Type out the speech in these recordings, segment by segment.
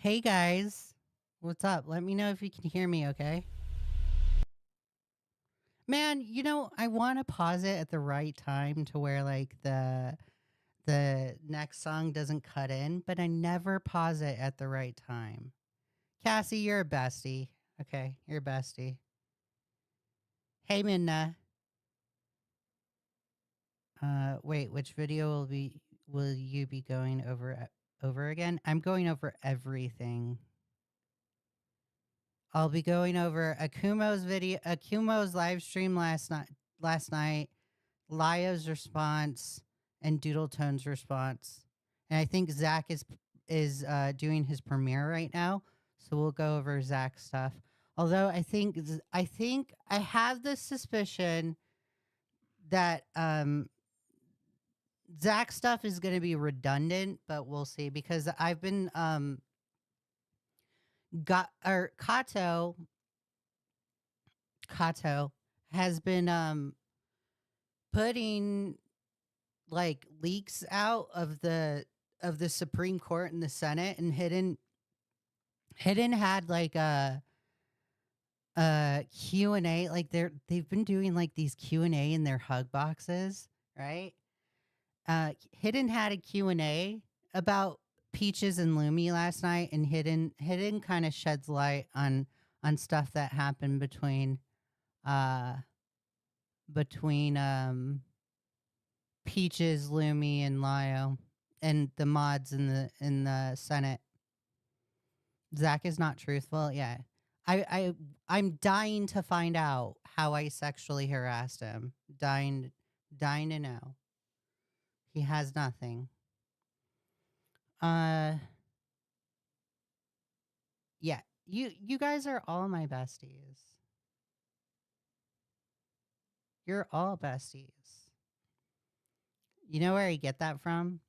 Hey guys, what's up? Let me know if you can hear me, okay? Man, I want to pause it at the right time to where like the next song doesn't cut in, but I never pause it at the right time. Cassie, you're a bestie. Okay, you're a bestie. Hey Minna. Wait, which video will you be going over again? I'm going over everything. I'll be going over Akumo's live stream last night, Lio's response, and Doodle Tone's response. And I think Zach is doing his premiere right now, so we'll go over Zach's stuff. Although I have this suspicion that Zach's stuff is going to be redundant, but we'll see because I've been Kato has been putting like leaks out of the Supreme Court and the Senate, and Hidden had like a Q&A, like they've been doing like these Q&A in their hug boxes, right? Hidden had a Q&A about Peaches and Lumi last night, and Hidden kind of sheds light on stuff that happened uh between Peaches, Lumi, and Lio, and the mods in the Senate. Zach is not truthful. Yeah, I'm dying to find out how I sexually harassed him. Dying to know. He has nothing. Yeah, you guys are all my besties. You're all besties. You know where I get that from?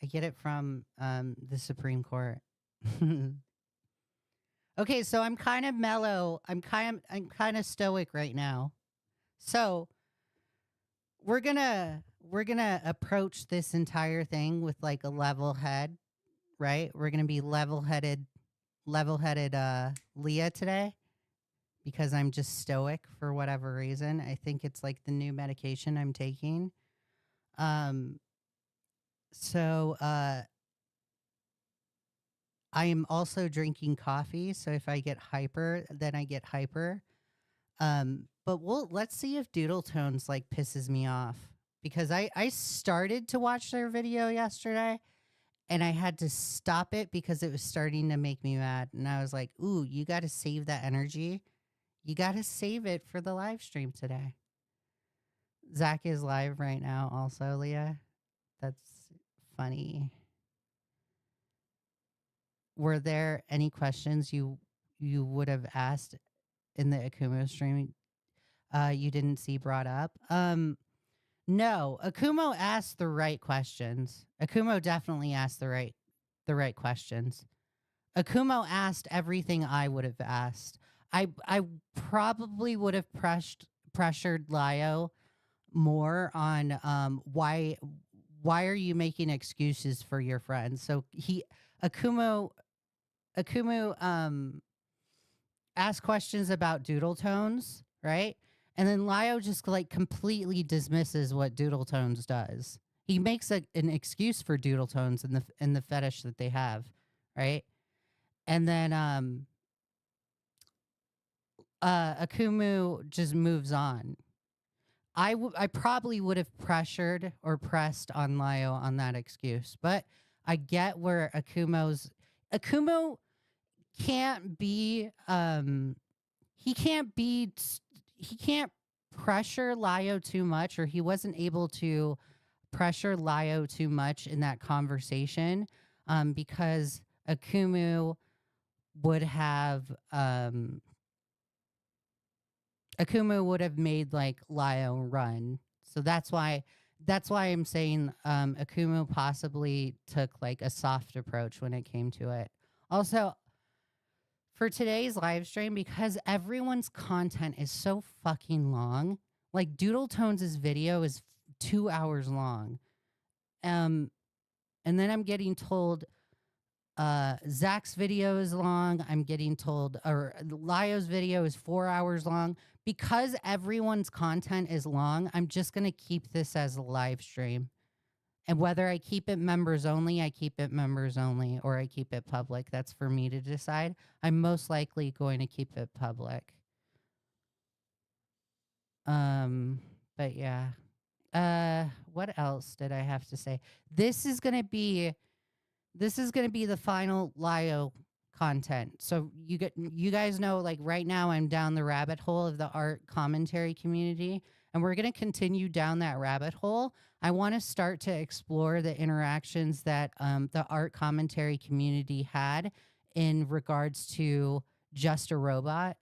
I get it from the Supreme Court. Okay, so I'm kind of mellow. I'm kind of stoic right now. So we're gonna approach this entire thing with like a level head, right? We're gonna be level headed Leah today because I'm just stoic for whatever reason. I think it's like the new medication I'm taking. So I am also drinking coffee, so if I get hyper, then I get hyper. But let's see if Doodle Tones like pisses me off, because I started to watch their video yesterday and I had to stop it because it was starting to make me mad, and I was like, "Ooh, you got to save that energy. You got to save it for the live stream today." Zach is live right now also, Leah. That's funny. Were there any questions you would have asked in the Akumu stream you didn't see brought up? No, Akumo asked the right questions. Akumo definitely asked the right questions. Akumo asked everything I would have asked. I probably would have pressured Lio more on why are you making excuses for your friends? So Akumu asked questions about Doodle Tones, right? And then Lio just like completely dismisses what Doodle Tones does. He makes an excuse for Doodle Tones and the fetish that they have, right? And then Akumu just moves on. I probably would have pressured or pressed on Lio on that excuse, but I get where Akumo can't be he can't pressure Lio too much, or he wasn't able to pressure Lio too much in that conversation, because Akumu would have made like Lio run. So that's why I'm saying Akumu possibly took like a soft approach when it came to it. Also, for today's live stream, because everyone's content is so fucking long, like Doodle Tones' video is 2 hours long. And then I'm getting told Zach's video is long. I'm getting told, or Lio's video is 4 hours long. Because everyone's content is long, I'm just going to keep this as a live stream. And whether I keep it members only, I keep it members only, or I keep it public. That's for me to decide. I'm most likely going to keep it public. But yeah. What else did I have to say? This is gonna be the final Lio content. So you guys know, like right now I'm down the rabbit hole of the art commentary community, and we're gonna continue down that rabbit hole. I want to start to explore the interactions that the art commentary community had in regards to Just a Robot.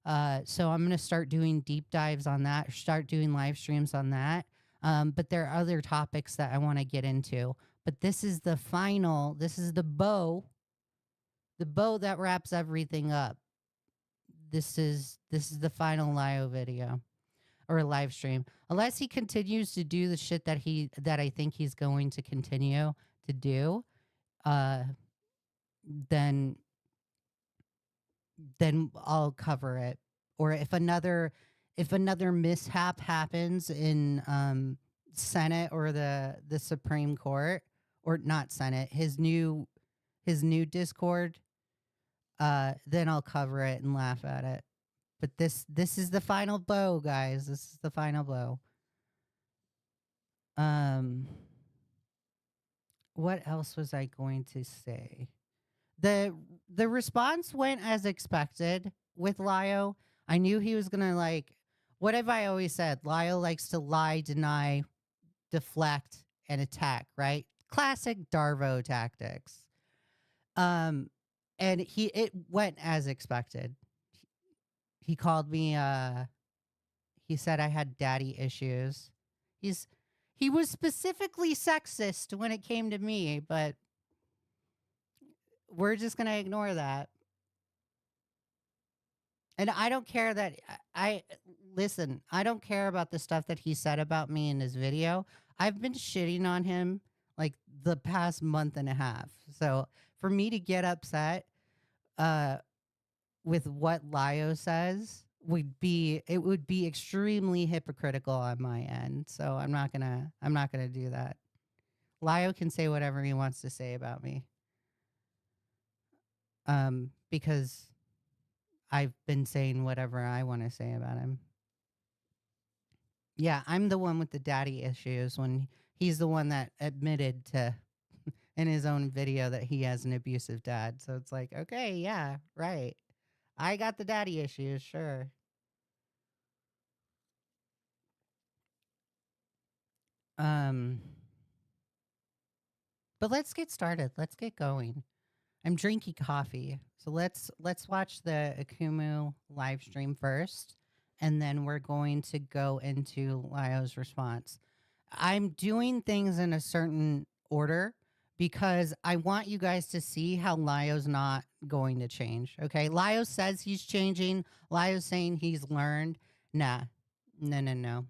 So I'm gonna start doing deep dives on that, start doing live streams on that. But there are other topics that I want to get into. But this is the final, this is the bow that wraps everything up. This is the final Lio video or live stream. Unless he continues to do the shit that I think he's going to continue to do, then I'll cover it. Or if another mishap happens in Senate or the Supreme Court, or not Senate, his new Discord, then I'll cover it and laugh at it. But this is the final blow, guys. This is the final blow. What else was I going to say? The response went as expected with Lio. I knew he was gonna, like, what have I always said? Lio likes to lie, deny, deflect, and attack, right? Classic Darvo tactics. And it went as expected. He called me, he said I had daddy issues. He was specifically sexist when it came to me, but we're just gonna ignore that. And I don't care that listen, I don't care about the stuff that he said about me in his video. I've been shitting on him like the past month and a half. So for me to get upset with what Lio says would be extremely hypocritical on my end. So I'm not gonna do that. Lio can say whatever he wants to say about me. Because I've been saying whatever I want to say about him. Yeah, I'm the one with the daddy issues when he's the one that admitted to in his own video that he has an abusive dad. So it's like, okay, yeah, right. I got the daddy issues, sure. But let's get started. Let's get going. I'm drinking coffee. So let's watch the Akumu live stream first, and then we're going to go into Lio's response. I'm doing things in a certain order because I want you guys to see how Lio's not going to change. Okay? Lio says he's changing. Lio's saying he's learned. Nah. No.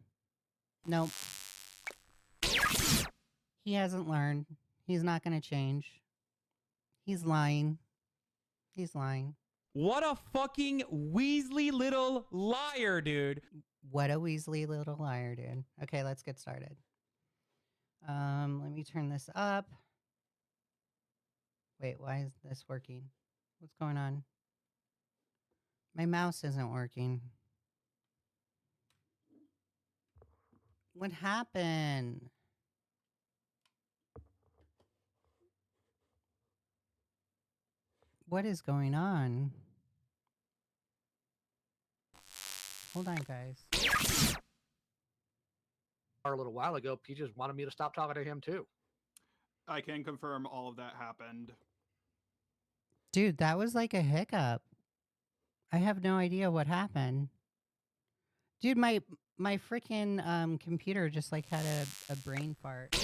Nope. He hasn't learned. He's not going to change. He's lying. He's lying. What a fucking Weasley little liar, dude. What a Weasley little liar, dude. Okay, let's get started. Let me turn this up. Wait, why is this working? What's going on? My mouse isn't working. What happened? What is going on? Hold on, guys. A little while ago, Peaches wanted me to stop talking to him too. I can confirm all of that happened. Dude, that was like a hiccup. I have no idea what happened. Dude, my freaking computer just like had a brain fart.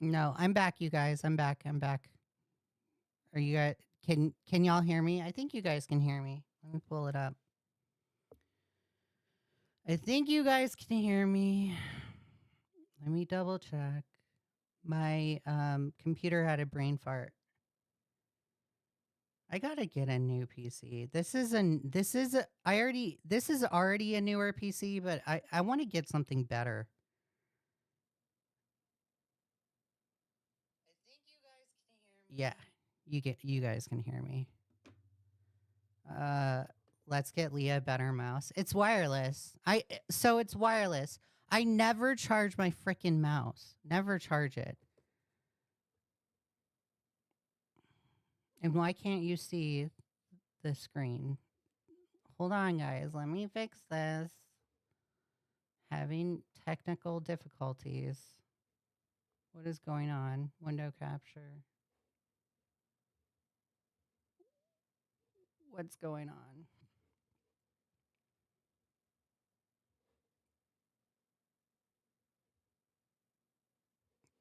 No, I'm back, you guys. I'm back. Are you guys can y'all hear me? I think you guys can hear me. Let me pull it up. I think you guys can hear me. Let me double check. My computer had a brain fart. I gotta get a new PC. This is already a newer PC, but I want to get something better. I think you guys can hear me. Yeah, you guys can hear me. Let's get Leah a better mouse. It's wireless. So it's wireless. I never charge my freaking mouse. Never charge it. And why can't you see the screen? Hold on, guys. Let me fix this. Having technical difficulties. What is going on? Window capture. What's going on?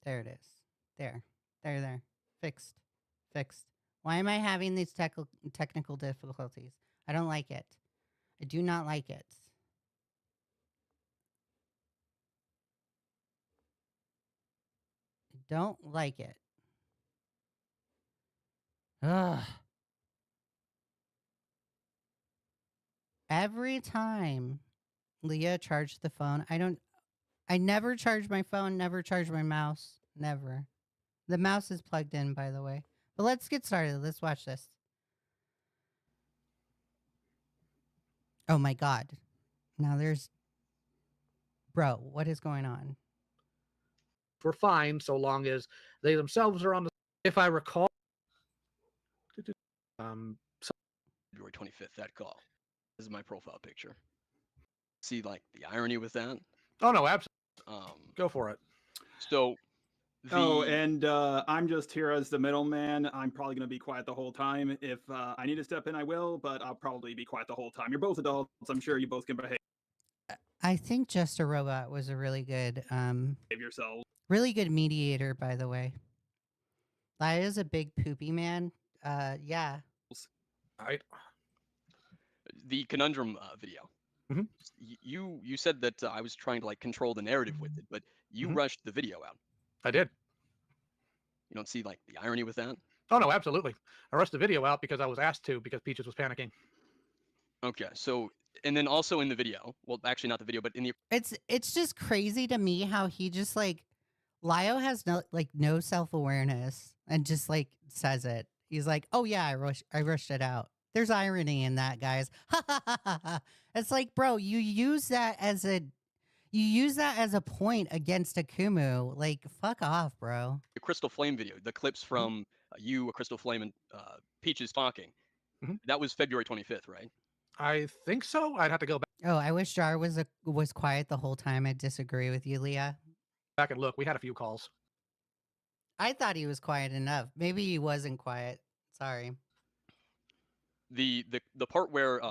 There it is. There. Fixed. Why am I having these technical difficulties? I don't like it. I do not like it. I don't like it. Ugh. Every time Leah charged the phone, I never charge my phone, never charge my mouse. Never. The mouse is plugged in, by the way. But let's get started. Let's watch this. Oh my God. Now there's... Bro, what is going on? We're fine so long as they themselves are on the. If I recall, February 25th, that call. This is my profile picture. See, like, the irony with that? oh no, absolutely. Go for it. So, and I'm just here as the middleman. I'm probably going to be quiet the whole time. If I need to step in, I will, but I'll probably be quiet the whole time. You're both adults. I'm sure you both can behave I think Just a Robot was a really good yourselves. really good mediator, by the way. Lio is a big poopy man. Yeah. Right. the conundrum video. Mhm. You said that I was trying to like control the narrative with it, but you Mhm. rushed the video out. I did. You don't see like the irony with that? Oh no, absolutely. I rushed the video out because I was asked to because Peaches was panicking. Okay, so and then also in the video, well, actually not the video, but in the It's just crazy to me how he just like Lio has no self-awareness and just like says it. He's like, "Oh yeah, I rushed it out." There's irony in that, guys. It's like, bro, you use that as a point against Akumu. Like, fuck off, bro. Crystal Flame video, the clips from you, a Crystal Flame, and Peaches talking. Mhm. That was February 25th, right? I think so. I'd have to go Oh, I wish Jar was quiet the whole time. I disagree with you, Leah. back and look. We had a few calls. I thought he was quiet enough. Maybe he wasn't quiet. Sorry. The part where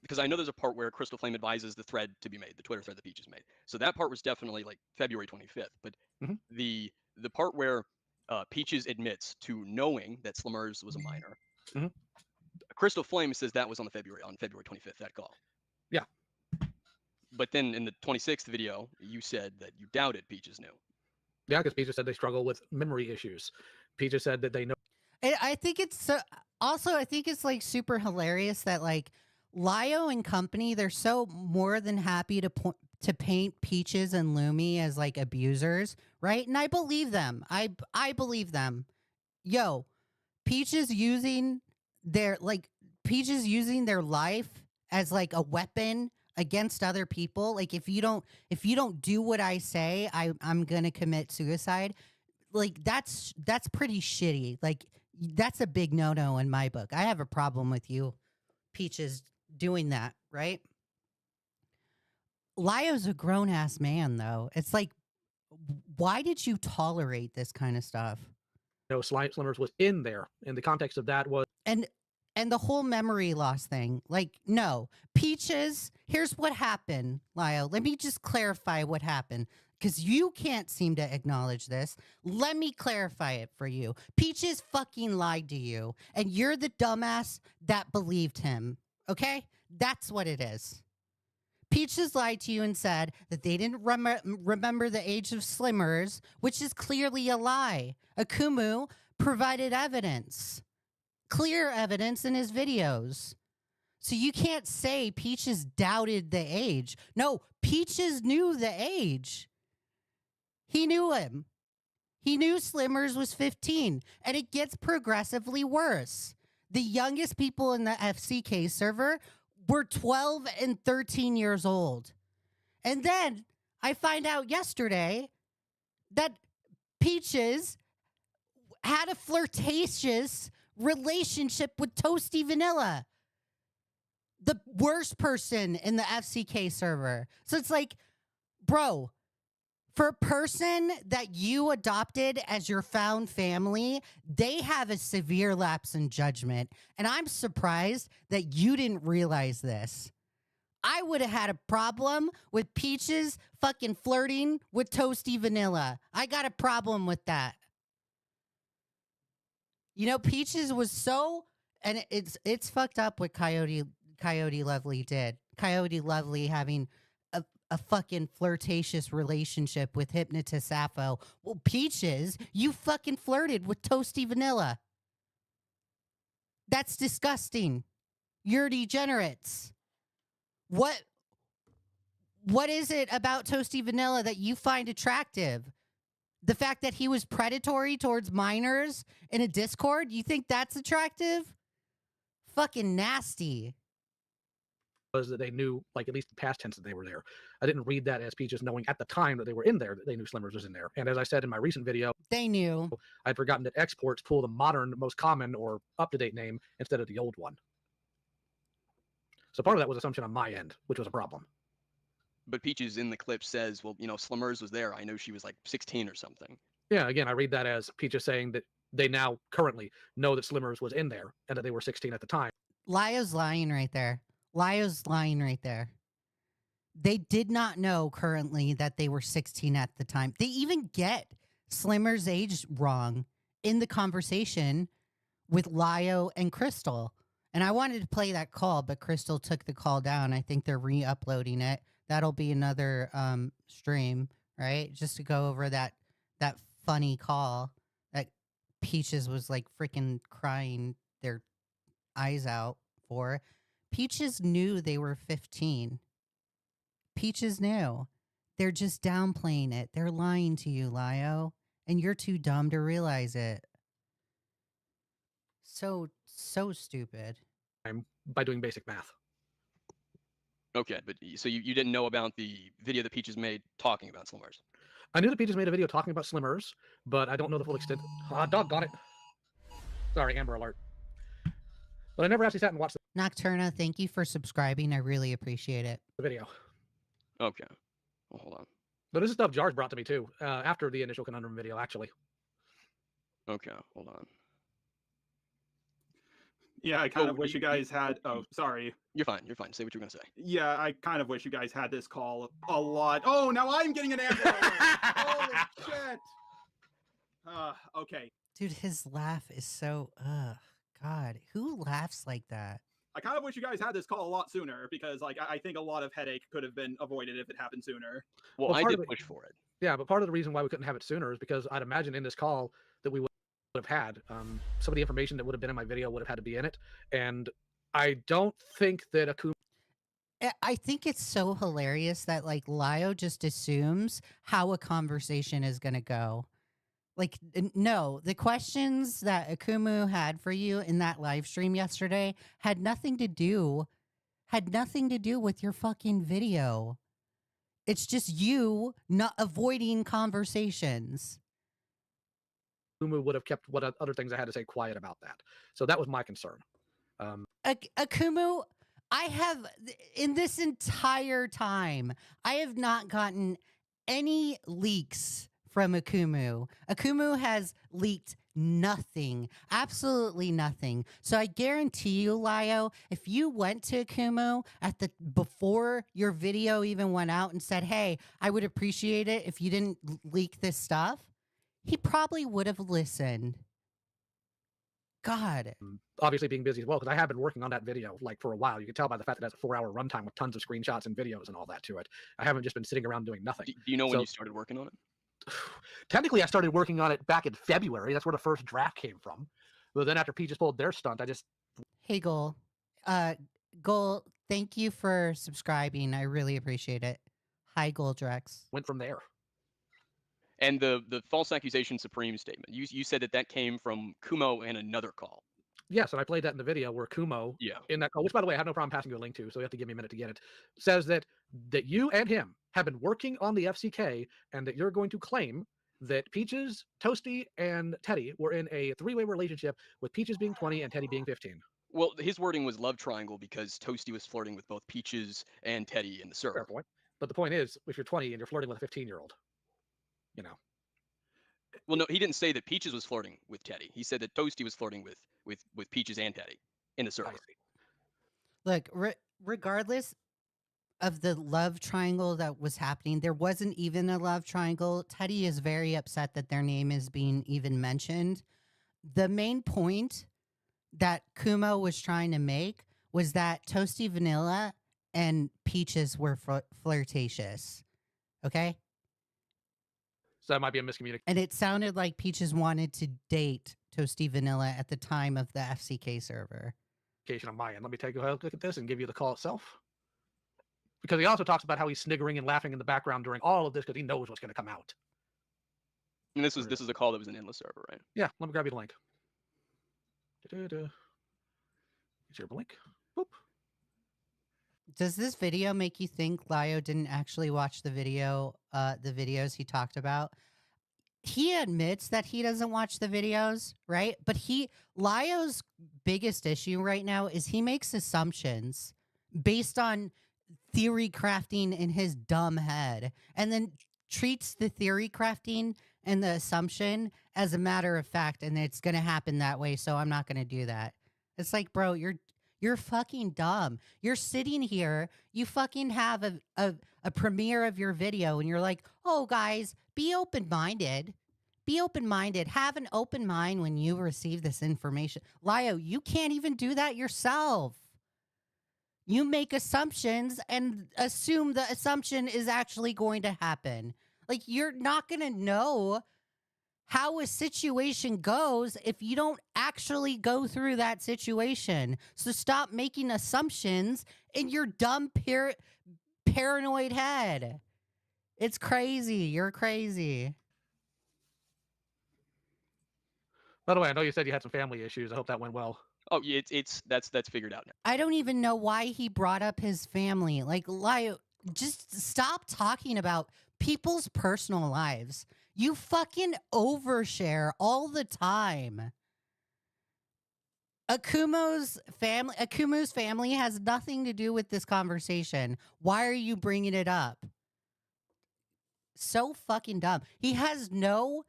because I know there's a part where Crystal Flame advises the thread to be made, the Twitter thread that Peaches made. So that part was definitely like February 25th. But Mhm. the part where Peaches admits to knowing that Slimmers was a minor, Mhm. Crystal Flame says that was on February 25th, that call. Yeah. But then in the 26th video, you said that you doubted Peaches knew. Yeah, because Peaches said they struggle with memory issues. Peaches said that they know. I think it's also I think it's like super hilarious that like Lio and company, they're so more than happy to paint Peaches and Lumi as like abusers, right? And I believe them. I believe them. Yo, Peaches using their life as like a weapon against other people. Like if you don't do what I say, I'm gonna commit suicide. Like that's pretty shitty. Like that's a big no-no in my book. I have a problem with you, Peaches, doing that, right? Lio's a grown-ass man, though. It's like, why did you tolerate this kind of stuff? Slimmers was in there. And the context of that was And the whole memory loss thing, like, no. Peaches, here's what happened, Lio. Let me just clarify what happened, because you can't seem to acknowledge this. Let me clarify it for you. Peaches fucking lied to you, and you're the dumbass that believed him, okay? That's what it is. Peaches lied to you and said that they didn't remember the age of Slimmers, which is clearly a lie. Akumu provided evidence, clear evidence in his videos. So you can't say Peaches doubted the age. No, Peaches knew the age. He knew him. He knew Slimmers was 15, and it gets progressively worse. The youngest people in the FCK server were 12 and 13 years old. And then I find out yesterday that Peaches had a flirtatious relationship with Toasty Vanilla, the worst person in the FCK server. So it's like, bro, for a person that you adopted as your found family, they have a severe lapse in judgment. And I'm surprised that you didn't realize this. I would have had a problem with Peaches fucking flirting with Toasty Vanilla. I got a problem with that. You know, Peaches was so, and it's fucked up what Coyote Lovely did. Coyote Lovely having a fucking flirtatious relationship with Hypnotist Sappho. Well, Peaches, you fucking flirted with Toasty Vanilla. That's disgusting. You're degenerates. What is it about Toasty Vanilla that you find attractive? The fact that he was predatory towards minors in a Discord? You think that's attractive? Fucking nasty. Was that they knew, like, at least the past tense that they were there. I didn't read that as Peaches knowing at the time that they were in there that they knew Slimmers was in there. And as I said in my recent video, they knew. I'd forgotten that exports pull the modern, most common or up-to-date name instead of the old one. So part of that was assumption on my end, which was a problem. But Peaches in the clip says, well, you know, Slimmers was there. I know she was like 16 or something. Yeah, again, I read that as Peaches saying that they now currently know that Slimmers was in there and that they were 16 at the time. Lio's lying right there. Lio's lying right there. They did not know currently that they were 16 at the time. They even get Slimmer's age wrong in the conversation with Lio and Crystal. And I wanted to play that call, but Crystal took the call down. I think they're re-uploading it. That'll be another stream, right? Just to go over that funny call that Peaches was like freaking crying their eyes out for. Peaches knew they were 15. Peaches knew. They're just downplaying it. They're lying to you, Lio. And you're too dumb to realize it. So stupid. By doing basic math. Okay, but so you didn't know about the video that Peaches made talking about Slimmers? I knew that Peaches made a video talking about Slimmers, but I don't know the full extent. Doggone it. Sorry, Amber Alert. But I never actually sat and watched Nocturna, thank you for subscribing. I really appreciate it. the video. Okay. Well, hold on. But this is stuff Jarge brought to me too, after the initial conundrum video, actually. Okay, hold on. Yeah, I kind of wish you guys had. Oh, sorry. You're fine. You're fine. Say what you're gonna say. Yeah, I kind of wish you guys had this call a lot. Oh, now I'm getting an Amber Alert. Holy shit. Okay. Dude, his laugh is so, God, who laughs like that? I kind of wish you guys had this call a lot sooner because, like, I think a lot of headache could have been avoided if it happened sooner. Well, I did push for it. Yeah, but part of the reason why we couldn't have it sooner is because I'd imagine in this call that we would have had some of the information that would have been in my video would have had to be in it, and I don't think that Akumu. I think it's so hilarious that like Lio just assumes how a conversation is going to go. Like, no, the questions that Akumu had for you in that live stream yesterday had nothing to do with your fucking video. It's just you not avoiding conversations. Akumu would have kept what other things I had to say quiet about that. So that was my concern. Akumu, I have, in this entire time, I have not gotten any leaks from Akumu. Akumu has leaked nothing, absolutely nothing. So I guarantee you, Lio, if you went to Akumu before your video even went out and said, hey, I would appreciate it if you didn't leak this stuff, he probably would have listened. God. Obviously being busy as well, because I have been working on that video like for a while. You can tell by the fact that it has a 4-hour runtime with tons of screenshots and videos and all that to it. I haven't just been sitting around doing nothing. Do you know when So- you started working on it? Technically, I started working on it back in February. That's where the first draft came from. But then after Peaches pulled their stunt, I just Hey, Goal. Goal, thank you for subscribing. I really appreciate it. Hi, Goldrex. went from there. And the false accusation supreme statement. You said that came from Kumo and another call. Yes, and I played that in the video where Kumo, Yeah. in that call, which by the way, I have no problem passing you a link to, so you have to give me a minute to get it, says that you and him have been working on the FCK and that you're going to claim that Peaches, Toasty, and Teddy were in a three-way relationship with Peaches being 20 and Teddy being 15. Well, his wording was love triangle because Toasty was flirting with both Peaches and Teddy in the server. Fair point. But the point is, if you're 20 and you're flirting with a 15-year-old, you know. Well, no, he didn't say that Peaches was flirting with Teddy. He said that Toasty was flirting with Peaches and Teddy in the server. Look, regardless of the love triangle that was happening, there wasn't even a love triangle. Teddy is very upset that their name is being even mentioned. The main point that Kumo was trying to make was that Toasty Vanilla and Peaches were flirtatious. Okay? So that might be a miscommunication. And it sounded like Peaches wanted to date Toasty Vanilla at the time of the FCK server. On my end. Let me take a look at this and give you the call itself. Because he also talks about how he's sniggering and laughing in the background during all of this because he knows what's going to come out. And this is a call that was an endless server, right? Yeah, let me grab you the link. Here's your link. Boop. Does this video make you think Lio didn't actually watch the videos he talked about? He admits that he doesn't watch the videos, right? But Lio's biggest issue right now is he makes assumptions based on theory crafting in his dumb head and then treats the theory crafting and the assumption as a matter of fact, and it's going to happen that way, so I'm not going to do that. It's like, bro, you're fucking dumb. You're sitting here, you fucking have a premiere of your video, and you're like, oh, guys, be open-minded. Be open-minded. Have an open mind when you receive this information. Lio, you can't even do that yourself. You make assumptions and assume the assumption is actually going to happen. Like, you're not going to know how a situation goes if you don't actually go through that situation. So stop making assumptions in your dumb paranoid head. It's crazy. You're crazy. By the way, I know you said you had some family issues. I hope that went well. Oh, yeah, that's figured out now. I don't even know why he brought up his family. Like, Lio, just stop talking about people's personal lives. You fucking overshare all the time. Akumu's family has nothing to do with this conversation. Why are you bringing it up? So fucking dumb. He has no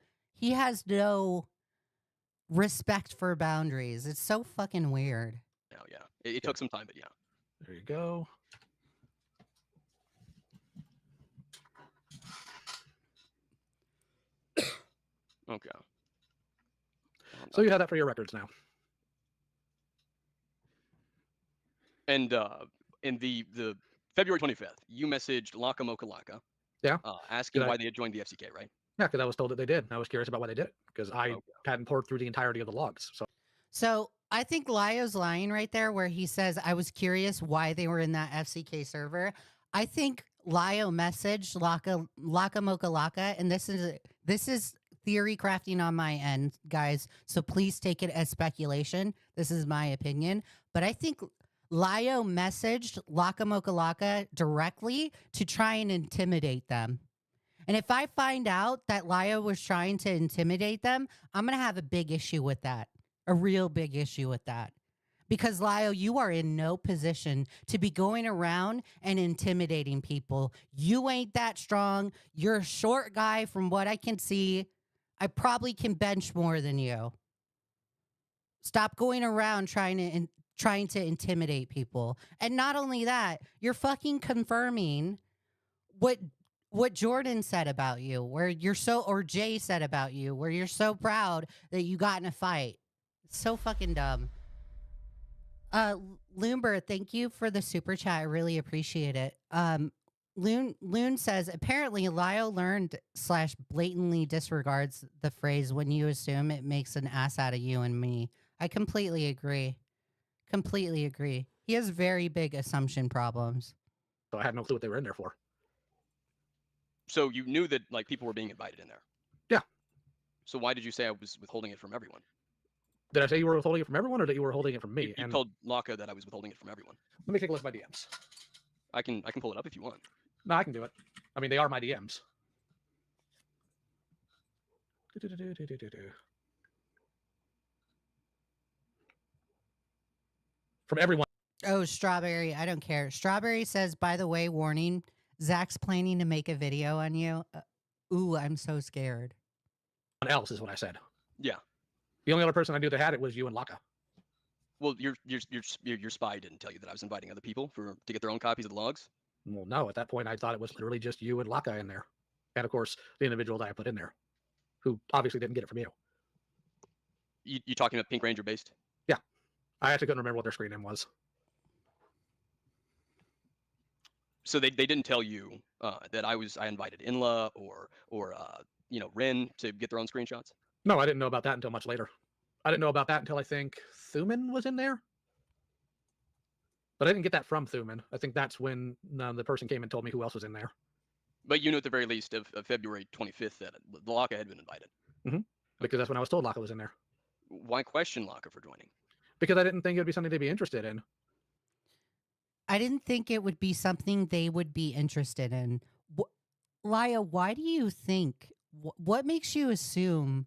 respect for boundaries. It's so fucking weird. Oh, yeah. It took some time, but yeah. There you go. Okay. So you have that for your records now. And in the February 25th, you messaged Laka Moka Laka. Yeah. Asking Did I- why they had joined the FCK, right? Yeah, because I was told that they did. I was curious about why they did it because I Okay. hadn't poured through the entirety of the logs. So I think Lio's lying right there where he says, I was curious why they were in that FCK server. I think Lio messaged Laka Moka Laka, and this is theory crafting on my end, guys. So please take it as speculation. This is my opinion. But I think Lio messaged Laka Moka Laka directly to try and intimidate them. And if I find out that Lio was trying to intimidate them, I'm going to have a big issue with that. A real big issue with that. Because, Lio, you are in no position to be going around and intimidating people. You ain't that strong. You're a short guy from what I can see. I probably can bench more than you. Stop going around trying to intimidate people. And not only that, you're fucking confirming what Jordan said about you, where you're so, or Jay said about you, where you're so proud that you got in a fight. So fucking dumb. Loomber, thank you for the super chat. I really appreciate it. Loon says apparently Lio learned / blatantly disregards the phrase when you assume it makes an ass out of you and me. I completely agree. Completely agree. He has very big assumption problems. So I had no clue what they were in there for. So you knew that like people were being invited in there. Yeah. So why did you say I was withholding it from everyone? Did I say you were withholding it from everyone, or that you were holding it from me? You told Leigha that I was withholding it from everyone. Let me take a look at my DMs. I can pull it up if you want. No, I can do it. I mean, they are my DMs. From everyone. Oh, Strawberry, I don't care. Strawberry says, by the way, warning, Zach's planning to make a video on you. Ooh, I'm so scared. Else is what I said. Yeah. The only other person I knew that had it was you and Leigha. Well, your spy didn't tell you that I was inviting other people to get their own copies of the logs? Well, no. At that point, I thought it was literally just you and Leigha in there. And, of course, the individual that I put in there, who obviously didn't get it from you. You talking about Pink Ranger based? Yeah. I actually couldn't remember what their screen name was. So they didn't tell you that I invited Inla or Rin to get their own screenshots? No, I didn't know about that until much later. I didn't know about that until I think Thuman was in there. But I didn't get that from Thuman. I think that's when the person came and told me who else was in there. But you knew at the very least of February 25th that Leigha had been invited. Mm-hmm. Because that's when I was told Leigha was in there. Why question Leigha for joining? Because I didn't think it would be something they'd be interested in. I didn't think it would be something they would be interested in. Leigha, why do you think, what makes you assume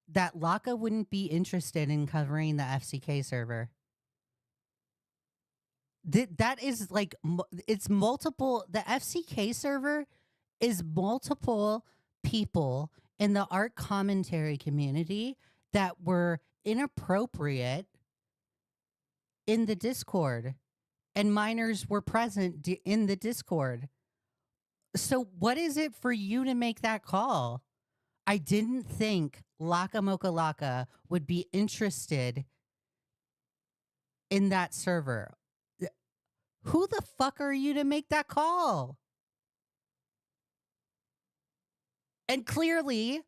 that Leigha wouldn't be interested in covering the FCK server? That is like, it's multiple, the FCK server is multiple people in the art commentary community that were inappropriate in the Discord, and minors were present in the Discord. So what is it for you to make that call? I didn't think Laka Mocha Laka would be interested in that server. Who the fuck are you to make that call? And clearly,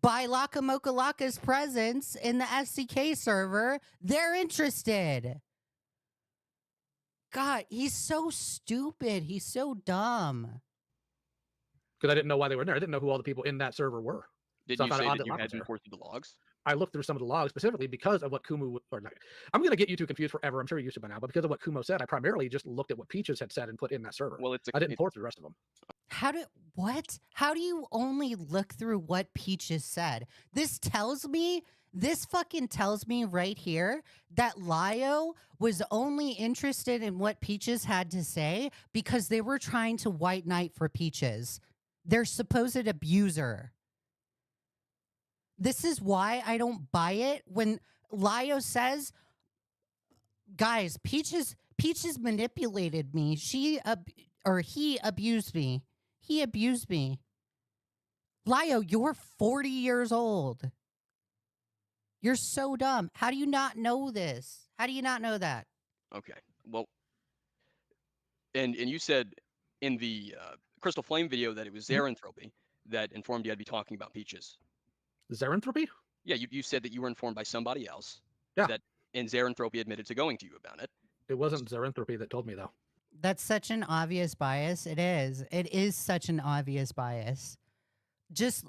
by Laka Mocha Laka's presence in the FCK server, they're interested. God, he's so stupid. He's so dumb. Because I didn't know why they were in there. I didn't know who all the people in that server were. Did So I you thought it say odd that that you Laka had was there. been through the logs? I looked through some of the logs specifically because of what Kumu, or not, I'm going to get you two confused forever. I'm sure you used to by now, but because of what Kumo said, I primarily just looked at what Peaches had said and put in that server. Well, I didn't pour through the rest of them. How do you only look through what Peaches said? This fucking tells me right here that Lio was only interested in what Peaches had to say because they were trying to white knight for Peaches, their supposed abuser. This is why I don't buy it when Lio says, guys, Peaches manipulated me. He abused me. He abused me. Lio, you're 40 years old. You're so dumb. How do you not know this? How do you not know that? Okay. Well, and you said in the Crystal Flame video that it was Xeranthropy that informed you I'd be talking about Peaches. Xeranthropy? Yeah, you said that you were informed by somebody else. Yeah. And Xeranthropy admitted to going to you about it. It wasn't Xeranthropy that told me, though. That's such an obvious bias. It is. It is such an obvious bias. Just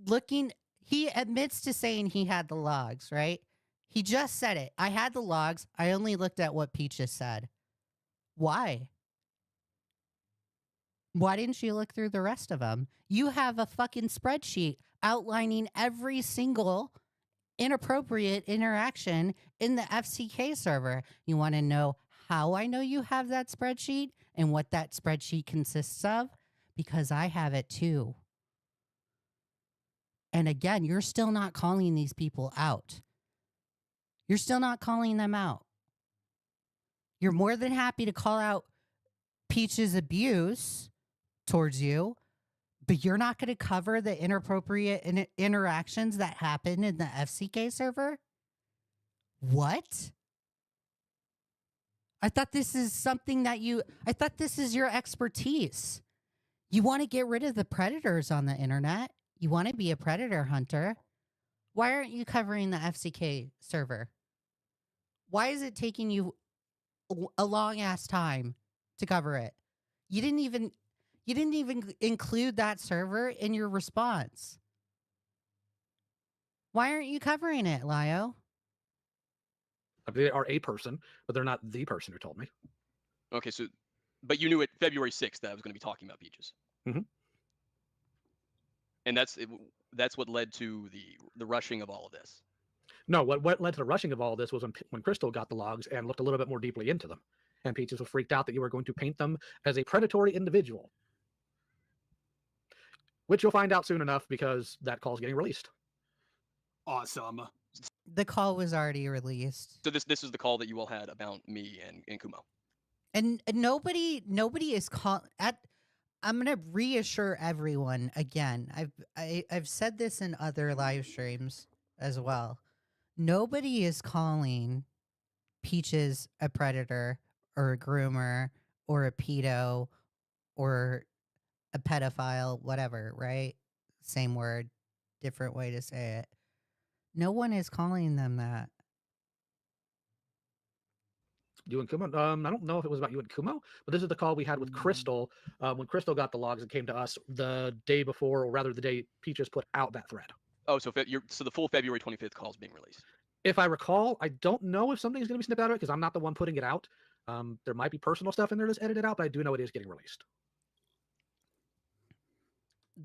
looking, he admits to saying he had the logs, right? He just said it. I had the logs. I only looked at what Peaches said. Why? Why didn't you look through the rest of them? You have a fucking spreadsheet outlining every single inappropriate interaction in the FCK server. You want to know how I know you have that spreadsheet and what that spreadsheet consists of? Because I have it too. And again, you're still not calling these people out. You're still not calling them out. You're more than happy to call out Peach's abuse towards you, but you're not going to cover the inappropriate interactions that happen in the FCK server? What? I thought this is something that I thought this is your expertise. You want to get rid of the predators on the internet. You want to be a predator hunter. Why aren't you covering the FCK server? Why is it taking you a long ass time to cover it? You didn't even include that server in your response. Why aren't you covering it, Lio? They are a person, but they're not the person who told me. Okay, so, but you knew it February 6th that I was going to be talking about Peaches. Mm-hmm. And that's what led to the rushing of all of this. No, what led to the rushing of all of this was when Crystal got the logs and looked a little bit more deeply into them. And Peaches was freaked out that you were going to paint them as a predatory individual. Which you'll find out soon enough because that call's getting released. Awesome. The call was already released. So this is the call that you all had about me and Kumo. And nobody is I'm gonna reassure everyone again. I've said this in other live streams as well. Nobody is calling Peaches a predator or a groomer or a pedo or a pedophile, whatever, right? Same word, different way to say it. No one is calling them that. You and Kumo? I don't know if it was about you and Kumo, but this is the call we had with Crystal when Crystal got the logs and came to us the day before, or rather the day Peaches put out that thread. Oh, so the full February 25th call is being released. If I recall, I don't know if something's going to be snipped out of it because I'm not the one putting it out. There might be personal stuff in there that's edited out, but I do know it is getting released.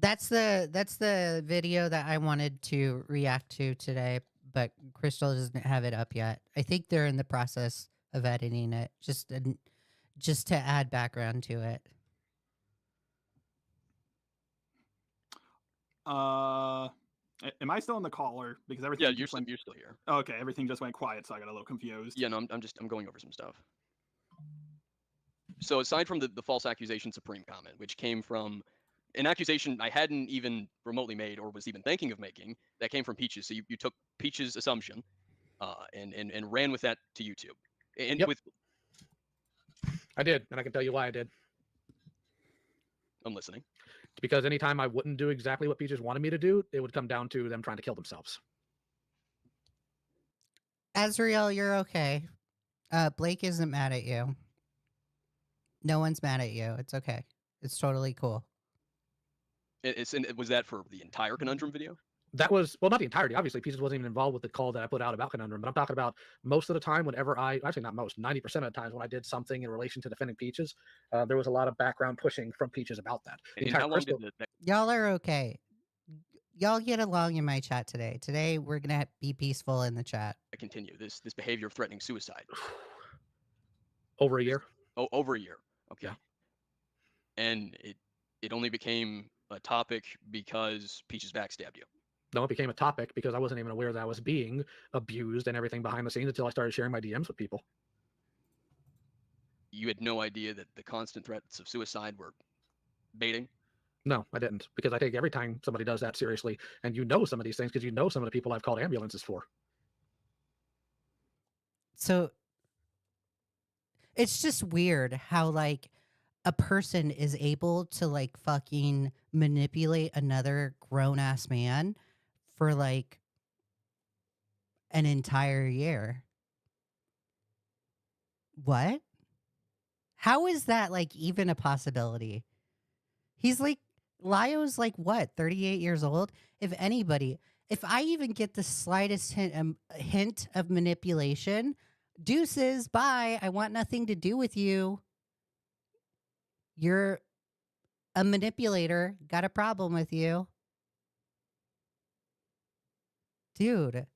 That's the video that I wanted to react to today, but Crystal doesn't have it up yet. I think they're in the process of editing it, just to add background to it. Am I still in the caller? Because everything. Yeah, you're still here. Okay, everything just went quiet, so I got a little confused. Yeah, no, I'm going over some stuff. So aside from the false accusation Supreme comment, which came from an accusation I hadn't even remotely made or was even thinking of making, that came from Peaches. So you took Peaches' assumption and ran with that to YouTube. And yep. I did, and I can tell you why I did. I'm listening. Because anytime I wouldn't do exactly what Peaches wanted me to do, it would come down to them trying to kill themselves. Azriel, you're okay. Blake isn't mad at you. No one's mad at you. It's okay. It's totally cool. Was that for the entire Conundrum video? That was, well, not the entirety. Obviously, Peaches wasn't even involved with the call that I put out about Conundrum, but I'm talking about most of the time whenever actually not most, 90% of the times when I did something in relation to defending Peaches, there was a lot of background pushing from Peaches about that. And how long did Y'all are okay. Y'all get along in my chat today. Today, we're going to be peaceful in the chat. Continue this behavior of threatening suicide? Over a year. Oh, over a year. Okay. Yeah. And it only became a topic because Peaches backstabbed you. No, it became a topic because I wasn't even aware that I was being abused and everything behind the scenes until I started sharing my DMs with people. You had no idea that the constant threats of suicide were baiting? No, I didn't, because I take every time somebody does that seriously, and you know some of these things because you know some of the people I've called ambulances for. So it's just weird how, like, a person is able to, like, fucking manipulate another grown-ass man for, like, an entire year. What? How is that, like, even a possibility? He's like, Lio's like, what, 38 years old? If I even get the slightest hint of manipulation, deuces, bye, I want nothing to do with you. You're a manipulator, got a problem with you. Dude,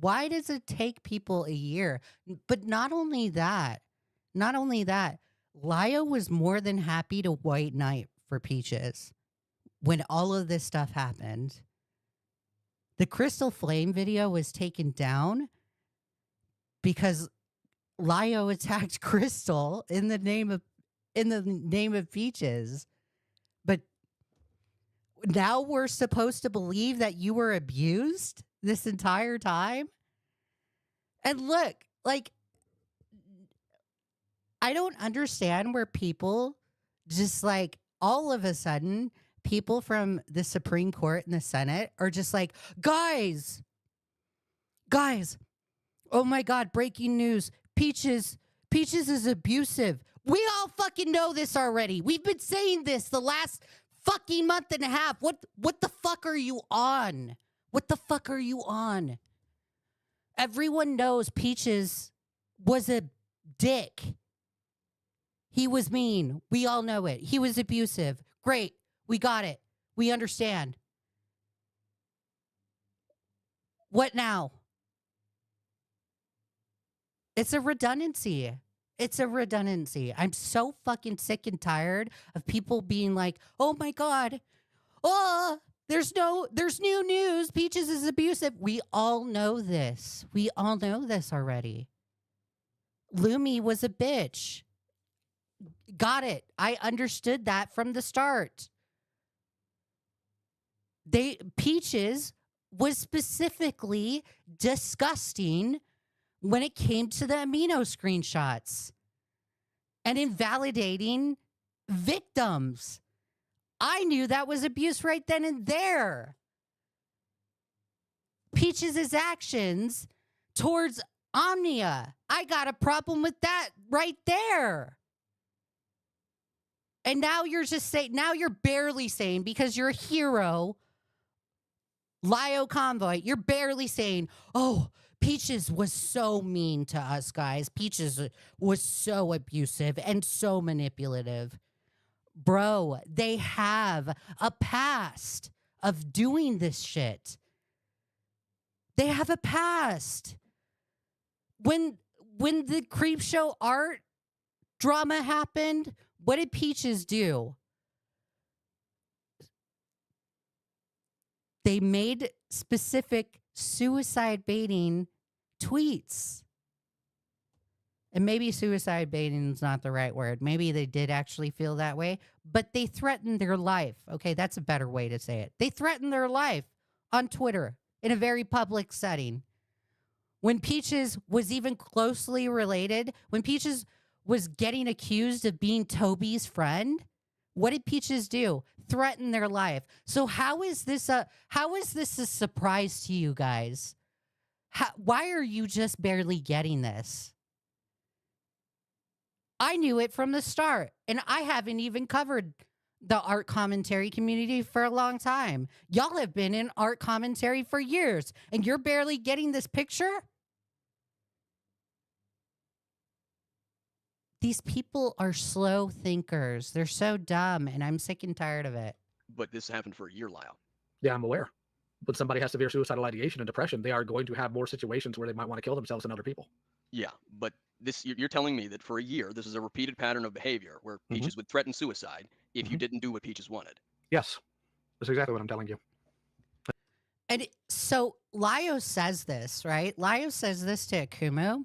why does it take people a year? But not only that, Lio was more than happy to white knight for Peaches when all of this stuff happened. The Crystal Flame video was taken down because Lio attacked Crystal in the name of Peaches. But now we're supposed to believe that you were abused this entire time? And look, like, I don't understand where people just like all of a sudden, people from the Supreme Court and the Senate are just like, guys, oh my God, breaking news. Peaches is abusive. We all fucking know this already. We've been saying this the last fucking month and a half. What the fuck are you on? What the fuck are you on? Everyone knows Peaches was a dick. He was mean. We all know it. He was abusive. Great. We got it. We understand. What now? It's a redundancy. It's a redundancy. I'm so fucking sick and tired of people being like, oh my God, oh, there's new news. Peaches is abusive. We all know this. We all know this already. Lumi was a bitch. Got it. I understood that from the start. Peaches was specifically disgusting when it came to the amino screenshots and invalidating victims. I knew that was abuse right then and there. Peaches' actions towards Omnia, I got a problem with that right there. And now you're just saying, now you're barely saying, because you're a hero, Lio Convoy, you're barely saying, oh, Peaches was so mean to us, guys. Peaches was so abusive and so manipulative. Bro, they have a past of doing this shit. They have a past. When the Creepshow art drama happened, what did Peaches do? They made specific suicide baiting tweets. And maybe suicide baiting is not the right word. Maybe they did actually feel that way, but they threatened their life. Okay, that's a better way to say it. They threatened their life on Twitter in a very public setting. When Peaches was even closely related, when Peaches was getting accused of being Toby's friend, what did Peaches do? Threaten their life. So how is this a surprise to you guys? Why are you just barely getting this? I knew it from the start, and I haven't even covered the art commentary community for a long time. Y'all have been in art commentary for years, and you're barely getting this picture? These people are slow thinkers. They're so dumb, and I'm sick and tired of it. But this happened for a year, Lio. Yeah, I'm aware. When somebody has severe suicidal ideation and depression, they are going to have more situations where they might want to kill themselves than other people. Yeah, but this you're telling me that for a year, this is a repeated pattern of behavior where Peaches would threaten suicide if you didn't do what Peaches wanted. Yes, that's exactly what I'm telling you. And so Lio says this, right? Lio says this to Akumu,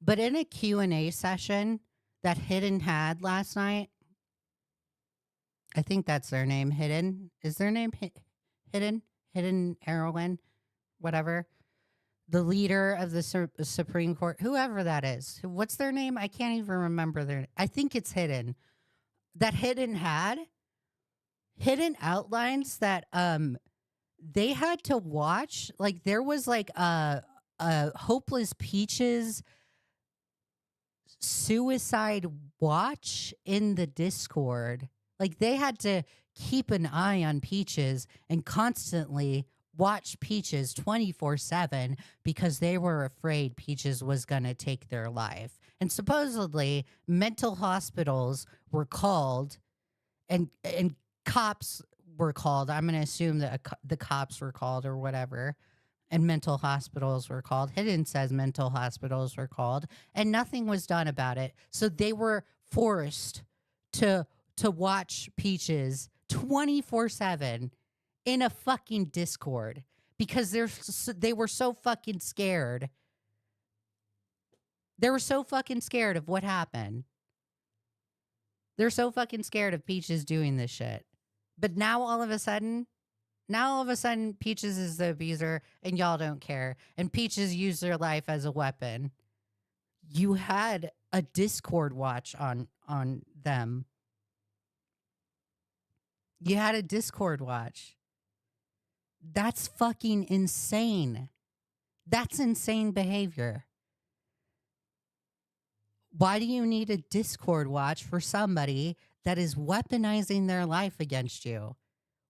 but in a Q&A session that Hidden had last night, I think that's their name, Hidden. Is their name Hidden? Hidden Heroine? Whatever. The leader of the Supreme Court, whoever that is. What's their name? I can't even remember their name. I think it's Hidden. That Hidden had. Hidden outlines that they had to watch. Like, there was like a Hopeless Peaches suicide watch in the Discord. Like, they had to keep an eye on Peaches and constantly watch Peaches 24/7 because they were afraid Peaches was going to take their life. And supposedly mental hospitals were called and cops were called. I'm going to assume that the cops were called or whatever. And mental hospitals were called. Hidden says mental hospitals were called, and nothing was done about it. So they were forced to watch Peaches 24/7 in a fucking Discord because they were so fucking scared. They were so fucking scared of what happened. They're so fucking scared of Peaches doing this shit. But now all of a sudden, Now all of a sudden Peaches is the abuser and y'all don't care. And Peaches used their life as a weapon. You had a Discord watch on them. You had a Discord watch. That's fucking insane. That's insane behavior. Why do you need a Discord watch for somebody that is weaponizing their life against you?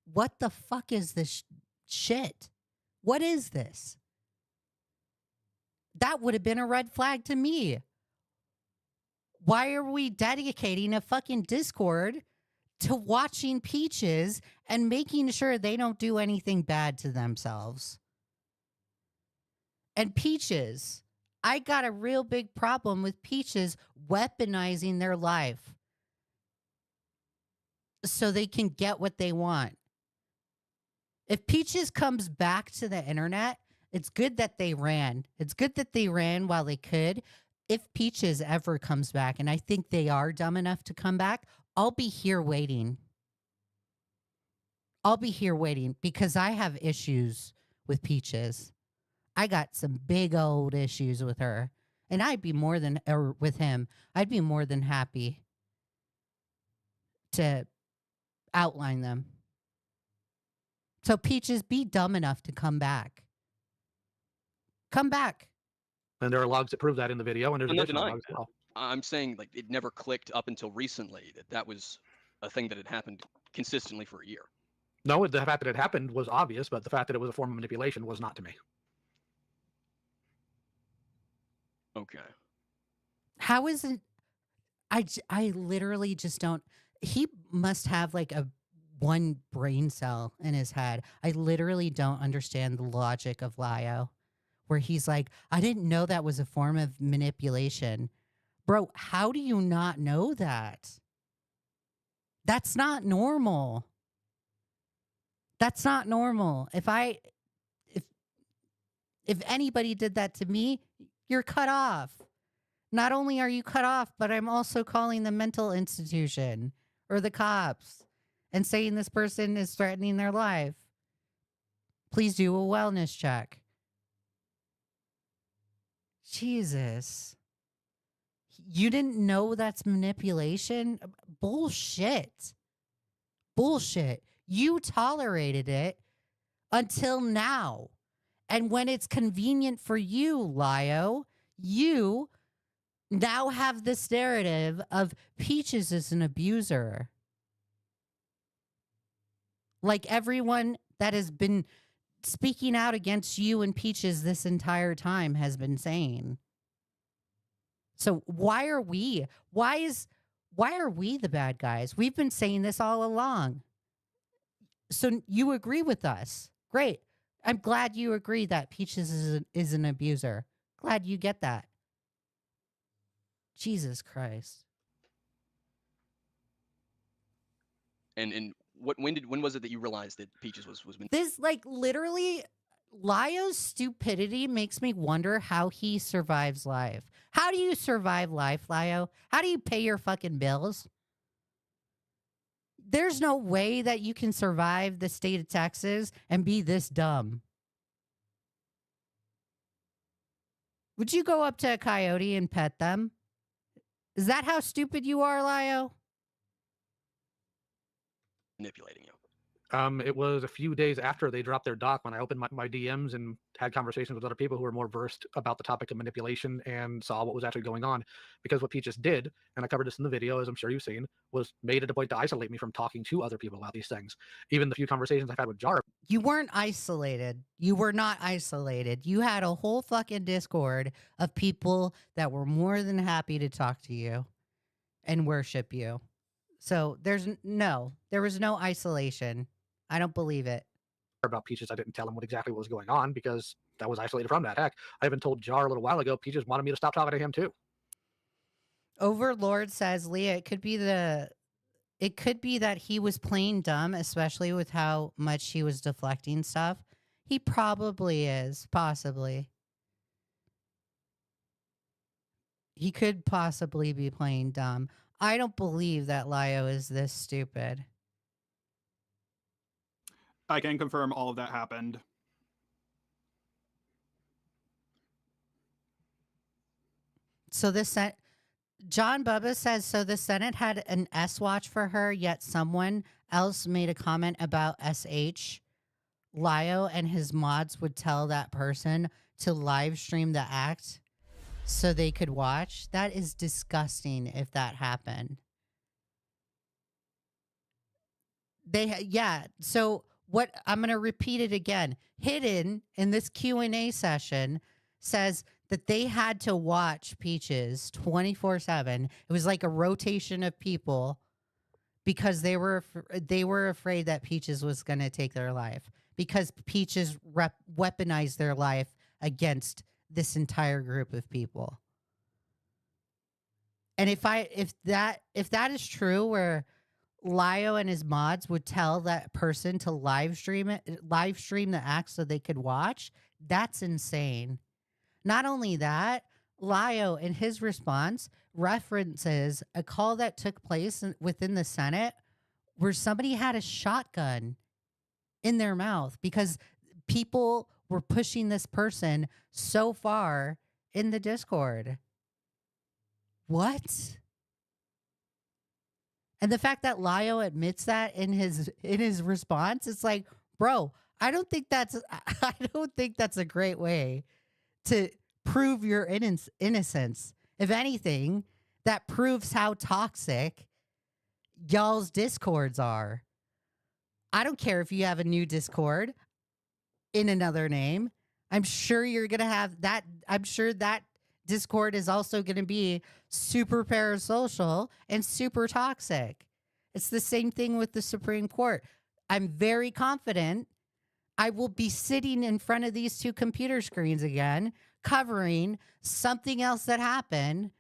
What the fuck is this shit? What is this? That would have been a red flag to me. Why are we dedicating a fucking Discord to watching Peaches and making sure they don't do anything bad to themselves? And Peaches, I got a real big problem with Peaches weaponizing their life so they can get what they want. If Peaches comes back to the internet, it's good that they ran. It's good that they ran while they could. If Peaches ever comes back, and I think they are dumb enough to come back, I'll be here waiting. I'll be here waiting because I have issues with Peaches. I got some big old issues with her. And I'd be more than, or with him, I'd be more than happy to outline them. So Peaches, be dumb enough to come back. Come back. And there are logs that prove that in the video, and there's I'm not additional denying logs as that. well. I'm saying like it never clicked up until recently that was a thing that had happened consistently for a year. No, the fact that it happened was obvious, but the fact that it was a form of manipulation was not to me. Okay. How is it? I literally just don't. He must have like a one brain cell in his head. I literally don't understand the logic of Lio, where he's like, I didn't know that was a form of manipulation. Bro, how do you not know that? That's not normal. That's not normal. If anybody did that to me, you're cut off. Not only are you cut off, but I'm also calling the mental institution or the cops and saying this person is threatening their life. Please do a wellness check. Jesus. You didn't know that's manipulation? Bullshit. Bullshit. You tolerated it until now. And when it's convenient for you, Lio, you now have this narrative of Peaches is an abuser. Like everyone that has been speaking out against you and Peaches this entire time has been saying. So why are we the bad guys? We've been saying this all along. So you agree with us. Great. I'm glad you agree that Peaches is an abuser. Glad you get that. Jesus Christ. And when was it that you realized that Peaches was This, like, literally, Lio's stupidity makes me wonder how he survives life. How do you survive life, Lio? How do you pay your fucking bills? There's no way that you can survive the state of Texas and be this dumb. Would you go up to a coyote and pet them? Is that how stupid you are, Lio? manipulating you? It was a few days after they dropped their doc when I opened my DMs and had conversations with other people who were more versed about the topic of manipulation and saw what was actually going on. Because what Peaches did, and I covered this in the video, as I'm sure you've seen, was made it a point to isolate me from talking to other people about these things. Even the few conversations I've had with JoeMrB. You weren't isolated. You were not isolated. You had a whole fucking Discord of people that were more than happy to talk to you and worship you. So there was no isolation. I don't believe it. About Peaches, I didn't tell him exactly what was going on because that was isolated from that. Heck, I even told Jar a little while ago, Peaches wanted me to stop talking to him too. Overlord says, Leah, it could be that he was playing dumb, especially with how much he was deflecting stuff. He probably is, possibly. He could possibly be playing dumb. I don't believe that Lio is this stupid. I can confirm all of that happened. So John Bubba says, so the Senate had an S watch for her, yet someone else made a comment about SH. Lio and his mods would tell that person to live stream the act so they could watch. That is disgusting if that happened. So what, I'm going to repeat it again. Hidden in this Q&A session says that they had to watch Peaches 24/7. It was like a rotation of people because they were afraid that Peaches was going to take their life, because Peaches weaponized their life against this entire group of people. And if that is true, where Lio and his mods would tell that person to live stream the act so they could watch, that's insane. Not only that, Lio in his response references a call that took place within the Senate where somebody had a shotgun in their mouth because people were pushing this person so far in the Discord. What? And the fact that Lio admits that in his response, it's like, bro, I don't think that's a great way to prove your innocence. If anything, that proves how toxic y'all's discords are. I don't care if you have a new Discord in another name. I'm sure you're going to have that. I'm sure that Discord is also going to be super parasocial and super toxic. It's the same thing with the Supreme Court. I'm very confident I will be sitting in front of these two computer screens again, covering something else that happened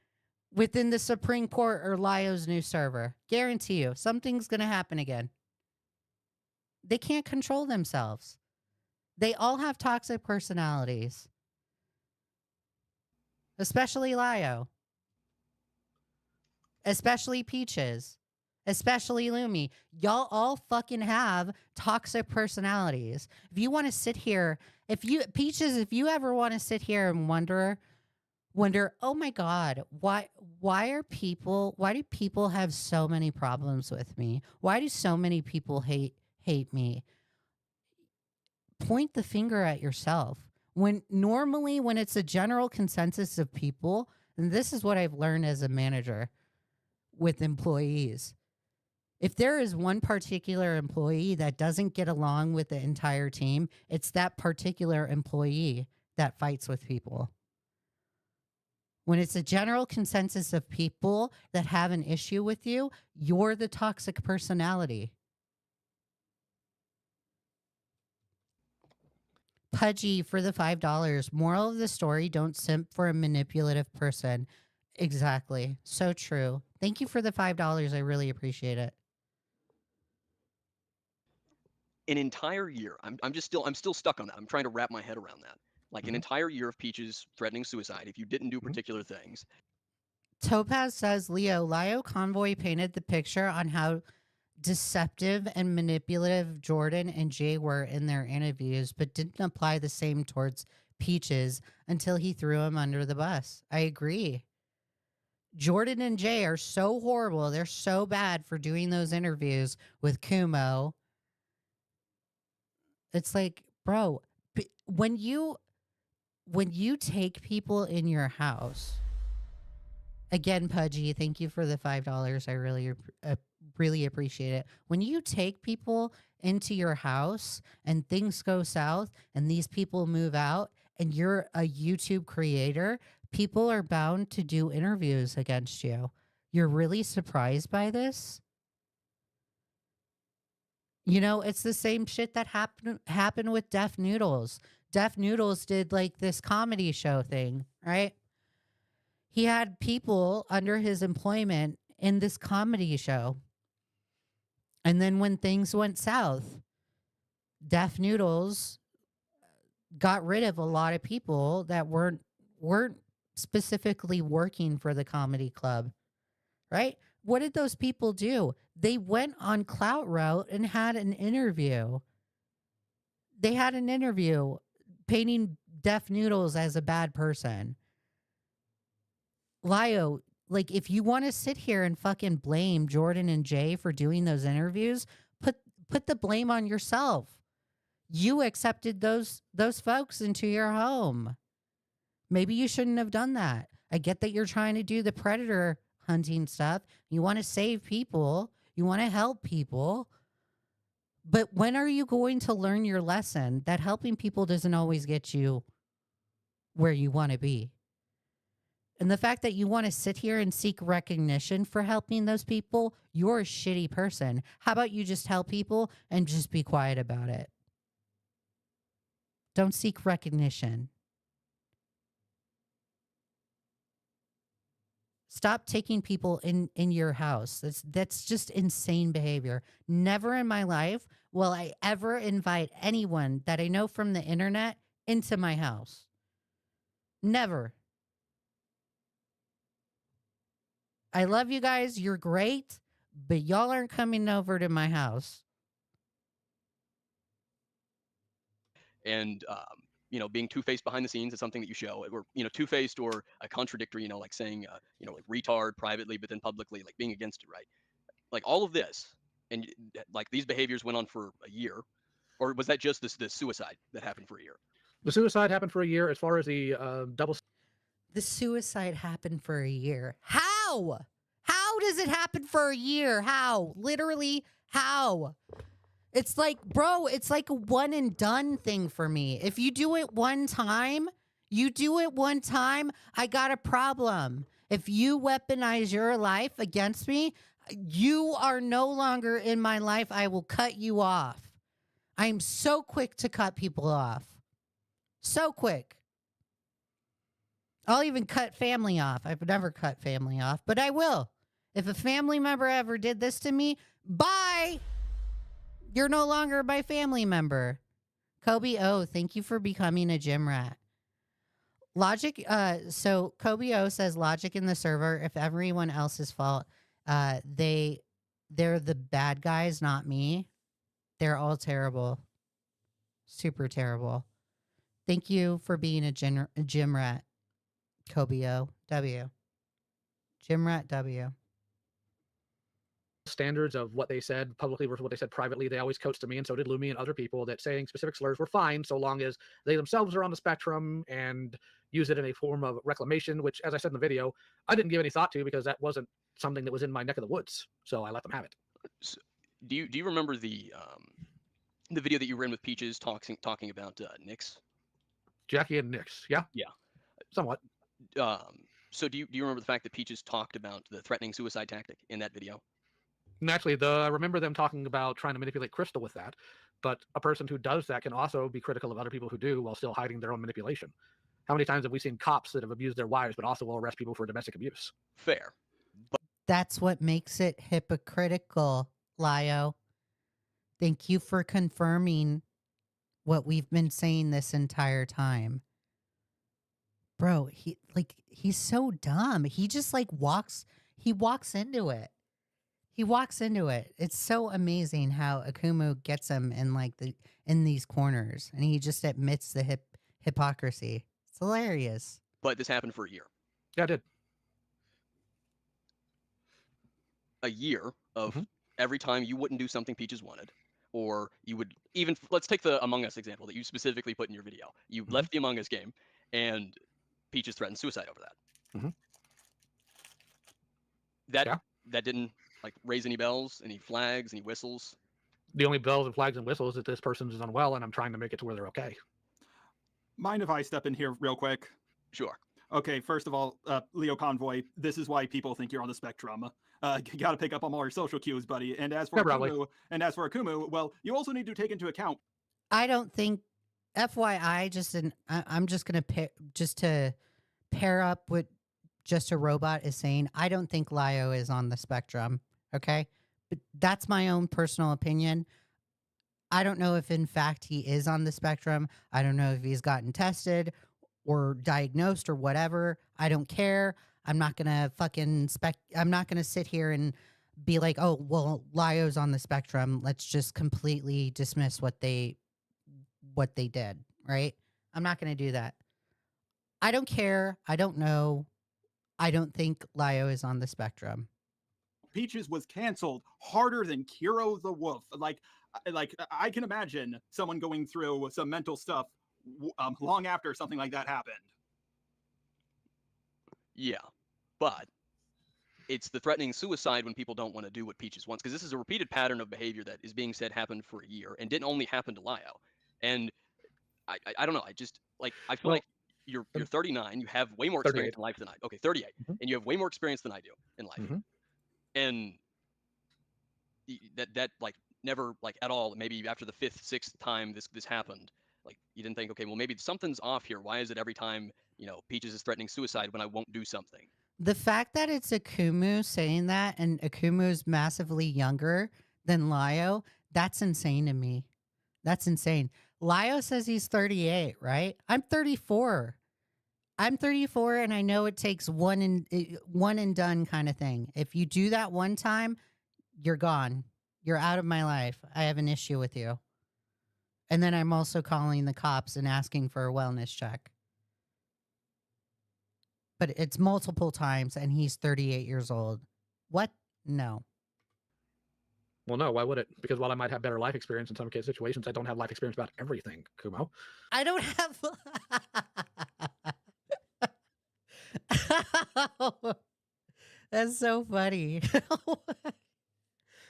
within the Supreme Court or Lio's new server. Guarantee you, something's going to happen again. They can't control themselves. They all have toxic personalities. Especially Lio. Especially Peaches. Especially Lumi. Y'all all fucking have toxic personalities. If you want to sit here, Peaches, if you ever want to sit here and wonder, oh my God, why do people have so many problems with me? Why do so many people hate me? Point the finger at yourself. When it's a general consensus of people, and this is what I've learned as a manager with employees. If there is one particular employee that doesn't get along with the entire team, it's that particular employee that fights with people. When it's a general consensus of people that have an issue with you, you're the toxic personality. Pudgy for the $5. Moral of the story, don't simp for a manipulative person. Exactly. So true. Thank you for the $5. I really appreciate it. An entire year. I'm still stuck on that. I'm trying to wrap my head around that. Like an entire year of Peaches threatening suicide if you didn't do particular things. Topaz says, Lio Convoy painted the picture on how deceptive and manipulative Jordan and Jay were in their interviews, but didn't apply the same towards Peaches until he threw him under the bus. I agree. Jordan and Jay are so horrible. They're so bad for doing those interviews with Kumo. It's like, bro, when you take people in your house, again, Pudgy, thank you for the $5. I really appreciate it. When you take people into your house and things go south and these people move out and you're a YouTube creator, people are bound to do interviews against you. You're really surprised by this? You know, it's the same shit that happened with Deaf Noodles. Deaf Noodles did like this comedy show thing, right? He had people under his employment in this comedy show. And then when things went south, Deaf Noodles got rid of a lot of people that weren't specifically working for the comedy club, right? What did those people do? They went on Clout Route and had an interview. They had an interview painting Deaf Noodles as a bad person. Lio, like, if you want to sit here and fucking blame Jordan and Jay for doing those interviews, put the blame on yourself. You accepted those folks into your home. Maybe you shouldn't have done that. I get that you're trying to do the predator hunting stuff. You want to save people. You want to help people. But when are you going to learn your lesson that helping people doesn't always get you where you want to be? And the fact that you want to sit here and seek recognition for helping those people, you're a shitty person. How about you just help people and just be quiet about it? Don't seek recognition. Stop taking people in your house. That's just insane behavior. Never in my life will I ever invite anyone that I know from the internet into my house. Never. I love you guys. You're great, but y'all aren't coming over to my house. And being two-faced behind the scenes is something that you show. Or two-faced or a contradictory. Like saying like retard privately, but then publicly like being against it, right? Like all of this, and like these behaviors went on for a year, or was that just the suicide that happened for a year? The suicide happened for a year. As far as the double, The suicide happened for a year. How? How does it happen for a year? How? Literally, how? It's like, bro, it's like a one and done thing for me. If you do it one time, I got a problem. If you weaponize your life against me, you are no longer in my life. I will cut you off. I am so quick to cut people off. So quick. I'll even cut family off. I've never cut family off, but I will. If a family member ever did this to me, bye. You're no longer my family member. Coby-o, thank you for becoming a gym rat. Logic, so Coby-o says logic in the server, if everyone else's fault, they're the bad guys, not me. They're all terrible. Super terrible. Thank you for being a gym rat. Coby-o, W. Gym rat, W. standards of what they said publicly versus what they said privately, they always coached to me, and so did Lumi and other people, that saying specific slurs were fine so long as they themselves are on the spectrum and use it in a form of reclamation, which, as I said in the video, I didn't give any thought to because that wasn't something that was in my neck of the woods. So I let them have it. So, do you remember the video that you were in with Peaches talking about Nyx? Jackie and Nyx, yeah? Yeah. Somewhat. So do you remember the fact that Peaches talked about the threatening suicide tactic in that video? Naturally, I remember them talking about trying to manipulate Crystal with that, but a person who does that can also be critical of other people who do while still hiding their own manipulation. How many times have we seen cops that have abused their wives but also will arrest people for domestic abuse? Fair. That's what makes it hypocritical, Lio. Thank you for confirming what we've been saying this entire time. Bro, he's so dumb. He just walks into it. He walks into it. It's so amazing how Akumu gets him in these corners, and he just admits the hypocrisy. It's hilarious. But this happened for a year. Yeah, it did. A year of every time you wouldn't do something Peaches wanted, or you would even, let's take the Among Us example that you specifically put in your video. You left the Among Us game, and Peaches threatened suicide over that. That didn't raise any bells, any flags, any whistles. The only bells and flags and whistles is that this person is unwell, and I'm trying to make it to where they're okay. Mind if I step in here real quick? Sure. Okay, first of all, Lio Convoy, this is why people think you're on the spectrum. You got to pick up on all your social cues, buddy. And as for Akumu, well, you also need to take into account. I don't think, FYI, I'm just gonna to pair up what Just a Robot is saying. I don't think Lio is on the spectrum. Okay, but that's my own personal opinion. I don't know if in fact he is on the spectrum. I don't know if he's gotten tested or diagnosed or whatever. I don't care. I'm not gonna I'm not gonna sit here and be like, oh, well, Lio's on the spectrum. Let's just completely dismiss what they what they did, right? I'm not going to do that. I don't care. I don't know. I don't think Lio is on the spectrum. Peaches was canceled harder than Kiro the Wolf. Like I can imagine someone going through some mental stuff long after something like that happened. Yeah, but it's the threatening suicide when people don't want to do what Peaches wants, because this is a repeated pattern of behavior that is being said happened for a year and didn't only happen to Lio. And I don't know. I feel like you're 39. You have way more experience 38. in life than I. Okay, 38, and you have way more experience than I do in life. And that like never like at all. Maybe after the 5th, 6th time this happened, like you didn't think, okay, well maybe something's off here. Why is it every time Peaches is threatening suicide when I won't do something? The fact that it's Akumu saying that, and Akumu's massively younger than Lio, that's insane to me. That's insane. Lio says he's 38, right? I'm 34. I'm 34, and I know it takes one and done kind of thing. If you do that one time, you're gone. You're out of my life. I have an issue with you. And then I'm also calling the cops and asking for a wellness check. But it's multiple times, and he's 38 years old. What? No. Well, no, why would it? Because while I might have better life experience in some case situations, I don't have life experience about everything, Kumo. I don't have... That's so funny.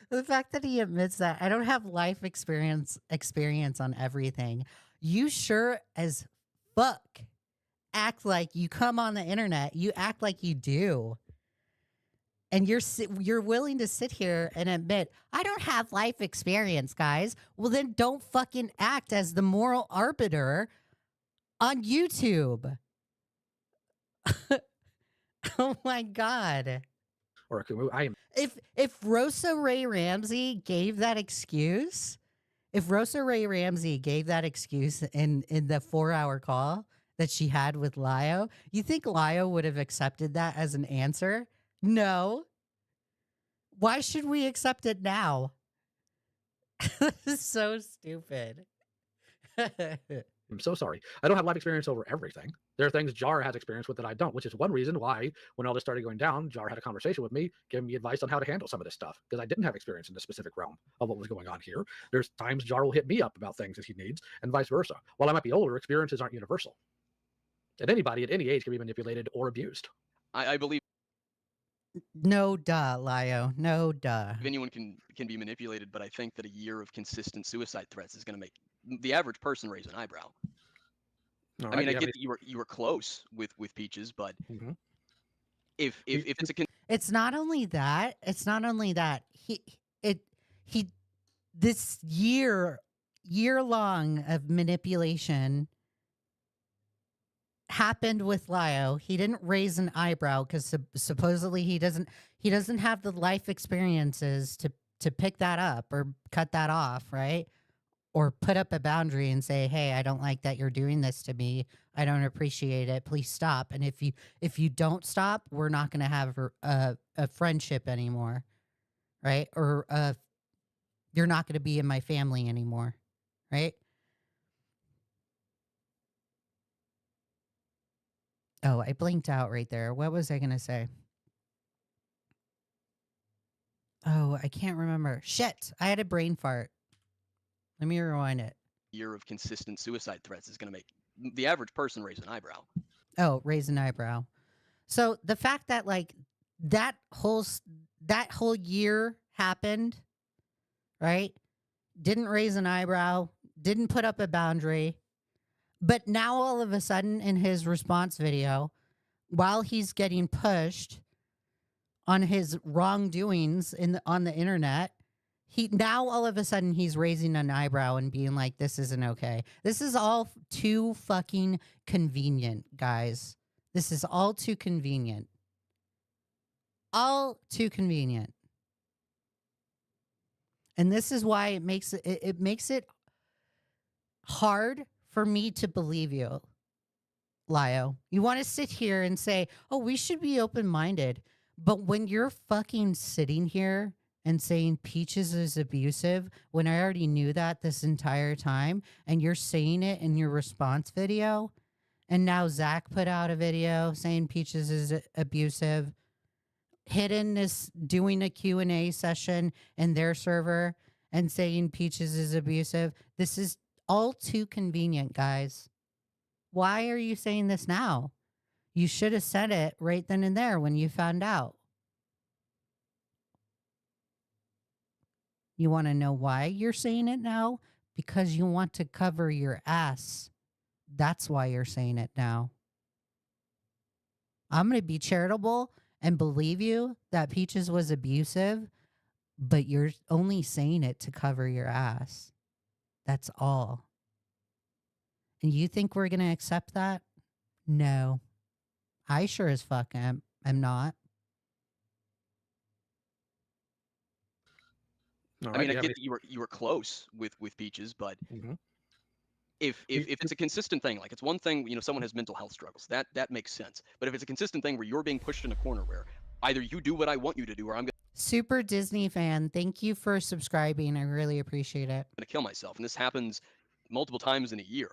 The fact that he admits that I don't have life experience on everything. You sure as fuck act like you come on the internet. You act like you do. And you're willing to sit here and admit, I don't have life experience, guys. Well, then don't fucking act as the moral arbiter on YouTube. Oh my God. Or Akumu, I am. If Rosa Ray Ramsey gave that excuse, in the 4-hour call that she had with Lio, you think Lio would have accepted that as an answer? No. Why should we accept it now? This is so stupid. I'm so sorry. I don't have life experience over everything. There are things Jar has experience with that I don't, which is one reason why, when all this started going down, Jar had a conversation with me, giving me advice on how to handle some of this stuff, because I didn't have experience in the specific realm of what was going on here. There's times Jar will hit me up about things that he needs, and vice versa. While I might be older, experiences aren't universal. And anybody at any age can be manipulated or abused. I believe No duh, Lio. No duh. anyone can be manipulated, but I think that a year of consistent suicide threats is going to make the average person raise an eyebrow. All I right, mean, I yeah, get that you were close with Peaches, but Mhm. if it's a It's not only that. This year long of manipulation happened with Lio. He didn't raise an eyebrow because supposedly he doesn't have the life experiences to pick that up or cut that off, right? Or put up a boundary and say, hey, I don't like that you're doing this to me. I don't appreciate it. Please stop. And if you don't stop, we're not going to have a friendship anymore, right? Or you're not going to be in my family anymore, right? Oh, I blinked out right there. What was I going to say? Oh, I can't remember. Shit, I had a brain fart. Let me rewind it. year of consistent suicide threats is going to make the average person raise an eyebrow. Oh, raise an eyebrow. So the fact that like that whole year happened, right? Didn't raise an eyebrow, didn't put up a boundary, but now all of a sudden in his response video, while he's getting pushed on his wrongdoings on the internet, now all of a sudden he's raising an eyebrow and being like, this isn't okay. This is all too fucking convenient, guys. This is all too convenient. All too convenient. And this is why it makes it hard for me to believe you, Lio. You want to sit here and say, oh, we should be open-minded. But when you're fucking sitting here and saying Peaches is abusive when I already knew that this entire time, and you're saying it in your response video? And now Zach put out a video saying Peaches is abusive. Hidden is doing a Q&A session in their server and saying Peaches is abusive. This is all too convenient, guys. Why are you saying this now? You should have said it right then and there when you found out. You want to know why you're saying it now? Because you want to cover your ass. That's why you're saying it now. I'm going to be charitable and believe you that Peaches was abusive, but you're only saying it to cover your ass. That's all. And you think we're going to accept that? No. I sure as fuck am not. I mean, I get that you were close with Peaches, but if it's a consistent thing, like it's one thing, you know, someone has mental health struggles, that makes sense. But if it's a consistent thing where you're being pushed in a corner where either you do what I want you to do, or I'm Super Disney fan, thank you for subscribing. I really appreciate it. gonna kill myself, and this happens multiple times in a year,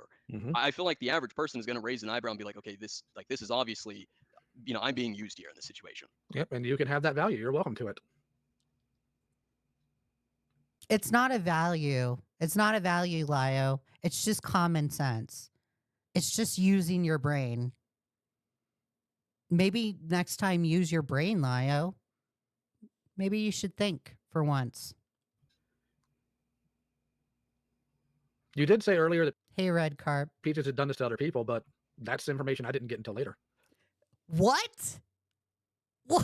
I feel like the average person is gonna raise an eyebrow and be like, okay, this is obviously, you know, I'm being used here in this situation. Yep, and you can have that value. You're welcome to it. It's not a value. It's not a value, Lio. It's just common sense. It's just using your brain. Maybe next time use your brain, Lio. Maybe you should think for once. You did say earlier that Hey, Red Carp. Peaches had done this to other people, but that's information I didn't get until later. What? Whoa!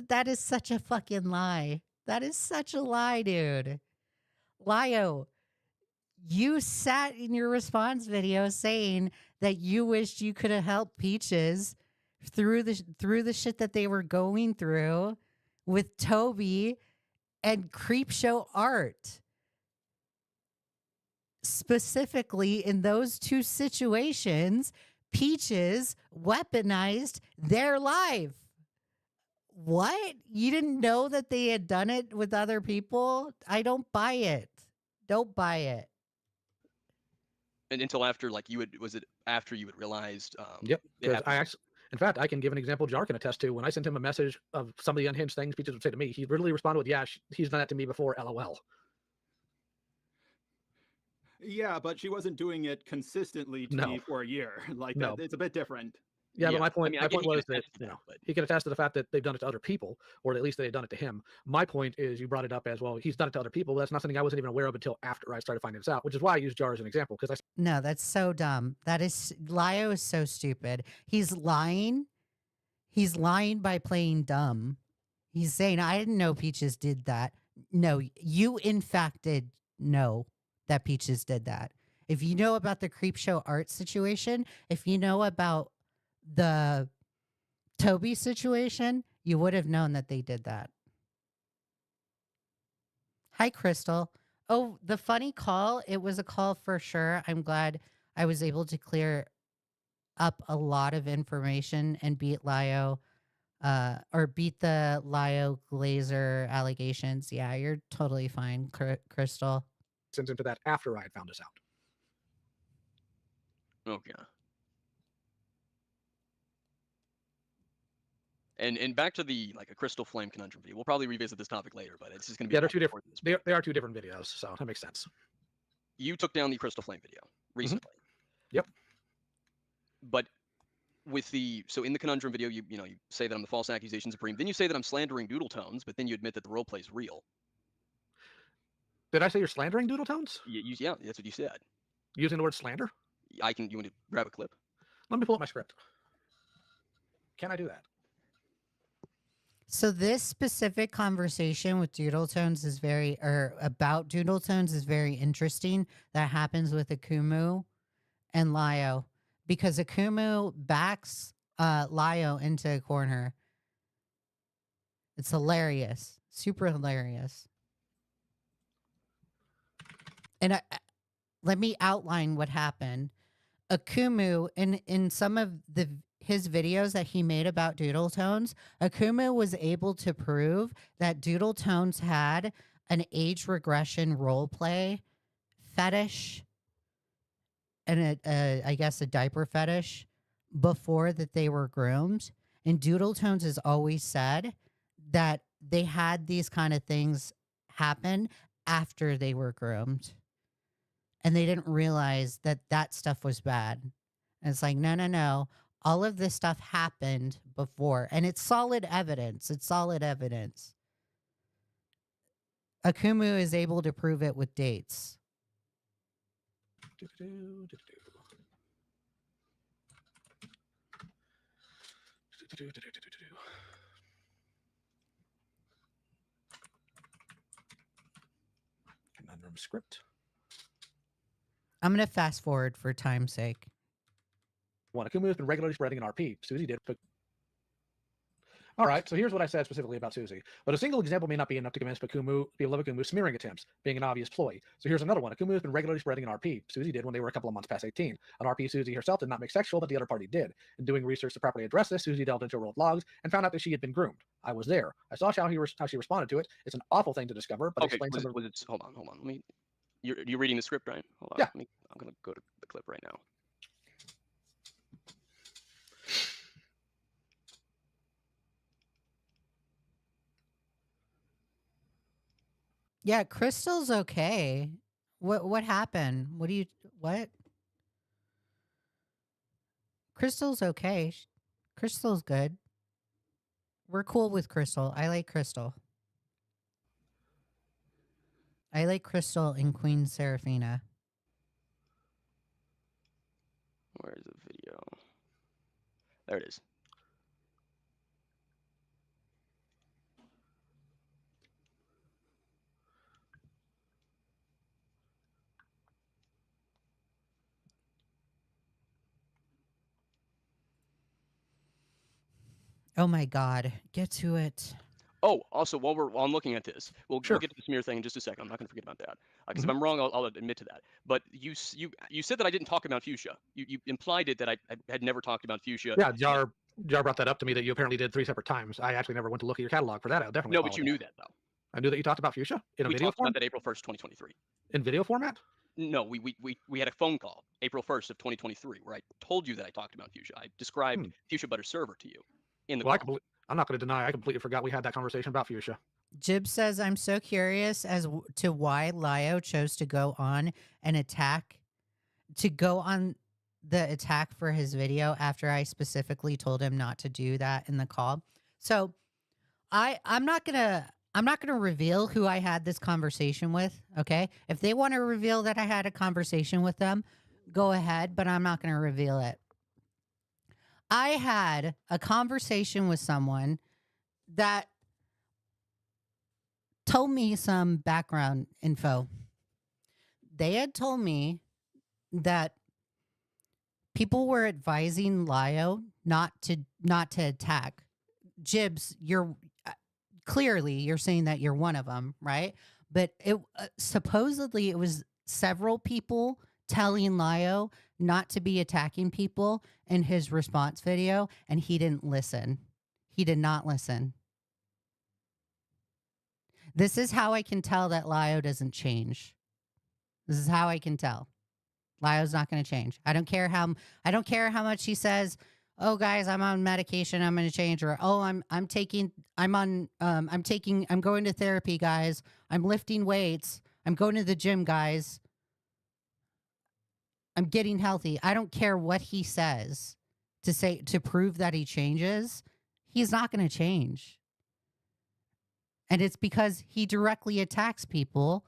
That is such a fucking lie. That is such a lie, dude. Lio, you sat in your response video saying that you wished you could have helped Peaches through the shit that they were going through with Toby and Creepshow art. Specifically in those two situations, Peaches weaponized their life. What? You didn't know that they had done it with other people? I don't buy it. Don't buy it. And until after, like, was it after you had realized? Yep. Because in fact, I can give an example Jar can attest to. When I sent him a message of some of the unhinged things Peaches would say to me, he literally responded with, "Yeah, he's done that to me before. LOL." Yeah, but she wasn't doing it consistently to me for a year. Like, that, it's a bit different. Yeah, but my point was that, you know, he can attest to the fact that they've done it to other people, or at least they've done it to him. My point is, you brought it up as well. He's done it to other people. That's not something I wasn't even aware of until after I started finding this out, which is why I used Jar as an example. Because no, that's so dumb. Lio is so stupid. He's lying. He's lying by playing dumb. He's saying, I didn't know Peaches did that. No, you in fact did know that Peaches did that. If you know about the Creepshow art situation, if you know about the Toby situation, you would have known that they did that. Hi, Crystal. Oh, the funny call. It was a call for sure. I'm glad I was able to clear up a lot of information and beat Lio, or beat the Lio Glazer allegations. Yeah, you're totally fine, Crystal. Sent him to that after I had found this out. Okay. And back to the a Crystal Flame conundrum video. We'll probably revisit this topic later, but it's just going to be they're two different. They are two different videos, so that makes sense. You took down the Crystal Flame video recently. Yep. But with in the conundrum video, you say that I'm the false accusation supreme. Then you say that I'm slandering Doodle Tones, but then you admit that the role play is real. Did I say you're slandering Doodle Tones? Yeah, that's what you said. Using the word slander? You want to grab a clip? Let me pull up my script. Can I do that? So this specific conversation with Doodle Tones is about Doodle Tones is very interesting. That happens with Akumu and Lio, because Akumu backs Lio into a corner. It's hilarious. Super hilarious. And let me outline what happened. Akumu, in some of his videos that he made about Doodle Tones, Akumu was able to prove that Doodle Tones had an age regression role play fetish and I guess a diaper fetish before that they were groomed. And Doodle Tones has always said that they had these kind of things happen after they were groomed. And they didn't realize that that stuff was bad. And it's like, no, no, no. All of this stuff happened before. And it's solid evidence. It's solid evidence. Akumu is able to prove it with dates. Conundrum script. I'm going to fast forward for time's sake. One, Akumu has been regularly spreading an RP. Susie did. All right, so here's what I said specifically about Susie. But a single example may not be enough to convince people of Akumu's smearing attempts being an obvious ploy. So here's another one. Akumu has been regularly spreading an RP. Susie did when they were a couple of months past 18. An RP Susie herself did not make sexual, but the other party did. In doing research to properly address this, Susie delved into her old logs and found out that she had been groomed. I was there. I saw how she responded to it. It's an awful thing to discover, but Okay, explains hold on. Let me. You're reading the script, Ryan? Hold on. Yeah. I'm gonna go to the clip right now. Yeah, Crystal's okay. What happened? What? Crystal's okay. Crystal's good. We're cool with Crystal. I like Crystal. I like Crystal and Queen Seraphina. Where's the video? There it is. Oh my God. Get to it. Oh, also, while I'm looking at this, we'll Sure. get to the smear thing in just a second. I'm not going to forget about that. Because if I'm wrong, I'll admit to that. But you said that I didn't talk about fuchsia. You implied it that I had never talked about fuchsia. Yeah, Jar brought that up to me that you apparently did 3 separate times. I actually never went to look at your catalog for that. I'll definitely. No, but you knew that though. I knew that you talked about fuchsia in a We video talked form. about that April 1st, 2023. In video format? No, we had a phone call April 1st of 2023 where I told you that I talked about fuchsia. I described fuchsia butter server to you in the call. I'm not going to deny I completely forgot we had that conversation about fuchsia. Jib says, I'm so curious as to why Lio chose to go on the attack for his video after I specifically told him not to do that in the call. So I'm not gonna reveal who I had this conversation with. Okay. If they want to reveal that I had a conversation with them, go ahead, but I'm not gonna reveal it. I had a conversation with someone that told me some background info. They had told me that people were advising Lio not to attack. Jibs, you're saying that you're one of them, right? But it supposedly it was several people telling Lio not to be attacking people in his response video, and he didn't listen. He did not listen. This is how I can tell that Lio doesn't change. This is how I can tell. Lio's not going to change. I don't care how much he says, "Oh guys, I'm on medication, I'm going to change," or "Oh, I'm going to therapy, guys. I'm lifting weights. I'm going to the gym, guys. I'm getting healthy." I don't care what he says to prove that he changes. He's not going to change. And it's because he directly attacks people.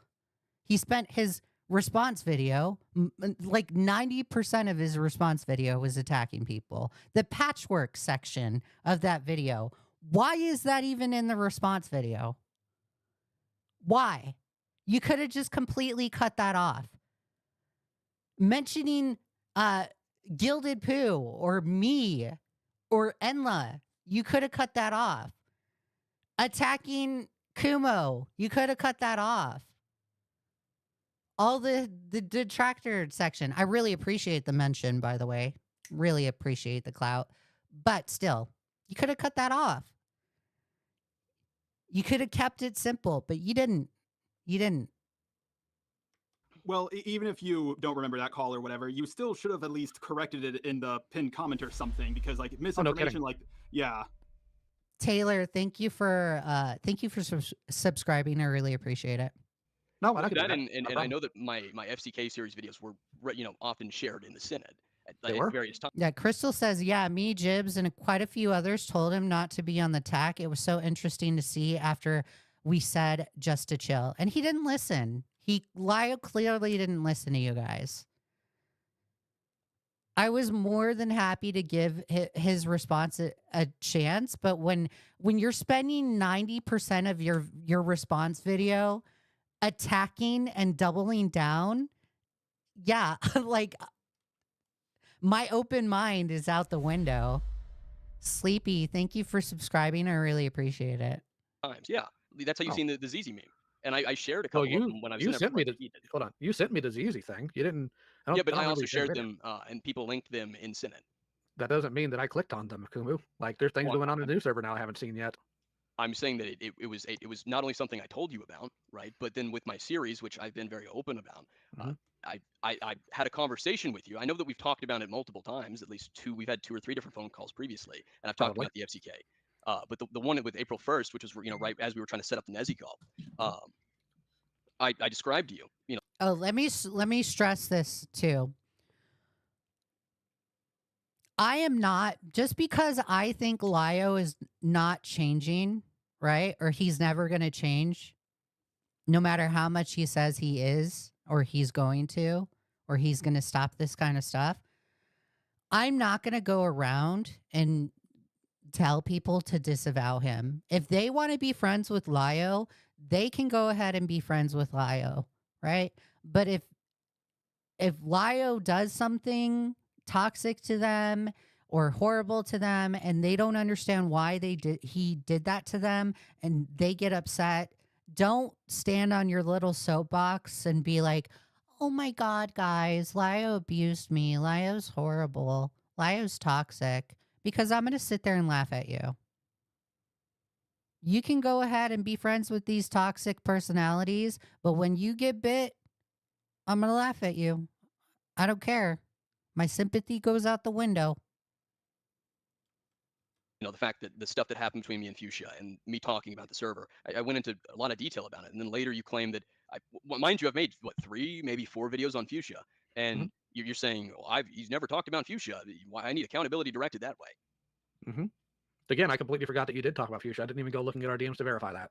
He spent his response video, like 90% of his response video was attacking people. The patchwork section of that video. Why is that even in the response video? Why? You could have just completely cut that off. Mentioning Gilded Poo or me or Enla, you could have cut that off. Attacking Kumo, you could have cut that off. All the detractor section. I really appreciate the mention, by the way. Really appreciate the clout. But still, you could have cut that off. You could have kept it simple, but you didn't. You didn't. Well, even if you don't remember that call or whatever, you still should have at least corrected it in the pinned comment or something, because like misinformation, yeah. Taylor, thank you for subscribing. I really appreciate it. No, I That, and I know that my FCK series videos were often shared in the synod at various times. Yeah, Crystal says, yeah, me, Jibs, and quite a few others told him not to be on the tack. It was so interesting to see after we said just to chill. And he didn't listen. Lio clearly didn't listen to you guys. I was more than happy to give his response a chance, but when you're spending 90% of your response video attacking and doubling down, yeah, like my open mind is out the window. Sleepy, thank you for subscribing. I really appreciate it. Yeah, that's how you've seen the ZZ meme. And I shared a couple of them when I was in hold on. You sent me the ZZ thing. You didn't. Yeah, but I also shared them, and people linked them in Synod. That doesn't mean that I clicked on them, Akumu. Like, there's things going on in the new server now I haven't seen yet. I'm saying that it was not only something I told you about, right? But then with my series, which I've been very open about, I had a conversation with you. I know that we've talked about it multiple times, at least we've had 2 or 3 different phone calls previously, and I've talked about the FCK. But the one with April 1st, which was right as we were trying to set up the Nezzy call, I described to you. Oh, let me stress this too. I am not, just because I think Lio is not changing, right? Or he's never going to change, no matter how much he says he is, or he's going to, or he's going to stop this kind of stuff. I'm not going to go around and tell people to disavow him. If they want to be friends with Lio, they can go ahead and be friends with Lio, right? But if Lio does something toxic to them or horrible to them and they don't understand why he did that to them and they get upset, don't stand on your little soapbox and be like, oh my God, guys, Lio abused me. Lio's horrible. Lio's toxic. Because I'm going to sit there and laugh at you. You can go ahead and be friends with these toxic personalities, but when you get bit, I'm going to laugh at you. I don't care. My sympathy goes out the window. The fact that the stuff that happened between me and Fuchsia and me talking about the server, I went into a lot of detail about it. And then later you claim that, mind you, I've made, 3, maybe 4 videos on Fuchsia. And you're saying, he's never talked about Fuchsia. I need accountability directed that way. Again, I completely forgot that you did talk about Fuchsia. I didn't even go looking at our DMs to verify that.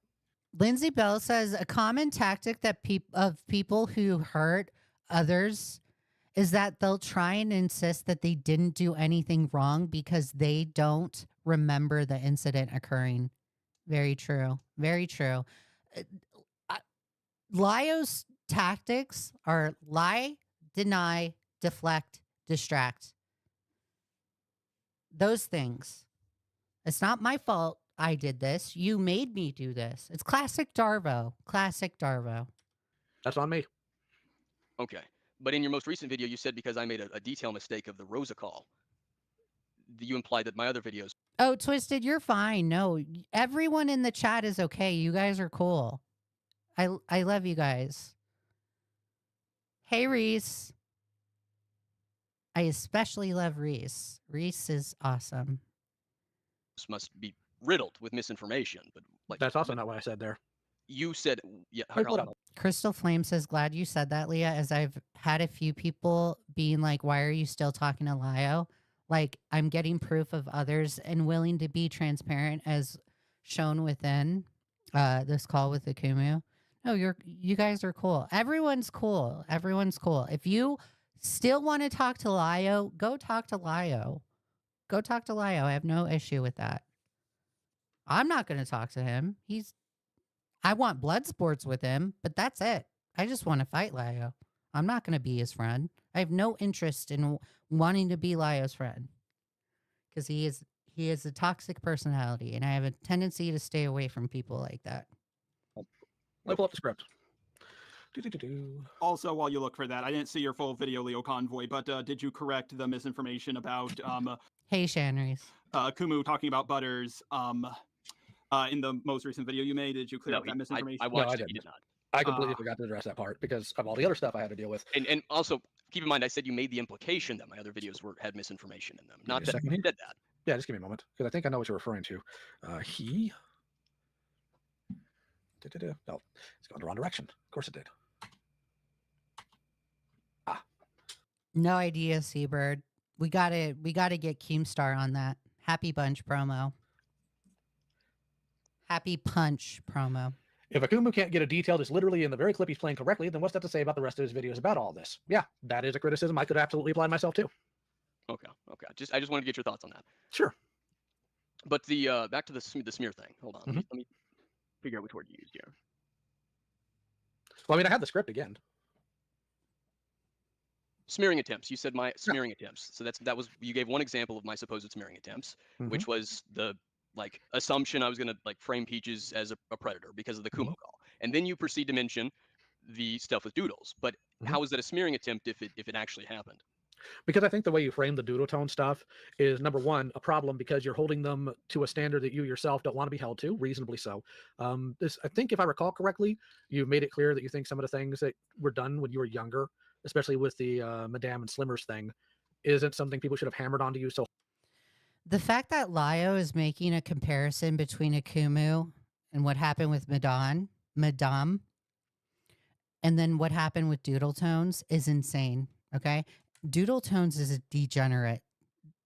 Lindsay Bell says, a common tactic that people who hurt others is that they'll try and insist that they didn't do anything wrong because they don't remember the incident occurring. Very true. Very true. Lio's tactics are lie, deny, deflect, distract. Those things. It's not my fault I did this. You made me do this. It's classic Darvo. Classic Darvo. That's on me. Okay. But in your most recent video, you said because I made a detail mistake of the Rosa call, you implied that my other videos. Oh, Twisted, you're fine. No, everyone in the chat is okay. You guys are cool. I love you guys. Hey, Reese. I especially love Reese. Reese is awesome. This must be riddled with misinformation, but that's also not what I said there. You said, yeah. Crystal Flame says, glad you said that, Leah, as I've had a few people being like, why are you still talking to Lio? Like, I'm getting proof of others and willing to be transparent as shown within this call with Akumu. No, you guys are cool. Everyone's cool. Everyone's cool. If you still want to talk to Lio, go talk to Lio. Go talk to Lio. I have no issue with that. I'm not going to talk to him. I want blood sports with him, but that's it. I just want to fight Lio. I'm not going to be his friend. I have no interest in wanting to be Lio's friend because he is a toxic personality, and I have a tendency to stay away from people like that. Let me pull up the script. Do-do-do-do. Also, while you look for that, I didn't see your full video, Lio Convoy, but did you correct the misinformation about Hey, Shanries. Akumu talking about Butters in the most recent video you made? Did you clear No, up that misinformation? I watched I it. He didn't. did not. I completely forgot to address that part because of all the other stuff I had to deal with. And also keep in mind, I said you made the implication that my other videos had misinformation in them. Not me a that second I here. did that. Yeah, just give me a moment because I think I know what you're referring to. He. No, it's going the wrong direction. Of course it did. No idea, Seabird. We gotta get Keemstar on that. Happy Bunch promo. Happy Punch promo. If Akumu can't get a detail that's literally in the very clip he's playing correctly, then what's that to say about the rest of his videos about all this? Yeah, that is a criticism I could absolutely apply myself to. Okay. I just wanted to get your thoughts on that. Sure. But the back to the smear thing. Hold on. Mhm. Let me figure out which word you used here. Well, I mean, I had the script again. Smearing attempts. You said my smearing attempts. So that was you gave one example of my supposed smearing attempts, which was the assumption I was gonna frame Peaches as a predator because of the Kumo call. And then you proceed to mention the stuff with Doodles. But how is that a smearing attempt if it actually happened? Because I think the way you frame the doodle tone stuff is, number one, a problem because you're holding them to a standard that you yourself don't want to be held to, reasonably so. I think if I recall correctly, you made it clear that you think some of the things that were done when you were younger, especially with the Madame and Slimmers thing, isn't something people should have hammered onto you. So The fact that Lio is making a comparison between Akumu and what happened with Madame, and then what happened with Doodle Tones is insane. Okay. Doodle Tones is a degenerate.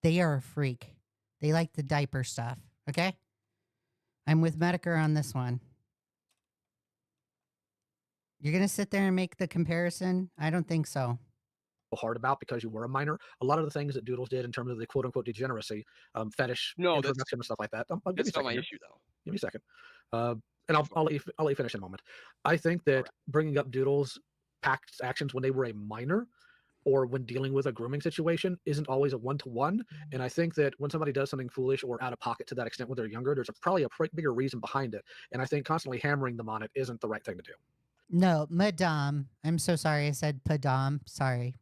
They are a freak. They like the diaper stuff. Okay. I'm with Medicare on this one. You're going to sit there and make the comparison? I don't think so. hard about because you were a minor. A lot of the things that Doodles did in terms of the quote unquote degeneracy, fetish, introduction and stuff like that. That's not my issue though. Give me a second. And I'll let you finish in a moment. I think that bringing up Doodles' past actions when they were a minor or when dealing with a grooming situation isn't always a one-to-one. And I think that when somebody does something foolish or out of pocket to that extent when they're younger, there's probably a bigger reason behind it. And I think constantly hammering them on it isn't the right thing to do. No, Madame. I'm so sorry. I said Padam. Sorry.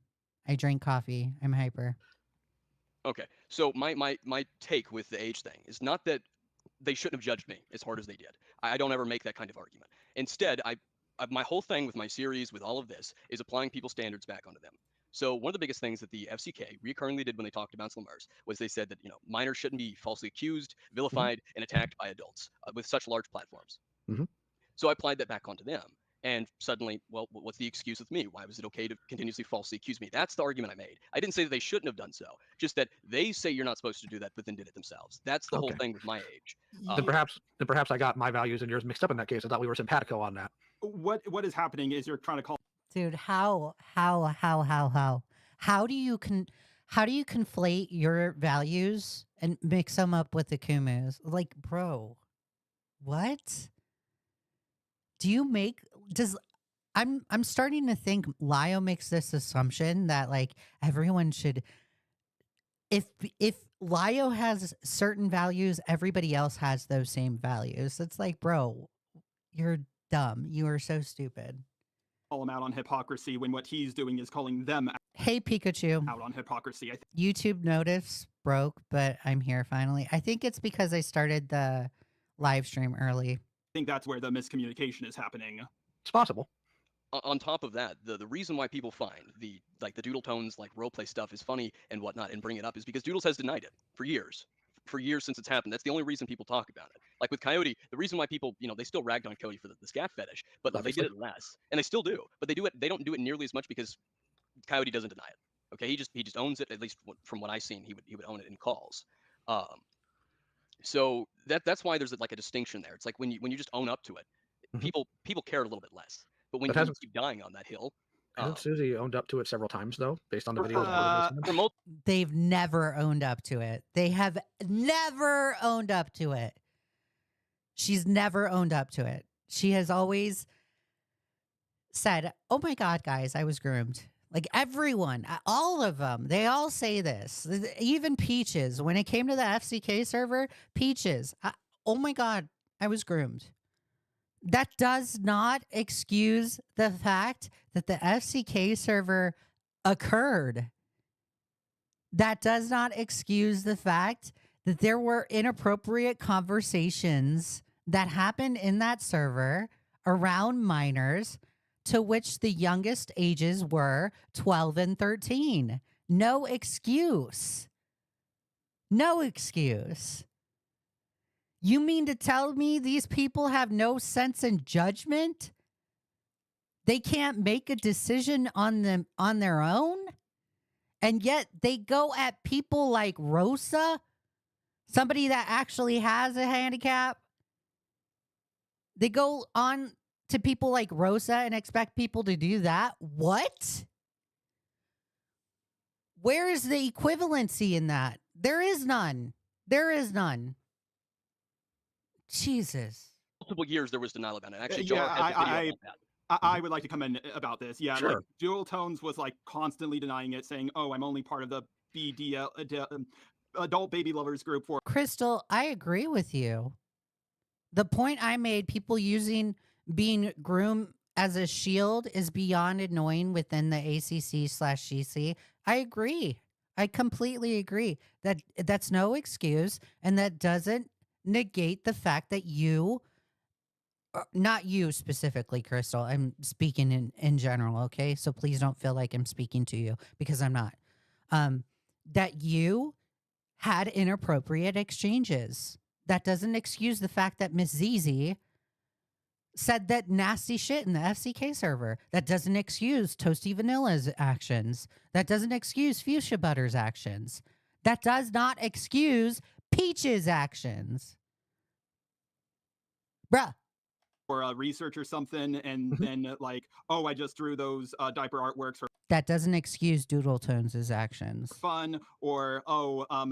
I drink coffee. I'm hyper. Okay. So my take with the age thing is not that they shouldn't have judged me as hard as they did. I don't ever make that kind of argument. Instead, my whole thing with my series, with all of this, is applying people's standards back onto them. So one of the biggest things that the FCK recurringly did when they talked about Slimmers was they said that minors shouldn't be falsely accused, vilified, and attacked by adults with such large platforms. So I applied that back onto them. And suddenly, well, what's the excuse with me? Why was it okay to continuously falsely accuse me? That's the argument I made. I didn't say that they shouldn't have done so, just that they say you're not supposed to do that, but then did it themselves. That's the whole thing with my age. Then perhaps I got my values and yours mixed up in that case. I thought we were simpatico on that. What is happening is you're trying to call. Dude, how do you conflate your values and mix them up with the Kumu's? Like, bro, what? I'm starting to think Lio makes this assumption that like everyone should, if Lio has certain values, everybody else has those same values. It's like, bro, you're dumb. You are so stupid. Call him out on hypocrisy when what he's doing is calling them Hey, Pikachu. out on hypocrisy. YouTube notice broke, but I'm here finally. I think it's because I started the live stream early. I think that's where the miscommunication is happening. It's possible. On top of that, the reason why people find the Doodle Tones roleplay stuff is funny and whatnot and bring it up is because Doodles has denied it for years since it's happened. That's the only reason people talk about it. Like with Coyote, the reason why people they still ragged on Coyote for the scat fetish, but they did it less, and they still do, but they don't do it nearly as much because Coyote doesn't deny it. Okay, he just owns it. At least from what I've seen, he would own it in calls. So that's why there's a distinction there. It's like when you just own up to it, people care a little bit less. But when you keep dying on that hill, hasn't Susie owned up to it several times though, based on the videos? They've never owned up to it. They have never owned up to it. She's never owned up to it. She has always said, "Oh my God, guys, I was groomed." Like everyone, all of them, they all say this. Even Peaches, when it came to the FCK server, Peaches, oh my God, I was groomed. That does not excuse the fact that the FCK server occurred. That does not excuse the fact that there were inappropriate conversations that happened in that server around minors, to which the youngest ages were 12 and 13. No excuse. No excuse. You mean to tell me these people have no sense and judgment? They can't make a decision on their own? And yet they go at people like Rosa, somebody that actually has a handicap. They go on to people like Rosa and expect people to do that? What? Where is the equivalency in that? There is none. There is none. Jesus. Multiple years there was denial about it. Actually, Yeah, Jar has a video about that. I would like to come in about this. Yeah, Sure. like Doodle Tones was like constantly denying it, saying, "Oh, I'm only part of the adult baby lovers group for." Crystal, I agree with you. The point I made, people using being groomed as a shield is beyond annoying within the ACC/GC. I agree. I completely agree that that's no excuse, and that doesn't negate the fact that you, not you specifically, Crystal, I'm speaking in general, okay? So please don't feel like I'm speaking to you, because I'm not. That you had inappropriate exchanges. That doesn't excuse the fact that Miss Zizi said that nasty shit in the FCK server. That doesn't excuse Toasty Vanilla's actions. That doesn't excuse Fuchsia Butter's actions. That does not excuse Peach's actions. Bruh. Or research or something, and then like, oh, I just drew those diaper artworks for That doesn't excuse Doodle Tones' actions. fun, or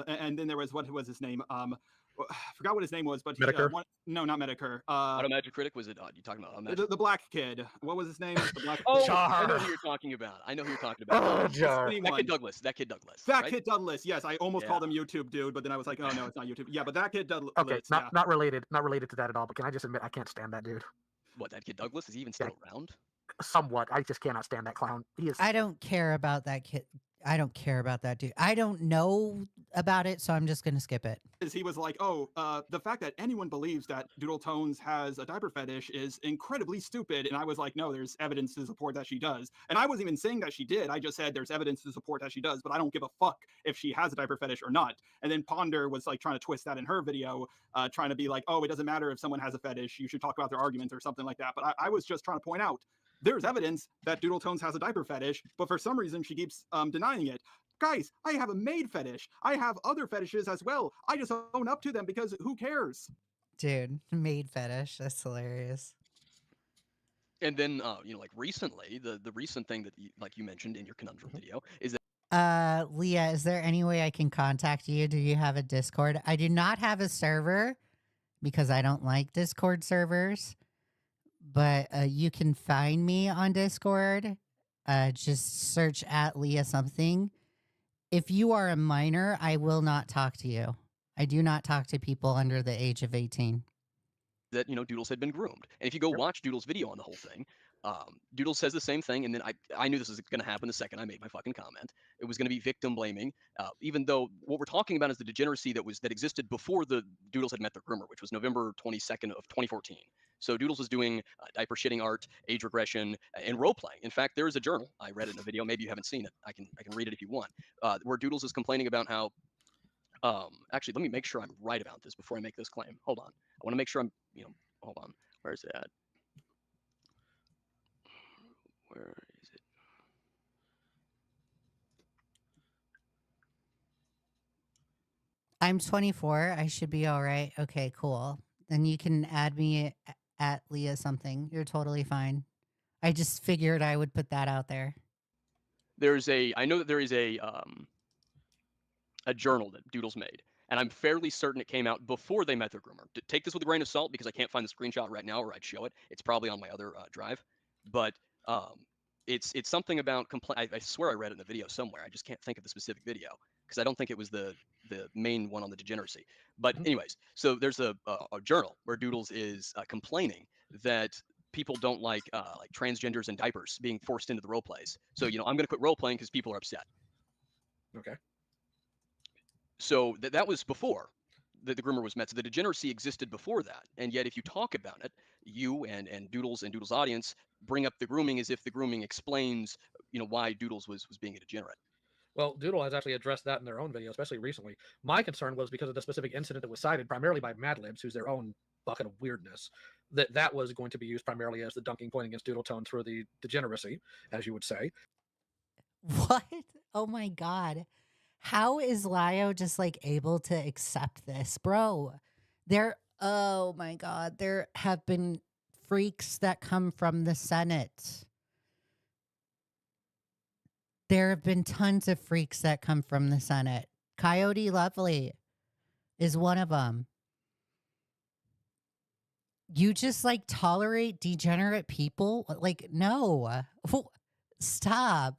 and then there was, what was his name? I forgot what his name was, but Medicare? no, not Medicare. Automagic Critic, was it? You talking about Automagic? The black kid. What was his name? The black Oh, Jar. I know who you're talking about. I know who you're talking about. Jar. That kid Douglas. That kid Douglas. That right? kid Douglas. Yes, I almost Yeah. called him YouTube dude, but then I was like, oh no, it's not YouTube. Yeah, but that kid Douglas. Okay, yeah. not related to that at all. But can I just admit I can't stand that dude? What, that kid Douglas? Is he even still around? Somewhat. I just cannot stand that clown. He is. I don't care about that kid. I don't care about that dude. I don't know about it, so I'm just going to skip it. He was like, oh, the fact that anyone believes that Doodle Tones has a diaper fetish is incredibly stupid. And I was like, no, there's evidence to support that she does. And I wasn't even saying that she did. I just said there's evidence to support that she does, but I don't give a fuck if she has a diaper fetish or not. And then Ponder was like trying to twist that in her video, trying to be like, oh, it doesn't matter if someone has a fetish. You should talk about their arguments or something like that. But I was just trying to point out there's evidence that Doodle Tones has a diaper fetish, but for some reason she keeps denying it. Guys, I have a maid fetish. I have other fetishes as well. I just own up to them because who cares? Dude, maid fetish. That's hilarious. And then, like recently, the recent thing that you mentioned in your conundrum video is that Leah, is there any way I can contact you? Do you have a Discord? I do not have a server because I don't like Discord servers, but you can find me on Discord. Just search at Leigha Something. If you are a minor, I will not talk to you. I do not talk to people under the age of 18. that Doodles had been groomed. And if you go watch Doodles' video on the whole thing, Doodles says the same thing. And then I knew this was going to happen the second I made my fucking comment. It was going to be victim blaming, even though what we're talking about is the degeneracy that existed before the Doodles had met their groomer, which was November 22nd of 2014. So Doodles was doing diaper shitting art, age regression, and role playing. In fact, there is a journal. I read it in a video. Maybe you haven't seen it. I can read it if you want. Where Doodles is complaining about how. Actually, let me make sure I'm right about this before I make this claim. Hold on. I want to make sure I'm. Hold on. Where is it at? Where is it? I'm 24. I should be all right. Okay, cool. Then you can add me at Leigha Something. You're totally fine. I just figured I would put that out there. I know that there is a journal that Doodles made, and I'm fairly certain it came out before they met their groomer. Take this with a grain of salt because I can't find the screenshot right now, or I'd show it. It's probably on my other drive, but it's something about I swear I read it in the video somewhere. I just can't think of the specific video because I don't think it was the main one on the degeneracy. But anyways, so there's a journal where Doodles is complaining that people don't like transgenders and diapers being forced into the role plays. So, you know, I'm going to quit role playing because people are upset. Okay. So that was before the groomer was met. So the degeneracy existed before that. And yet if you talk about it, you and Doodles and Doodles' audience bring up the grooming as if the grooming explains, you know, why Doodles was being a degenerate. Well, Doodle has actually addressed that in their own video, especially recently. My concern was because of the specific incident that was cited primarily by Mad Libs, who's their own bucket of weirdness, that was going to be used primarily as the dunking point against Doodle Tone through the degeneracy, as you would say. What? Oh my God. How is Lio just like able to accept this, bro? Oh my God, there have been freaks that come from the Senate. There have been tons of freaks that come from the Senate. Coyote Lovely is one of them. You just like tolerate degenerate people? Like, no. Stop.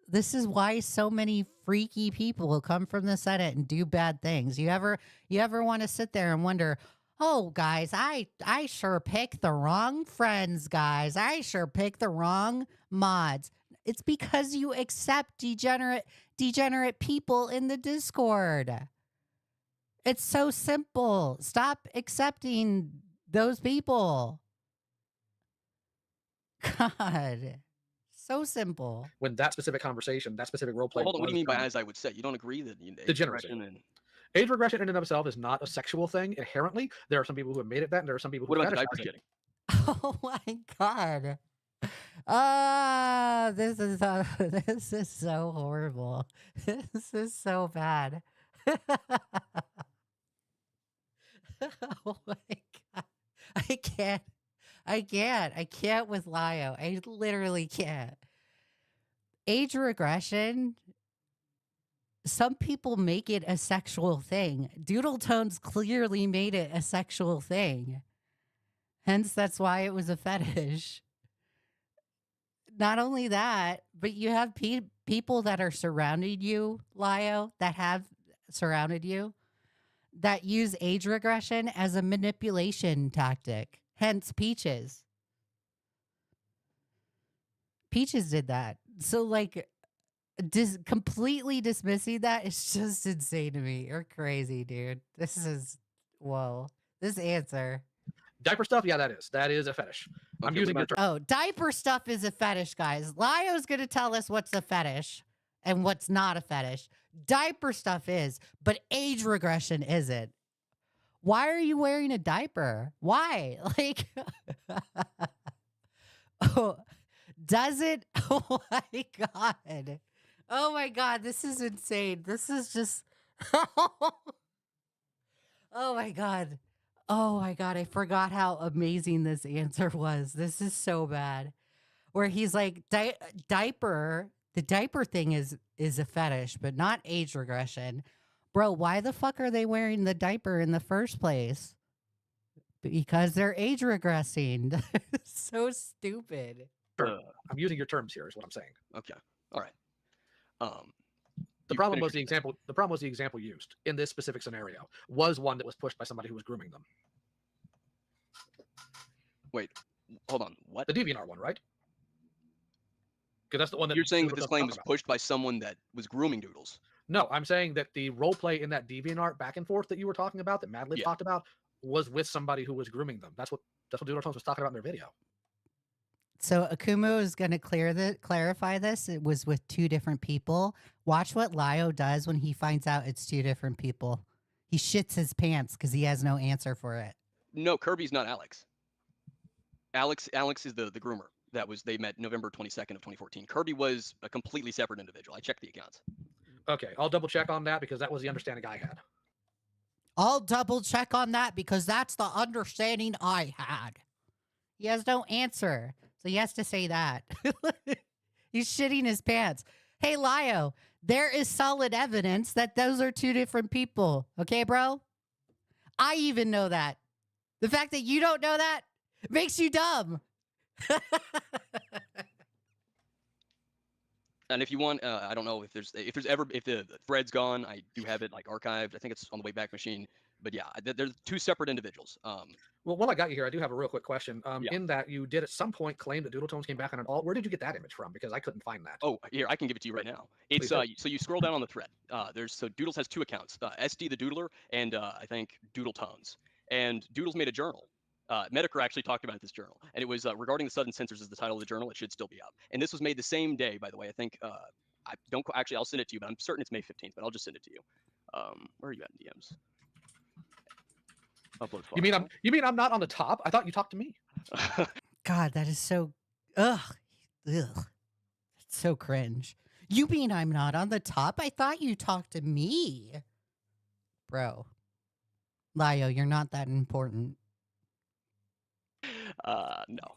This is why so many freaky people come from the Senate and do bad things. You ever want to sit there and wonder, oh, guys, I sure picked the wrong friends, guys. I sure picked the wrong mods. It's because you accept degenerate people in the Discord. It's so simple. Stop accepting those people. God. So simple. When that specific conversation, that specific role play. Well, hold on, what do you mean by done, as I would say? You don't agree that degeneracy. Age regression in and of itself is not a sexual thing inherently. There are some people who have made it that, and there are some people who what about the diaper fetishize it. shitting? Oh my God. This is so horrible. This is so bad. Oh my God. I can't with Lio. I literally can't. Age regression, some people make it a sexual thing. Doodle Tones clearly made it a sexual thing. Hence, that's why it was a fetish. Not only that, but you have people that are surrounding you, Lio, that have surrounded you, that use age regression as a manipulation tactic. Hence, Peaches. Peaches did that. So, like, completely dismissing that is just insane to me. You're crazy, dude. This is, whoa. This answer. Diaper stuff, yeah, that is a fetish. I'm Okay, using your term. Oh, diaper stuff is a fetish, guys. Lio's going to tell us what's a fetish and what's not a fetish. Diaper stuff is, but age regression isn't. Why are you wearing a diaper? Why? Like, oh, does it? Oh my God. Oh my God. This is insane. This is just, oh my God. Oh my God. I forgot how amazing this answer was. This is so bad. Where he's like, diaper, the diaper thing is a fetish, but not age regression. Bro, why the fuck are they wearing the diaper in the first place? Because they're age regressing. So stupid. I'm using your terms here, is what I'm saying. Okay. All right. The problem was the example used in this specific scenario was one that was pushed by somebody who was grooming them. Wait, hold on. What? The DeviantArt one, right? Because that's the one that You're saying that Doodle this doesn't claim talk was about. pushed by someone that was grooming Doodles. No, I'm saying that the role play in that DeviantArt back and forth that you were talking about, that Madlib talked about, was with somebody who was grooming them. That's what Doodle Tones was talking about in their video. So Akumu is going to clarify this. It was with two different people. Watch what Lio does when he finds out it's two different people. He shits his pants because he has no answer for it. No, Kirby's not Alex. Alex is the groomer. They met November 22nd of 2014. Kirby was a completely separate individual. I checked the accounts. Okay, I'll double check on that because that was the understanding I had. I'll double check on that because that's the understanding I had. He has no answer. So he has to say that. He's shitting his pants. Hey, Lio, there is solid evidence that those are two different people. Okay, bro? I even know that. The fact that you don't know that makes you dumb. And if you want, I don't know if the thread's gone, I do have it like archived. I think it's on the Wayback Machine. But yeah, they're two separate individuals. Well, while I got you here, I do have a real quick question. Yeah. In that you did at some point claim that Doodle Tones came back on an alt. Where did you get that image from? Because I couldn't find that. Oh, here, I can give it to you right now. It's Please do. so you scroll down on the thread. So Doodles has two accounts, SD the Doodler and I think Doodle Tones. And Doodles made a journal. Medicare actually talked about this journal, and it was regarding the sudden censors is the title of the journal. It should still be up. And this was made the same day, by the way. I think I don't actually. I'll send it to you, but I'm certain it's May 15th. But I'll just send it to you. Where are you at in DMs? Upload file. You mean I'm not on the top? I thought you talked to me. God, that is so ugh. It's so cringe. You mean I'm not on the top? I thought you talked to me. Bro. Lio, you're not that important. No.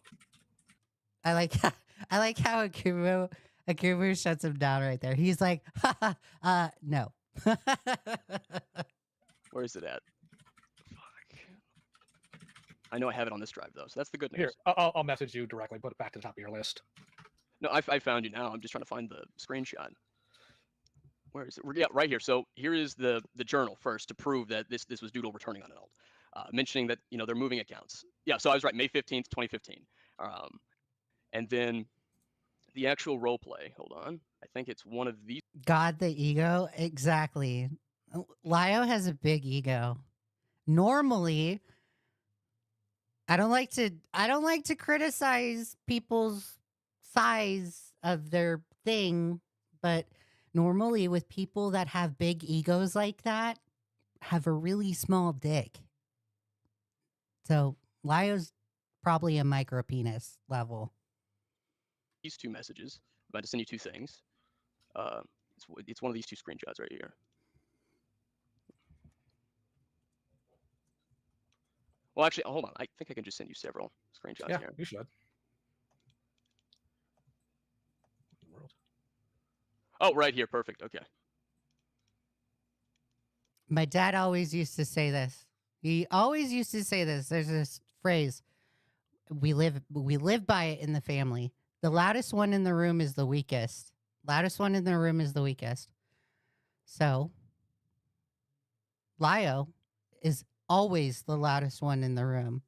I like how Akumu shuts him down right there. He's like, no. Where is it at? Fuck. I know I have it on this drive though, so that's the good news. Here, I'll message you directly. Put it back to the top of your list. No, I found you now. I'm just trying to find the screenshot. Where is it? Yeah, right here. So here is the journal first to prove that this was Doodle returning on an alt, mentioning that they're moving accounts. Yeah, so I was right. May 15th, 2015. And then the actual role play. Hold on. I think it's one of these. God, the ego. Exactly. Lio has a big ego. Normally, I don't like to criticize people's size of their thing, but normally with people that have big egos like that have a really small dick. So Lio's probably a micro penis level. These two messages. I'm about to send you two things. It's one of these two screenshots right here. Well, actually, hold on. I think I can just send you several screenshots Yeah, here. you should. Oh, right here. Perfect. Okay. My dad always used to say this. He always used to say this. There's this phrase. We live by it in the family. The loudest one in the room is the weakest. Loudest one in the room is the weakest. So, Lio is always the loudest one in the room.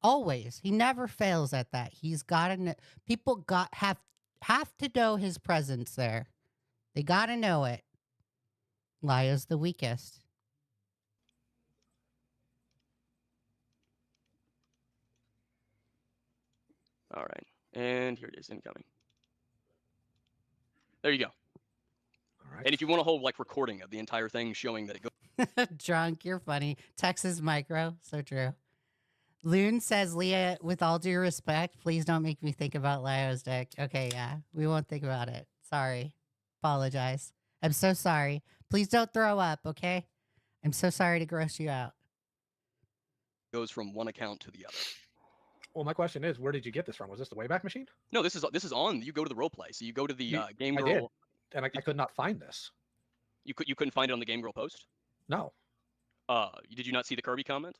Always. He never fails at that. He's got to know. People have to know his presence there. They got to know it. Lio's the weakest. All right. And here it is, incoming. There you go. All right. And if you want a whole recording of the entire thing showing that it goes. Drunk, you're funny. Texas micro, so true. Loon says, Leah, with all due respect, please don't make me think about Lio's dick. Okay, yeah, we won't think about it. Sorry. Apologize. I'm so sorry. Please don't throw up, okay? I'm so sorry to gross you out. Goes from one account to the other. Well, my question is, where did you get this from? Was this the Wayback Machine? No, this is on. You go to the role play. So you go to the Game Girl. I did, and I could not find this. You couldn't find it on the Game Girl post? No. Did you not see the Kirby comment?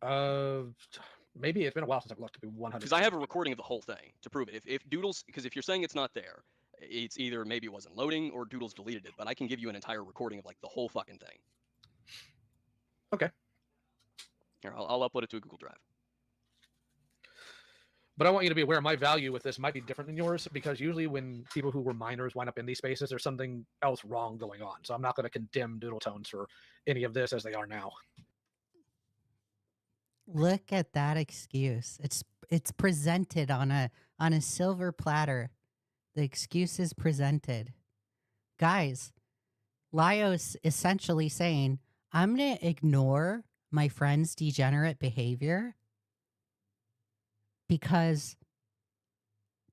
Maybe it's been a while since I've looked to be 100. Because I have a recording of the whole thing to prove it. If Doodles, because if you're saying it's not there, it's either maybe it wasn't loading or Doodles deleted it. But I can give you an entire recording of the whole fucking thing. Okay. Here, I'll upload it to a Google Drive. But I want you to be aware my value with this might be different than yours, because usually when people who were minors wind up in these spaces, there's something else wrong going on. So I'm not going to condemn Doodle Tones for any of this as they are now. Look at that excuse. It's presented on a silver platter. The excuse is presented. Guys, Lio's essentially saying, I'm going to ignore my friend's degenerate behavior because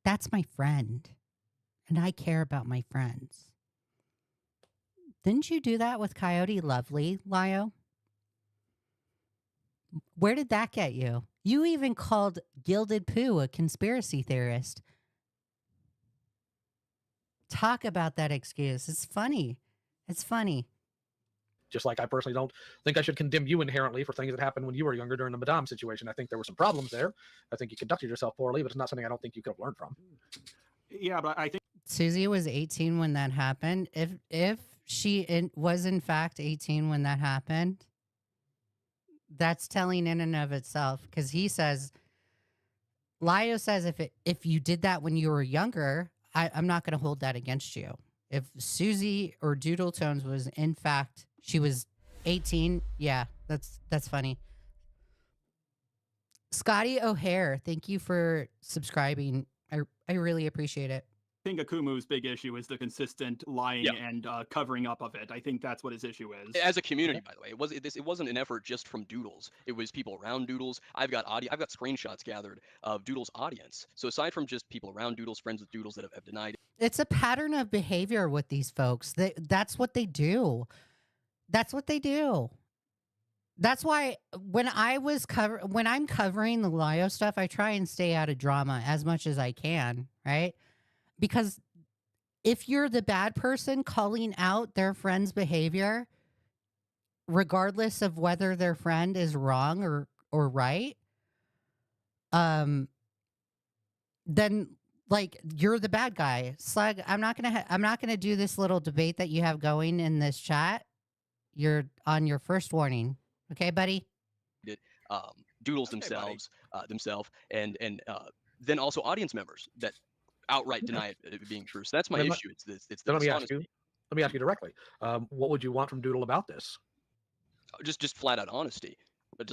that's my friend and I care about my friends. Didn't you do that with Coyote Lovely, Lio? Where did that get you? You even called Gilded Poo a conspiracy theorist. Talk about that excuse. It's funny. It's funny. Just like I personally don't think I should condemn you inherently for things that happened when you were younger during the Madame situation. I think there were some problems there. I think you conducted yourself poorly, but it's not something I don't think you could have learned from. Yeah, but I think Susie was 18 when that happened. If she was in fact 18 when that happened, that's telling in and of itself, because he says, Lio says, if you did that when you were younger, I'm not going to hold that against you. If Susie or Doodle Tones was in fact, she was 18, yeah, that's funny. Scotty O'Hare, thank you for subscribing. I really appreciate it. I think Akumu's big issue is the consistent lying and covering up of it. I think that's what his issue is. As a community, by the way, it wasn't an effort just from Doodles. It was people around Doodles. I've got screenshots gathered of Doodles' audience. So aside from just people around Doodles, friends with Doodles that have denied, it's a pattern of behavior with these folks. That's what they do. That's what they do. That's why when I'm covering the Lio stuff, I try and stay out of drama as much as I can, right? Because if you're the bad person calling out their friend's behavior, regardless of whether their friend is wrong or right, then like you're the bad guy. Slug, I'm not gonna do this little debate that you have going in this chat. You're on your first warning, okay, buddy? Doodles themselves, and then also audience members that outright deny it being true. So that's my issue. It's the dishonesty. Let me ask you directly. What would you want from Doodle about this? Just flat out honesty. But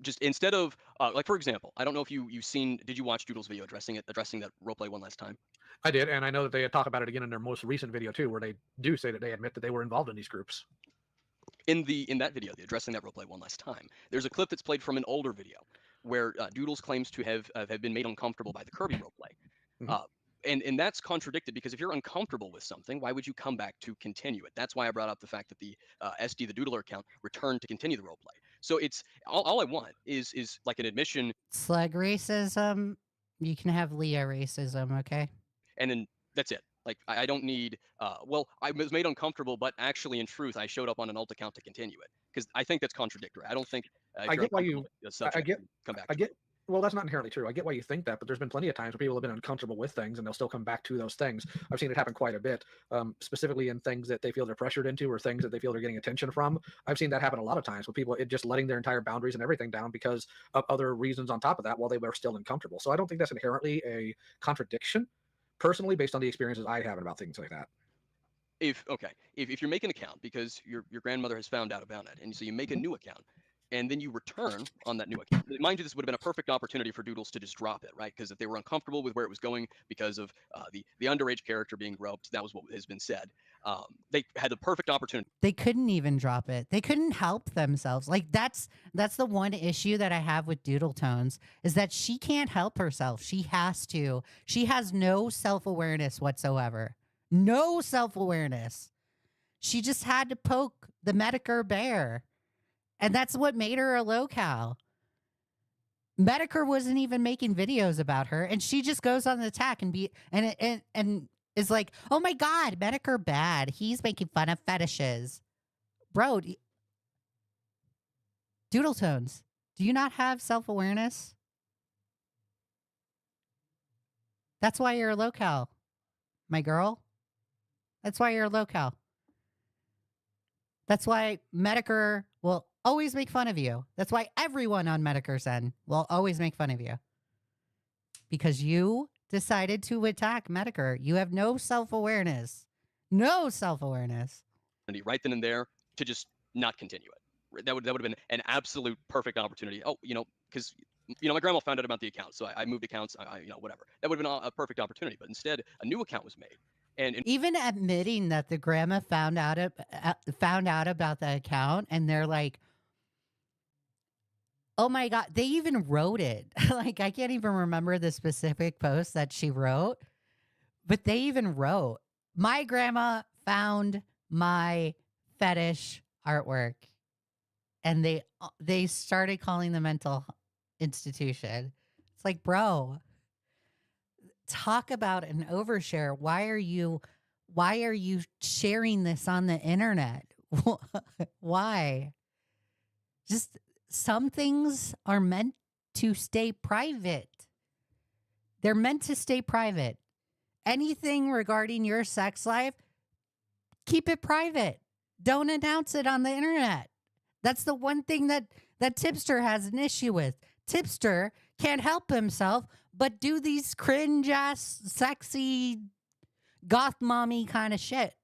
just instead of like, for example, I don't know if did you watch Doodle's video addressing that roleplay one last time? I did, and I know that they talk about it again in their most recent video too, where they do say that they admit that they were involved in these groups. In that video, addressing that roleplay one last time, there's a clip that's played from an older video where Doodles claims to have been made uncomfortable by the Kirby roleplay. Mhm. And that's contradicted, because if you're uncomfortable with something, why would you come back to continue it? That's why I brought up the fact that the SD, the Doodler account, returned to continue the roleplay. So it's all I want is like an admission. Slug racism. You can have Leah racism, okay? And then that's it. Like, I don't need, well, I was made uncomfortable, but actually, in truth, I showed up on an alt account to continue it. Because I think that's contradictory. I don't think I get why you come back. Well, that's not inherently true. I get why you think that, but there's been plenty of times where people have been uncomfortable with things and they'll still come back to those things. I've seen it happen quite a bit, specifically in things that they feel they're pressured into or things that they feel they're getting attention from. I've seen that happen a lot of times with people just letting their entire boundaries and everything down because of other reasons on top of that while they were still uncomfortable. So I don't think that's inherently a contradiction, personally, based on the experiences I have about things like that. If you're making an account because your grandmother has found out about it, and so you make a new account, and then you return on that new account. Mind you, this would have been a perfect opportunity for Doodles to just drop it, right? Because if they were uncomfortable with where it was going because of the underage character being groped, that was what has been said. They had the perfect opportunity. They couldn't even drop it. They couldn't help themselves. Like that's the one issue that I have with Doodle Tones, is that she can't help herself. She has to. She has no self-awareness whatsoever. No self-awareness. She just had to poke the Medicare bear. And that's what made her a locale. Medicare wasn't even making videos about her, and she just goes on the attack and is like, "Oh my God, Medicare bad. He's making fun of fetishes." Bro, Doodle Tones, do you not have self-awareness? That's why you're a locale, my girl. That's why you're a locale. That's why Medicare will always make fun of you. That's why everyone on Medicare's end will always make fun of you. Because you decided to attack Medicare. You have no self-awareness. No self-awareness. Right then and there to just not continue it. That would have been an absolute perfect opportunity. Oh, because my grandma found out about the account, so I moved accounts. Whatever. That would have been a perfect opportunity. But instead, a new account was made. And even admitting that the grandma found out about the account, and they're like, oh my God, they even wrote it. Like, I can't even remember the specific post that she wrote, but they even wrote, my grandma found my fetish artwork, and they started calling the mental institution. It's like, bro, talk about an overshare. Why are you sharing this on the internet? Why? Just some things are meant to stay private. They're meant to stay private. anything regarding your sex life, keep it private. Don't announce it on the internet. That's the one thing that Tipster has an issue with. Tipster can't help himself but do these cringe ass, sexy, goth mommy kind of shit.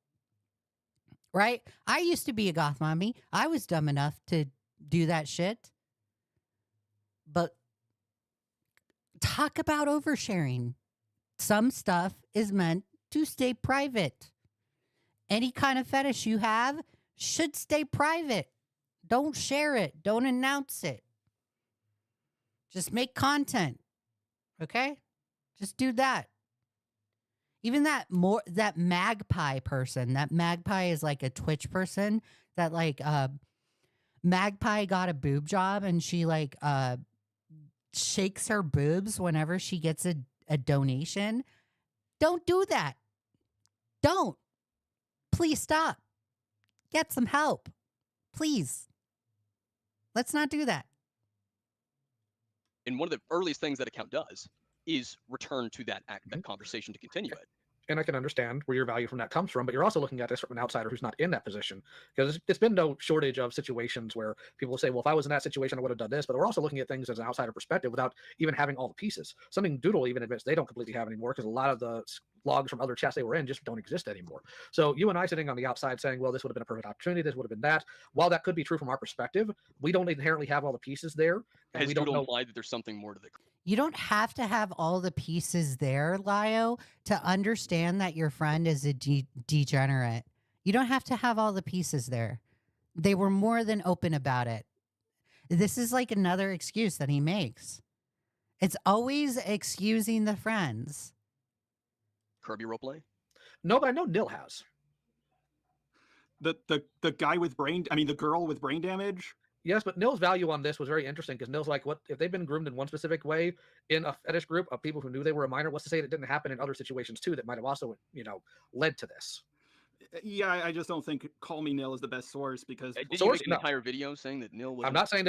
Right? I used to be a goth mommy. I was dumb enough to do that shit. But talk about oversharing. Some stuff is meant to stay private. Any kind of fetish you have should stay private. Don't share it. Don't announce it. Just make content. Okay? Just do that. Even that magpie person, that magpie is like a Twitch person that like magpie got a boob job and she like shakes her boobs whenever she gets a donation. Don't do that. Don't. Please stop. Get some help. Please. Let's not do that. And one of the earliest things that account does is return to that conversation to continue it. And I can understand where your value from that comes from, but you're also looking at this from an outsider who's not in that position. Because it's been no shortage of situations where people will say, well, if I was in that situation, I would have done this. But we're also looking at things as an outsider perspective without even having all the pieces. Something Doodle even admits they don't completely have anymore because a lot of the logs from other chats they were in just don't exist anymore. So you and I sitting on the outside saying, well, this would have been a perfect opportunity, this would have been that. While that could be true from our perspective, we don't inherently have all the pieces there. And Has we don't Doodle know. implied that there's something more to the... You don't have to have all the pieces there, Lio, to understand that your friend is a degenerate. You don't have to have all the pieces there. They were more than open about it. This is like another excuse that he makes. It's always excusing the friends. Kirby roleplay? No, but I know Nil has. The guy with the girl with brain damage. Yes, but Nil's value on this was very interesting because Nil's like, what if they've been groomed in one specific way in a fetish group of people who knew they were a minor? What's to say that didn't happen in other situations too that might have also, led to this? Yeah, I just don't think Call Me Nil is the best source because Did you Source? make an No. entire video saying that Nil was... I'm not saying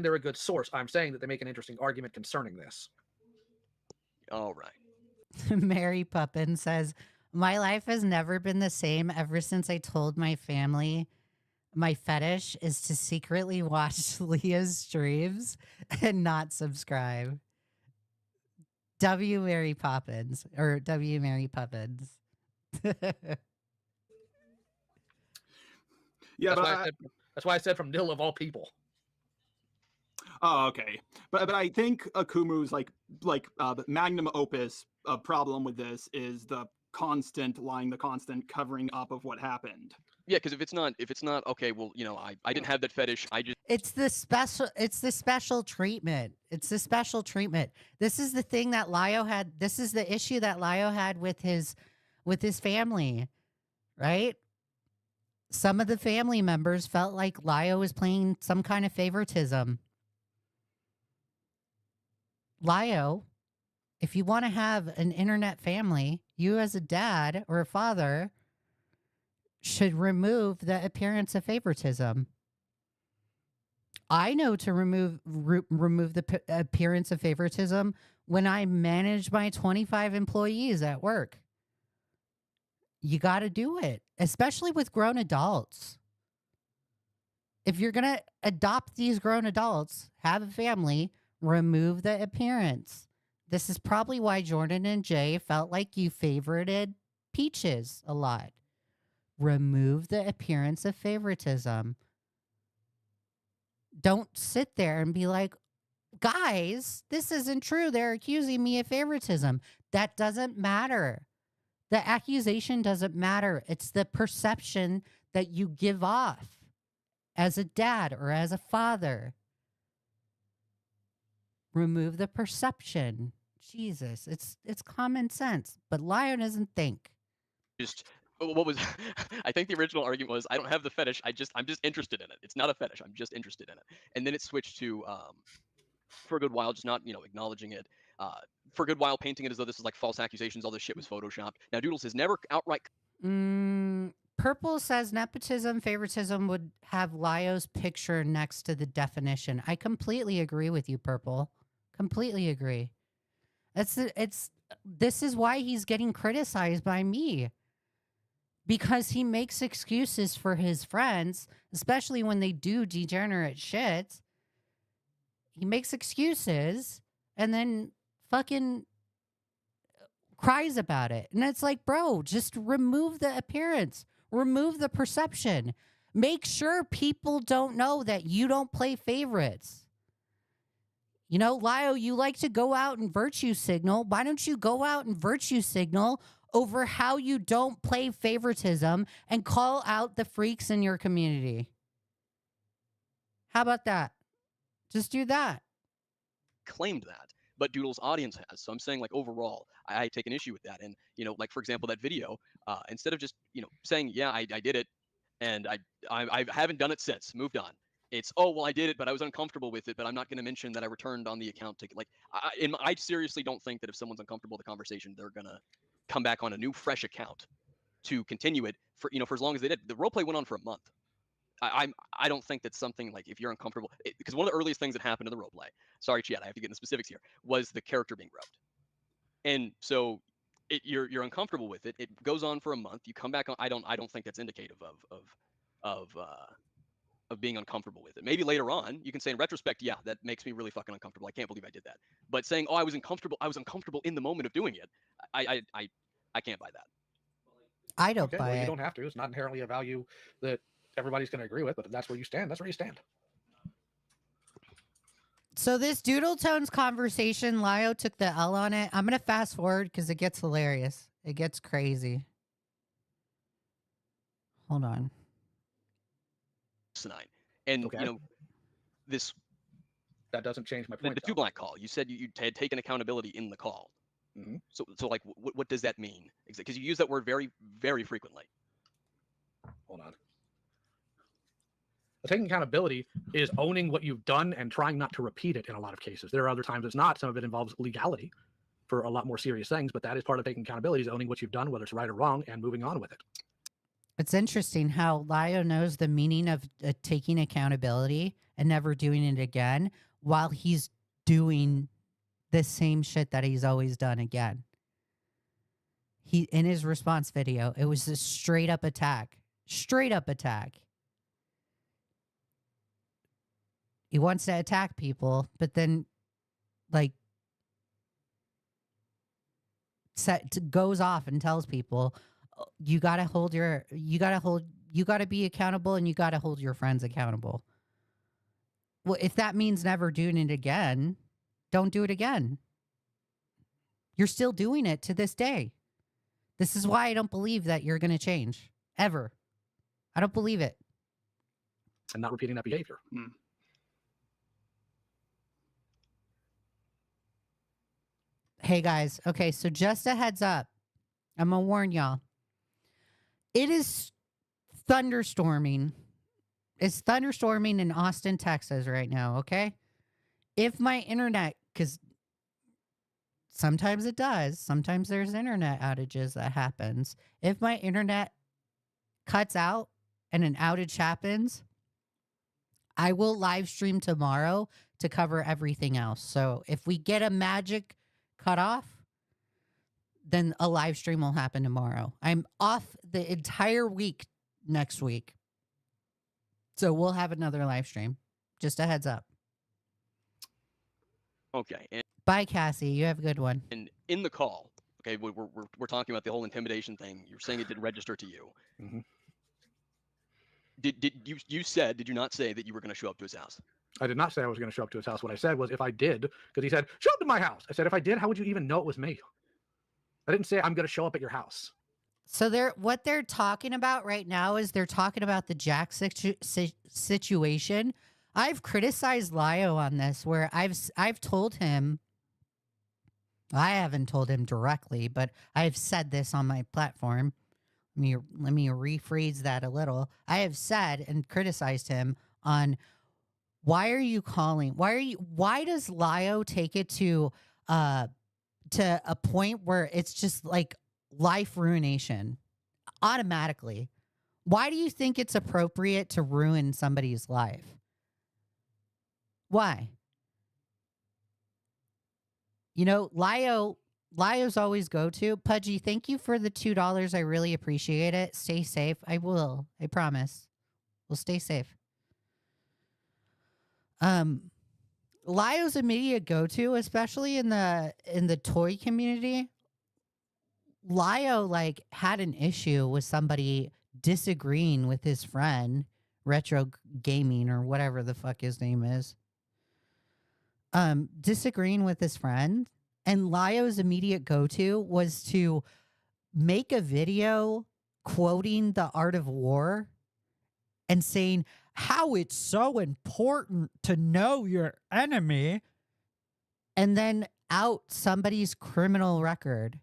they're a good source. I'm saying that they make an interesting argument concerning this. All right. Mary Puppin says, my life has never been the same ever since I told my family my fetish is to secretly watch Leah's streams and not subscribe. W. Mary Poppins. Yeah, That's why I said from Nil of all people. Oh, okay. But I think Akumu's magnum opus problem with this is the constant covering up of what happened. Yeah, because if it's not okay, well, I didn't have that fetish. It's the special treatment. It's the special treatment. This is the thing that Lio had. This is the issue that Lio had with his family, right? Some of the family members felt like Lio was playing some kind of favoritism. Lio, if you want to have an internet family, you as a dad or a father should remove the appearance of favoritism. I know to remove the appearance of favoritism when I manage my 25 employees at work. You got to do it, especially with grown adults. If you're going to adopt these grown adults, have a family, remove the appearance. This is probably why Jordan and Jay felt like you favorited Peaches a lot. Remove the appearance of favoritism. Don't sit there and be like, guys, this isn't true. They're accusing me of favoritism. That doesn't matter. The accusation doesn't matter. It's the perception that you give off as a dad or as a father. Remove the perception. Jesus, it's common sense. But Lio doesn't think. What was I think the original argument was I don't have the fetish. I'm just interested in it. It's not a fetish. I'm just interested in it. And then it switched to for a good while just not acknowledging it. For a good while painting it as though this is like false accusations. All this shit was photoshopped. Now Doodles has never outright. Purple says nepotism, favoritism would have Lio's picture next to the definition. I completely agree with you, Purple. Completely agree. It's this is why he's getting criticized by me. Because he makes excuses for his friends, especially when they do degenerate shit. He makes excuses and then fucking cries about it. And it's like, bro, just remove the appearance, remove the perception. Make sure people don't know that you don't play favorites. You know, Lio, you like to go out and virtue signal. Why don't you go out and virtue signal over how you don't play favoritism and call out the freaks in your community? How about that? Just do that. Claimed that, but Doodle's audience has. So I'm saying, like, overall, I take an issue with that. And, you know, like, for example, that video, instead of just, you know, saying, yeah, I did it, and I haven't done it since, moved on. It's, oh, well, I did it, but I was uncomfortable with it, but I'm not going to mention that I returned on the account to, like, I seriously don't think that if someone's uncomfortable with the conversation, they're going to come back on a new, fresh account to continue it for, you know, for as long as they did. The roleplay went on for a month. I don't think that's something, like, if you're uncomfortable, because one of the earliest things that happened in the roleplay, sorry, Chad, I have to get into specifics here, was the character being roped. And so you're uncomfortable with it. It goes on for a month. You come back on. I don't think that's indicative of being uncomfortable with it. Maybe later on you can say in retrospect, yeah, that makes me really fucking uncomfortable. I can't believe I did that. But saying, oh, I was uncomfortable in the moment of doing it, I can't buy that. I don't Okay, buy well, it. you don't have to. It's not inherently a value that everybody's going to agree with, but if that's where you stand, that's where you stand. So this Doodle Tones conversation, Lio took the L on it. I'm going to fast forward because it gets hilarious. It gets crazy. Hold on. And, Okay. you know, this, That doesn't change my the point. two black call, you said you had taken accountability in the call. Mm-hmm. So like, what does that mean? Because you use that word very, very frequently. Hold on. Taking accountability is owning what you've done and trying not to repeat it in a lot of cases. There are other times it's not. Some of it involves legality for a lot more serious things, but that is part of taking accountability, is owning what you've done, whether it's right or wrong, and moving on with it. It's interesting how Lio knows the meaning of taking accountability and never doing it again while he's doing the same shit that he's always done again. He, in his response video, it was a straight up attack. Straight up attack. He wants to attack people, but then, like, goes off and tells people, you gotta be accountable, and you gotta hold your friends accountable. Well, if that means never doing it again, don't do it again. You're still doing it to this day. This is why I don't believe that you're going to change ever. I don't believe it. And not repeating that behavior. Hey guys, okay, so just a heads up. I'm gonna warn y'all. It is thunderstorming. It's thunderstorming in Austin, Texas right now, okay? If my internet, because sometimes it does, sometimes there's internet outages that happens. If my internet cuts out and an outage happens, I will live stream tomorrow to cover everything else. So if we get a magic cutoff, then a live stream will happen tomorrow. I'm off the entire week next week. So we'll have another live stream. Just a heads up. Okay. And Bye, Cassie. You have a good one. And in the call, okay, we're talking about the whole intimidation thing. You're saying it didn't register to you. Mm-hmm. Did you not say that you were going to show up to his house? I did not say I was going to show up to his house. What I said was, if I did, because he said, show up to my house. I said, if I did, how would you even know it was me? I didn't say I'm going to show up at your house. So what they're talking about right now is they're talking about the Jack situation. I've criticized Lio on this, where I've told him, I haven't told him directly, but I've said this on my platform. Let me rephrase that a little. I have said and criticized him on, why does Lio take it to a point where it's just like life ruination automatically? Why do you think it's appropriate to ruin somebody's life? Why? You know, Lio Lio's always go to. Pudgy, thank you for the $2. I really appreciate it. Stay safe. I will. I promise. We'll stay safe. Lio's immediate go-to, especially in the toy community. Lio like had an issue with somebody disagreeing with his friend, Retro Gaming or whatever the fuck his name is. Disagreeing with his friend, and Lio's immediate go-to was to make a video quoting The Art of War and saying how it's so important to know your enemy, and then out somebody's criminal record.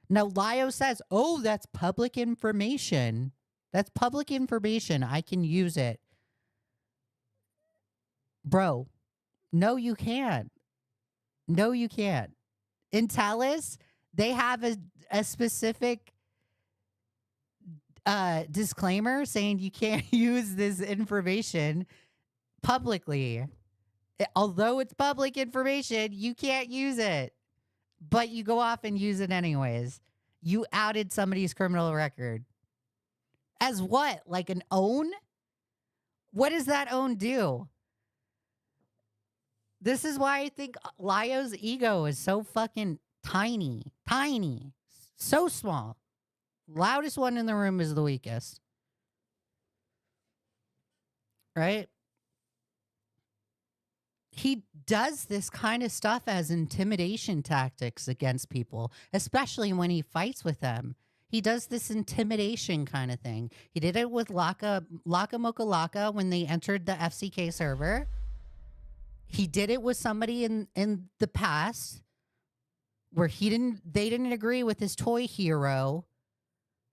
Now, Lio says, oh, that's public information. That's public information. I can use it. Bro, no, you can't. No, you can't. In Talis, they have a specific disclaimer saying you can't use this information publicly. Although it's public information, you can't use it. But you go off and use it anyways. You outed somebody's criminal record. As what? Like an own? What does that own do? This is why I think Lio's ego is so fucking tiny. Tiny. So small. Loudest one in the room is the weakest. Right? He does this kind of stuff as intimidation tactics against people, especially when he fights with them. He does this intimidation kind of thing. He did it with Laka Mocha Laka when they entered the FCK server. He did it with somebody in the past where they didn't agree with his toy hero,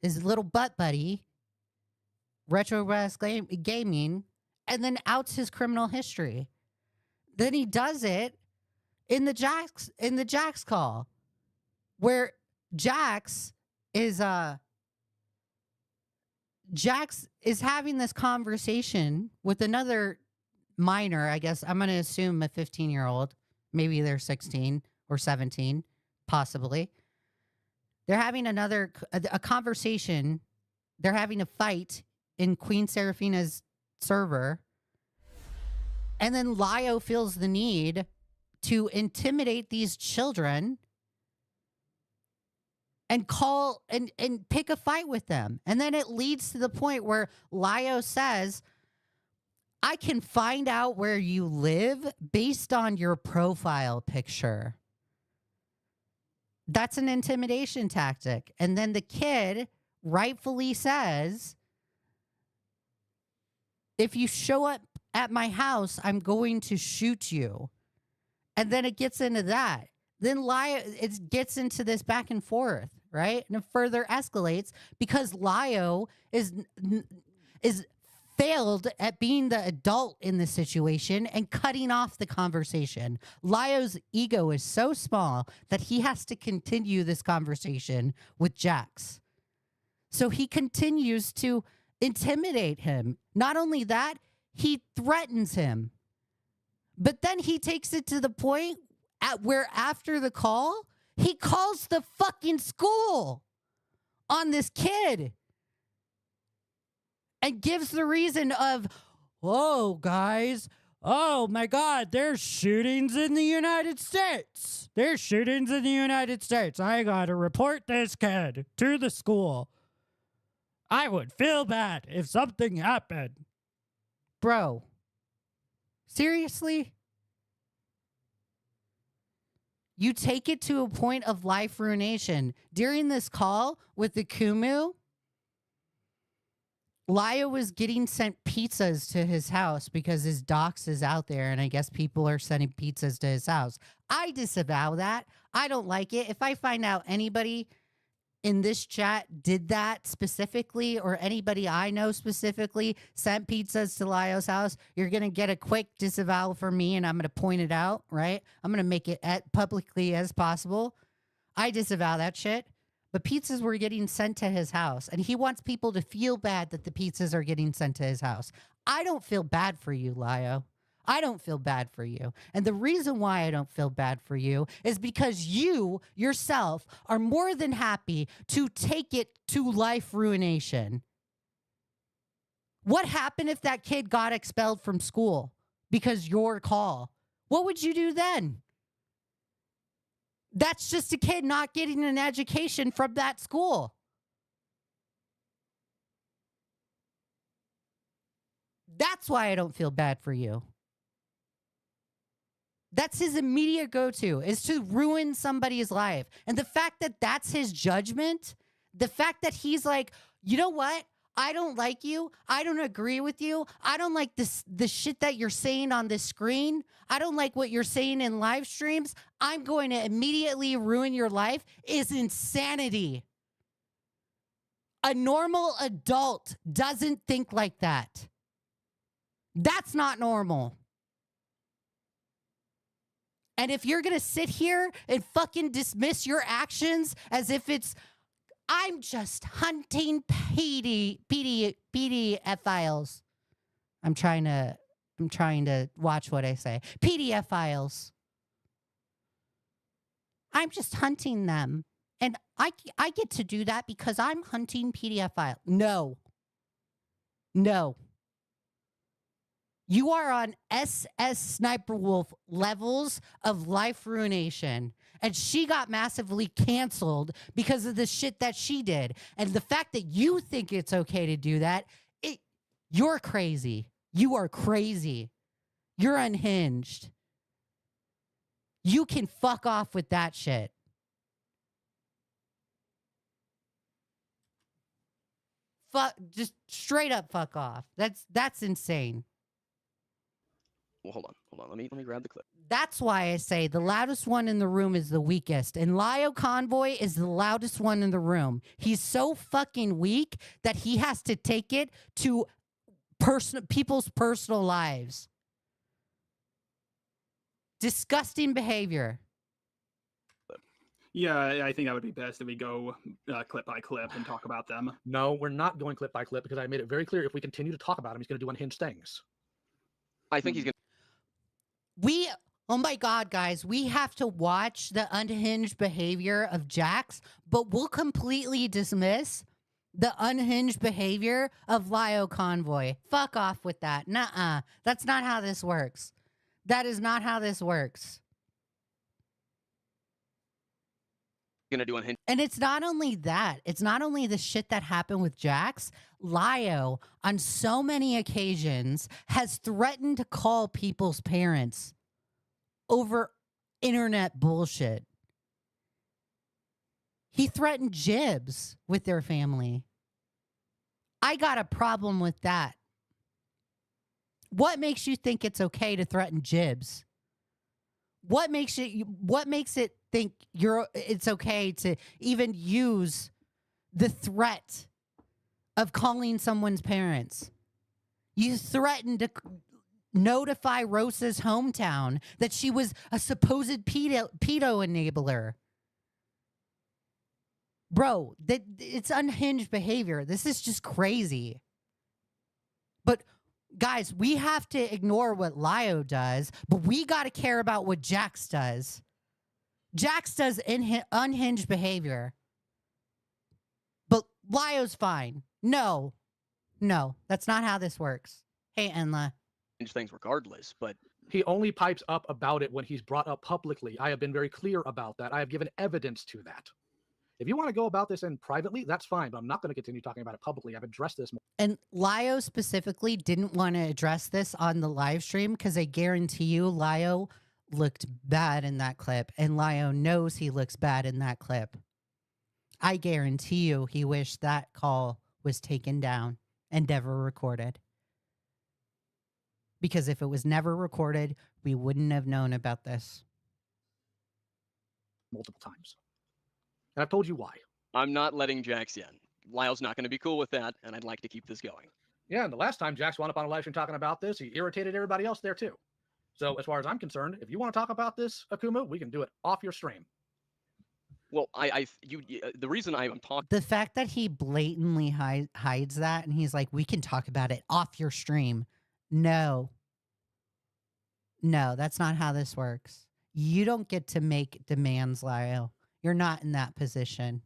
his little butt buddy, Retro Gaming, and then outs his criminal history. Then he does it in the Jax call, where Jax is having this conversation with another minor. I guess I'm going to assume a 15-year-old. Maybe they're 16 or 17, possibly. They're having a conversation. They're having a fight in Queen Seraphina's server. And then Lio feels the need to intimidate these children and call and pick a fight with them. And then it leads to the point where Lio says, I can find out where you live based on your profile picture. That's an intimidation tactic. And then the kid rightfully says, if you show up at my house, I'm going to shoot you. And then it gets into that. Then it gets into this back and forth, right? And it further escalates because Lio is failed at being the adult in the situation and cutting off the conversation. Lio's ego is so small that he has to continue this conversation with Jax. So he continues to intimidate him. Not only that, he threatens him. But then he takes it to the point where after the call, he calls the fucking school on this kid and gives the reason of, oh, guys, oh, my God, there's shootings in the United States. There's shootings in the United States. I got to report this kid to the school. I would feel bad if something happened. Bro, seriously? You take it to a point of life ruination. During this call with the Akumu, Lio was getting sent pizzas to his house because his docs is out there, and I guess people are sending pizzas to his house. I disavow that. I don't like it. If I find out anybody in this chat did that specifically, or anybody I know specifically sent pizzas to Lio's house, you're going to get a quick disavowal from me, and I'm going to point it out, right? I'm going to make it as publicly as possible. I disavow that shit. But pizzas were getting sent to his house, and he wants people to feel bad that the pizzas are getting sent to his house. I don't feel bad for you, Lio. I don't feel bad for you. And the reason why I don't feel bad for you is because you yourself are more than happy to take it to life ruination. What happened if that kid got expelled from school because your call? What would you do then? That's just a kid not getting an education from that school. That's why I don't feel bad for you. That's his immediate go-to, is to ruin somebody's life. And the fact that that's his judgment, the fact that he's like, you know what? I don't like you. I don't agree with you. I don't like the shit that you're saying on this screen. I don't like what you're saying in live streams. I'm going to immediately ruin your life is insanity. A normal adult doesn't think like that. That's not normal. And if you're going to sit here and fucking dismiss your actions as if it's, I'm just hunting PDF files. I'm trying to watch what I say. PDF files. I'm just hunting them. And I get to do that because I'm hunting PDF files. No. No. You are on SS Sniper Wolf levels of life ruination. And she got massively canceled because of the shit that she did. And the fact that you think it's okay to do that, you're crazy. You are crazy. You're unhinged. You can fuck off with that shit. Just straight up fuck off. That's insane. Well, hold on. Let me grab the clip. That's why I say the loudest one in the room is the weakest. And Lio Convoy is the loudest one in the room. He's so fucking weak that he has to take it to people's personal lives. Disgusting behavior. Yeah, I think that would be best if we go clip by clip and talk about them. No, we're not going clip by clip because I made it very clear if we continue to talk about him, he's going to do unhinged things. I think he's going to. Oh my God, guys, we have to watch the unhinged behavior of Jax, but we'll completely dismiss the unhinged behavior of Lio Convoy. Fuck off with that. Nuh-uh. That's not how this works. That is not how this works. Going to do unhinged. And it's not only that. It's not only the shit that happened with Jax. Lio, on so many occasions, has threatened to call people's parents over internet bullshit. He threatened jibs with their family. I got a problem with that. What makes you think it's okay to threaten jibs? What makes it think it's okay to even use the threat of calling someone's parents? You threatened to notify Rosa's hometown that she was a supposed pedo enabler. Bro, it's unhinged behavior. This is just crazy. But guys, we have to ignore what Lio does, but we got to care about what Jax does. Jax does unhinged behavior. But Lio's fine. No, that's not how this works. Hey, Enla. Things regardless, but He only pipes up about it when he's brought up publicly. I have been very clear about that. I have given evidence to that. If you want to go about this in privately, that's fine, but I'm not going to continue talking about it publicly. I've addressed this more. And Lio specifically didn't want to address this on the live stream because I guarantee you Lio looked bad in that clip, and Lio knows he looks bad in that clip. I guarantee you he wished that call was taken down and never recorded. Because if it was never recorded, we wouldn't have known about this. Multiple times. And I've told you why. I'm not letting Jax in. Lyle's not going to be cool with that, and I'd like to keep this going. Yeah, and the last time Jax wound up on a live stream talking about this, he irritated everybody else there too. So as far as I'm concerned, if you want to talk about this, Akumu, we can do it off your stream. Well, the reason I'm talking. The fact that he blatantly hides that and he's like, we can talk about it off your stream. No. No, that's not how this works. You don't get to make demands, Lio. You're not in that position.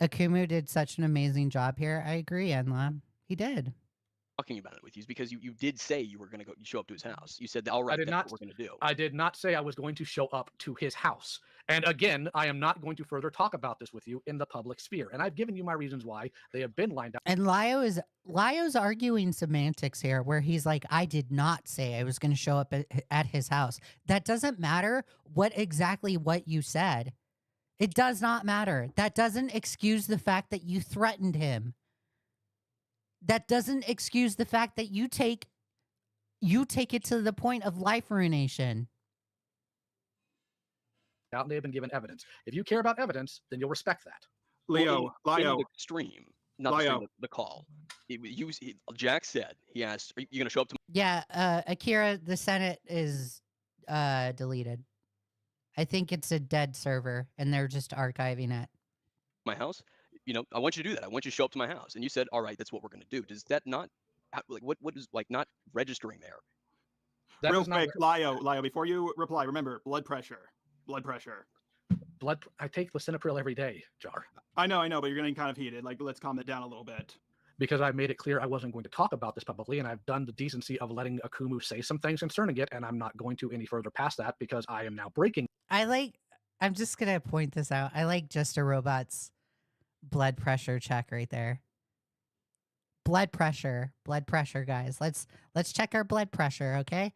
Akumu did such an amazing job here. I agree, Enla. He did. Talking about it with you is because you did say you were going to go show up to his house. You said, all right, did that's not- what we're going to do. I did not say I was going to show up to his house. And again, I am not going to further talk about this with you in the public sphere. And I've given you my reasons why they have been lined up. And Lio's arguing semantics here where he's like, I did not say I was going to show up at his house. That doesn't matter what you said. It does not matter. That doesn't excuse the fact that you threatened him. That doesn't excuse the fact that you take it to the point of life ruination. Out and they have been given evidence. If you care about evidence, then you'll respect that. Lio, In Lio, the stream, not the, Lio. stream, the call. Jack said, he asked, are you going to show up to Yeah, Akira, the Senate is deleted. I think it's a dead server and they're just archiving it. my house? I want you to do that. I want you to show up to my house. And you said, all right, that's what we're going to do. Does that not, like, what is, like, not registering there? That real was not quick, Lio, before you reply, remember, blood pressure. I take lisinopril every day, Jar, I know, but you're getting kind of heated. Like, let's calm it down a little bit. because I made it clear I wasn't going to talk about this publicly, and I've done the decency of letting Akumu say some things concerning it, and I'm not going to any further past that because I am now breaking. I'm just going to point this out. I like Just a Robot's blood pressure check right there. Blood pressure, guys. Let's check our blood pressure, okay?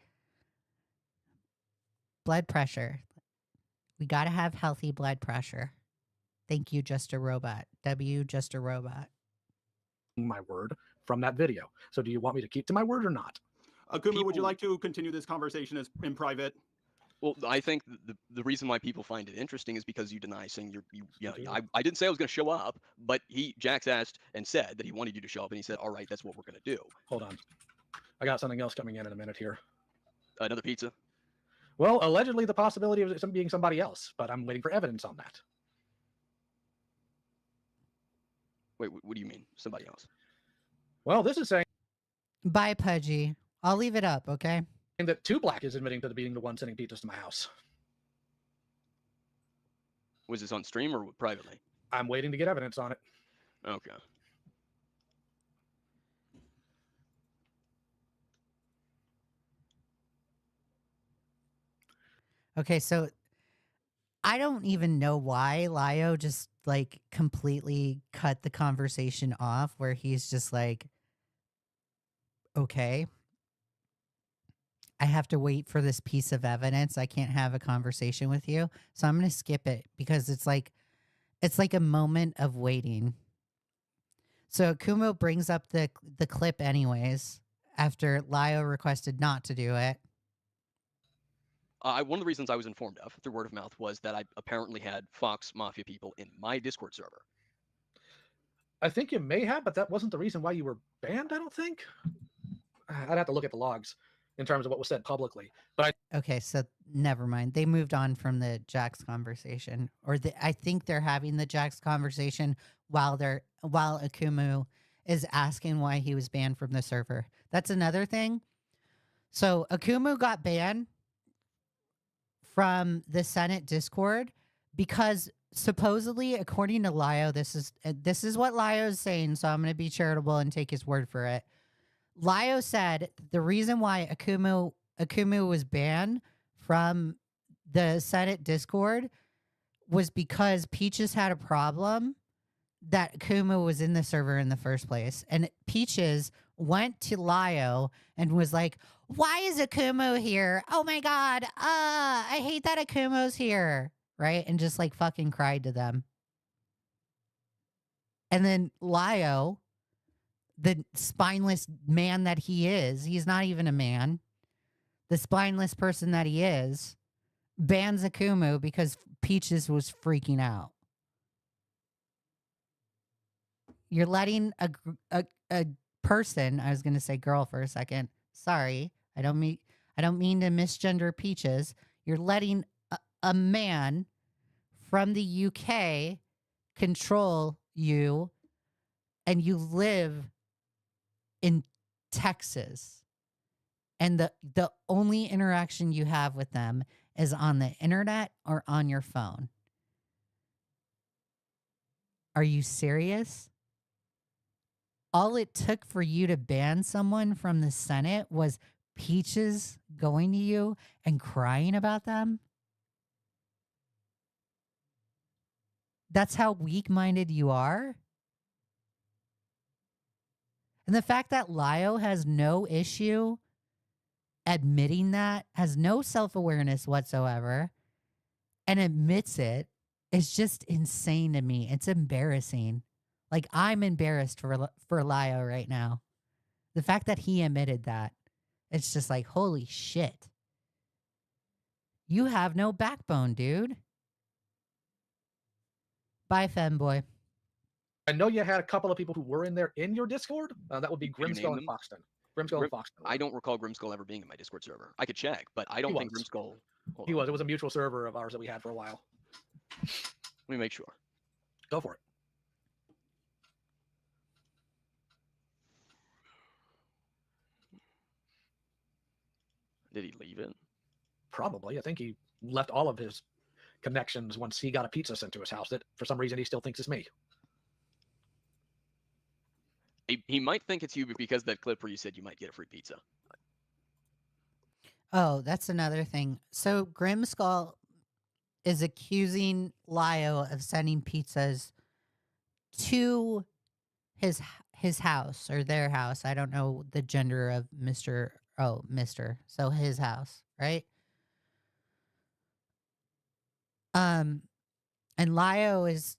Blood pressure. We got to have healthy blood pressure. Thank you, Just a Robot. Just a Robot. My word from that video. So do you want me to keep to my word or not? Akumu, would you like to continue this conversation in private? Well, I think the reason why people find it interesting is because you deny saying I didn't say I was going to show up, but Jax asked and said that he wanted you to show up, and he said, all right, that's what we're going to do. Hold on. I got something else coming in a minute here. Another pizza? Well, allegedly the possibility of it being somebody else, but I'm waiting for evidence on that. Wait, what do you mean, somebody else? Well, this is saying Bye, Pudgy. I'll leave it up, okay? that Two Black is admitting to being the one sending pizzas to my house. Was this on stream or privately? I'm waiting to get evidence on it. Okay. Okay, so I don't even know why Lio just like completely cut the conversation off where he's just like, okay, I have to wait for this piece of evidence. I can't have a conversation with you. So I'm going to skip it because it's like a moment of waiting. So Akumu brings up the clip anyways after Lio requested not to do it. One of the reasons I was informed of through word of mouth was that I apparently had Fox Mafia people in my Discord server. I think you may have, but that wasn't the reason why you were banned, I don't think. I'd have to look at the logs in terms of what was said publicly. But Okay, so never mind. They moved on from the Jax conversation, or I think they're having the Jax conversation while Akumu is asking why he was banned from the server. That's another thing. So Akumu got banned from the Senate Discord because supposedly, according to Lio, this is what Lio is saying. So I'm going to be charitable and take his word for it. Lio said the reason why Akumu was banned from the Senate Discord was because Peaches had a problem that Akumu was in the server in the first place. And Peaches went to Lio and was like, why is Akumu here? Oh my God. I hate that Akumu's here. Right? And just like fucking cried to them. And then Lio, the spineless man that he is, he's not even a man. The spineless person that he is, bans Akumu because Peaches was freaking out. You're letting a person, I was going to say girl for a second. Sorry. I don't mean to misgender Peaches. You're letting a man from the UK control you, and you live in Texas, and the only interaction you have with them is on the internet or on your phone. Are you serious? All it took for you to ban someone from the Senate was Peaches going to you and crying about them? That's how weak-minded you are? And the fact that Lio has no issue admitting that, has no self-awareness whatsoever, and admits it, is just insane to me. It's embarrassing. Like, I'm embarrassed for Lio right now. The fact that he admitted that, it's just like, holy shit. You have no backbone, dude. Bye, femboy. I know you had a couple of people who were in there in your Discord. That would be Could you Grimskull name and them? Foxton. Grimskull and Foxton. I don't recall Grimskull ever being in my Discord server. I could check, but I don't think was. Grimskull. Hold He on. was. It was a mutual server of ours that we had for a while. Let me make sure. Go for it. Did he leave it? Probably. I think he left all of his connections once he got a pizza sent to his house that for some reason he still thinks it's me. He might think it's you because that clip where you said you might get a free pizza. Oh, that's another thing. So Grimskull is accusing Lio of sending pizzas to his house or their house. I don't know the gender of Mr. Oh, Mr. So his house, right? And Lio's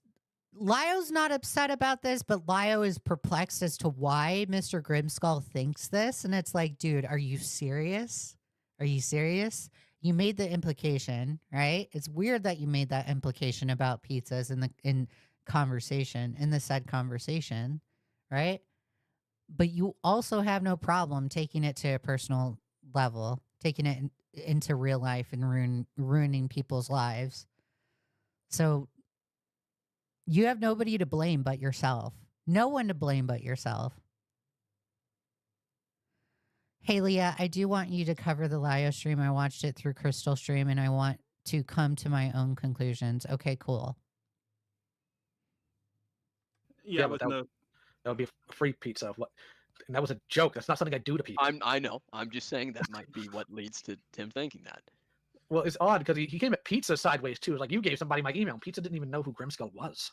not upset about this, but Lio is perplexed as to why Mr. Grimskull thinks this. And it's like, dude, are you serious? Are you serious? You made the implication, right? It's weird that you made that implication about pizzas in the said conversation, right? But you also have no problem taking it to a personal level, taking it into real life and ruining people's lives. So you have nobody to blame but yourself. No one to blame but yourself. Hey, Leah, I do want you to cover the Lio stream. I watched it through Crystal stream, and I want to come to my own conclusions. Okay, cool. Yeah, but with that would be a free pizza. What? And that was a joke. That's not something I do to people. I know. I'm just saying that might be what leads to him thinking that. Well, it's odd because he came at Pizza sideways too. It's like you gave somebody my email. Pizza didn't even know who Grimskull was.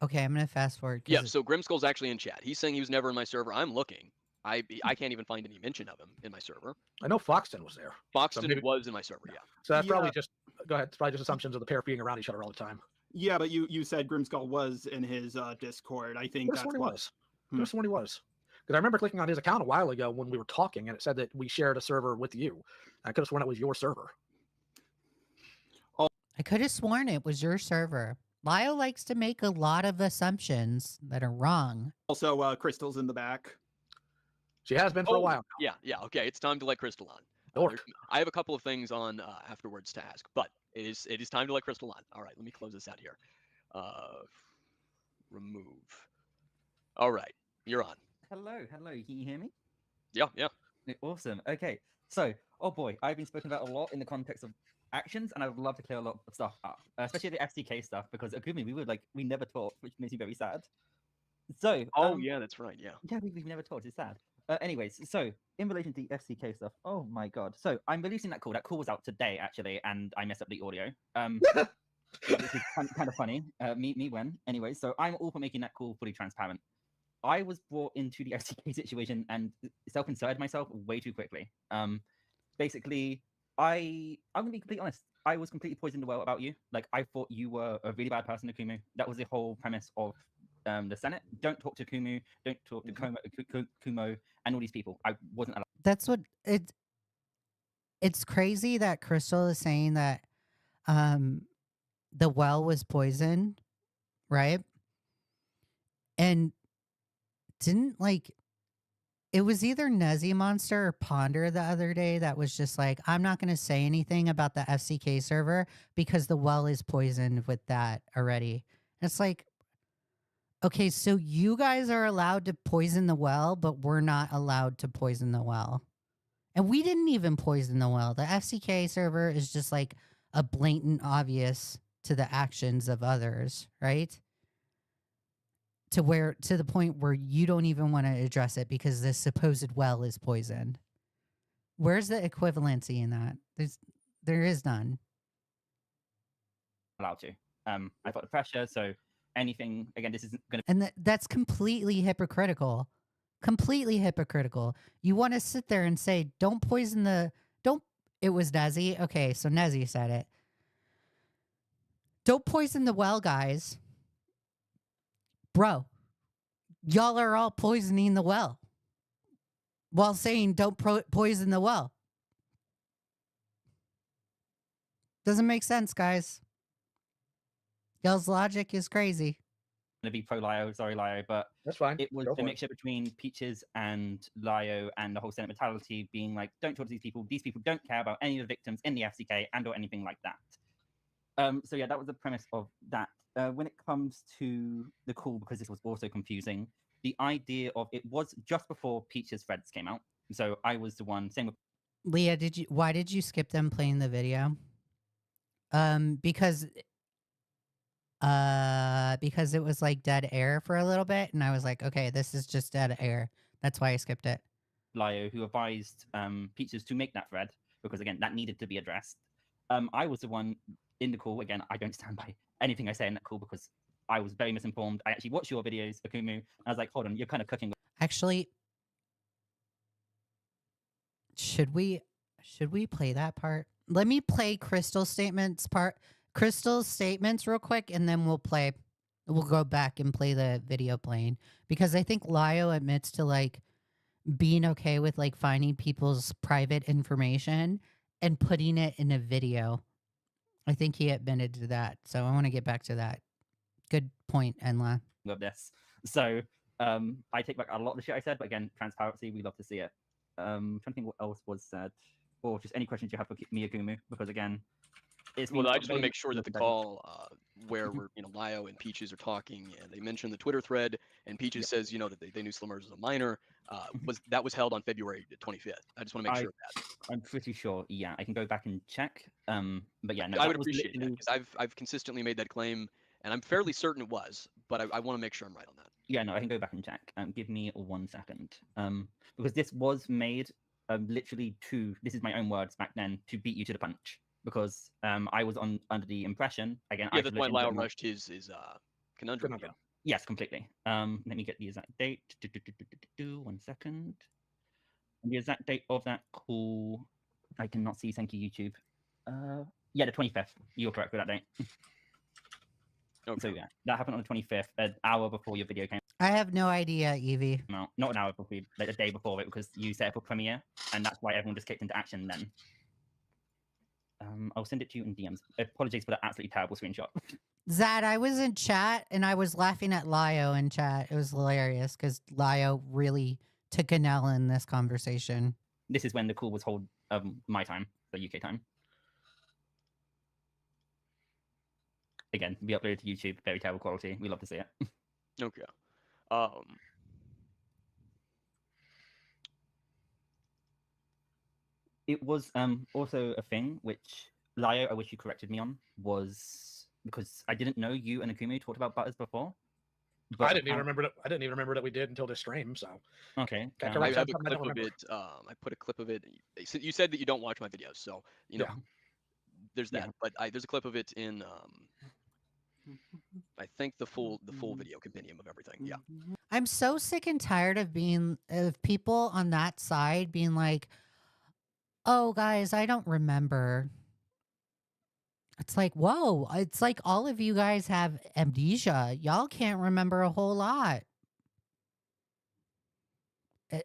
Okay, I'm going to fast forward. Yeah, so Grimskull's actually in chat. He's saying he was never in my server. I'm looking. I can't even find any mention of him in my server. I know Foxton was there. Foxton was in my server, yeah. So that's probably just go ahead. It's probably just assumptions of the pair being around each other all the time. Yeah, but you said Grimskull was in his Discord. I think that's what he was. Could have sworn he was. Because I remember clicking on his account a while ago when we were talking, and it said that we shared a server with you. I could have sworn it was your server. I could have sworn it was your server. Lio likes to make a lot of assumptions that are wrong. Also, Crystal's in the back. She has been for a while now. Yeah, okay. It's time to let Crystal on. I have a couple of things on afterwards to ask, but it is time to let Crystal on. All right, let me close this out here. Remove. All right, you're on. Hello. Can you hear me? Yeah. Awesome. Okay. So, oh boy, I've been spoken about a lot in the context of actions, and I would love to clear a lot of stuff up, especially the FCK stuff, because Akumi, we never talked, which makes me very sad. So, yeah, that's right. Yeah. Yeah, we've never talked. It's sad. Anyways, so in relation to the FCK stuff, oh my god. So I'm releasing that call. That call was out today, actually, and I messed up the audio. Which is kind of funny. Me when. Anyway, so I'm all for making that call fully transparent. I was brought into the FCK situation and self-inserted myself way too quickly. Basically, I'm gonna be completely honest. I was completely poisoned the well about you. Like, I thought you were a really bad person, Akumu. That was the whole premise of the Senate. Don't talk to Akumu. Don't talk to Kumo and all these people. I wasn't allowed. That's what it's crazy that Crystal is saying that the well was poisoned, right? And didn't it was either Nezzy Monster or Ponder the other day that was just like, I'm not going to say anything about the FCK server because the well is poisoned with that already. It's like, okay, so you guys are allowed to poison the well, but we're not allowed to poison the well. And we didn't even poison the well. The FCK server is just like a blatant obvious to the actions of others, right? To the point where you don't even want to address it because the supposed well is poisoned. Where's the equivalency in that? There is none. Allowed to. I've got the pressure, so anything again. This isn't going to. And that's completely hypocritical. Completely hypocritical. You want to sit there and say, "Don't poison the." Don't. It was Nezzy. Okay, so Nezzy said it. Don't poison the well, guys. Bro, y'all are all poisoning the well while saying don't poison the well. Doesn't make sense, guys. Y'all's logic is crazy. To be pro Lio, sorry Lio, but That's fine. it was Go a for it. mixture between Peaches and Lio and the whole Senate mentality being like, don't talk to these people. These people don't care about any of the victims in the FCK and or anything like that. So yeah, that was the premise of that. When it comes to the call, because this was also confusing, the idea of it was just before Peach's threads came out. So I was the one, same with Leah, why did you skip them playing the video? Because it was like dead air for a little bit, and I was like, okay, this is just dead air. That's why I skipped it. Lio, who advised Peaches to make that thread, because again, that needed to be addressed. I was the one in the call. Again, I don't stand by anything I say in that call because I was very misinformed. I actually watched your videos, Akumu, and I was like, hold on, you're kind of cooking. Actually, should we play that part? Let me play Crystal's statements real quick, and then we'll go back and play the video playing, because I think Lio admits to like being okay with like finding people's private information and putting it in a video. I think he admitted to that. So I want to get back to that. Good point, Enla. Of this. So I take back a lot of the shit I said, but again, transparency, we love to see it. Trying to think what else was said, or just any questions you have for me, Akumu, because again, it's well, I just want to make sure that the call where we're, Lio and Peaches are talking, and they mentioned the Twitter thread, and Peaches says, that they knew Slimmers was a minor, was held on February 25th. I just want to make sure of that. I'm pretty sure. Yeah, I can go back and check. But yeah, no, I would appreciate that, because I've consistently made that claim, and I'm fairly certain it was, but I want to make sure I'm right on that. Yeah, no, I can go back and check. Give me 1 second. Because this was made literally this is my own words back then, to beat you to the punch. Because I was under the impression, again, yeah, that's why Lio rushed his conundrum. Yeah. Yes, completely. Let me get the exact date. 1 second. The exact date of that call, I cannot see. Thank you, YouTube. Yeah, the 25th. You're correct with that date. Okay. So yeah, that happened on the 25th, an hour before your video came I have no idea, Evie. out. Not an hour before, like the day before it, because you set up a premiere, and that's why everyone just kicked into action then. I'll send it to you in DMs. Apologies for that absolutely terrible screenshot. Zad, I was in chat and I was laughing at Lio in chat. It was hilarious because Lio really took an L in this conversation. This is when the call was held my time, the UK time. Again, be uploaded to YouTube, very terrible quality. We love to see it. Okay. It was also a thing which, Lio, I wish you corrected me on, was because I didn't know you and Akumu talked about butters before. But I didn't even remember that we did until this stream. So okay, I have a clip of it. I put a clip of it. You said that you don't watch my videos, so there's that. But there's a clip of it in I think the full video compendium of everything. Yeah. I'm so sick and tired of people on that side being like, "Oh, guys, I don't remember." It's like, whoa, it's like all of you guys have amnesia. Y'all can't remember a whole lot.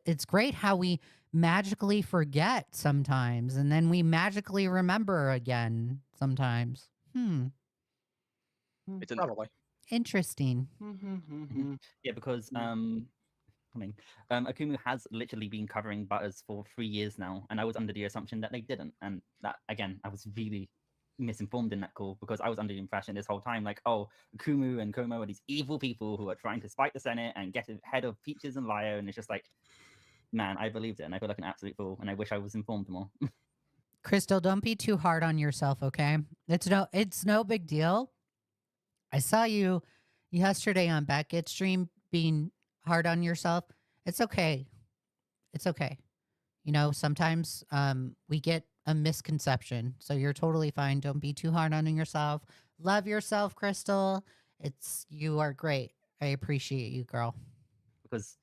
It's great how we magically forget sometimes, and then we magically remember again sometimes. It's probably interesting. Yeah, because coming. Akumu has literally been covering Butters for 3 years now, and I was under the assumption that they didn't. And that, again, I was really misinformed in that call because I was under the impression this whole time, like, oh, Akumu and Como are these evil people who are trying to spite the Senate and get ahead of Peaches and Lio, and it's just like, man, I believed it, and I feel like an absolute fool, and I wish I was informed more. Crystal, don't be too hard on yourself, okay? It's no big deal. I saw you yesterday on Beckett's stream being hard on yourself. It's okay. It's okay. You know, sometimes we get a misconception. So you're totally fine. Don't be too hard on yourself. Love yourself, Crystal. You are great. I appreciate you, girl. Because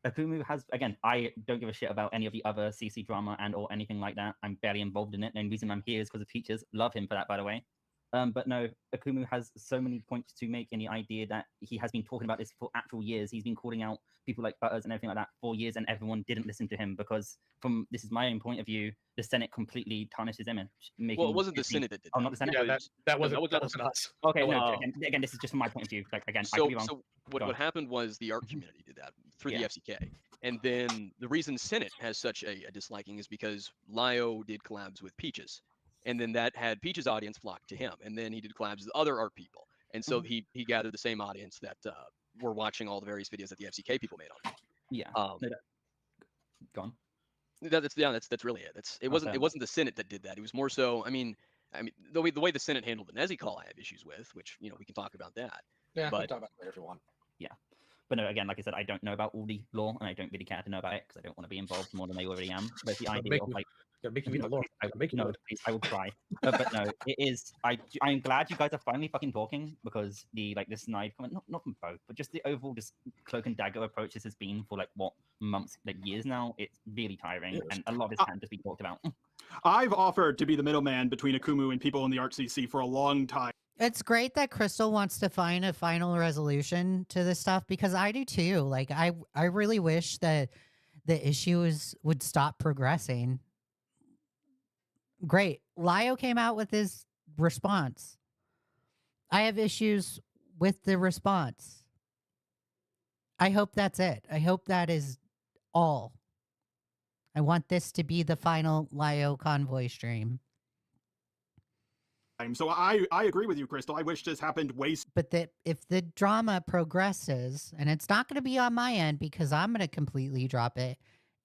Akumu has, again, I don't give a shit about any of the other CC drama and or anything like that. I'm barely involved in it. And the reason I'm here is because of Peaches. Love him for that, by the way. But no, Akumu has so many points to make in the idea that he has been talking about this for actual years. He's been calling out people like Butters and everything like that for years, and everyone didn't listen to him because, this is my own point of view, the Senate completely tarnished his image. Well, it wasn't the Senate that did that. Oh, not the Senate? Yeah, that wasn't not us. Okay, That no, wasn't us. again, this is just from my point of view. Like, again, I So, could be wrong. so what happened was the art community did that through the Yeah. FCK. And then the reason Senate has such a disliking is because Lio did collabs with Peaches. And then that had Peaches' audience flock to him. And then he did collabs with other art people. And so he gathered the same audience that were watching all the various videos that the FCK people made on him. Yeah. Gone. That's really it. It wasn't the Senate that did that. It was more so. I mean, the way the Senate handled the Nezi call, I have issues with, which we can talk about that. Yeah, but we'll talk about it later if you want. Yeah. But no, again, like I said, I don't know about all the law, and I don't really care to know about it because I don't want to be involved more than I already am. But the idea of like, They're making me the Lord. please, I will try. But no, it is. I'm glad you guys are finally fucking talking because the snide comment, not from both, but just the overall just cloak and dagger approach this has been for months, years now. It's really tiring, and a lot of this can just be talked about. I've offered to be the middleman between Akumu and people in the ArtCC for a long time. It's great that Crystal wants to find a final resolution to this stuff because I do too. Like I really wish that the issues would stop progressing. Great. Lio came out with his response. I have issues with the response. I hope that's it. I hope that is all. I want this to be the final Lio Convoy stream. So I agree with you, Crystal. I wish this happened way sooner. But that if the drama progresses, and it's not going to be on my end because I'm going to completely drop it.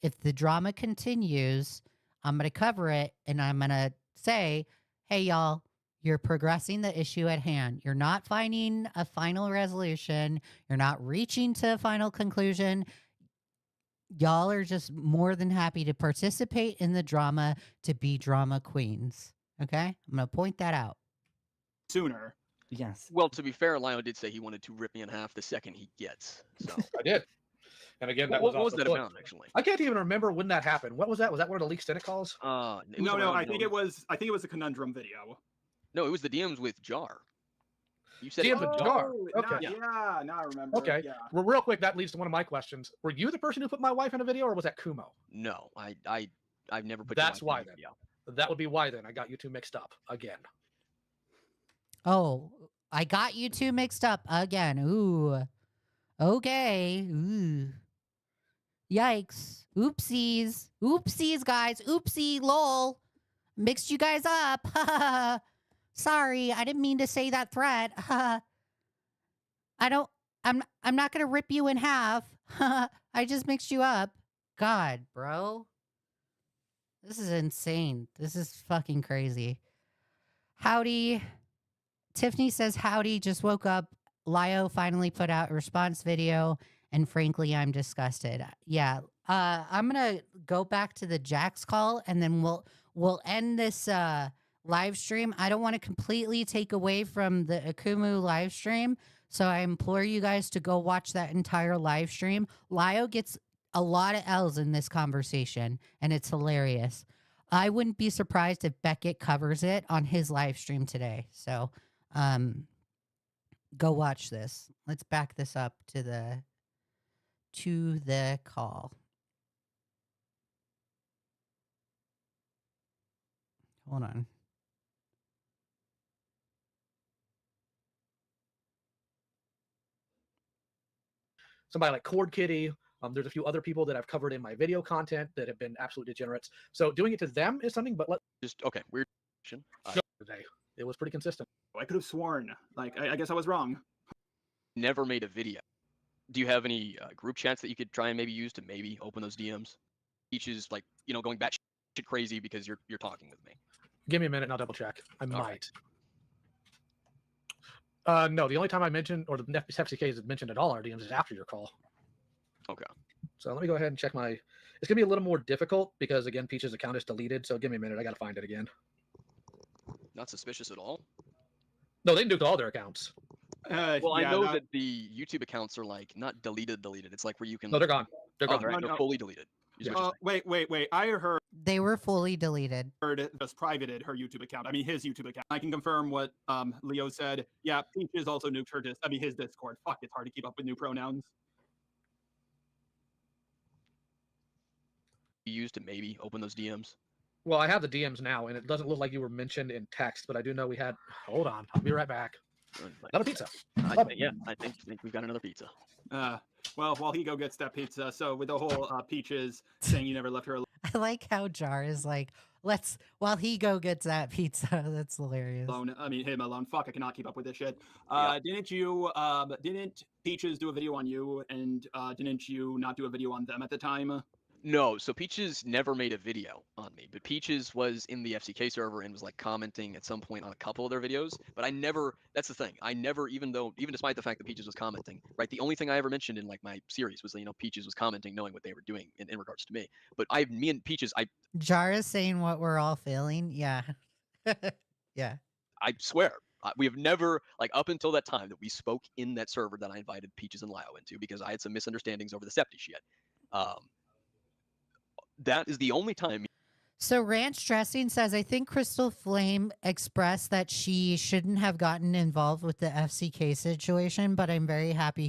If the drama continues, I'm going to cover it and I'm going to say, hey, y'all, you're progressing the issue at hand. You're not finding a final resolution. You're not reaching to a final conclusion. Y'all are just more than happy to participate in the drama to be drama queens. Okay? I'm going to point that out. Sooner. Yes. Well, to be fair, Lio did say he wanted to rip me in half the second he gets. So I did. And again, that what was was that about, actually? I can't even remember when that happened. What was that? Was that one of the leaked Senate calls? No, I think it was a conundrum video. No, it was the DMs with Jar. You said DMs with Jar. Okay. Yeah, now I remember. Okay. Yeah. Well, real quick, that leads to one of my questions. Were you the person who put my wife in a video, or was that Kumo? No, I've never put. That's your why wife in then. a video. That would be why then. I got you two mixed up again. Oh, I got you two mixed up again. Ooh. Okay. Ooh. Yikes. Oopsies. Oopsies, guys. Oopsie, lol. Mixed you guys up. Sorry, I didn't mean to say that threat. I'm not going to rip you in half. I just mixed you up. God, bro. This is insane. This is fucking crazy. Howdy. Tiffany says, howdy, just woke up. Lio finally put out a response video, and frankly, I'm disgusted. Yeah, I'm going to go back to the Jax call, and then we'll end this live stream. I don't want to completely take away from the Akumu live stream, so I implore you guys to go watch that entire live stream. Lio gets a lot of L's in this conversation, and it's hilarious. I wouldn't be surprised if Beckett covers it on his live stream today. So go watch this. Let's back this up to the call. Hold on. Somebody like Cord Kitty, There's a few other people that I've covered in my video content that have been absolute degenerates. So doing it to them is something, but Just okay. Weird. today it was pretty consistent. I could have sworn. Like, I guess I was wrong. Never made a video. Do you have any group chats that you could try and maybe use to maybe open those DMs? Each is like, you know, going batshit crazy because you're talking with me. Give me a minute and I'll double check. I All might. No, the only time I mentioned, or the FCK is mentioned at all our DMs is after your call. Okay. So let me go ahead and check my. It's gonna be a little more difficult because again, Peach's account is deleted. So give me a minute. I gotta find it again. Not suspicious at all. No, they nuked all their accounts. Well, I yeah, know that the YouTube accounts are like not deleted. It's like where you can. No, they're gone. They're Oh, gone. they're fully deleted. is Yeah. what you're saying. Wait. I heard They were fully deleted. it just privated her YouTube account. I mean, his YouTube account. I can confirm what Leo said. Yeah, Peaches also nuked her his Discord. Fuck, it's hard to keep up with new pronouns. You used to maybe open those DMs. Well, I have the DMs now, and it doesn't look like you were mentioned in text, but I do know we had. Hold on, I'll be right back. Another pizza. I think we've got another pizza. Well, while he go gets that pizza, so with the whole Peaches saying you never left her I like how Jar is like, while he go gets that pizza. That's hilarious. alone. I mean, him alone. Fuck, I cannot keep up with this shit. Yeah. Didn't Peaches do a video on you, and didn't you not do a video on them at the time? No, so Peaches never made a video on me, but Peaches was in the FCK server and was like commenting at some point on a couple of their videos. But I never, that's the thing, I never, even despite the fact that Peaches was commenting, right? The only thing I ever mentioned in like my series was that, Peaches was commenting knowing what they were doing in regards to me. But me and Peaches, Jar is saying what we're all feeling. Yeah. Yeah. I swear, we have never, like up until that time that we spoke in that server that I invited Peaches and Lio into because I had some misunderstandings over the Septi shit. That is the only time. So Ranch Dressing says, I think Crystal Flame expressed that she shouldn't have gotten involved with the FCK situation, but I'm very happy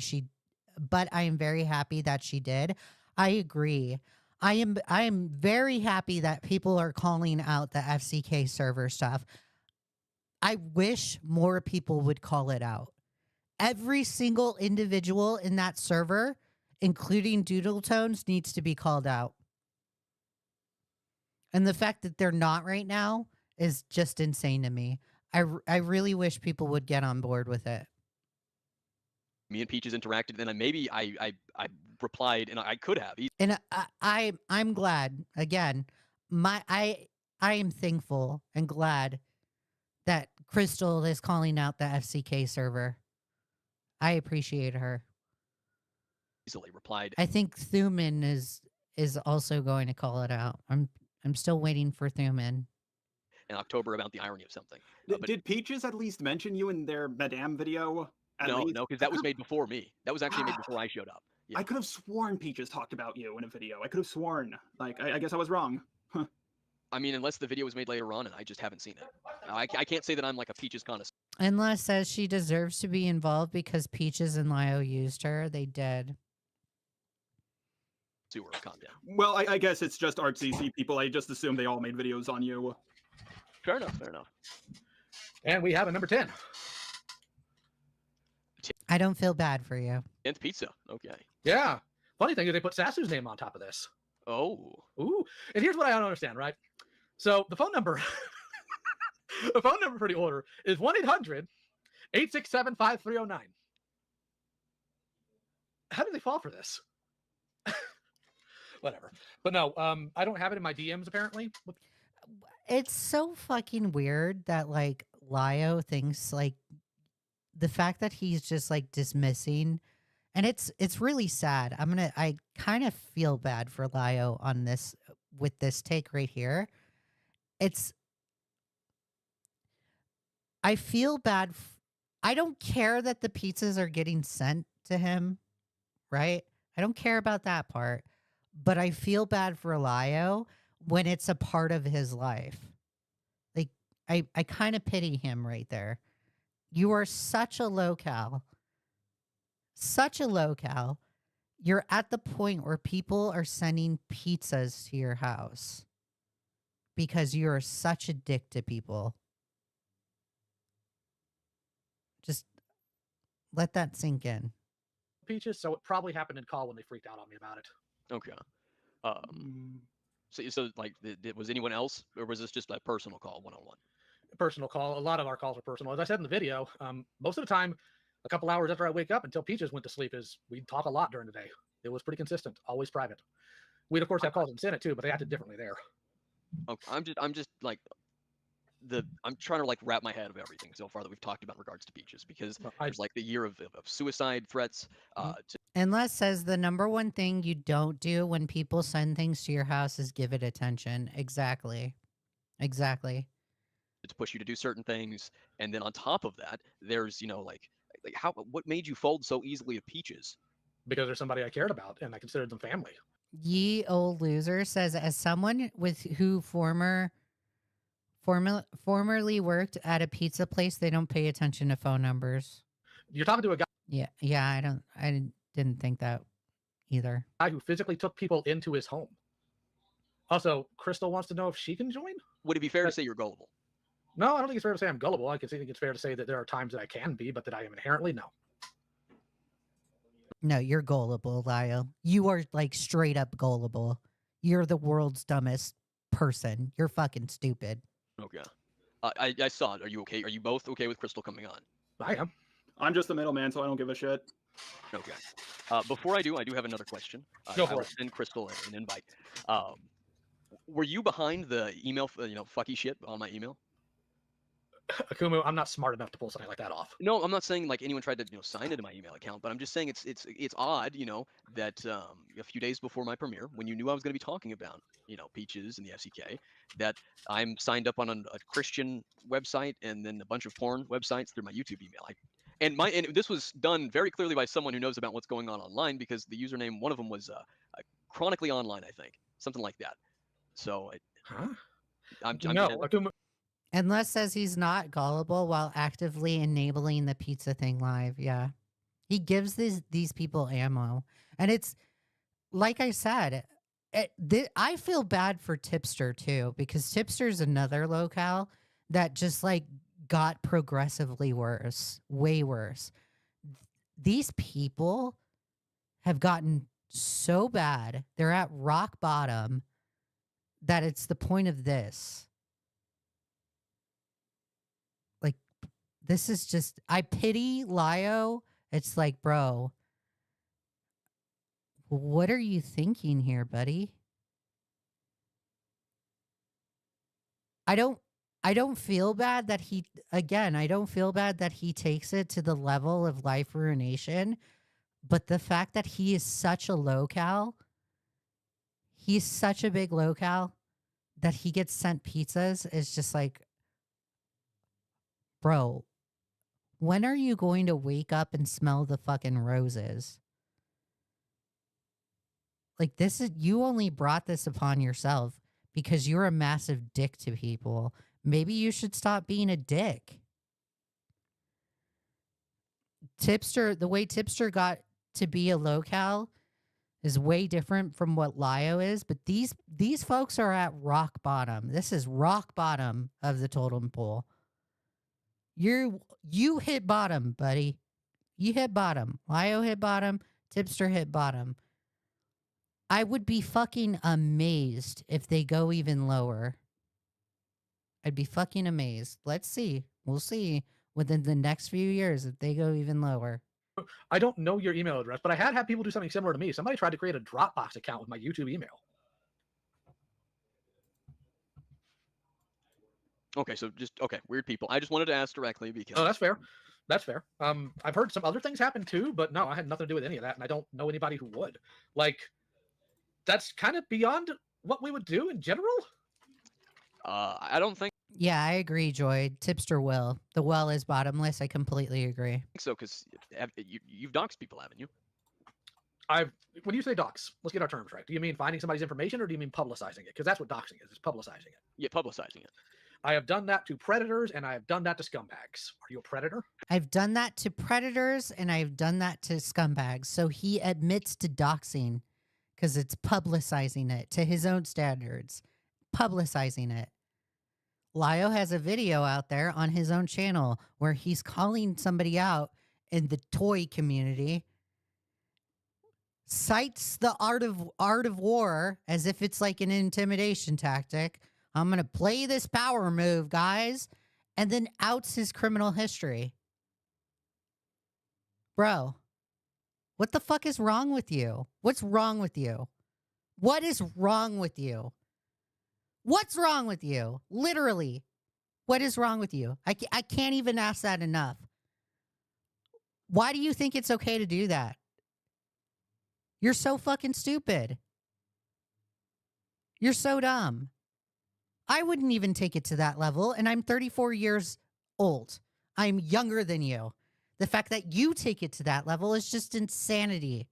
that she did. I agree. I am very happy that people are calling out the FCK server stuff. I wish more people would call it out. Every single individual in that server, including Doodle Tones, needs to be called out. And the fact that they're not right now is just insane to me. I really wish people would get on board with it. Me and Peaches interacted, and maybe I replied, and I could have. And I'm glad. Again, I am thankful and glad that Crystal is calling out the FCK server. I appreciate her. Easily replied. I think Thuman is also going to call it out. I'm still waiting for Thuman. In October about the irony of something. Did Peaches at least mention you in their Madame video? No, because that was made before me. That was actually made before I showed up. Yeah. I could have sworn Peaches talked about you in a video. I could have sworn. Like, I guess I was wrong. I mean, unless the video was made later on and I just haven't seen it. I can't say that I'm like a Peaches connoisseur. Enla says she deserves to be involved because Peaches and Lio used her. They did. Of content. Well, I guess it's just ArtCC people. I just assume they all made videos on you. Fair enough. And we have a number 10. I don't feel bad for you. 10th pizza. Okay. Yeah. Funny thing is they put Sasu's name on top of this. Oh. Ooh. And here's what I don't understand, right? So the phone number, the phone number for the order is 1-800-867-5309. How did they fall for this? Whatever. But no, I don't have it in my DMs apparently. It's so fucking weird that like Lio thinks like the fact that he's just like dismissing, and it's really sad. I kind of feel bad for Lio on this with this take right here. I feel bad. I don't care that the pizzas are getting sent to him, right? I don't care about that part. But I feel bad for Lio when it's a part of his life. Like, I kind of pity him right there. You are such a locale. Such a locale. You're at the point where people are sending pizzas to your house because you're such a dick to people. Just let that sink in. Peaches, so it probably happened in call when they freaked out on me about it. Okay. So like, was anyone else, or was this just a personal call, one-on-one? Personal call. A lot of our calls are personal. As I said in the video, most of the time, a couple hours after I wake up until Peaches went to sleep, we'd talk a lot during the day. It was pretty consistent, always private. We'd of course have calls in Senate too, but they acted differently there. Okay, I'm just like I'm trying to like wrap my head of everything so far that we've talked about in regards to Peaches, because there's like the year of suicide threats. Unless says the number one thing you don't do when people send things to your house is give it attention. Exactly. To push you to do certain things, and then on top of that, there's like what made you fold so easily to Peaches? Because there's somebody I cared about and I considered them family. Ye old loser says, as someone who formerly worked at a pizza place, they don't pay attention to phone numbers. You're talking to a guy. Yeah. I didn't think that either. Who physically took people into his home. Also, Crystal wants to know if she can join. Would it be fair to say you're gullible? No, I don't think it's fair to say I'm gullible. I think it's fair to say that there are times that I can be, but that I am inherently no. No, you're gullible, Lio. You are like straight up gullible. You're the world's dumbest person. You're fucking stupid. Okay. I saw it. Are you okay? Are you both okay with Crystal coming on? I am. I'm just the middleman, so I don't give a shit. Okay. Before I do have another question. Go for it. Send Crystal an invite. Were you behind the email, fucky shit on my email? Akumu, I'm not smart enough to pull something like that off. No, I'm not saying like anyone tried to sign into my email account, but I'm just saying it's odd, that a few days before my premiere, when you knew I was going to be talking about Peaches and the FCK, that I'm signed up on a Christian website and then a bunch of porn websites through my YouTube email. And this was done very clearly by someone who knows about what's going on online, because the username, one of them was Chronically Online, I think, something like that. So Akumu. Unless says he's not gullible while actively enabling the pizza thing live. Yeah. He gives these people ammo. And it's like I said, I feel bad for Tipster too, because Tipster's another locale that just like got progressively worse, way worse. These people have gotten so bad, they're at rock bottom, that it's the point of this. Like, this is just, I pity Lio. It's like, bro, what are you thinking here, buddy? I don't feel bad that I don't feel bad that he takes it to the level of life ruination, but the fact that he is such a locale, he's such a big locale that he gets sent pizzas is just like, bro, when are you going to wake up and smell the fucking roses? Like, this is, you only brought this upon yourself because you're a massive dick to people. Maybe you should stop being a dick. Tipster, the way Tipster got to be a locale is way different from what Lio is, but these folks are at rock bottom. This is rock bottom of the totem pole. You hit bottom, buddy. You hit bottom. Lio hit bottom. Tipster hit bottom. I would be fucking amazed if they go even lower. I'd be fucking amazed. Let's see. We'll see within the next few years if they go even lower. I don't know your email address, but I had people do something similar to me. Somebody tried to create a Dropbox account with my YouTube email. Okay, so weird people. I just wanted to ask directly because. Oh, that's fair. That's fair. I've heard some other things happen too, but no, I had nothing to do with any of that, and I don't know anybody who would. Like, that's kind of beyond what we would do in general. I don't think. Yeah, I agree, Joy. Tipster will. The well is bottomless. I completely agree. So, because you've doxed people, haven't you? When you say dox, let's get our terms right. Do you mean finding somebody's information, or do you mean publicizing it? Because that's what doxing is. It's publicizing it. Yeah, publicizing it. I have done that to predators, and I have done that to scumbags. Are you a predator? I've done that to predators, and I've done that to scumbags. So he admits to doxing because it's publicizing it to his own standards. Publicizing it. Lio has a video out there on his own channel where he's calling somebody out in the toy community cites the art of war as if it's like an intimidation tactic. I'm going to play this power move, guys, and then outs his criminal history. Bro, what the fuck is wrong with you? What's wrong with you? What is wrong with you? What's wrong with you? Literally, what is wrong with you? I can't even ask that enough. Why do you think it's okay to do that? You're so fucking stupid. You're so dumb. I wouldn't even take it to that level, and I'm 34 years old. I'm younger than you. The fact that you take it to that level is just insanity.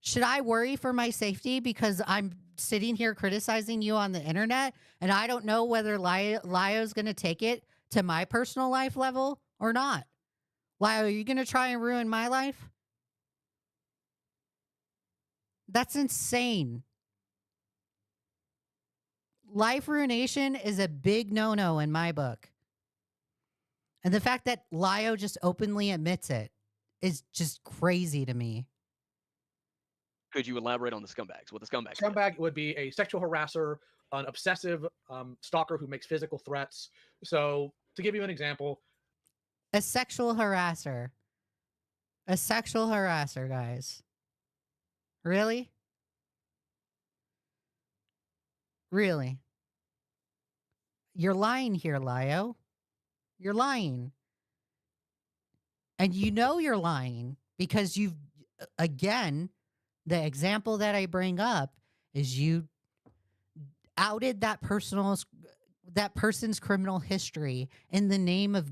Should I worry for my safety because I'm sitting here criticizing you on the internet and I don't know whether Lio's going to take it to my personal life level or not? Lio, are you going to try and ruin my life? That's insane. Life ruination is a big no-no in my book. And the fact that Lio just openly admits it is just crazy to me. Could you elaborate on the scumbags? What the scumbags? Scumbag would be a sexual harasser, an obsessive stalker who makes physical threats. So, to give you an example, A sexual harasser. A sexual harasser, guys. Really? Really? You're lying here, Lio. You're lying. And you know you're lying because you've, again, the example that I bring up is you outed that person's criminal history in the name of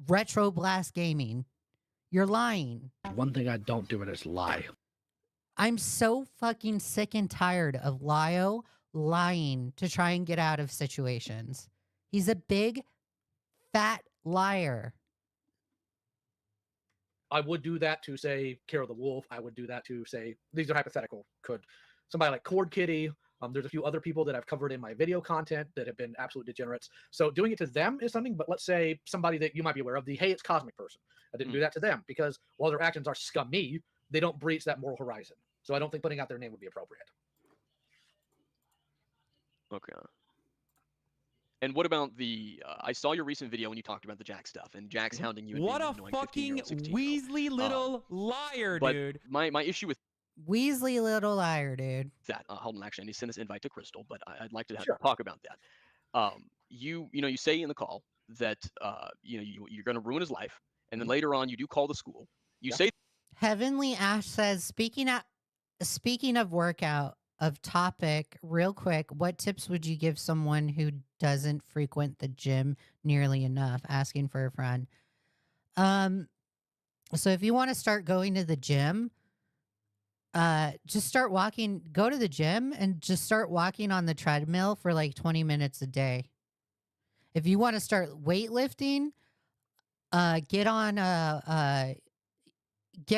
Retro Blast Gaming. You're lying. one thing I don't do it is lie. I'm so fucking sick and tired of Lio lying to try and get out of situations. He's a big, fat liar. I would do that to, say, Kara the Wolf. I would do that to, say, these are hypothetical. Could somebody like Cord Kitty. There's a few other people that I've covered in my video content that have been absolute degenerates. So doing it to them is something, but let's say somebody that you might be aware of, the Hey, It's Cosmic person. I didn't do that to them because while their actions are scummy, they don't breach that moral horizon. So I don't think putting out their name would be appropriate. Okay. And what about the? I saw your recent video when you talked about the Jack stuff, and Jack's hounding you. And What being a an annoying fucking 15-year-old, 16-year-old. Weasley little liar, But dude. my issue with Weasley little liar, dude. that, hold on, actually, I need to send this invite to Crystal, but I'd like to Sure. talk about that. You say in the call that you're going to ruin his life, and then later on you do call the school. You say Heavenly Ash says, speaking of workout, of topic, real quick, what tips would you give someone who doesn't frequent the gym nearly enough? Asking for a friend. So if you want to start going to the gym, just start walking, go to the gym and just start walking on the treadmill for like 20 minutes a day. If you want to start weightlifting, get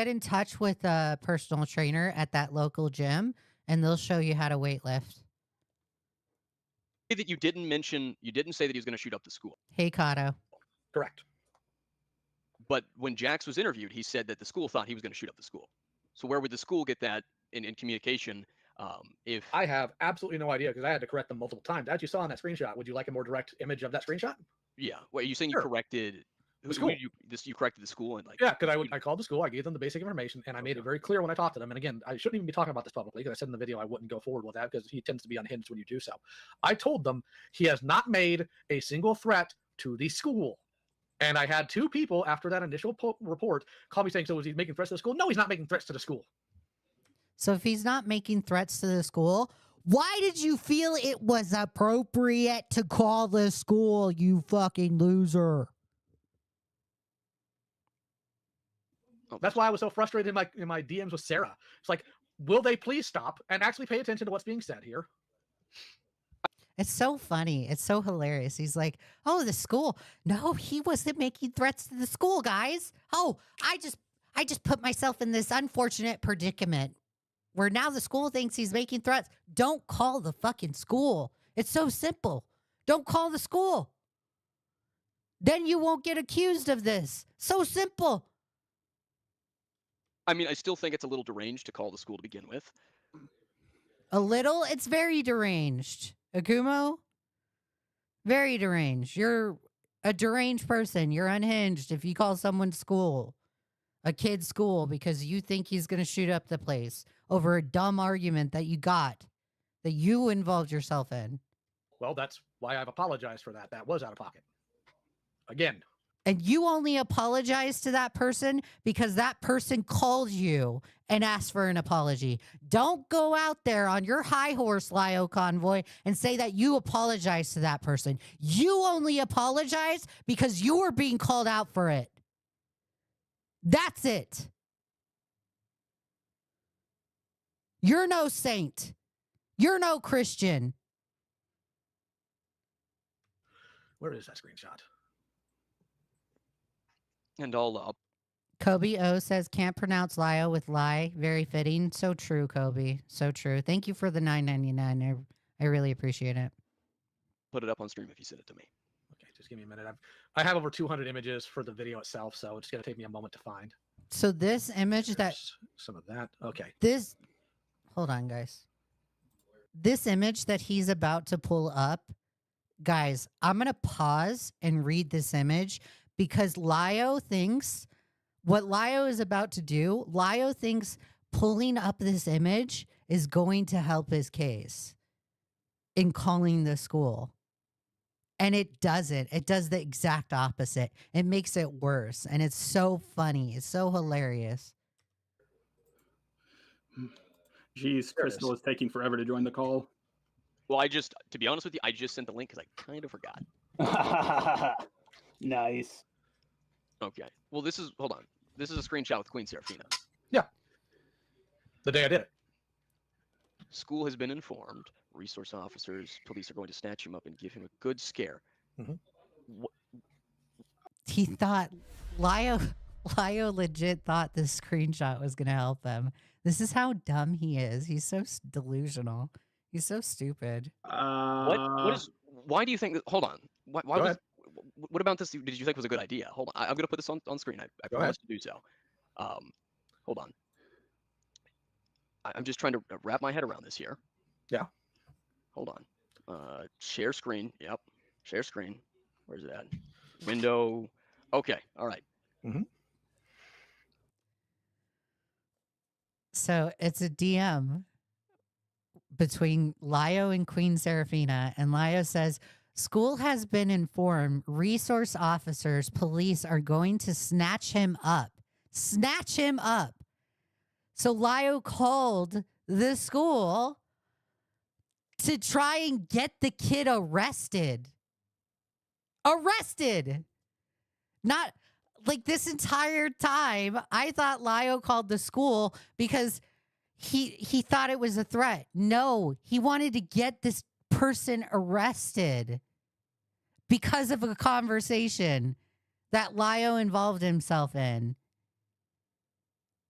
in touch with a personal trainer at that local gym and they'll show you how to weightlift. that you didn't say that he was going to shoot up the school. Hey, Kato. Correct. But when Jax was interviewed, he said that the school thought he was going to shoot up the school. So where would the school get that in communication? If I have absolutely no idea because I had to correct them multiple times. As you saw in that screenshot, would you like a more direct image of that screenshot? yeah, what are you saying? Sure. You corrected The school. You corrected the school and like Yeah, because I called the school, I gave them the basic information, and I made it very clear when I talked to them. And again, I shouldn't even be talking about this publicly because I said in the video I wouldn't go forward with that because he tends to be unhinged when you do so. I told them he has not made a single threat to the school. And I had two people after that initial report call me saying, so is he making threats to the school? No, he's not making threats to the school. So if he's not making threats to the school, why did you feel it was appropriate to call the school, you fucking loser? That's why I was so frustrated in my DMs with Sarah. It's like, will they please stop and actually pay attention to what's being said here? It's so funny. It's so hilarious. He's like, oh, the school. No, he wasn't making threats to the school, guys. Oh, I just put myself in this unfortunate predicament where now the school thinks he's making threats. Don't call the fucking school. It's so simple. Don't call the school. Then you won't get accused of this. So simple. I mean, I still think it's a little deranged to call the school to begin with. A little? It's very deranged. Akumu? Very deranged. You're a deranged person. You're unhinged if you call someone school, a kid's school, because you think he's going to shoot up the place over a dumb argument that you got, that you involved yourself in. Well, that's why I've apologized for that. That was out of pocket. Again. And you only apologize to that person because that person called you and asked for an apology. Don't go out there on your high horse, Lio Convoy, and say that you apologize to that person. You only apologize because you were being called out for it. That's it. You're no saint. You're no Christian. Where is that screenshot? And all Coby-o says, can't pronounce Lio with lie. Very fitting. So true, Kobe. So true. Thank you for the $9.99. I really appreciate it. put it up on stream if you send it to me. Okay, just give me a minute. I have over 200 images for the video itself, so it's going to take me a moment to find. So this image There's some of that. Okay. Hold on, guys. This image that he's about to pull up, guys, I'm going to pause and read this image because Lio thinks what Lio is about to do, Lio thinks pulling up this image is going to help his case in calling the school. And it doesn't. It does the exact opposite. It makes it worse. And it's so funny. It's so hilarious. Jeez, Crystal is taking forever to join the call. Well, to be honest with you, I just sent the link because I kind of forgot. Nice. Okay. Well, hold on. This is a screenshot with Queen Seraphina. Yeah. The day I did it. School has been informed. Resource officers, police are going to snatch him up and give him a good scare. Mm-hmm. He thought, Lio legit thought this screenshot was going to help him. This is how dumb he is. He's so delusional. He's so stupid. Why do you think hold on. What about this did you think was a good idea? Hold on. I'm going to put this on screen. I promise to do so. Hold on. I'm just trying to wrap my head around this here. Yeah. Hold on. Share screen. Yep. Share screen. Where's it at? Window. Okay. All right. Mm-hmm. So it's a DM between Lio and Queen Seraphina, and Lio says, school has been informed resource officers, police are going to snatch him up. Snatch him up. So Lio called the school to try and get the kid arrested. Arrested. Not like this entire time, I thought Lio called the school because he thought it was a threat. No, he wanted to get this person arrested because of a conversation that Lio involved himself in.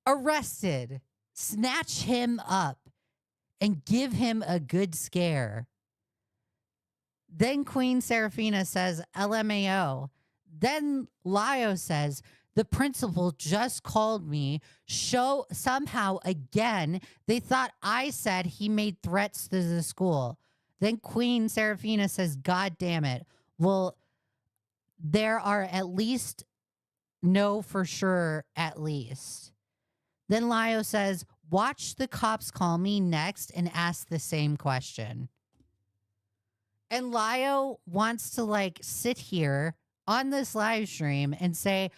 Arrested. Snatch him up and give him a good scare. Then Queen Seraphina says, LMAO. Then Lio says, the principal just called me. Somehow again, they thought I said he made threats to the school. Then Queen Seraphina says, God damn it. Well, there are at least no for sure at least. Then Lio says, watch the cops call me next and ask the same question. And Lio wants to sit here on this live stream and say,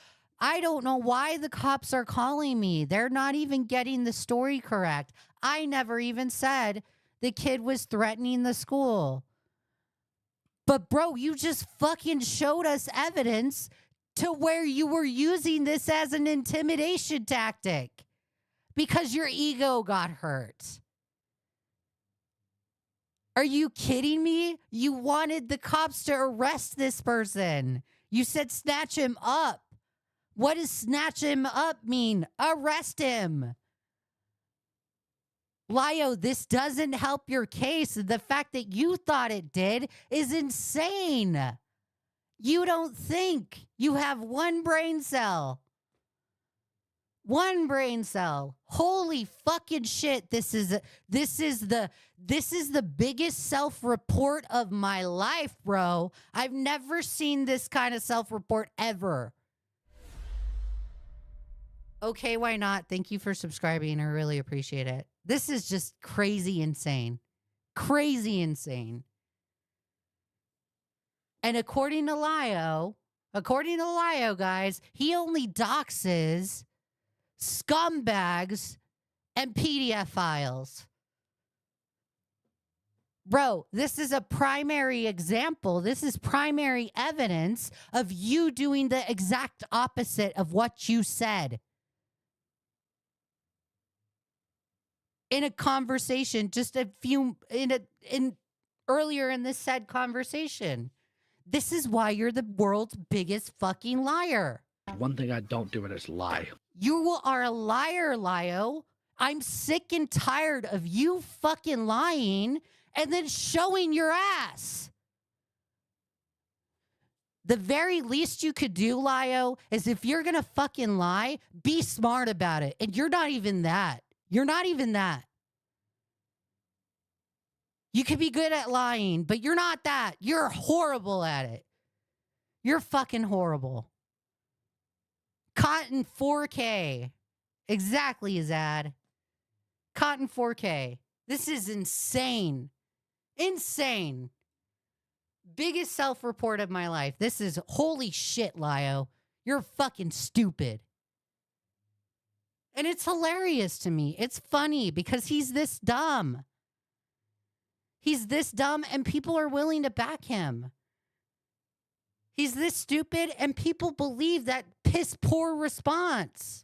I don't know why the cops are calling me. They're not even getting the story correct. I never even said the kid was threatening the school. But bro, you just fucking showed us evidence to where you were using this as an intimidation tactic because your ego got hurt. Are you kidding me? You wanted the cops to arrest this person. You said snatch him up. What does snatch him up mean? Arrest him. Lio, this doesn't help your case. The fact that you thought it did is insane. You don't think. You have one brain cell. One brain cell. Holy fucking shit. This is the biggest self-report of my life, bro. I've never seen this kind of self-report ever. Okay, why not? Thank you for subscribing. I really appreciate it. This is just crazy insane. Crazy insane. And according to Lio, guys, he only doxes scumbags and PDF files. Bro, this is a primary example. This is primary evidence of you doing the exact opposite of what you said. In a conversation, just a few, earlier in this said conversation. This is why you're the world's biggest fucking liar. One thing I don't do it is lie. You are a liar, Lio. I'm sick and tired of you fucking lying and then showing your ass. The very least you could do, Lio, is if you're going to fucking lie, be smart about it. And you're not even that. You're not even that. You could be good at lying, but you're not that. You're horrible at it. You're fucking horrible. Cotton 4K. Exactly, Zad. Cotton 4K. This is insane. Insane. Biggest self-report of my life. This is holy shit, Lio. You're fucking stupid. And it's hilarious to me. It's funny because he's this dumb. He's this dumb and people are willing to back him. He's this stupid and people believe that piss poor response.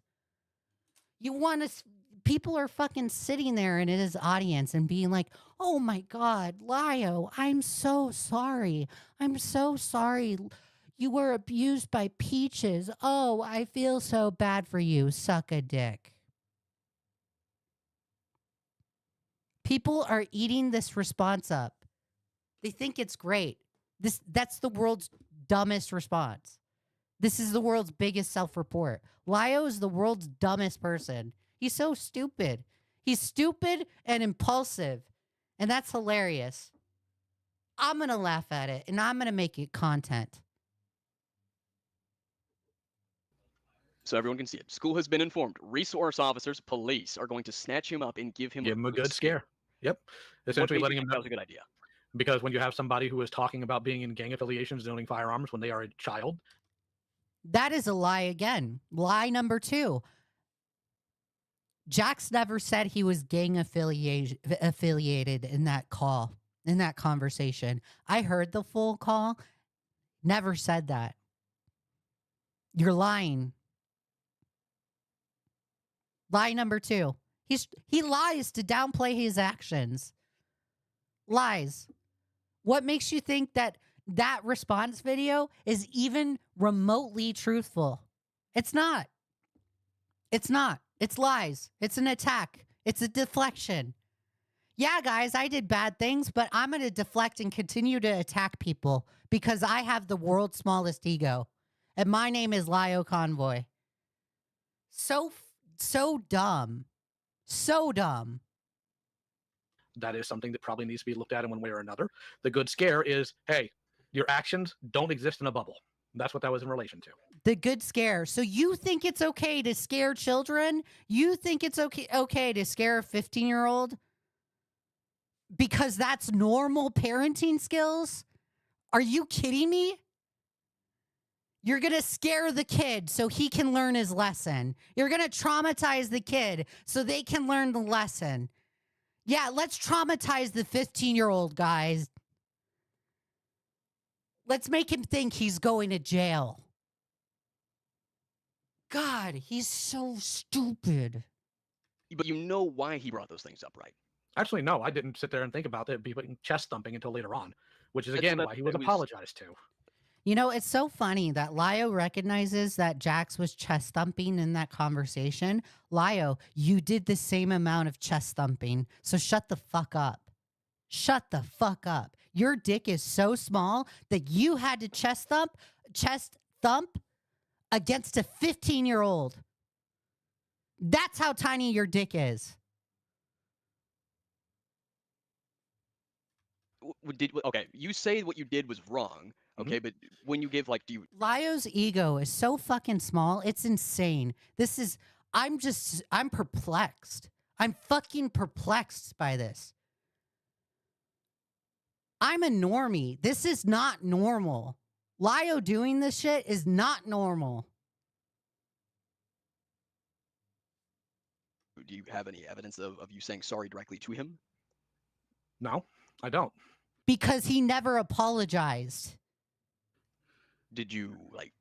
People are fucking sitting there in his audience and being like, oh my God, Lio, I'm so sorry. I'm so sorry. You were abused by Peaches. Oh, I feel so bad for you. Suck a dick. People are eating this response up. They think it's great. That's the world's dumbest response. This is the world's biggest self-report. Lio is the world's dumbest person. He's so stupid. He's stupid and impulsive. And that's hilarious. I'm going to laugh at it and I'm going to make it content. So everyone can see it. School has been informed. Resource officers, police are going to snatch him up and give him a good scare. Yep. Essentially letting him know that was a good idea. Because when you have somebody who is talking about being in gang affiliations and owning firearms when they are a child. That is a lie again. Lie number 2. Jax never said he was gang affiliated in that call, in that conversation. I heard the full call. Never said that. You're lying. Lie number 2. He lies to downplay his actions. Lies. What makes you think that that response video is even remotely truthful? It's not. It's not. It's lies. It's an attack. It's a deflection. Yeah, guys, I did bad things, but I'm going to deflect and continue to attack people because I have the world's smallest ego. And my name is Lio Convoy. So dumb. So dumb. That is something that probably needs to be looked at in one way or another. The good scare is, hey, your actions don't exist in a bubble. That's what that was in relation to. The good scare. So you think it's okay to scare children? You think it's okay to scare a 15-year-old? Because that's normal parenting skills? Are you kidding me? You're going to scare the kid so he can learn his lesson. You're going to traumatize the kid so they can learn the lesson. Yeah, let's traumatize the 15-year-old, guys. Let's make him think he's going to jail. God, he's so stupid. But you know why he brought those things up, right? Actually, no, I didn't sit there and think about it being chest thumping until later on, which is, again, why he was apologized to. You know, it's so funny that Lio recognizes that Jax was chest thumping in that conversation. Lio, you did the same amount of chest thumping, so shut the fuck up. Shut the fuck up. Your dick is so small that you had to chest thump against a 15-year-old. That's how tiny your dick is. Okay, you say what you did was wrong. Okay, but when you give, like, do you? Lio's ego is so fucking small. It's insane. I'm perplexed. I'm fucking perplexed by this. I'm a normie. This is not normal. Lio doing this shit is not normal. Do you have any evidence of you saying sorry directly to him? No, I don't. Because he never apologized. Did you, like,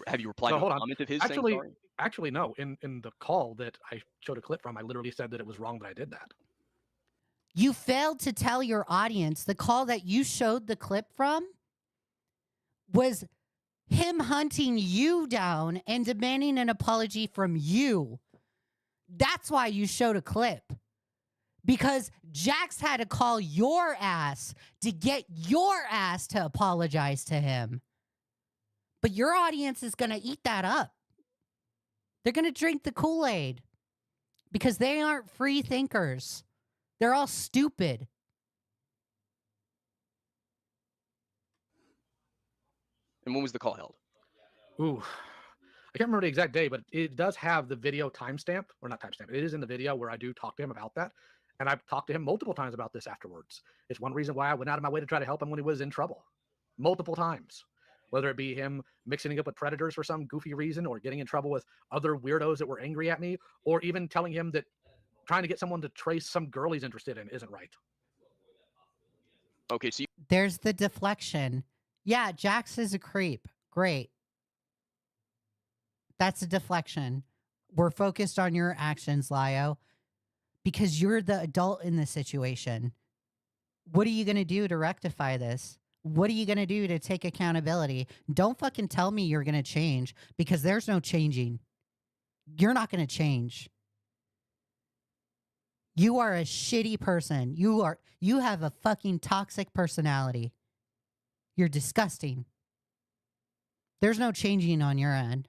have you replied So, to hold a on. comment of his saying Actually, sorry? actually, no. In the call that I showed a clip from, I literally said that it was wrong that I did that. You failed to tell your audience the call that you showed the clip from was him hunting you down and demanding an apology from you. That's why you showed a clip. Because Jax had to call your ass to get your ass to apologize to him. But your audience is going to eat that up. They're going to drink the Kool-Aid because they aren't free thinkers. They're all stupid. And when was the call held? Ooh, I can't remember the exact day, but it does have the video timestamp, or not timestamp. It is in the video where I do talk to him about that. And I've talked to him multiple times about this afterwards. It's one reason why I went out of my way to try to help him when he was in trouble. Multiple times. Whether it be him mixing up with predators for some goofy reason, or getting in trouble with other weirdos that were angry at me, or even telling him that trying to get someone to trace some girl he's interested in isn't right. Okay, so There's the deflection. Yeah, Jax is a creep. Great. That's a deflection. We're focused on your actions, Lio, because you're the adult in this situation. What are you going to do to rectify this? What are you going to do to take accountability? Don't fucking tell me you're going to change, because there's no changing. You're not going to change. You are a shitty person. You have a fucking toxic personality. You're disgusting. There's no changing on your end.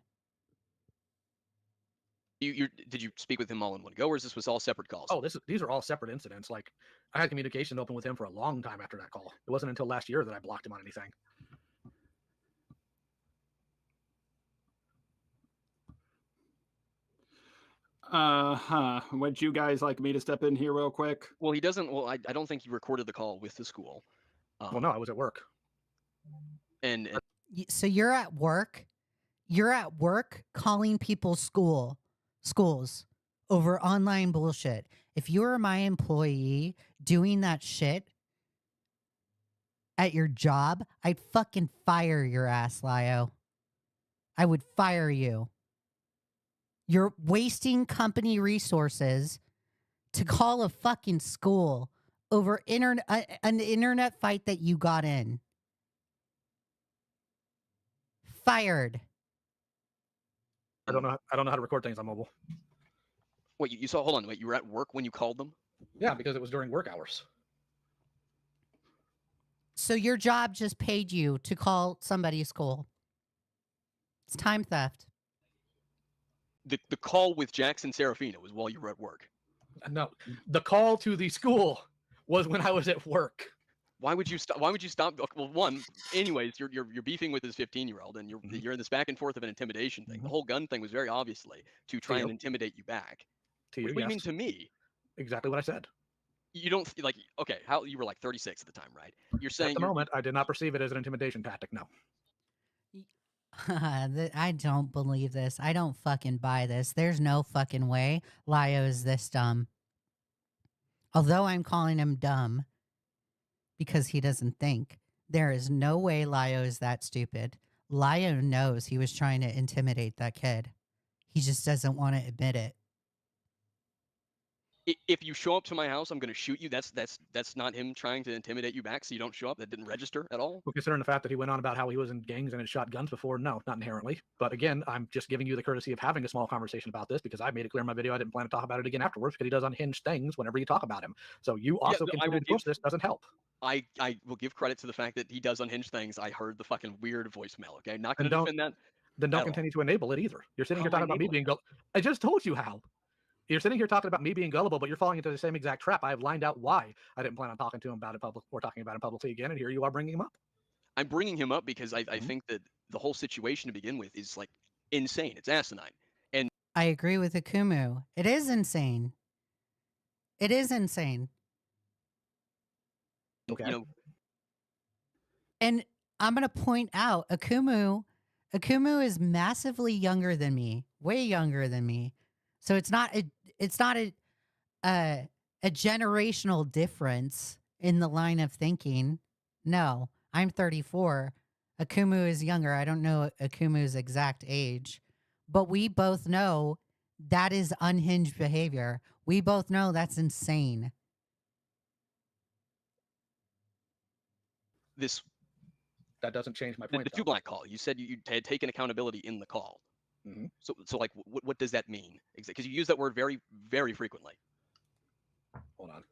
did you speak with him all in one go, or is this was all separate calls? Oh, these are all separate incidents. Like, I had communication open with him for a long time after that call. It wasn't until last year that I blocked him on anything. Would you guys like me to step in here real quick? Well, he doesn't. Well, I don't think he recorded the call with the school. Well, no, I was at work. And So you're at work. You're at work calling people schools over online bullshit. If you were my employee doing that shit at your job, I'd fucking fire your ass, Lio. I would fire you. You're wasting company resources to call a fucking school over an internet fight that you got in. Fired. I don't know how to record things on mobile. wait, you saw? Hold on, wait. You were at work when you called them? Yeah, because it was during work hours. So your job just paid you to call somebody's school. It's time theft. The call with Jackson Serafina was while you were at work. No, the call to the school was when I was at work. Why would you stop? Why would you stop? Well, one, anyways, you're beefing with this 15-year-old, and you're in this back and forth of an intimidation thing. The whole gun thing was very obviously to try and intimidate you back. To you, What do you mean yes. to me? Exactly what I said. You don't like, okay? How you were like 36 at the time, right? You're saying At the moment, I did not perceive it as an intimidation tactic. No. I don't believe this. I don't fucking buy this. There's no fucking way Lio is this dumb. Although I'm calling him dumb because he doesn't think, there is no way Lio is that stupid. Lio knows he was trying to intimidate that kid. He just doesn't want to admit it. If you show up to my house, I'm going to shoot you. That's not him trying to intimidate you back, so you don't show up. That didn't register at all. Well, considering the fact that he went on about how he was in gangs and had shot guns before, no, not inherently. But again, I'm just giving you the courtesy of having a small conversation about this because I made it clear in my video I didn't plan to talk about it again afterwards because he does unhinged things whenever you talk about him. So you also continue to push this doesn't help. I will give credit to the fact that he does unhinged things. I heard the fucking weird voicemail. Okay, not going to defend that. Then don't continue to enable it either. You're sitting here talking about me being. I just told you how. You're sitting here talking about me being gullible, but you're falling into the same exact trap. I have lined out why I didn't plan on talking to him about it talking about it publicly again, and here you are bringing him up. I'm bringing him up because I Mhm. think that the whole situation to begin with is like insane. It's asinine. And I agree with Akumu. It is insane. It is insane. Okay. you know, And I'm going to point out Akumu is massively younger than me, way younger than me. So it's not a generational difference in the line of thinking. No, I'm 34. Akumu is younger. I don't know Akumu's exact age, but we both know that is unhinged behavior. We both know that's insane. this That doesn't change my the, point. the two black call. You said you had taken accountability in the call. Mhm. So like, what does that mean? Because you use that word very, very frequently. Hold on.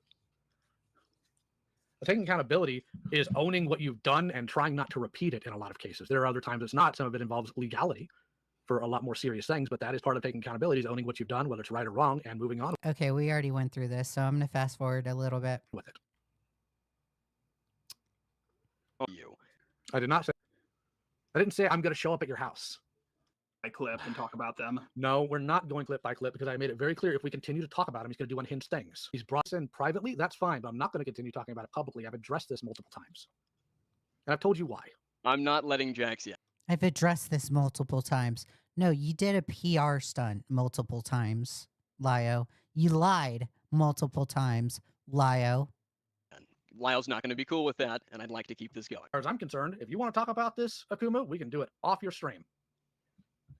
Taking accountability is owning what you've done and trying not to repeat it in a lot of cases. There are other times it's not. Some of it involves legality for a lot more serious things, but that is part of taking accountability, is owning what you've done, whether it's right or wrong, and moving on Okay, we already went through this, so I'm going to fast forward a little bit. with it. You. I did not say. I didn't say I'm going to show up at your house. I clip and talk about them. No, we're not going clip by clip because I made it very clear if we continue to talk about him, he's going to do unhinged things. He's brought us in privately, that's fine, but I'm not going to continue talking about it publicly. I've addressed this multiple times. And I've told you why. I'm not letting Jax yet. I've addressed this multiple times. No, you did a PR stunt multiple times, Lio. You lied multiple times, Lio. Lyle's not going to be cool with that, and I'd like to keep this going. As far as I'm concerned, if you want to talk about this, Akumu, we can do it off your stream.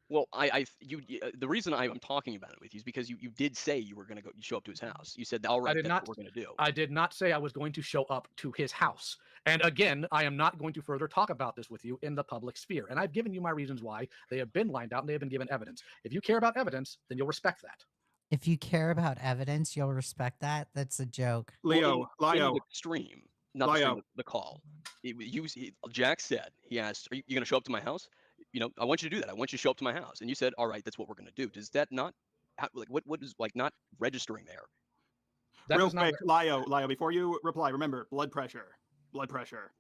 Well, the reason I'm talking about it with you is because you did say you were going to go show up to his house. You said, all right, did that's not- what we're going to do. I did not say I was going to show up to his house. And again, I am not going to further talk about this with you in the public sphere. And I've given you my reasons why. They have been lined out and they have been given evidence. If you care about evidence, then you'll respect that. If you care about evidence, you'll respect that. That's a joke. Lio, Well, in Lio, the stream, not the stream, Lio. the call. Jack said, he asked, are you going to show up to my house? I want you to do that. I want you to show up to my house. And you said, all right, that's what we're going to do. Does that not, what is like not registering there? That Real is not- quick, Lio, before you reply, remember, blood pressure. Blood pressure.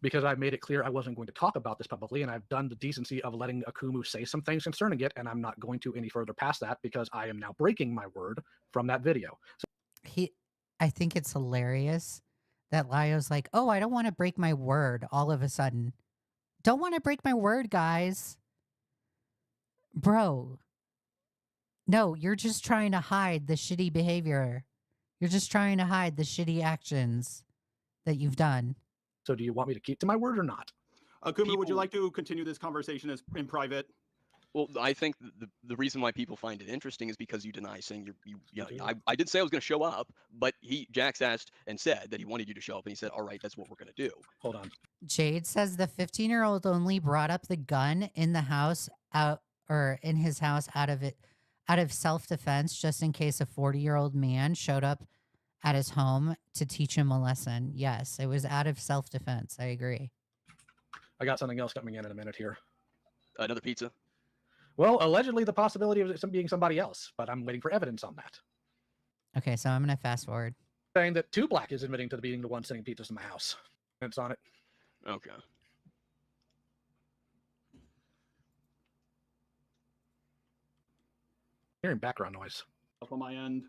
because I've made it clear I wasn't going to talk about this publicly, and I've done the decency of letting Akumu say some things concerning it, and I'm not going to any further past that because I am now breaking my word from that video. So I think it's hilarious that Lio's like, oh, I don't want to break my word all of a sudden. Don't want to break my word, guys. Bro. No, you're just trying to hide the shitty behavior. You're just trying to hide the shitty actions that you've done. So do you want me to keep to my word or not? Akumu, would you People- like to continue this conversation in private? Well, I think the reason why people find it interesting is because you deny saying you know, do. I did say I was going to show up, but Jax asked and said that he wanted you to show up, and he said, all right, that's what we're going to do. Hold on. Jade says the 15-year-old only brought up the gun in the house in his house out of self-defense, just in case a 40-year-old man showed up at his home to teach him a lesson. Yes, it was out of self-defense. I agree. I got something else coming in a minute here. Another pizza. Well, allegedly the possibility of it being somebody else, but I'm waiting for evidence on that. Okay, so I'm going to fast forward. Saying that 2 Black is admitting to being the one sending pizzas in my house. It's on it. Okay. Hearing background noise. Up on my end.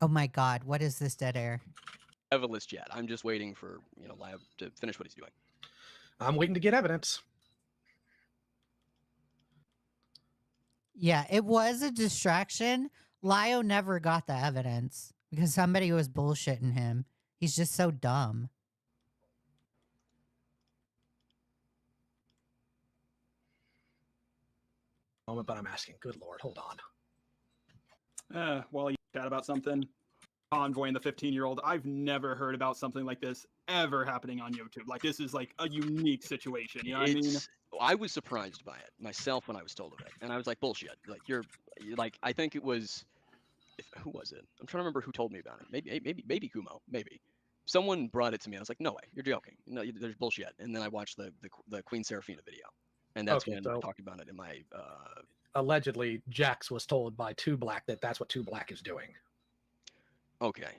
Oh my God, what is this dead air? I have a list yet. I'm just waiting for Lio to finish what he's doing. I'm waiting to get evidence. Yeah, it was a distraction. Lio never got the evidence because somebody was bullshitting him. He's just so dumb. Moment, but I'm asking. Good Lord, hold on. While you chat about something, Convoy and the 15-year-old, I've never heard about something like this ever happening on YouTube. Like, this is like a unique situation. You know what I mean? I was surprised by it myself when I was told of it, and I was like, bullshit. Like you're like, I think it was, who was it? I'm trying to remember who told me about it. Maybe Kumo. Maybe someone brought it to me. I was like, no way, you're joking. No, there's bullshit. And then I watched the Queen Seraphina video, and that's Okay, when so- I talked about it in my. Allegedly, Jax was told by 2Black that that's what 2Black is doing. Okay.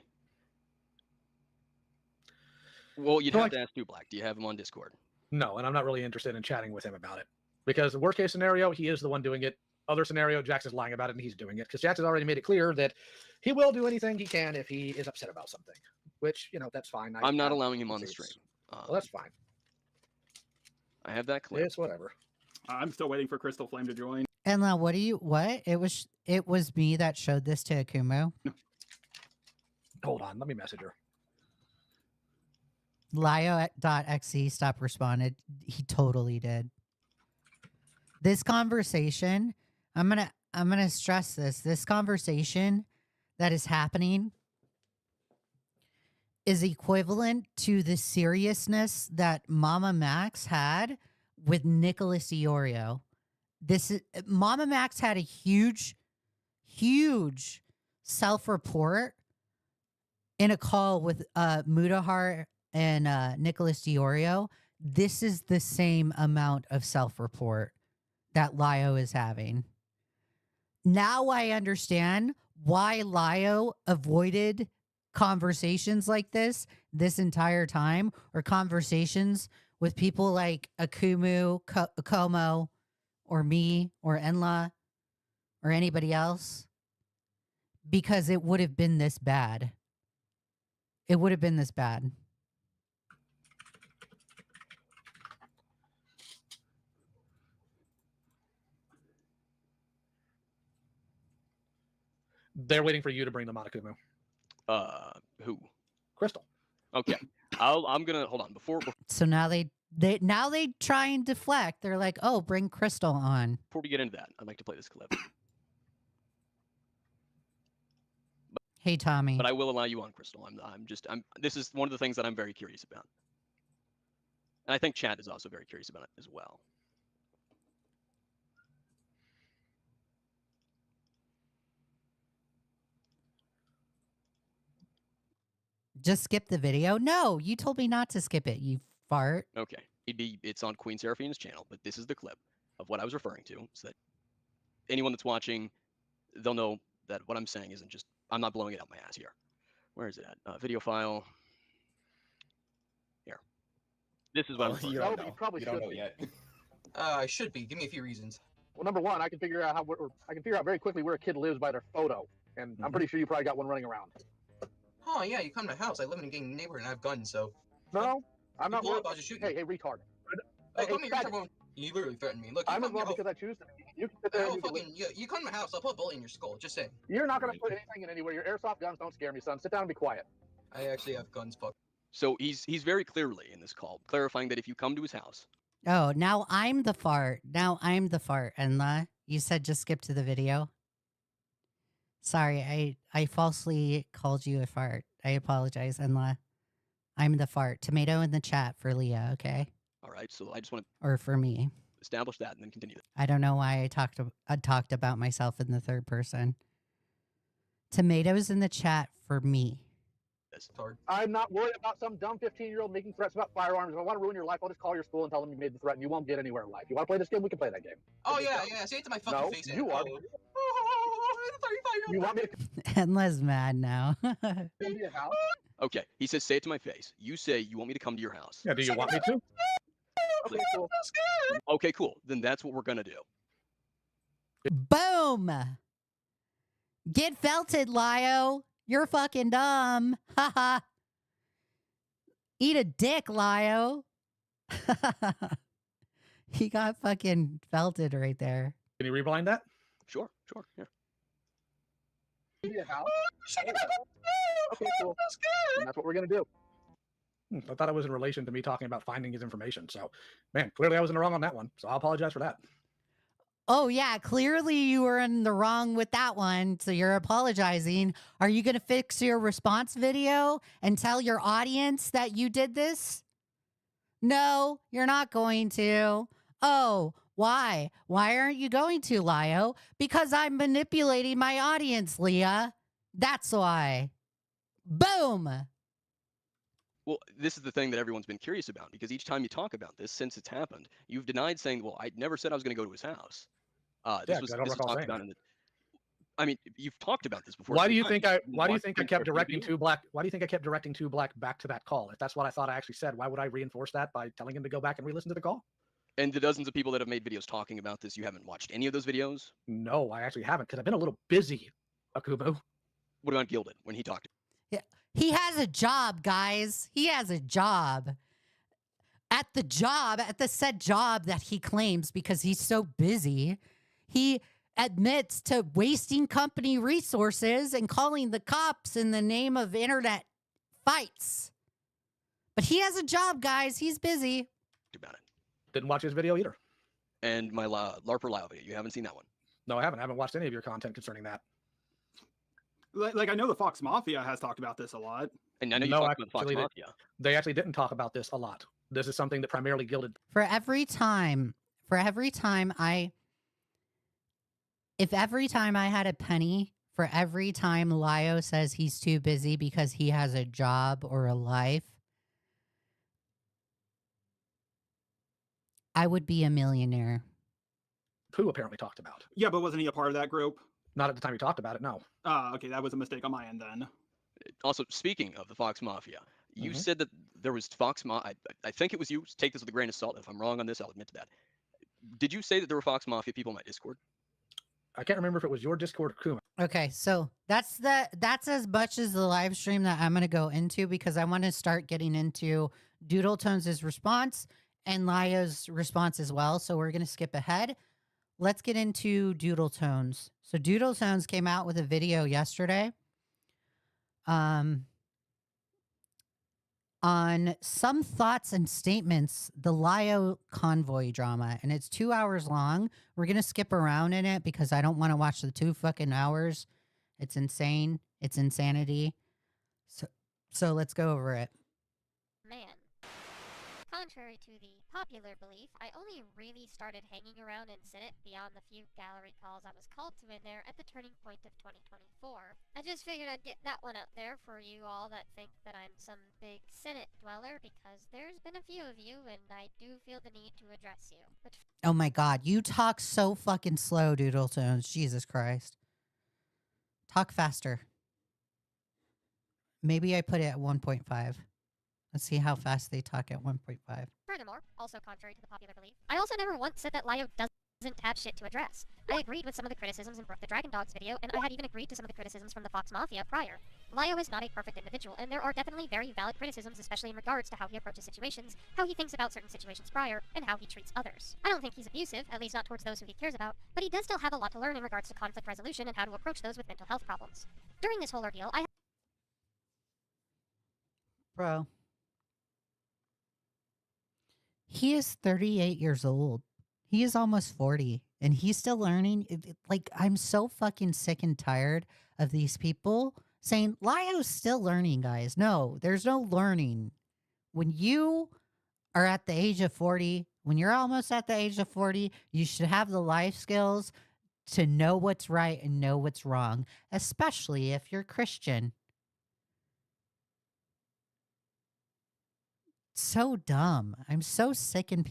Well, you'd So, have like- to ask StewBlack. Do you have him on Discord? No, and I'm not really interested in chatting with him about it. Because the worst case scenario, he is the one doing it. Other scenario, Jax is lying about it and he's doing it. Because Jax has already made it clear that he will do anything he can if he is upset about something. Which, that's fine. I'm not allowing him on the stream. Well, that's fine. I have that clip. It's whatever. I'm still waiting for Crystal Flame to join. And now, what? It was me that showed this to Akumu. Hold on, let me message her. Lio.exe stopped responded. He totally did. This conversation, I'm gonna stress this. This conversation that is happening is equivalent to the seriousness that Mama Max had with Nicholas Iorio. Mama Max had a huge self-report in a call with Mudahar and Nicholas Iorio. This is the same amount of self-report that Lio is having. Now I understand why Lio avoided conversations like this entire time, or conversations with people like Akumu, Como, or me, or Enla, or anybody else, because it would have been this bad. It would have been this bad. They're waiting for you to bring them on, Akumu. Who? Crystal. Okay. I'm gonna hold on before So now they try and deflect. They're like, "Oh, bring Crystal on." we get into that. I'd like to play this clip, Hey, Tommy. but I will allow you on, Crystal. This is one of the things that I'm very curious about, and I think chat is also very curious about it as well. Just skip the video? No, you told me not to skip it, you fart. Okay. It's on Queen Seraphina's channel, but this is the clip of what I was referring to, so that anyone that's watching, they'll know that what I'm saying isn't just, I'm not blowing it up my ass here. Where is it at? Video file. Here. This is what I'm referring You to. don't No, know. you probably You don't should know be. yet. I should be. Give me a few reasons. Well, number one, I can figure out I can figure out very quickly where a kid lives by their photo, and I'm pretty sure you probably got one running around. Oh yeah, you come to my house. I live in a gang neighborhood and I have guns, so. No, I'm You not. pull worried- up, I'll just shoot Hey, you. retard! Oh, hey, come here, faggot. you won't. You literally threatened me. Look, you I'm as come well here. because I choose to. You can sit there. Oh, And fucking, you come to my house. I'll put a bullet in your skull. Just saying. you're not gonna put anything in anywhere. Your airsoft guns don't scare me, son. Sit down and be quiet. I actually have guns. Fuck. So he's very clearly in this call clarifying that if you come to his house, Oh, now I'm the fart. Enla. You said just skip to the video. Sorry, I falsely called you a fart. I apologize, Enla. I'm the fart. Tomato in the chat for Leah, okay? all right. So I just want Or for me. to establish that and then continue. I don't know why I talked about myself in the third person. Tomatoes in the chat for me. This. Hard. I'm not worried about some dumb 15-year-old making threats about firearms. If I want to ruin your life, I'll just call your school and tell them you made the threat, and you won't get anywhere in life. You want to play this game? We can play that game. Oh yeah, yeah. Say it to my fucking No, face. you are. You want me to Enla's mad now. come to your house? Okay. He says, say it to my face. You say you want me to come to your house. Yeah. Do you want me to? Okay, cool. Okay, cool. Then that's what we're gonna do. Boom! Get felted, Lio. You're fucking dumb. Haha. Eat a dick, Lio. He got fucking felted right there. Can you rewind that? Sure. Yeah. To your house? Okay, cool. And that's what we're gonna do. I thought it was in relation to me talking about finding his information. So, man, clearly I was in the wrong on that one. So I'll apologize for that. Oh, yeah. Clearly you were in the wrong with that one. So you're apologizing. Are you going to fix your response video and tell your audience that you did this? No, you're not going to. Oh, why? Why aren't you going to, Lio? Because I'm manipulating my audience, Leah. That's why. Boom. Well, this is the thing that everyone's been curious about, because each time you talk about this since it's happened, you've denied saying, "Well, I never said I was going to go to his house." Yeah, 'cause I don't This was recall talked saying about that. in the. I mean, you've talked about this before. Why do three you times. think I What, kept for directing preview? Two Black? Why do you think I kept directing Two Black back to that call? If that's what I thought I actually said, why would I reinforce that by telling him to go back and re-listen to the call? And the dozens of people that have made videos talking about this, you haven't watched any of those videos? No, I actually haven't because I've been a little busy, Akumu. What about Gilded when he talked? He has a job, guys. He has a job. At the said job that he claims because he's so busy, he admits to wasting company resources and calling the cops in the name of internet fights. But he has a job, guys. He's busy. About it. Didn't watch his video either. And my LARPer Lao video, you haven't seen that one? No, I haven't. I haven't watched any of your content concerning that. Like I know the Fox Mafia has talked about this a lot. And I know you No, talked about Fox actually, Mafia. They actually didn't talk about this a lot. This is something that primarily Gilded. If every time I had a penny, for every time Lio says he's too busy because he has a job or a life, I would be a millionaire. Pooh apparently talked about. Yeah, but wasn't he a part of that group? Not at the time he talked about it, no. Okay, that was a mistake on my end then. Also, speaking of the Fox Mafia, you Mhm. said that there was I think it was you. Take this with a grain of salt. If I'm wrong on this, I'll admit to that. Did you say that there were Fox Mafia people in my Discord? I can't remember if it was your Discord or Kuma. Okay, so that's as much as the live stream that I'm going to go into, because I want to start getting into Doodle Tones' response and Lio's response as well. So we're going to skip ahead. Let's get into Doodle Tones. So Doodle Tones came out with a video yesterday on some thoughts and statements, the Lio Convoy drama, and it's 2 hours long. We're going to skip around in it because I don't want to watch the 2 fucking hours. It's insane. It's insanity. So let's go over it. Man. Contrary to the popular belief, I only really started hanging around in Senate beyond the few gallery calls I was called to in there at the turning point of 2024. I just figured I'd get that one out there for you all that think that I'm some big Senate dweller, because there's been a few of you and I do feel the need to address you. But Oh my God, you talk so fucking slow, Doodle Tones. Jesus Christ. Talk faster. Maybe I put it at 1.5. Let's see how fast they talk at 1.5. furthermore, also contrary to the popular belief, I also never once said that Lio doesn't have shit to address. I agreed with some of the criticisms in Brooke the Dragon Dogs video, and I had even agreed to some of the criticisms from the Fox Mafia prior. Lio is not a perfect individual, and there are definitely very valid criticisms, especially in regards to how he approaches situations, how he thinks about certain situations prior, and how he treats others. I don't think he's abusive, at least not towards those who he cares about, but he does still have a lot to learn in regards to conflict resolution and how to approach those with mental health problems. During this whole ordeal, Bro. He is 38 years old. He is almost 40, and he's still learning. Like, I'm so fucking sick and tired of these people saying, Lio's still learning, guys. No, there's no learning. When you are at the age of 40, when you're almost at the age of 40, you should have the life skills to know what's right and know what's wrong, especially if you're Christian. So dumb. I'm so sick and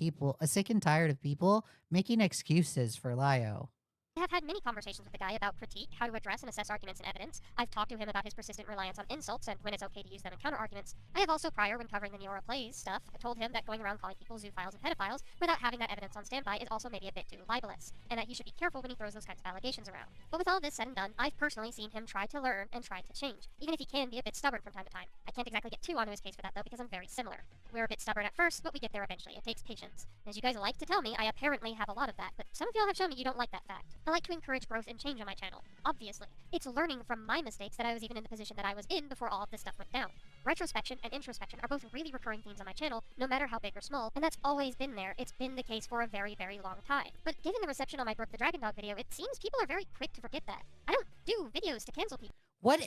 tired of people making excuses for Lio. I have had many conversations with the guy about critique, how to address and assess arguments and evidence. I've talked to him about his persistent reliance on insults and when it's okay to use them in counter-arguments. I have also, prior when covering the Neora Plays stuff, told him that going around calling people zoophiles and pedophiles without having that evidence on standby is also maybe a bit too libelous, and that he should be careful when he throws those kinds of allegations around. But with all this said and done, I've personally seen him try to learn and try to change, even if he can be a bit stubborn from time to time. I can't exactly get too onto his case for that though, because I'm very similar. We're a bit stubborn at first, but we get there eventually. It takes patience. As you guys like to tell me, I apparently have a lot of that, but some of y'all have shown me you don't like that fact. I like to encourage growth and change on my channel. Obviously, it's learning from my mistakes that I was even in the position that I was in before all of this stuff went down. Retrospection and introspection are both really recurring themes on my channel, no matter how big or small, and that's always been there. It's been the case for a very, very long time. But given the reception on my Brooke the Dragon Dog video, it seems people are very quick to forget that. I don't do videos to cancel people. What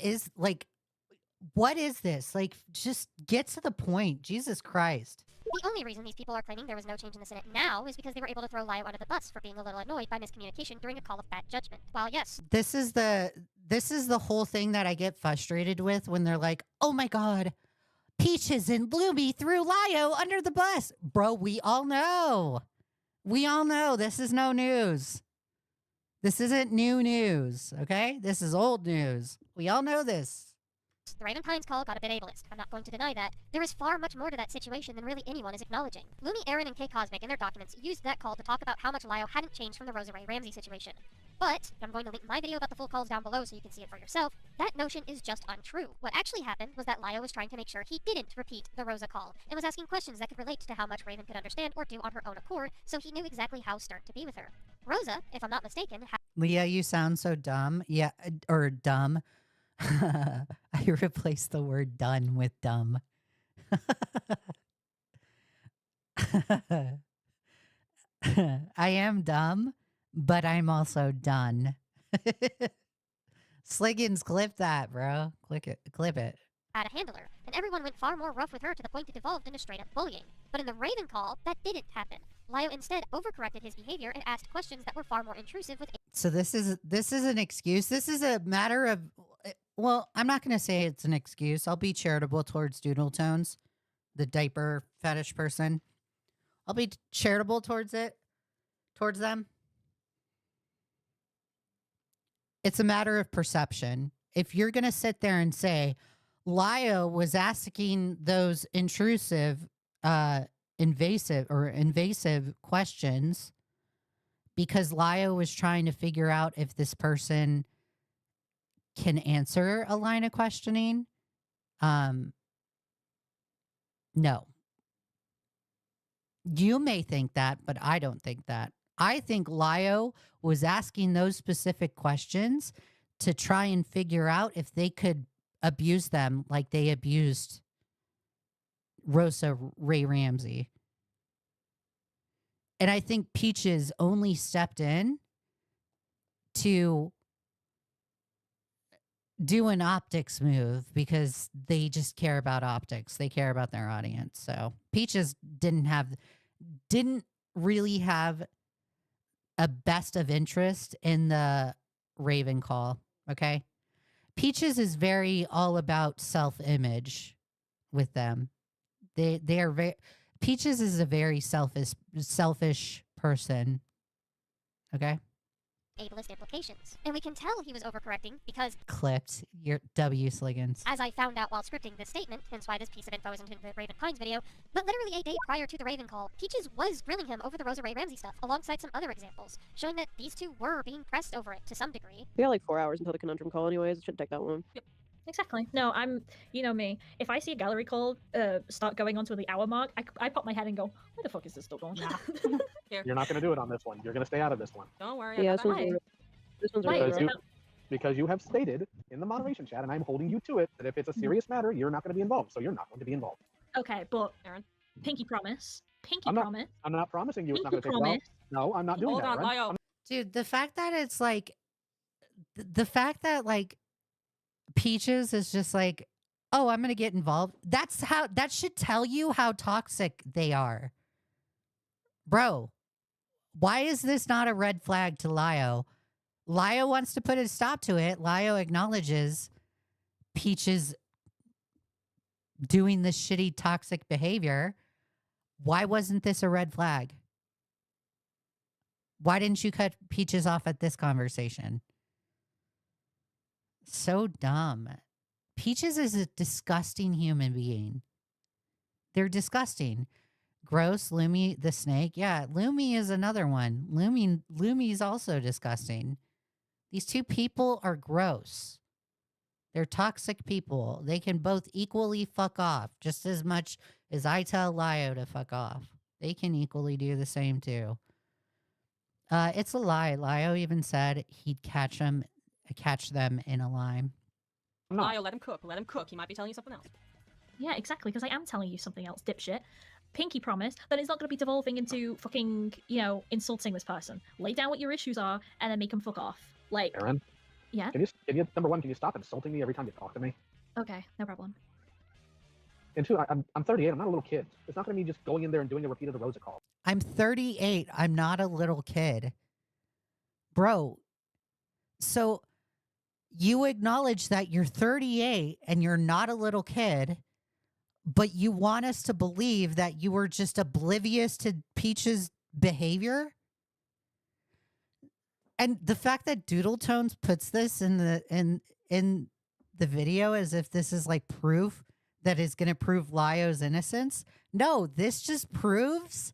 is this? Like, just get to the point. Jesus Christ. The only reason these people are claiming there was no change in the Senate now is because they were able to throw Lio under the bus for being a little annoyed by miscommunication during a call of bad judgment. While yes, This is the whole thing that I get frustrated with when they're like, oh my God, Peaches and Bloomy threw Lio under the bus. Bro, we all know. We all know this is no news. This isn't new news, okay? This is old news. We all know this. The Raven Pines call got a bit ableist. I'm not going to deny that. There is far much more to that situation than really anyone is acknowledging. Lumi, Aaron, and K Cosmic in their documents used that call to talk about how much Lio hadn't changed from the Rosa Ray Ramsey situation. But I'm going to link my video about the full calls down below so you can see it for yourself. That notion is just untrue. What actually happened was that Lio was trying to make sure he didn't repeat the Rosa call, and was asking questions that could relate to how much Raven could understand or do on her own accord, so he knew exactly how stern to be with her. Rosa, if I'm not mistaken, Leah, you sound so dumb. Yeah, or dumb. I replaced the word done with dumb. I am dumb, but I'm also done. Sliggins, clip that, bro. Clip it. had a handler, and everyone went far more rough with her to the point it evolved into straight-up bullying. But in the Raven call, that didn't happen. Lio instead overcorrected his behavior and asked questions that were far more intrusive with... So this is an excuse. This is a matter of... Well, I'm not going to say it's an excuse. I'll be charitable towards Doodle Tones, the diaper fetish person. I'll be charitable towards them. It's a matter of perception. If you're going to sit there and say, Lio was asking those invasive questions because Lio was trying to figure out if this person can answer a line of questioning, no. You may think that, but I don't think that. I think Lio was asking those specific questions to try and figure out if they could abuse them like they abused Rosa Ray Ramsey. And I think Peaches only stepped in to do an optics move because they just care about optics. They care about their audience. So Peaches didn't really have a best of interest in the Raven call. Okay. Peaches is very all about self-image with them. They are very... Peaches is a very selfish person. Okay? ableist implications. And we can tell he was overcorrecting because... Clipped. Your W Sliggins. As I found out while scripting this statement, hence why this piece of info isn't in the Raven Pines video, but literally a day prior to the Raven call, Peaches was grilling him over the Rosa Ray Ramsey stuff, alongside some other examples, showing that these two were being pressed over it to some degree. We got like 4 hours until the conundrum call anyways. It shouldn't take that long. Yep. Exactly. No, you know me. If I see a gallery call start going on to the hour mark, I pop my head and go, why the fuck is this still going? Nah. You're not going to do it on this one. You're going to stay out of this one. Don't worry. Yeah, this one's because you have stated in the moderation chat, and I'm holding you to it, that if it's a serious matter, you're not going to be involved. So you're not going to be involved. Okay, but Aaron, pinky promise. Promise. I'm not promising you it's not going to take a while. No, I'm not doing that. Hold on, Lio. Dude, the fact that it's like, the fact that like Peaches is just like, oh, I'm going to get involved. That should tell you how toxic they are. Bro, why is this not a red flag to Lio? Lio wants to put a stop to it. Lio acknowledges Peaches doing this shitty toxic behavior. Why wasn't this a red flag? Why didn't you cut Peaches off at this conversation? So dumb. Peaches is a disgusting human being. They're disgusting. Gross. Lumi the snake. Yeah, Lumi is another one. Lumi's also disgusting. These two people are gross. They're toxic people. They can both equally fuck off just as much as I tell Lio to fuck off. They can equally do the same too. It's a lie. Lio even said he'd catch them in a lime. Lio, let him cook. Let him cook. He might be telling you something else. Yeah, exactly, because I am telling you something else, dipshit. Pinky promise that it's not going to be devolving into fucking, insulting this person. Lay down what your issues are and then make them fuck off. Like, Aaron? Yeah? Can you, number one, can you stop insulting me every time you talk to me? Okay, no problem. And two, I'm 38. I'm not a little kid. It's not going to be just going in there and doing a repeat of the Rosa call. I'm 38. I'm not a little kid. Bro, so you acknowledge that you're 38 and you're not a little kid. but you want us to believe that you were just oblivious to Peach's behavior? And the fact that Doodle Tones puts this in the video as if this is like proof that is going to prove Lio's innocence. No, this just proves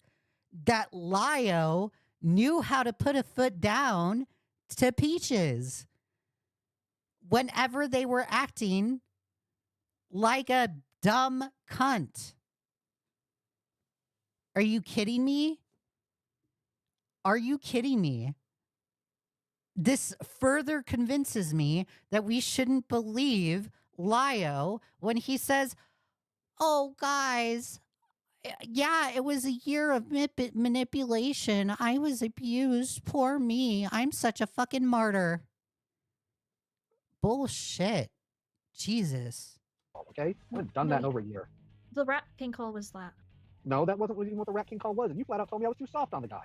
that Lio knew how to put a foot down to Peaches whenever they were acting like a dumb cunt. Are you kidding me? Are you kidding me? This further convinces me that we shouldn't believe Lio when he says, oh, guys, yeah, it was a year of manipulation. I was abused. Poor me. I'm such a fucking martyr. Bullshit. Jesus. Okay? I've done that in over a year. The Rat King call was that. No, that wasn't even what the Rat King call was. And you flat out told me I was too soft on the guy.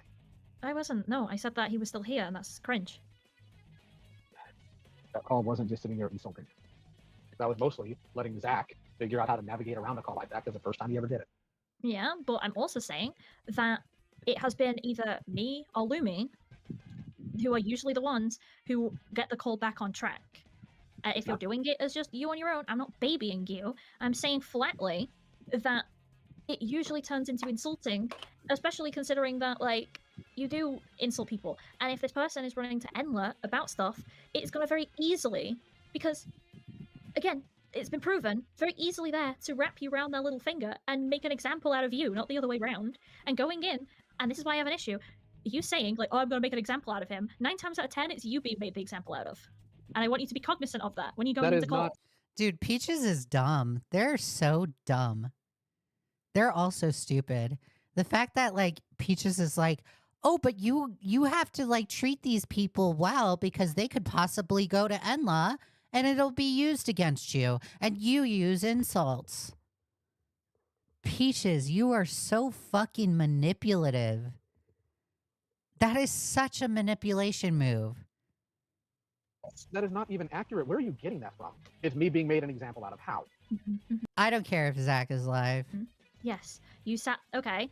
I wasn't. No, I said that he was still here, and that's cringe. That call wasn't just sitting there insulting. That was mostly letting Zach figure out how to navigate around a call like that because the first time he ever did it. Yeah, but I'm also saying that it has been either me or Lumi who are usually the ones who get the call back on track. If you're doing it as just you on your own, I'm not babying you. I'm saying flatly that it usually turns into insulting, especially considering that, like, you do insult people. And if this person is running to Enla about stuff, it's going to very easily, because, again, it's been proven, very easily there to wrap you around their little finger and make an example out of you, not the other way around. And going in, and this is why I have an issue, you saying, like, oh, I'm going to make an example out of him, 9 times out of 10, it's you being made the example out of. And I want you to be cognizant of that when you go into call. Dude, Peaches is dumb. They're so dumb. They're also stupid. The fact that, like, Peaches is like, oh, but you have to, like, treat these people well because they could possibly go to Enla and it'll be used against you. And you use insults. Peaches, you are so fucking manipulative. That is such a manipulation move. That is not even accurate. Where are you getting that from? It's me being made an example out of how. I don't care if Zach is live. Yes, you sat. Okay,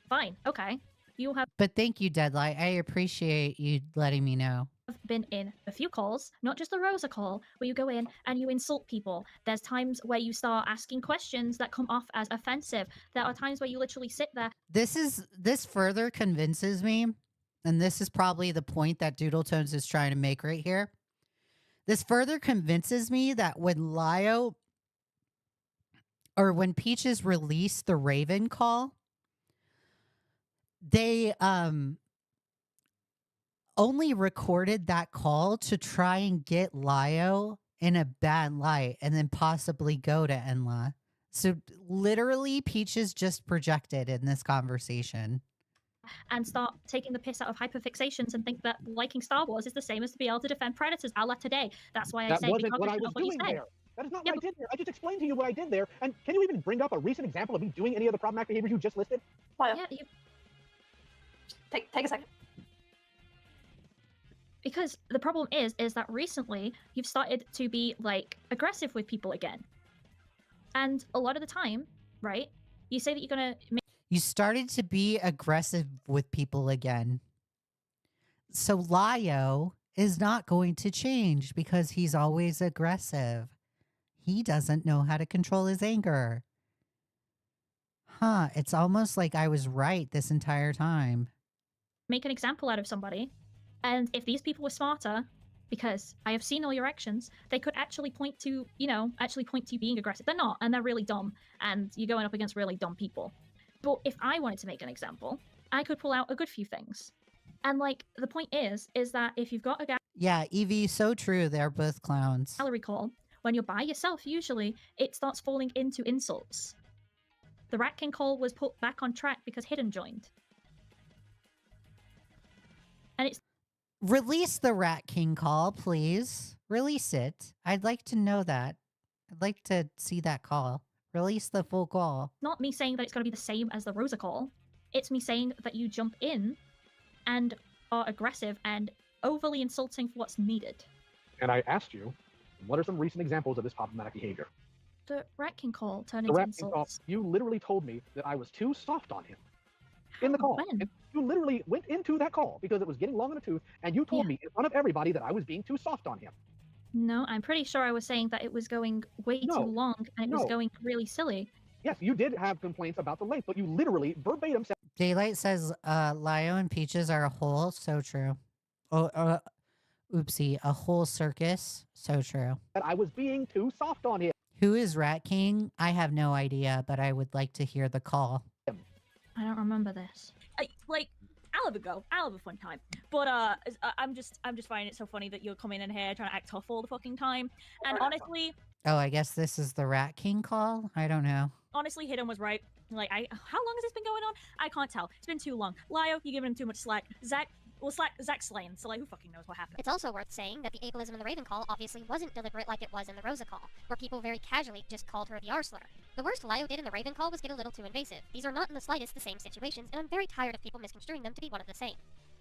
fine. Okay, you have. But thank you, Deadlight. I appreciate you letting me know. Been in a few calls, not just the Rosa call, where you go in and you insult people. There's times where you start asking questions that come off as offensive. There are times where you literally sit there. This further convinces me, and this is probably the point that Doodle Tones is trying to make right here. This further convinces me that when Lio or when Peaches released the Raven call, they only recorded that call to try and get Lio in a bad light and then possibly go to Enla. So literally Peaches just projected in this conversation. And start taking the piss out of hyperfixations and think that liking Star Wars is the same as to be able to defend Predators a la today. That's why I say be That wasn't what I cognizant was of what you doing say. there. That is not what I did there. I just explained to you what I did there. And can you even bring up a recent example of me doing any of the problematic behaviors you just listed? Yeah, you... Take a second. Because the problem is that recently you've started to be, like, aggressive with people again. And a lot of the time, right, you say that you're going to... You started to be aggressive with people again. So Lio is not going to change because he's always aggressive. He doesn't know how to control his anger. Huh, it's almost like I was right this entire time. Make an example out of somebody. And if these people were smarter, because I have seen all your actions, they could actually point to, you being aggressive. They're not, and they're really dumb. And you're going up against really dumb people. But if I wanted to make an example, I could pull out a good few things. And, like, the point is that if you've got a Yeah, Evie, so true. They're both clowns. gallery call, when you're by yourself, usually, it starts falling into insults. The Rat King call was put back on track because Hidden joined. And it's... Release the Rat King call, please. Release it. I'd like to know that. I'd like to see that call. Release the full call. Not me saying that it's going to be the same as the Rosa call. It's me saying that you jump in and are aggressive and overly insulting for what's needed. And I asked you, what are some recent examples of this problematic behavior? the Rat King call turn The into Rat King call. insults? You literally told me that I was too soft on him in the call. When? And you literally went into that call because it was getting long in the tooth, and you told me in front of everybody that I was being too soft on him. No, I'm pretty sure I was saying that it was going way No, too long and it was no. going really silly. Yes, you did have complaints about the length, but you literally verbatim said Daylight says Lio and Peaches are a whole. So true. Oh, oopsie. A whole circus. So true. that I was being too soft on him. Who is Rat King? I have no idea, but I would like to hear the call. I don't remember this. I'll have a go. I'll have a fun time. But I'm just finding it so funny that you're coming in here trying to act tough all the fucking time. And honestly, Oh, I guess this is the Rat King call? I don't know. Hidden was right. Like, how long has this been going on? I can't tell. It's been too long. Lio, you're giving him too much slack. Zach's slain, so like, who fucking knows what happened? It's also worth saying that the ableism in the Raven call obviously wasn't deliberate like it was in the Rosa call, where people very casually just called her the R slur. The worst Lio did in the Raven call was get a little too invasive. These are not in the slightest the same situations, and I'm very tired of people misconstruing them to be one of the same.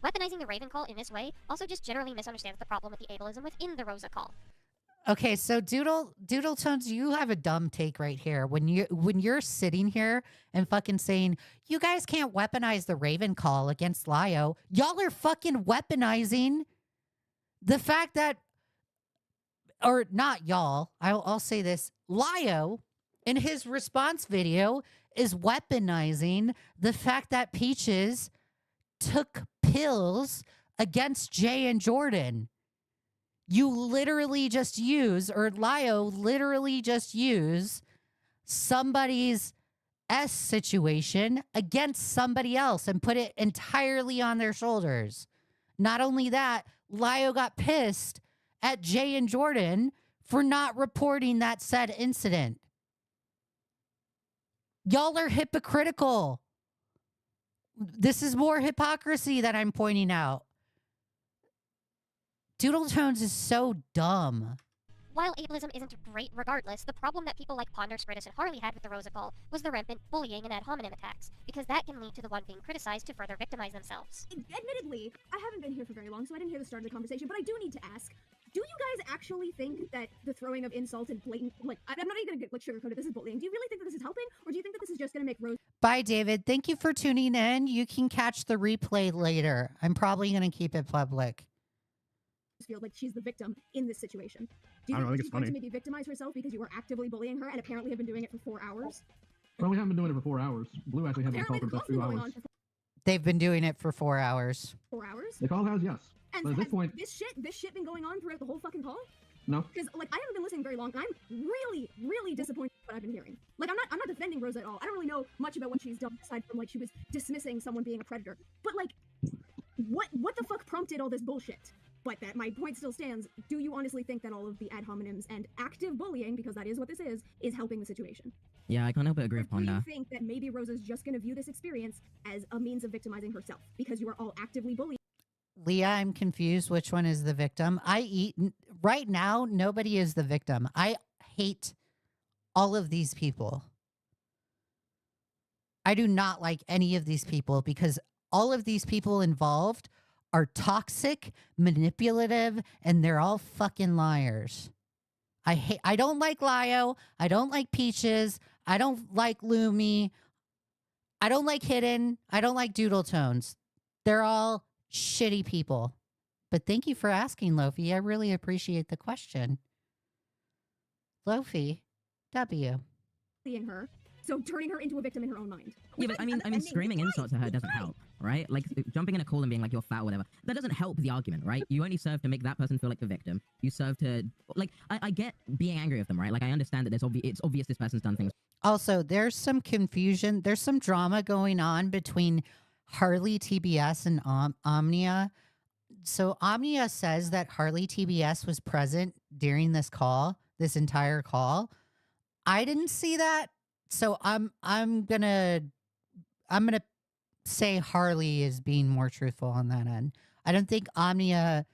Weaponizing the Raven call in this way also just generally misunderstands the problem with the ableism within the Rosa call. Okay, so Doodle Tones, you have a dumb take right here. When you're sitting here and fucking saying, you guys can't weaponize the Raven call against Lio, y'all are fucking weaponizing the fact that, or not y'all, I'll say this, Lio in his response video is weaponizing the fact that Peaches took pills against Jay and Jordan. You literally just use, or Lio literally just use somebody's S situation against somebody else and put it entirely on their shoulders. Not only that, Lio got pissed at Jay and Jordan for not reporting that said incident. Y'all are hypocritical. This is more hypocrisy that I'm pointing out. Doodle Tones is so dumb. While ableism isn't great regardless, the problem that people like Ponder, Scritus, and Harley had with the Rosa call was the rampant bullying and ad hominem attacks, because that can lead to the one being criticized to further victimize themselves. Admittedly, I haven't been here for very long, so I didn't hear the start of the conversation, but I do need to ask, do you guys actually think that the throwing of insults and blatant, I'm not even gonna sugarcoat it, this is bullying. Do you really think that this is helping, or do you think that this is just gonna make Rose... Bye, David. Thank you for tuning in. You can catch the replay later. I'm probably going to keep it public. Feel like she's the victim in this situation. Do I you don't know, I think she's it's going to funny. maybe victimize herself because you were actively bullying her and apparently have been doing it for 4 hours? Well, we haven't been doing it for 4 hours. Blue actually hasn't been Apparently called the for call's about been 2 going hours. on for They've been doing it for 4 hours. 4 hours? The call has, yes. And But at this has point, this shit been going on throughout the whole fucking call? no. Because I haven't been listening very long, and I'm really disappointed with what I've been hearing. I'm not defending Rosa at all. I don't really know much about what she's done aside from she was dismissing someone being a predator. But what the fuck prompted all this bullshit? But that my point still stands. Do you honestly think that all of the ad hominems and active bullying, because that is what this is helping the situation? Yeah, I can't help but agree with Or do you Ponder. think that maybe Rosa's just gonna view this experience as a means of victimizing herself because you are all actively bullying? Leah, I'm confused. Which one is the victim? Right now, nobody is the victim. I hate all of these people. I do not like any of these people because all of these people involved are toxic, manipulative, and they're all fucking liars. I don't like Lio. I don't like Peaches. I don't like Lumi. I don't like Hidden. I don't like Doodle Tones. They're all shitty people. But thank you for asking, Lofi. I really appreciate the question. Lofi, W. Her, so turning her into a victim in her own mind. Yeah, but I mean, screaming insults at her doesn't help, right? Like, jumping in a call and being like, you're fat or whatever, that doesn't help the argument, right? You only serve to make that person feel like the victim. You serve to, I get being angry with them, right? Like, I understand that it's obvious this person's done things. Also, there's some confusion. There's some drama going on between Harley TBS and Omnia. So Omnia says that Harley TBS was present during this call, this entire call. I didn't see that. So I'm gonna say Harley is being more truthful on that end. I don't think Omnia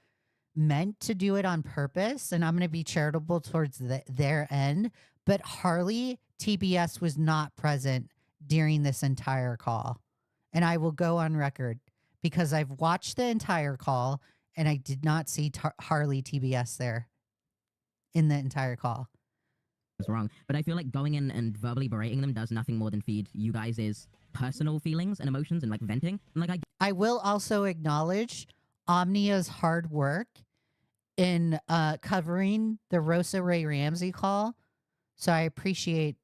meant to do it on purpose, and I'm gonna be charitable towards their end. But Harley TBS was not present during this entire call, and I will go on record because I've watched the entire call and I did not see Harley TBS there in the entire call. was wrong. But I feel like going in and verbally berating them does nothing more than feed you guys' personal feelings and emotions and like venting. And like I will also acknowledge Omnia's hard work in covering the Rosa Ray Ramsey call. So I appreciate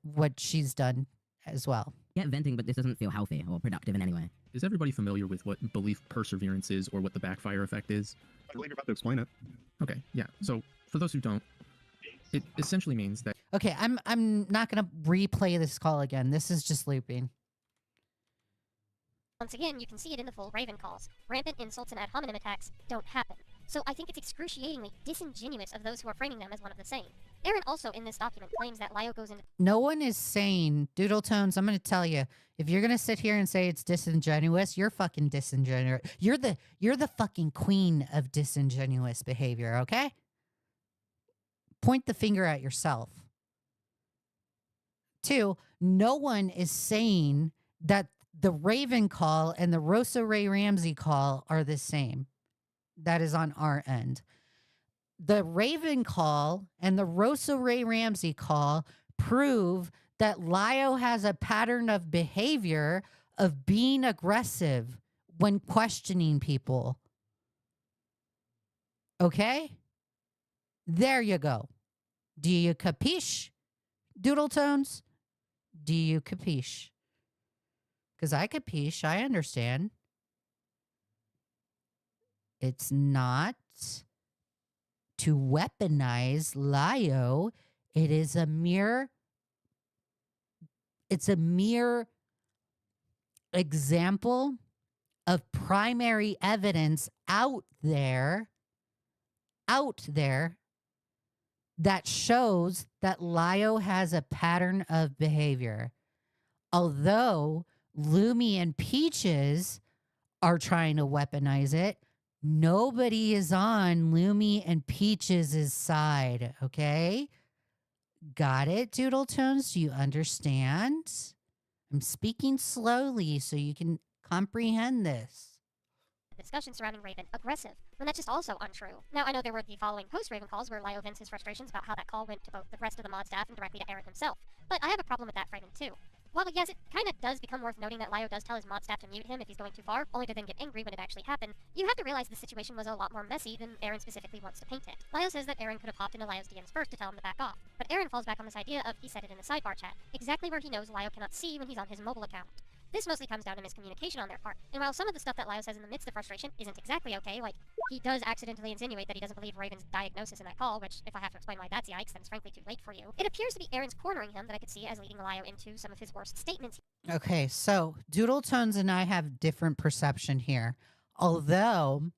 what she's done as well. get venting, but this doesn't feel healthy or productive in any way. Is everybody familiar with what belief perseverance is or what the backfire effect is? I believe you're about to explain it. Okay, yeah. So for those who don't, it essentially means that... Okay, I'm not going to replay this call again. This is just looping. Once again, you can see it in the full Raven calls. Rampant insults and ad hominem attacks don't happen. So I think it's excruciatingly disingenuous of those who are framing them as one of the same. Aaron also in this document claims that Lio goes into... No one is saying, Doodle Tones, I'm going to tell you, if you're going to sit here and say it's disingenuous, you're fucking disingenuous. You're the fucking queen of disingenuous behavior, okay? Point the finger at yourself. 2, no one is saying that the Raven call and the Rosa Ray Ramsey call are the same. That is on our end. The Raven call and the Rosa Ray Ramsey call prove that Lio has a pattern of behavior of being aggressive when questioning people. Okay? There you go. Do you capiche, Doodle Tones? Do you capiche? Because I capiche, I understand. It's not to weaponize Lio. It's a mere example of primary evidence out there that shows that Lio has a pattern of behavior. Although Lumi and Peaches are trying to weaponize it, nobody is on Lumi and Peaches' side, okay? Got it, Doodle Tones? Do you understand? I'm speaking slowly so you can comprehend this. Discussion surrounding Raven aggressive, when that's just also untrue. Now, I know there were the following post-Raven calls where Lio vents his frustrations about how that call went to both the rest of the mod staff and directly to Aaron himself, but I have a problem with that framing too. While yes, it kind of does become worth noting that Lio does tell his mod staff to mute him if he's going too far, only to then get angry when it actually happened, you have to realize the situation was a lot more messy than Aaron specifically wants to paint it. Lio says that Aaron could have hopped into Lio's DMs first to tell him to back off, but Aaron falls back on this idea of he said it in the sidebar chat, exactly where he knows Lio cannot see when he's on his mobile account. This mostly comes down to miscommunication on their part, and while some of the stuff that Lio says in the midst of frustration isn't exactly okay, like, he does accidentally insinuate that he doesn't believe Raven's diagnosis in that call, which, if I have to explain why that's yikes, then it's frankly too late for you. It appears to be Aaron's cornering him that I could see as leading Lio into some of his worst statements. Okay, so Doodle Tones and I have different perception here. Although,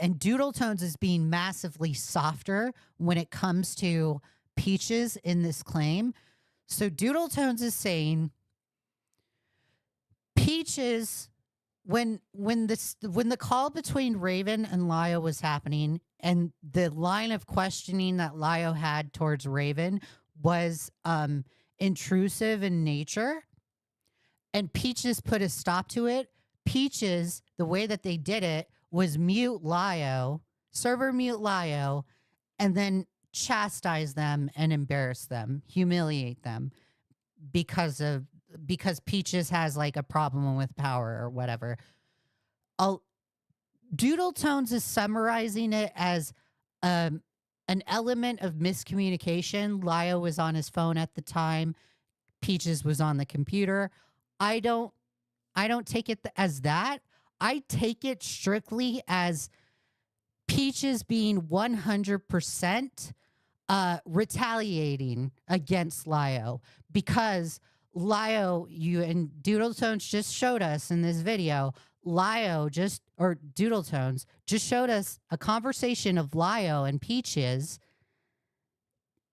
and Doodle Tones is being massively softer when it comes to Peaches in this claim. So Doodle Tones is saying Peaches, when the call between Raven and Lio was happening, and the line of questioning that Lio had towards Raven was intrusive in nature, and Peaches put a stop to it. Peaches, the way that they did it was mute Lio, server mute Lio, and then chastise them and embarrass them, humiliate them because Peaches has like a problem with power or whatever. Doodle Tones is summarizing it as an element of miscommunication. Lio was on his phone at the time. Peaches was on the computer. I don't take it as that. I take it strictly as Peaches being 100% retaliating against Lio, because Lio, you and Doodle Tones just showed us in this video, Doodle Tones just showed us a conversation of Lio and Peaches,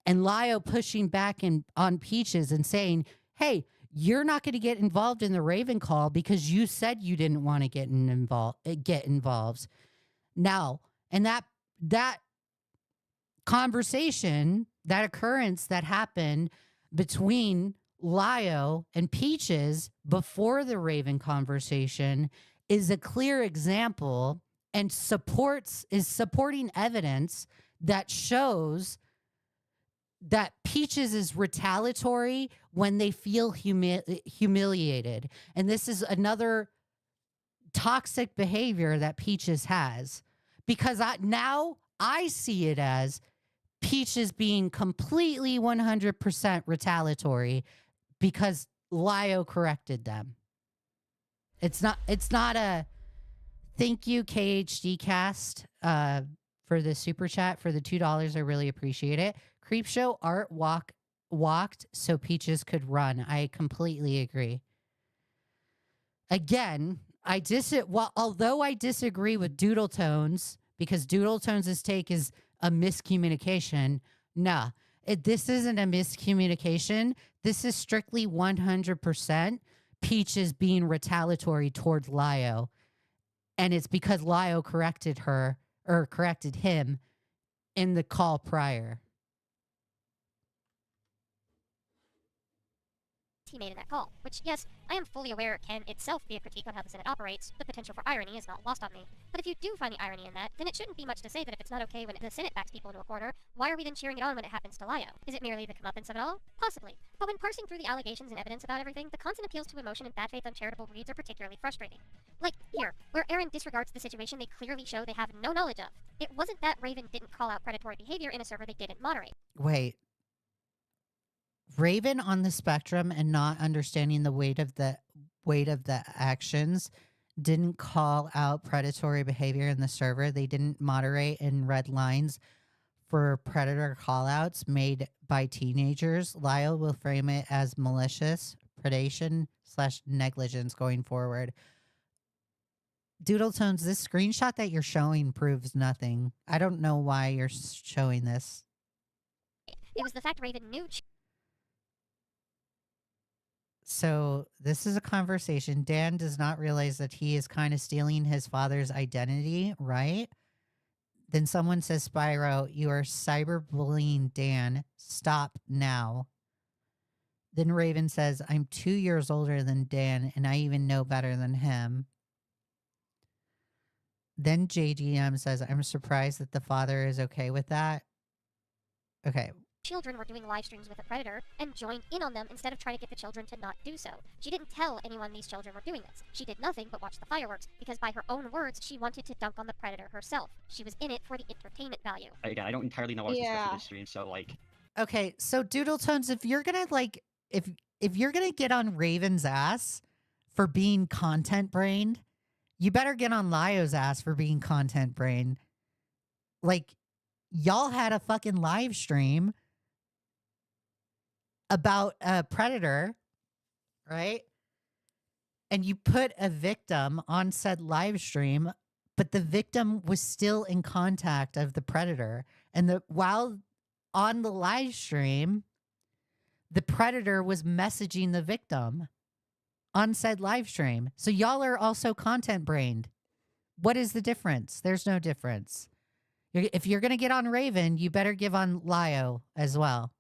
and Lio pushing back on Peaches and saying, hey, you're not going to get involved in the Raven call because you said you didn't want to get involved. Now, and that conversation, that occurrence that happened between Lio and Peaches before the Raven conversation is a clear example and supporting evidence that shows that Peaches is retaliatory when they feel humiliated. And this is another toxic behavior that Peaches has, because now I see it as Peaches being completely 100% retaliatory because Lio corrected them. It's not a thank you KHD cast for the super chat for the $2. I really appreciate it. Creepshow art walked so Peaches could run. I completely agree. Again, although I disagree with Doodle Tones, because Doodle Tones' take is a miscommunication, nah, this isn't a miscommunication. This is strictly 100% Peaches being retaliatory towards Lio. And it's because Lio corrected her, or corrected him, in the call prior. He made in that call, which, yes, I am fully aware can itself be a critique on how the Senate operates. The potential for irony is not lost on me. But if you do find the irony in that, then it shouldn't be much to say that if it's not okay when the Senate backs people into a corner, why are we then cheering it on when it happens to Lio? Is it merely the comeuppance of it all? Possibly. But when parsing through the allegations and evidence about everything, the constant appeals to emotion and bad faith uncharitable reads are particularly frustrating. Like, here, where Aaron disregards the situation they clearly show they have no knowledge of. It wasn't that Raven didn't call out predatory behavior in a server they didn't moderate. Wait. Raven on the spectrum and not understanding the weight of the actions didn't call out predatory behavior in the server. They didn't moderate in red lines for predator callouts made by teenagers. Lio will frame it as malicious predation/negligence going forward. Doodle Tones, this screenshot that you're showing proves nothing. I don't know why you're showing this. It was the fact Raven knew. So this is a conversation. Dan does not realize that he is kind of stealing his father's identity, right? Then someone says, Spyro, you are cyberbullying Dan. Stop now. Then Raven says, I'm 2 years older than Dan, and I even know better than him. Then JGM says, I'm surprised that the father is okay with that. Okay. Children were doing live streams with a predator and joined in on them instead of trying to get the children to not do so. She didn't tell anyone these children were doing this. She did nothing but watch the fireworks because by her own words, she wanted to dunk on the predator herself. She was in it for the entertainment value. Again, I don't entirely know what I was discussing in this stream, so like... Okay, so Doodle Tones, if you're gonna if you're gonna get on Raven's ass for being content brained, you better get on Lio's ass for being content brained. Like, y'all had a fucking live stream about a predator, right? And you put a victim on said live stream, but the victim was still in contact of the predator. And while on the live stream, the predator was messaging the victim on said live stream. So y'all are also content brained. What is the difference? There's no difference. If you're going to get on Raven, you better give on Lio as well.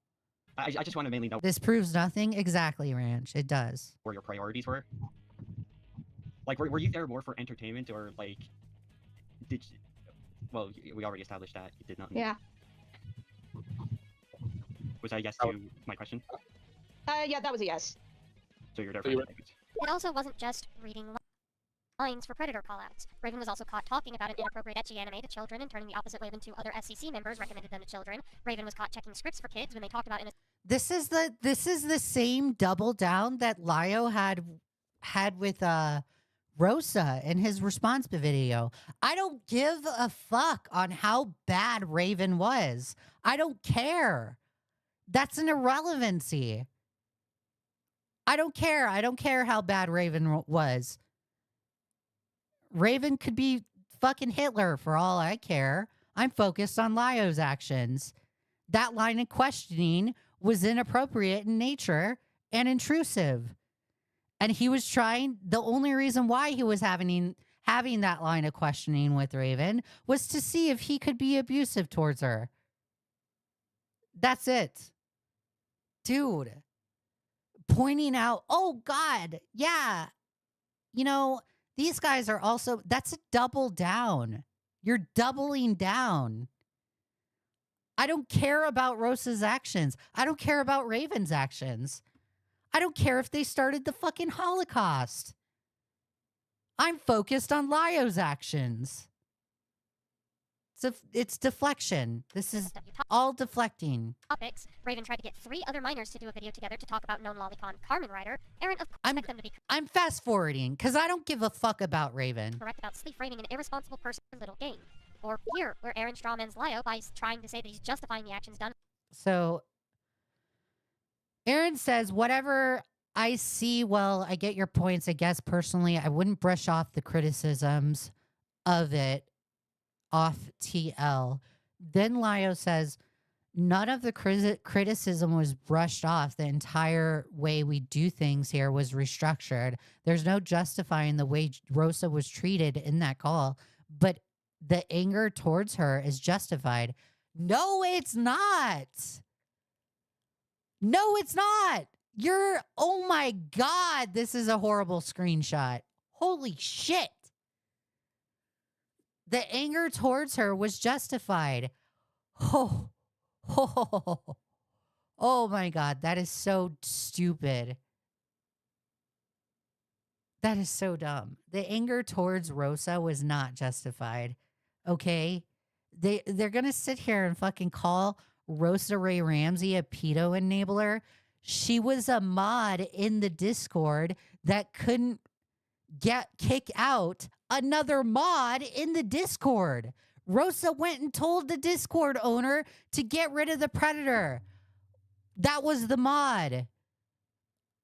I just want to mainly know... This proves nothing? Exactly, Ranch. It does. Where your priorities were? Like, were you there more for entertainment, or, like... Did you... Well, we already established that you did not... Yeah. Was that a yes to my question? Yeah, that was a yes. So you're there for entertainment. It also wasn't just reading lines for predator callouts. Raven was also caught talking about an inappropriate ecchi anime to children and turning the opposite way when two other SCC members recommended them to children. Raven was caught checking scripts for kids when they talked about This is the same double down that Lio had with Rosa in his response video. I don't give a fuck on how bad Raven was. I don't care. That's an irrelevancy. I don't care. I don't care how bad Raven was. Raven could be fucking Hitler for all I care. I'm focused on Lio's actions. That line of questioning was inappropriate in nature and intrusive. And he was trying, the only reason why he was having that line of questioning with Raven was to see if he could be abusive towards her. That's it. Dude. Pointing out, oh God, yeah. You know, these guys are also, that's a double down. You're doubling down. I don't care about Rosa's actions. I don't care about Raven's actions. I don't care if they started the fucking Holocaust. I'm focused on Lio's actions. It's deflection. This is all deflecting. Topics. Raven tried to get 3 other minors to do a video together to talk about known lolicon Carmen Rider. Aaron, of course, expect them to be I'm fast forwarding because I don't give a fuck about Raven. correct about sleep framing an irresponsible person's little game. Or here, where Aaron strawmans Lio by trying to say that he's justifying the actions done. So Aaron says, whatever I see, well, I get your points. I guess personally, I wouldn't brush off the criticisms of it off TL. Then Lio says, none of the criticism was brushed off. The entire way we do things here was restructured. There's no justifying the way Rosa was treated in that call, but the anger towards her is justified. No, it's not. No, it's not. Oh my God, this is a horrible screenshot. Holy shit. The anger towards her was justified. Oh my God, that is so stupid. That is so dumb. The anger towards Rosa was not justified. Okay? They're going to sit here and fucking call Rosa Ray Ramsey a pedo enabler. She was a mod in the Discord that couldn't kick out another mod in the Discord. Rosa went and told the Discord owner to get rid of the predator. That was the mod.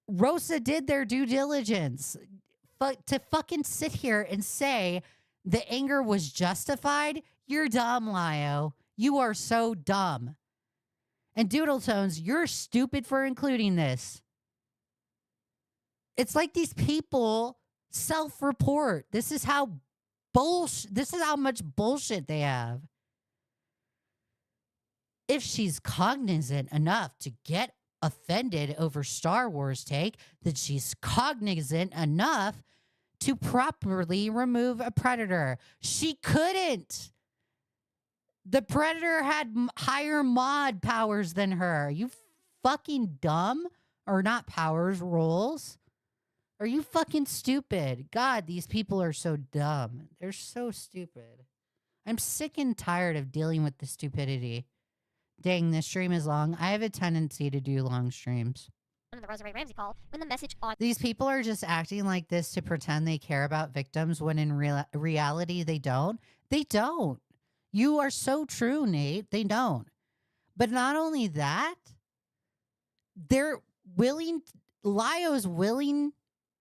Rosa did their due diligence. But to fucking sit here and say the anger was justified, you're dumb, Lio. You are so dumb. And Doodle Tones, you're stupid for including this. It's like these people self-report. This is how much bullshit they have. If she's cognizant enough to get offended over Star Wars take, then she's cognizant enough to properly remove a predator. She couldn't. The predator had higher mod powers than her. Are you fucking dumb? Or not powers, roles? Are you fucking stupid? God, these people are so dumb. They're so stupid. I'm sick and tired of dealing with the stupidity. Dang, this stream is long. I have a tendency to do long streams. The Rosa Ray Ramsey call when the message on These people are just acting like this to pretend they care about victims when in reality they don't. They don't. You are so true, Nate. They don't. But not only that, they're willing, Lio's willing,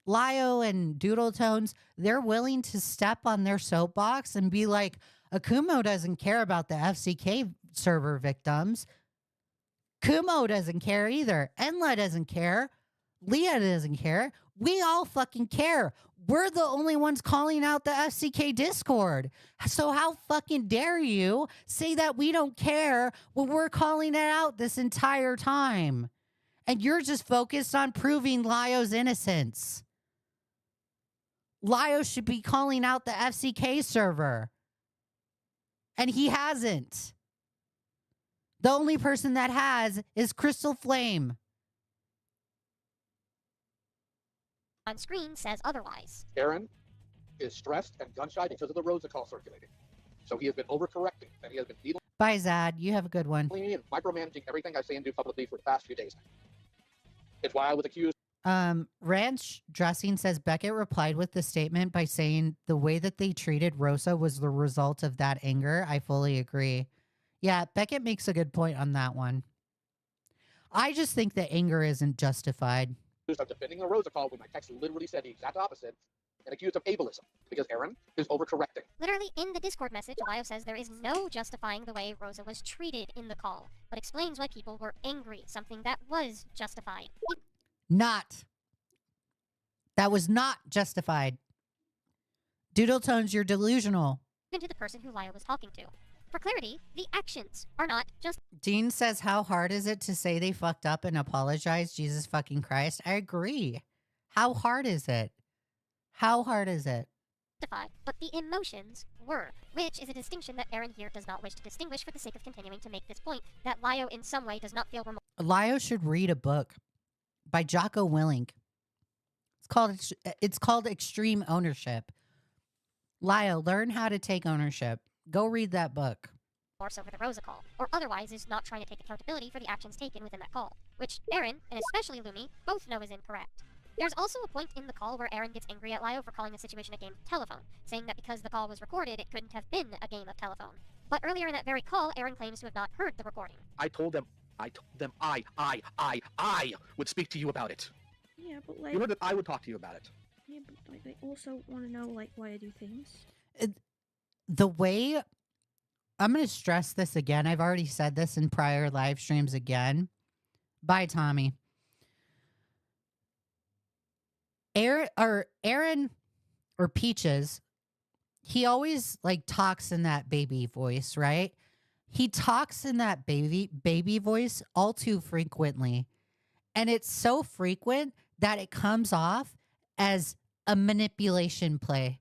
Lio and Doodle Tones, they're willing to step on their soapbox and be like, Akumu doesn't care about the FCK server victims. Kumo doesn't care either. Enla doesn't care. Leah doesn't care. We all fucking care. We're the only ones calling out the FCK Discord. So how fucking dare you say that we don't care when we're calling it out this entire time? And you're just focused on proving Lio's innocence. Lio should be calling out the FCK server. And he hasn't. The only person that has is Crystal Flame. on screen says otherwise. Aaron is stressed and gun-shy because of the Rosa call circulating. So he has been overcorrecting, and he has been needling Bye, Zad. You have a good one. me and micromanaging everything I say and do publicly for the past few days. It's why I was accused. Ranch Dressing says Beckett replied with the statement by saying the way that they treated Rosa was the result of that anger. I fully agree. Yeah, Beckett makes a good point on that one. I just think that anger isn't justified. Of defending the Rosa call when my text literally said the exact opposite, and accused of ableism because Aaron is overcorrecting. Literally in the Discord message, Lio says there is no justifying the way Rosa was treated in the call, but explains why people were angry, something that was justified. Not. That was not justified. Doodle Tones, you're delusional. Even to the person who Lio was talking to. For clarity, the actions are not just Dean says, how hard is it to say they fucked up and apologize? Jesus fucking Christ. I agree. How hard is it? How hard is it? justified, but the emotions were, which is a distinction that Aaron here does not wish to distinguish for the sake of continuing to make this point, that Lio in some way does not feel Lio should read a book by Jocko Willink. It's called Extreme Ownership. Lio, learn how to take ownership. Go read that book. remorse over the Rosa call, or otherwise is not trying to take accountability for the actions taken within that call, which Aaron, and especially Lumi, both know is incorrect. There's also a point in the call where Aaron gets angry at Lio for calling the situation a game of telephone, saying that because the call was recorded, it couldn't have been a game of telephone. But earlier in that very call, Aaron claims to have not heard the recording. I told them I would speak to you about it. Yeah, but like... You heard that I would talk to you about it. Yeah, but like, I also want to know, like, why I do things. The way... I'm going to stress this again. I've already said this in prior live streams again. Bye, Tommy. Aaron or Peaches, he always like talks in that baby voice, right? He talks in that baby voice all too frequently. And it's so frequent that it comes off as a manipulation play.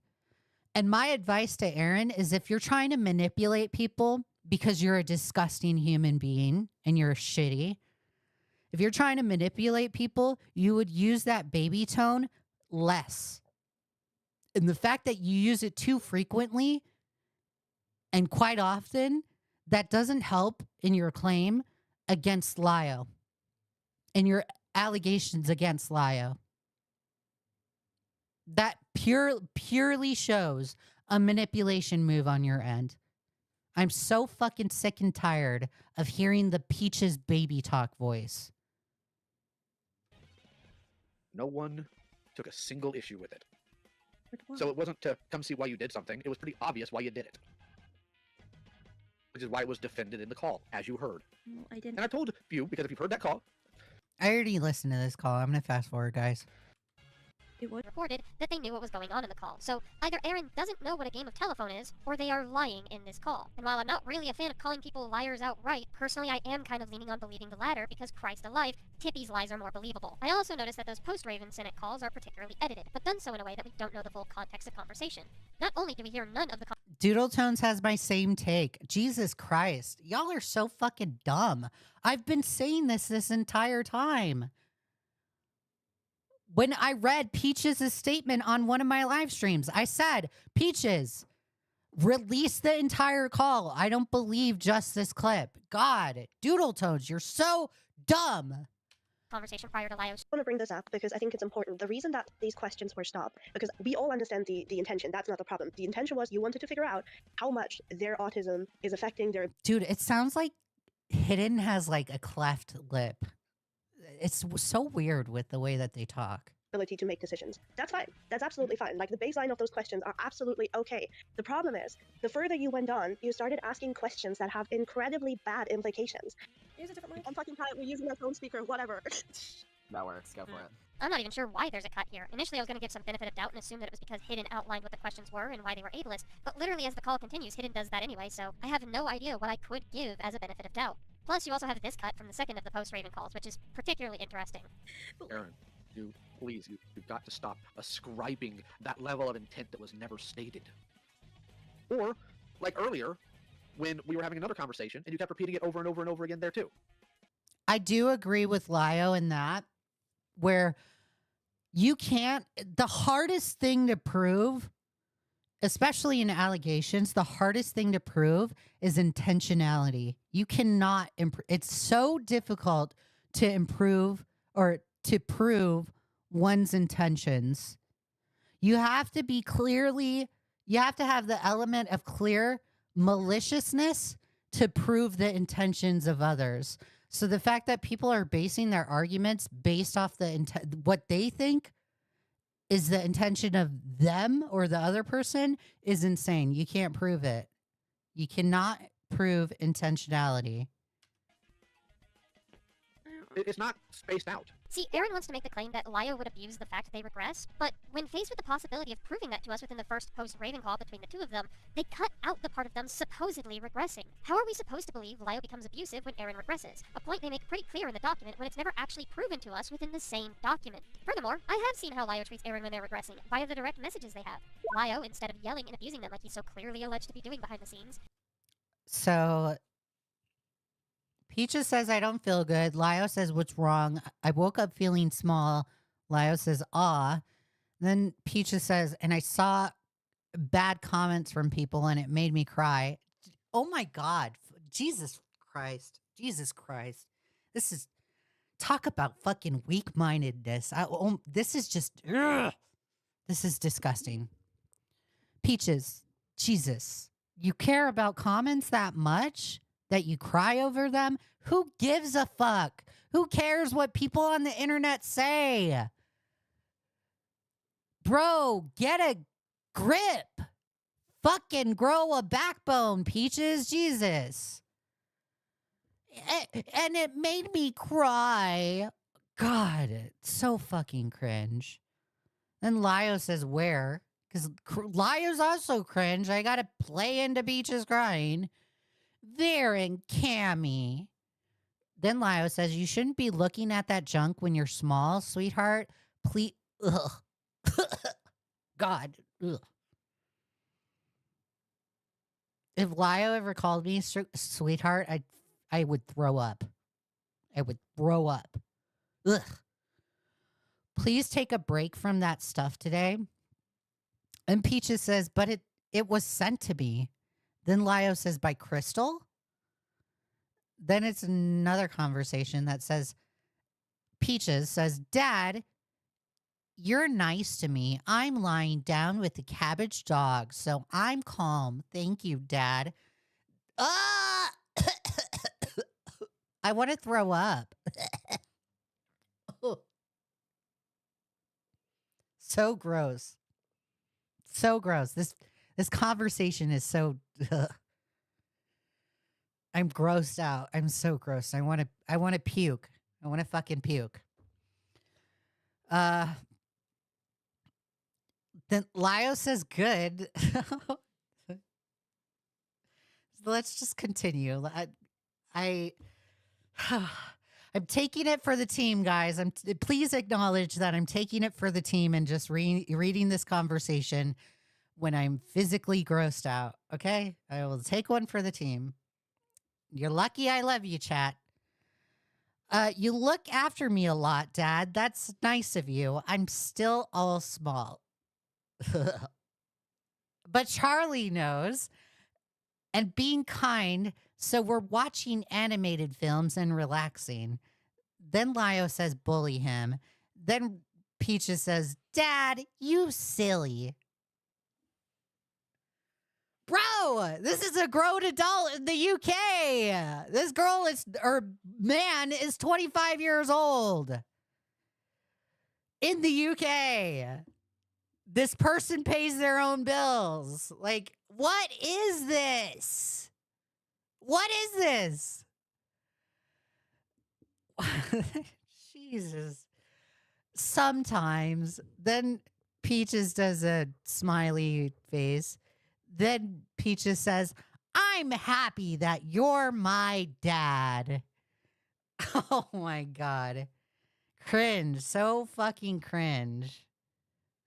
And my advice to Aaron is if you're trying to manipulate people because you're a disgusting human being and you're shitty, if you're trying to manipulate people, you would use that baby tone less. And the fact that you use it too frequently and quite often, that doesn't help in your claim against Lio and your allegations against Lio. That purely shows a manipulation move on your end. I'm so fucking sick and tired of hearing the Peaches baby talk voice. No one took a single issue with it. So it wasn't to come see why you did something. It was pretty obvious why you did it. Which is why it was defended in the call, as you heard. Well, I didn't. And I told you, because if you've heard that call... I already listened to this call. I'm going to fast forward, guys. It was reported that they knew what was going on in the call. So either Aaron doesn't know what a game of telephone is, or they are lying in this call. And while I'm not really a fan of calling people liars outright, personally I am kind of leaning on believing the latter because Christ alive, Tippy's lies are more believable. I also noticed that those post-Raven Senate calls are particularly edited, but done so in a way that we don't know the full context of conversation. Not only do we hear none of the Doodle Tones has my same take. Jesus Christ. Y'all are so fucking dumb. I've been saying this entire time. When I read Peaches' statement on one of my live streams, I said, Peaches, release the entire call. I don't believe just this clip. God, Doodle Tones, you're so dumb. Conversation prior to Lio. I want to bring this up because I think it's important. The reason that these questions were stopped, because we all understand the intention. That's not the problem. The intention was you wanted to figure out how much their autism is affecting their... Dude, it sounds like Hidden has like a cleft lip. It's so weird with the way that they talk. Ability to make decisions. That's fine. That's absolutely fine. Like, the baseline of those questions are absolutely okay. The problem is, the further you went on, you started asking questions that have incredibly bad implications. Use a different mic. I'm fucking tired. We're using my phone speaker. Whatever. That works. Go for it. I'm not even sure why there's a cut here. Initially, I was going to give some benefit of doubt and assume that it was because Hidden outlined what the questions were and why they were ableist, but literally as the call continues, Hidden does that anyway, so I have no idea what I could give as a benefit of doubt. Plus, you also have this cut from the second of the post-Raven calls, which is particularly interesting. Aaron, you've got to stop ascribing that level of intent that was never stated. Or, like earlier, when we were having another conversation, and you kept repeating it over and over and over again there too. I do agree with Lio in that, where you can't... The hardest thing to prove, especially in allegations, the hardest thing to prove is intentionality. You cannot... It's so difficult to improve or to prove one's intentions. You have to be clearly... You have to have the element of clear maliciousness to prove the intentions of others. So the fact that people are basing their arguments based off what they think is the intention of them or the other person is insane. You can't prove it. You cannot prove intentionality. It's not spaced out. See, Aaron wants to make the claim that Lio would abuse the fact they regress, but when faced with the possibility of proving that to us within the first post-Ravenclaw between the two of them, they cut out the part of them supposedly regressing. How are we supposed to believe Lio becomes abusive when Aaron regresses? A point they make pretty clear in the document when it's never actually proven to us within the same document. Furthermore, I have seen how Lio treats Aaron when they're regressing, via the direct messages they have. Lio, instead of yelling and abusing them like he's so clearly alleged to be doing behind the scenes. So Peaches says, I don't feel good. Lio says, what's wrong? I woke up feeling small. Lio says, ah. Then Peaches says, and I saw bad comments from people and it made me cry. Oh my God. Jesus Christ. Jesus Christ. This is, talk about fucking weak-mindedness. This is just, ugh. This is disgusting. Peaches, Jesus, you care about comments that much? That you cry over them? Who gives a fuck? Who cares what people on the internet say? Bro, get a grip. Fucking grow a backbone, Peaches. Jesus. And it made me cry. God, it's so fucking cringe. Then Lio says, where? Because Lio's also cringe. I gotta play into Peaches crying. There in Cammy. Then Lio says, you shouldn't be looking at that junk when you're small, sweetheart. Please. Ugh. God. Ugh. If Lio ever called me sweetheart, I would throw up. I would throw up. Ugh. Please take a break from that stuff today. And Peaches says, but it was sent to me. Then Lio says, by Crystal? Then it's another conversation that says, Peaches says, Dad, you're nice to me. I'm lying down with the cabbage dog, so I'm calm. Thank you, Dad. Ah! I want to throw up. So gross. So gross. This conversation is so I'm grossed out. I'm so gross. I want to puke. I want to fucking puke. Then Lio says good. Let's just continue. I'm taking it for the team, guys. Please acknowledge that I'm taking it for the team and just reading this conversation when I'm physically grossed out. Okay? I will take one for the team. You're lucky I love you, chat. You look after me a lot, Dad. That's nice of you. I'm still all small. But Charlie knows. And being kind, so we're watching animated films and relaxing. Then Lio says, bully him. Then Peaches says, Dad, you silly. Bro, this is a grown adult in the UK. This girl man is 25 years old. In the UK. This person pays their own bills. Like, what is this? What is this? Jesus. Sometimes. Then Peaches does a smiley face. Then Peaches says, I'm happy that you're my dad. Oh my God. Cringe. So fucking cringe.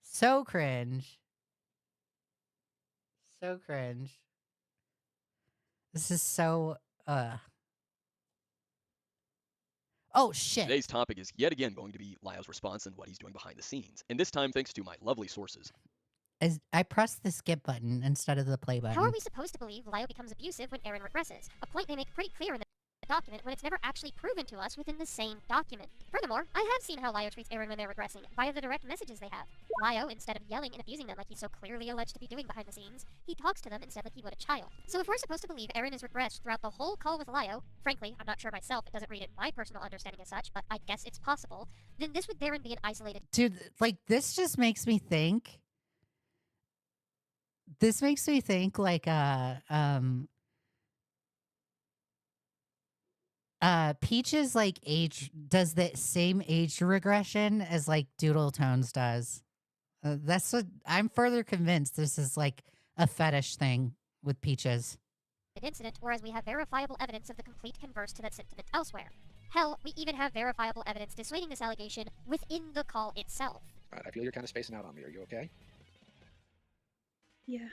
So cringe. So cringe. This is so, Oh, shit. Today's topic is yet again going to be Lio's response and what he's doing behind the scenes. And this time, thanks to my lovely sources. As I pressed the skip button instead of the play button. How are we supposed to believe Lio becomes abusive when Aaron regresses? A point they make pretty clear in the document when it's never actually proven to us within the same document. Furthermore, I have seen how Lio treats Aaron when they're regressing, via the direct messages they have. Lio, instead of yelling and abusing them like he's so clearly alleged to be doing behind the scenes, he talks to them instead like he would a child. So if we're supposed to believe Aaron is regressed throughout the whole call with Lio, frankly, I'm not sure myself, it doesn't read it my personal understanding as such, but I guess it's possible, then this would therein be an isolated— Dude, like, this just makes me think. This makes me think like Peach's like age does the same age regression as like Doodle Tones does. That's what I'm further convinced this is like a fetish thing with Peaches. Incident, whereas we have verifiable evidence of the complete converse to that sentiment elsewhere. Hell, we even have verifiable evidence dissuading this allegation within the call itself. Right, I feel you're kind of spacing out on me. Are you okay? Yeah.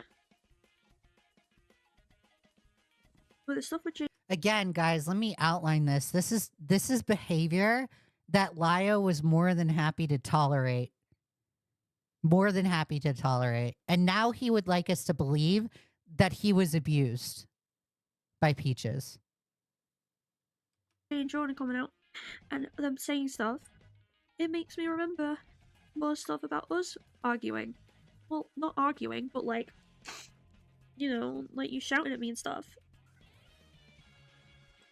But the stuff with Again, guys, let me outline this. This is behavior that Lio was more than happy to tolerate. More than happy to tolerate. And now he would like us to believe that he was abused by Peaches. and Jordan coming out and them saying stuff, it makes me remember more stuff about us arguing. Well, not arguing, but like, you know, like you shouting at me and stuff.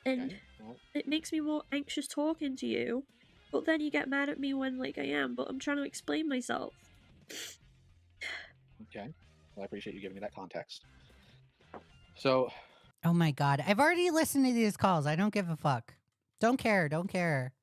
And it makes me more anxious talking to you, but then you get mad at me when like I am, but I'm trying to explain myself. Okay. Well, I appreciate you giving me that context. So. Oh my god. I've already listened to these calls. I don't give a fuck. Don't care. Don't care.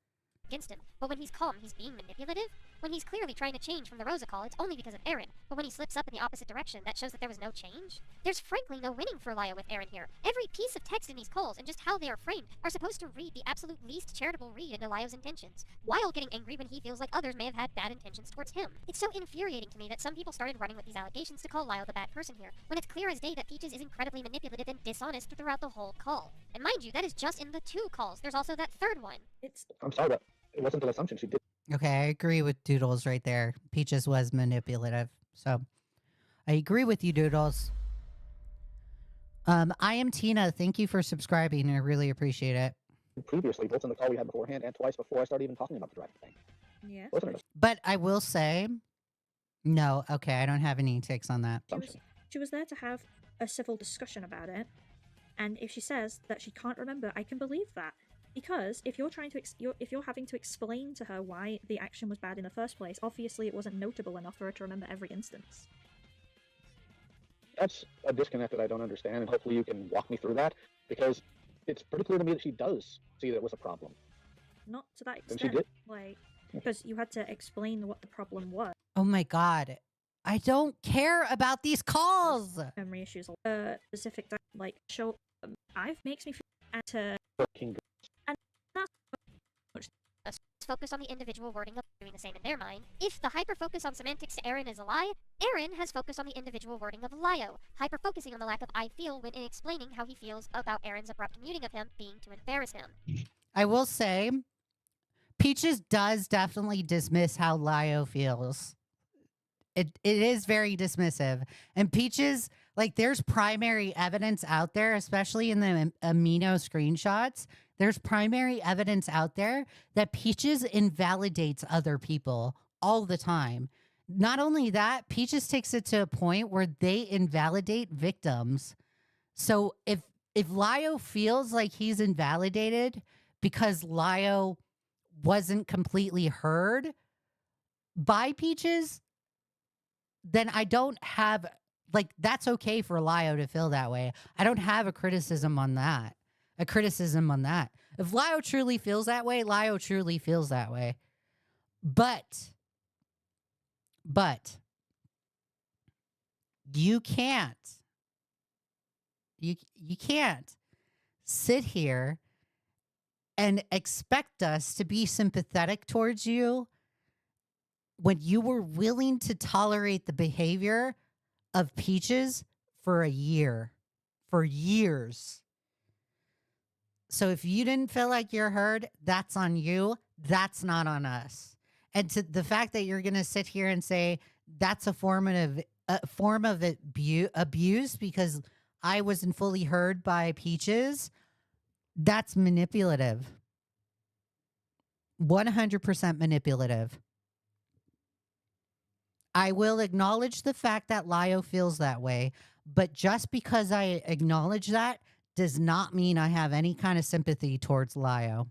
Against him. But when he's calm, he's being manipulative. When he's clearly trying to change from the Rosa call, it's only because of Aaron. But when he slips up in the opposite direction, that shows that there was no change. There's frankly no winning for Lio with Aaron here. Every piece of text in these calls and just how they are framed are supposed to read the absolute least charitable read into Lio's intentions, while getting angry when he feels like others may have had bad intentions towards him. It's so infuriating to me that some people started running with these allegations to call Lio the bad person here, when it's clear as day that Peaches is incredibly manipulative and dishonest throughout the whole call. And mind you, that is just in the 2 calls. There's also that 3rd one. I'm sorry, but it wasn't an assumption. She did. Okay, I agree with Doodles right there. Peaches was manipulative. So I agree with you, Doodles. I am Tina. Thank you for subscribing. I really appreciate it. Previously, both in the call we had beforehand and twice before I started even talking about the driving thing. Yeah. But I will say, no, okay, I don't have any takes on that. She was there to have a civil discussion about it, and if she says that she can't remember, I can believe that. Because if you're trying to if you're having to explain to her why the action was bad in the first place, obviously it wasn't notable enough for her to remember every instance. That's a disconnect that I don't understand, and hopefully you can walk me through that, because it's pretty clear to me that she does see that it was a problem. Not to that And she extent, did? like, because you had to explain what the problem was. Oh my god. I don't care about these calls. Memory issues, specific, like, show, I've makes me feel to. And that's focus on the individual wording of doing the same in their mind. If the hyper-focus on semantics to Aaron is a lie, Aaron has focused on the individual wording of Lio, hyper-focusing on the lack of I feel when explaining how he feels about Aaron's abrupt muting of him being to embarrass him. I will say, Peaches does definitely dismiss how Lio feels. It is very dismissive. And Peaches, like, there's primary evidence out there, especially in the amino screenshots. There's primary evidence out there that Peaches invalidates other people all the time. Not only that, Peaches takes it to a point where they invalidate victims. So if Lio feels like he's invalidated because Lio wasn't completely heard by Peaches, then I don't have, like, that's okay for Lio to feel that way. I don't have a criticism on that. If Lio truly feels that way, Lio truly feels that way. But you can't sit here and expect us to be sympathetic towards you when you were willing to tolerate the behavior of Peaches for a year, for years. So if you didn't feel like you're heard, that's on you. That's not on us. And to the fact that you're going to sit here and say that's a form of abuse because I wasn't fully heard by Peaches, that's manipulative. 100% manipulative. I will acknowledge the fact that Lio feels that way, but just because I acknowledge that does not mean I have any kind of sympathy towards Lio.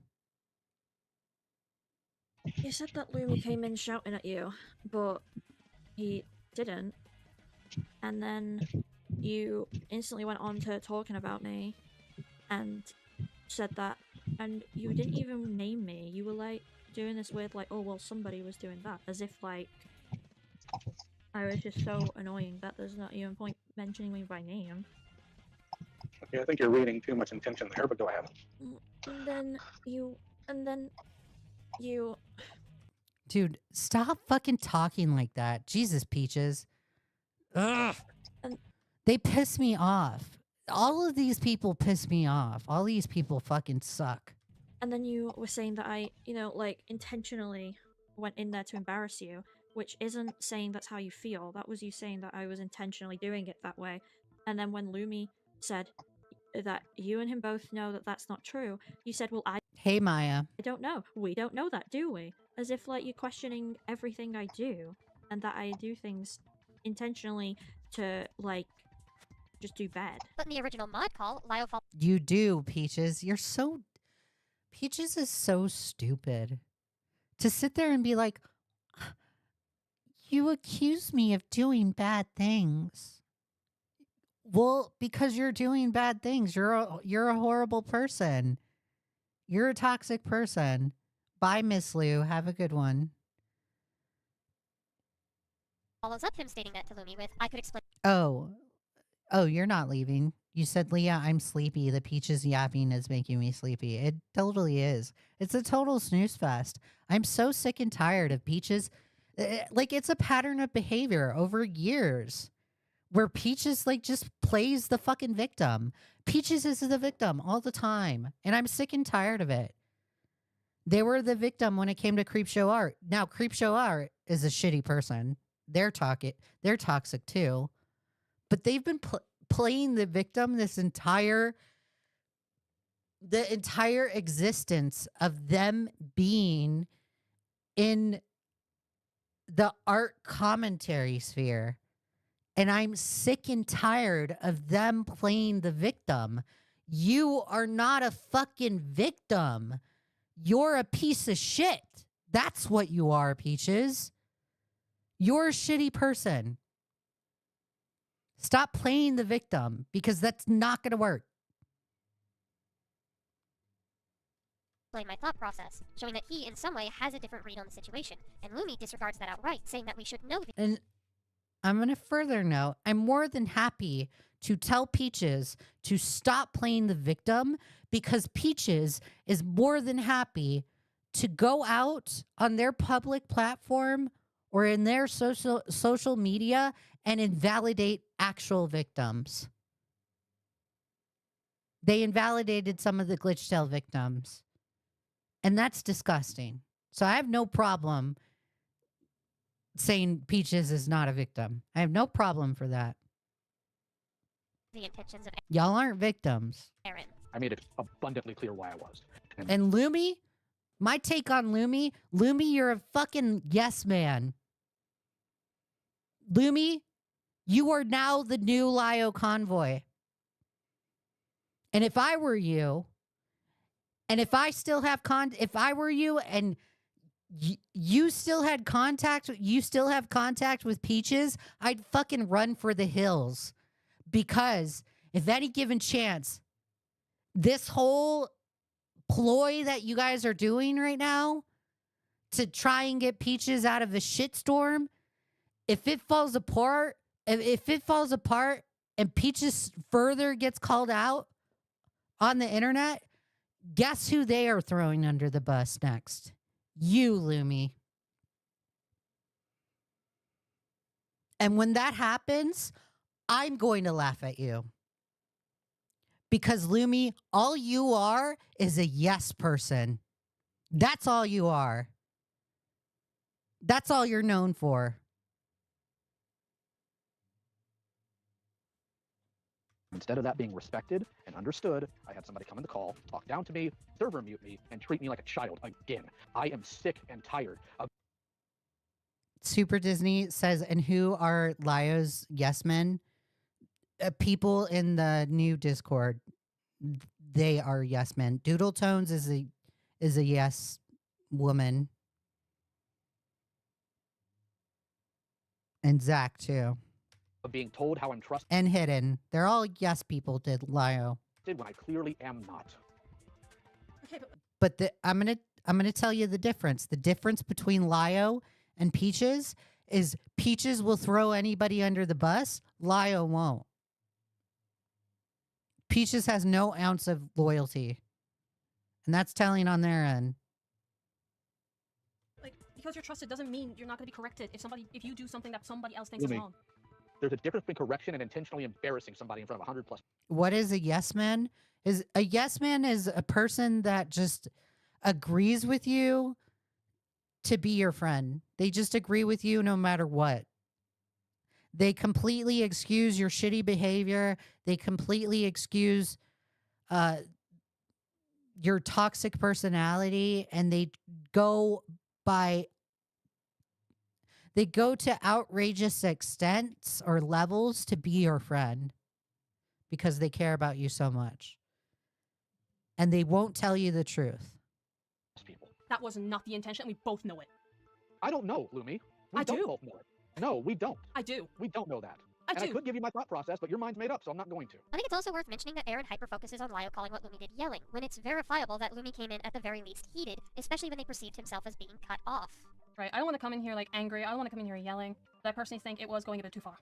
You said that Lulu came in shouting at you, but he didn't. And then you instantly went on to talking about me and said that and you didn't even name me. You were like doing this weird like, oh well, somebody was doing that, as if like I was just so annoying that there's not even point mentioning me by name. Okay, I think you're reading too much intention there, but go ahead. And then you. Dude, stop fucking talking like that. Jesus, Peaches. Ugh. They piss me off. All of these people piss me off. All these people fucking suck. And then you were saying that I, you know, like intentionally went in there to embarrass you, which isn't saying that's how you feel. That was you saying that I was intentionally doing it that way. And then when Lumi said that you and him both know that that's not true, you said, well, Hey, Maya. I don't know. We don't know that, do we? As if like you're questioning everything I do, and that I do things intentionally to like just do bad. But in the original mod call, Lio felt You do, Peaches. You're so... Peaches is so stupid. To sit there and be like, you accuse me of doing bad things. Well, because you're doing bad things. You're a horrible person. You're a toxic person. Bye, Miss Lou. Have a good one. follows up him stating that to Lumi with, I could explain. Oh, you're not leaving. You said, Leah, I'm sleepy. The Peaches yapping is making me sleepy. It totally is. It's a total snooze fest. I'm so sick and tired of Peaches. Like, it's a pattern of behavior over years where Peaches, like, just plays the fucking victim. Peaches is the victim all the time. And I'm sick and tired of it. They were the victim when it came to Creepshow Art. Now, Creepshow Art is a shitty person. They're toxic too. But they've been playing the victim the entire existence of them being in the art commentary sphere. And I'm sick and tired of them playing the victim. You are not a fucking victim. You're a piece of shit. That's what you are, Peaches. You're a shitty person. Stop playing the victim, because that's not going to work. Explain my thought process, showing that he in some way has a different read on the situation, and Lumi disregards that outright, saying that we should know the— And I'm going to further note, I'm more than happy to tell Peaches to stop playing the victim, because Peaches is more than happy to go out on their public platform or in their social media and invalidate actual victims. They invalidated some of the glitch-tail victims. And that's disgusting. So I have no problem saying Peaches is not a victim. I have no problem for that. the intentions of Y'all aren't victims. Aaron. I made it abundantly clear why I was. And Lumi, my take on Lumi, you're a fucking yes man. Lumi, you are now the new Lio Convoy. And if I were you, and if I still have if I were you and you still had contact, you still have contact with Peaches, I'd fucking run for the hills. Because if any given chance, this whole ploy that you guys are doing right now to try and get Peaches out of a shitstorm, if it falls apart, and Peaches further gets called out on the internet, guess who they are throwing under the bus next? You, Lumi. And when that happens, I'm going to laugh at you. Because, Lumi, all you are is a yes person. That's all you are. That's all you're known for. Instead of that being respected and understood, I had somebody come in the call, talk down to me, server mute me, and treat me like a child again. I am sick and tired of... Super Disney says, and who are Lio's yes men? People in the new Discord. They are yes men. Doodle Tones is a yes woman. And Zach too. Of being told how I'm trusted. And Hidden. They're all yes people, did Lio. When I clearly am not. But I'm gonna tell you the difference. The difference between Lio and Peaches is Peaches will throw anybody under the bus. Lio won't. Peaches has no ounce of loyalty, and that's telling on their end. Like, because you're trusted doesn't mean you're not going to be corrected if you do something that somebody else thinks is Lumi, wrong. There's a difference between correction and intentionally embarrassing somebody in front of 100 plus. What is a yes man? Is a yes man is a person that just agrees with you to be your friend. They just agree with you no matter what. They completely excuse your shitty behavior. They completely excuse your toxic personality, and they go to outrageous extents or levels to be your friend because they care about you so much. And they won't tell you the truth. That was not the intention. We both know it. I don't know, Lumi. I don't do. both know it. No, we don't. I do. We don't know that. I I do. could give you my thought process, but your mind's made up, so I'm not going to. I think it's also worth mentioning that Aaron hyper-focuses on Lio calling what Lumi did yelling, when it's verifiable that Lumi came in at the very least heated, especially when they perceived himself as being cut off. Right. I don't want to come in here like angry. I don't want to come in here yelling. But I personally think it was going a bit too far.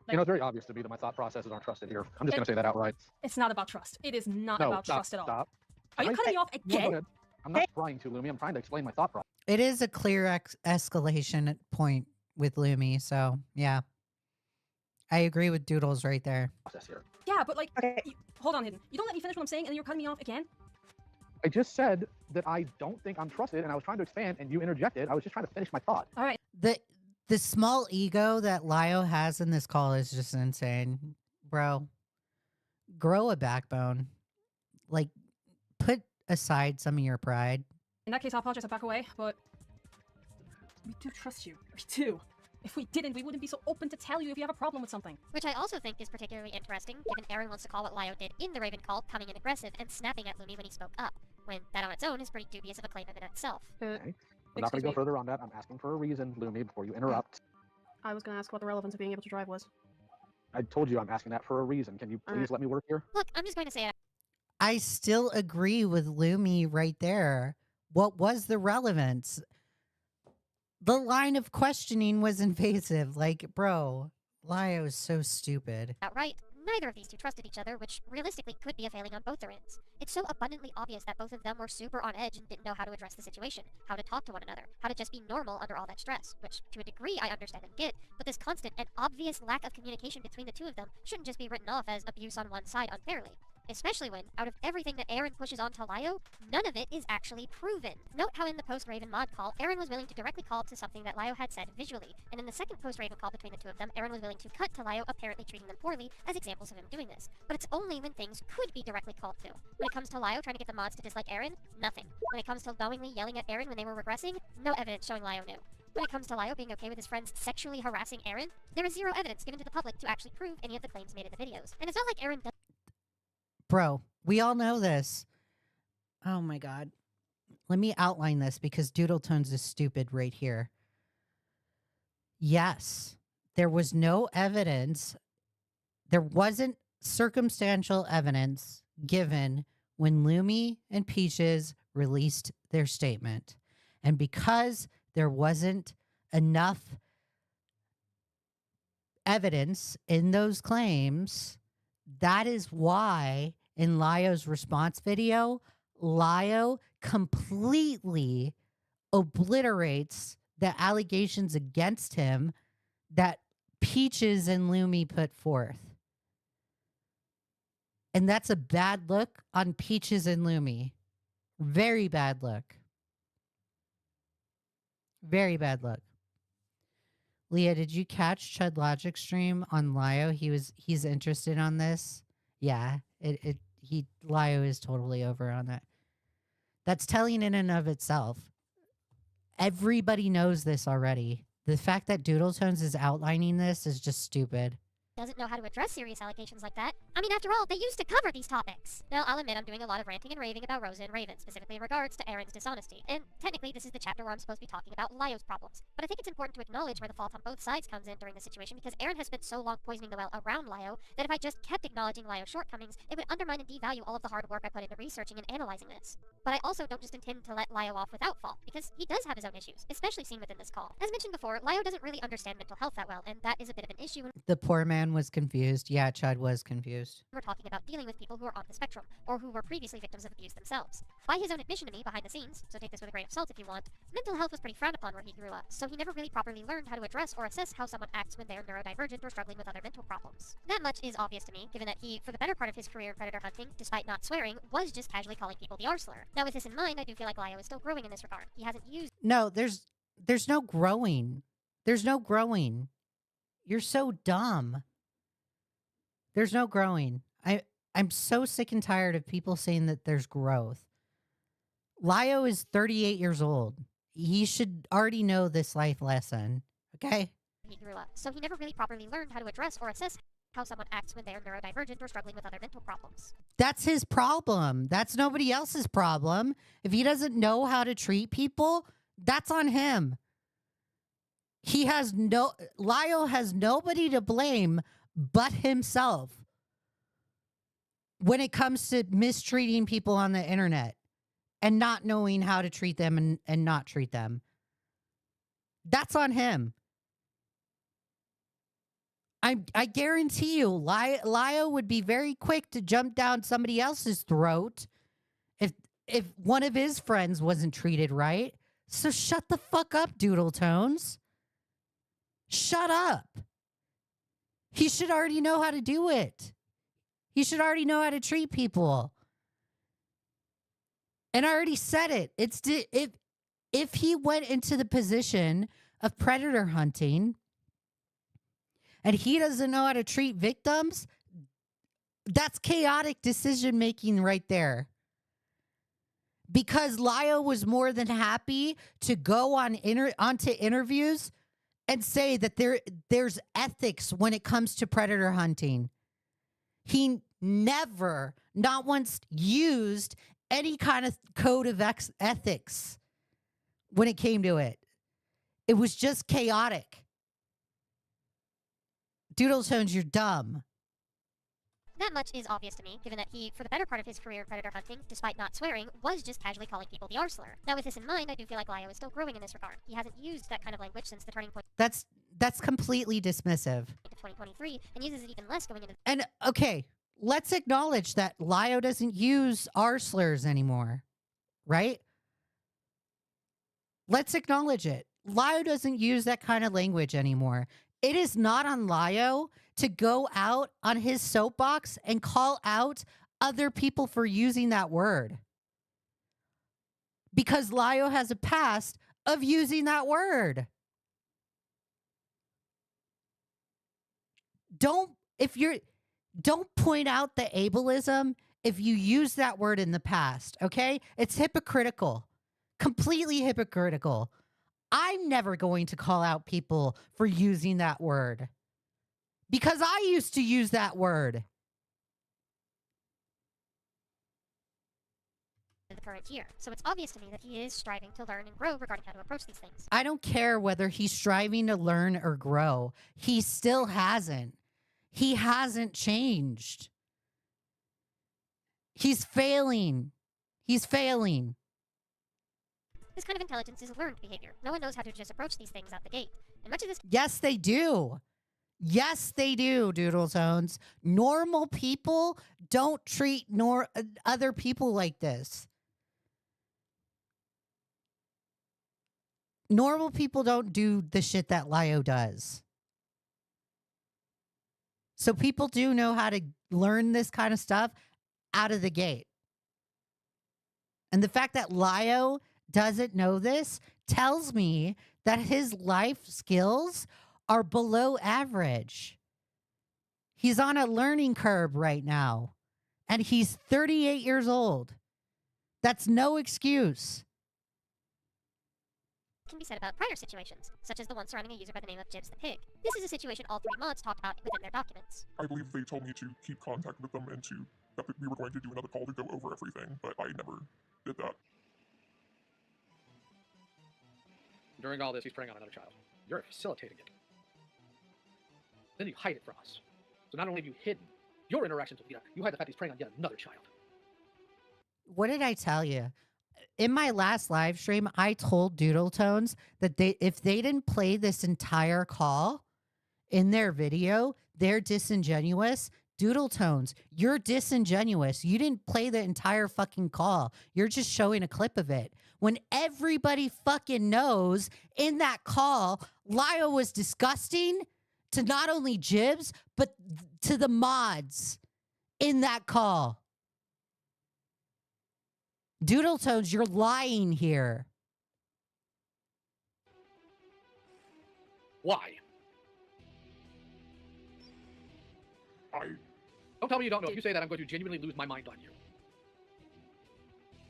You know, it's very obvious to me that my thought processes aren't trusted here. I'm just going to say that outright. It's not about trust. It is not No, about stop, trust at all. stop. Are you cutting me off No, again? go ahead. I'm not trying to, Lumi. I'm trying to explain my thought process. It is a clear escalation point with Lumi, so yeah. I agree with Doodles right there. Yeah, but like, hold on, Hidden. You don't let me finish what I'm saying, and then you're cutting me off again? I just said that I don't think I'm trusted, and I was trying to expand, and you interjected. I was just trying to finish my thought. All right. The small ego that Lio has in this call is just insane. Bro, grow a backbone. Like, put aside some of your pride. In that case, I'll apologize. I'll back away, but we do trust you. We do. If we didn't, we wouldn't be so open to tell you if you have a problem with something. Which I also think is particularly interesting, given Aaron wants to call what Lio did in the Raven call coming in aggressive and snapping at Lumi when he spoke up, when that on its own is pretty dubious of a claim in itself. Okay. We're not going to go further on that. I'm asking for a reason, Lumi, before you interrupt. I was going to ask what the relevance of being able to drive was. I told you I'm asking that for a reason. Can you please let me work here? Look, I'm just going to say it. I still agree with Lumi right there. What was the relevance? The line of questioning was invasive. Like, bro, Lio is so stupid. Outright, neither of these two trusted each other, which realistically could be a failing on both their ends. It's so abundantly obvious that both of them were super on edge and didn't know how to address the situation, how to talk to one another, how to just be normal under all that stress, which to a degree I understand and get, but this constant and obvious lack of communication between the two of them shouldn't just be written off as abuse on one side unfairly. Especially when, out of everything that Aaron pushes onto Lio, none of it is actually proven. Note how in the post-Raven mod call, Aaron was willing to directly call to something that Lio had said visually, and in the second post-Raven call between the two of them, Aaron was willing to cut to Lio apparently treating them poorly as examples of him doing this. But it's only when things could be directly called to. When it comes to Lio trying to get the mods to dislike Aaron, nothing. When it comes to knowingly yelling at Aaron when they were regressing, no evidence showing Lio knew. When it comes to Lio being okay with his friends sexually harassing Aaron, there is zero evidence given to the public to actually prove any of the claims made in the videos. And it's not like Aaron does. Bro, we all know this. Oh my god. Let me outline this because Doodle Tones is stupid right here. Yes, there was no evidence. There wasn't circumstantial evidence given when Lumi and Peaches released their statement. And because there wasn't enough evidence in those claims, that is why in Lio's response video, Lio completely obliterates the allegations against him that Peaches and Lumi put forth. And that's a bad look on Peaches and Lumi. Very bad look. Very bad look. Leah, did you catch Chud Logic's stream on Lio? He's interested on this. Yeah, Lio is totally over on that. That's telling in and of itself. Everybody knows this already. The fact that Doodle Tones is outlining this is just stupid. doesn't know how to address serious allegations like that. I mean, after all, they used to cover these topics. Now, I'll admit I'm doing a lot of ranting and raving about Rosa and Raven, specifically in regards to Aaron's dishonesty. And technically, this is the chapter where I'm supposed to be talking about Lio's problems. But I think it's important to acknowledge where the fault on both sides comes in during the situation, because Aaron has spent so long poisoning the well around Lio that if I just kept acknowledging Lio's shortcomings, it would undermine and devalue all of the hard work I put into researching and analyzing this. But I also don't just intend to let Lio off without fault, because he does have his own issues, especially seen within this call. As mentioned before, Lio doesn't really understand mental health that well, and that is a bit of an issue when The poor man was confused. Yeah, Chud was confused. we're talking about dealing with people who are on the spectrum, or who were previously victims of abuse themselves. By his own admission to me behind the scenes, so take this with a grain of salt if you want, mental health was pretty frowned upon where he grew up, so he never really properly learned how to address or assess how someone acts when they're neurodivergent or struggling with other mental problems. That much is obvious to me, given that he, for the better part of his career in predator hunting, despite not swearing, was just casually calling people the R-slur. Now with this in mind, I do feel like Lio is still growing in this regard. He hasn't used No, there's no growing. There's no growing. You're so dumb. There's no growing. I'm so sick and tired of people saying that there's growth. Lio is 38 years old. He should already know this life lesson. Okay? he grew up, so he never really properly learned how to address or assess how someone acts when they're neurodivergent or struggling with other mental problems. That's his problem. That's nobody else's problem. If he doesn't know how to treat people, that's on him. Lio has nobody to blame but himself when it comes to mistreating people on the internet and not knowing how to treat them and not treat them. That's on him. I guarantee you, Lio would be very quick to jump down somebody else's throat if one of his friends wasn't treated right. So shut the fuck up, Doodle Tones. Shut up. He should already know how to do it. He should already know how to treat people. And I already said it. If he went into the position of predator hunting and he doesn't know how to treat victims, that's chaotic decision making right there. Because Lio was more than happy to go onto interviews and say that there's ethics when it comes to predator hunting. He never, not once, used any kind of code of ethics when it came to it. It was just chaotic. Doodle Tones, you're dumb. That much is obvious to me, given that he, for the better part of his career in predator hunting, despite not swearing, was just casually calling people the R-slur. Now with this in mind, I do feel like Lio is still growing in this regard. He hasn't used that kind of language since the turning point. That's completely dismissive. Into 2023, and uses it even less going into. And okay, let's acknowledge that Lio doesn't use R-slurs anymore, right? Let's acknowledge it. Lio doesn't use that kind of language anymore. It is not on Lio to go out on his soapbox and call out other people for using that word. Because Lio has a past of using that word. Don't point out the ableism if you use that word in the past, okay? It's hypocritical. Completely hypocritical. I'm never going to call out people for using that word. Because I used to use that word. The current year. So it's obvious to me that he is striving to learn and grow regarding how to approach these things. I don't care whether he's striving to learn or grow. He still hasn't. He hasn't changed. He's failing. He's failing. This kind of intelligence is learned behavior. No one knows how to just approach these things out the gate. And much of this. Yes, they do. Yes, they do, Doodle Tones. Normal people don't treat other people like this. Normal people don't do the shit that Lio does. So people do know how to learn this kind of stuff out of the gate. And the fact that Lio doesn't know this tells me that his life skills are below average. He's on a learning curve right now, and he's 38 years old. That's no excuse. can be said about prior situations, such as the one surrounding a user by the name of Jibs the Pig. This is a situation all 3 mods talked about within their documents. I believe they told me to keep contact with them and that we were going to do another call to go over everything, but I never did that. During all this, he's preying on another child. You're facilitating it. Then you hide it from us. So not only have you hidden your interactions with Leigha, you hide the fact he's preying on yet another child. What did I tell you? In my last live stream, I told Doodle Tones that if they didn't play this entire call in their video, they're disingenuous. Doodle Tones, you're disingenuous. You didn't play the entire fucking call. You're just showing a clip of it. When everybody fucking knows in that call, Lio was disgusting to not only Jibs, but to the mods in that call. Doodle Tones, you're lying here. Why? Don't tell me you don't know. If you say that, I'm going to genuinely lose my mind on you.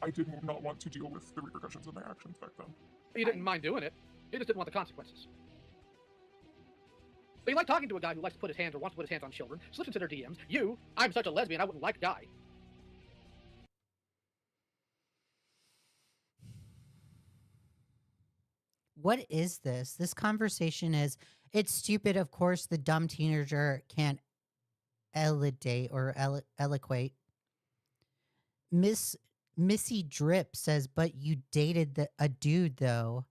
I did not want to deal with the repercussions of my actions back then. You didn't mind doing it. You just didn't want the consequences. But you like talking to a guy who likes to put his hands or wants to put his hands on children, slips into their DMs. You, I'm such a lesbian, I wouldn't like guy. What is this? This conversation is, it's stupid. Of course, the dumb teenager can't elidate or eloquate. Missy Drip says, but you dated a dude, though.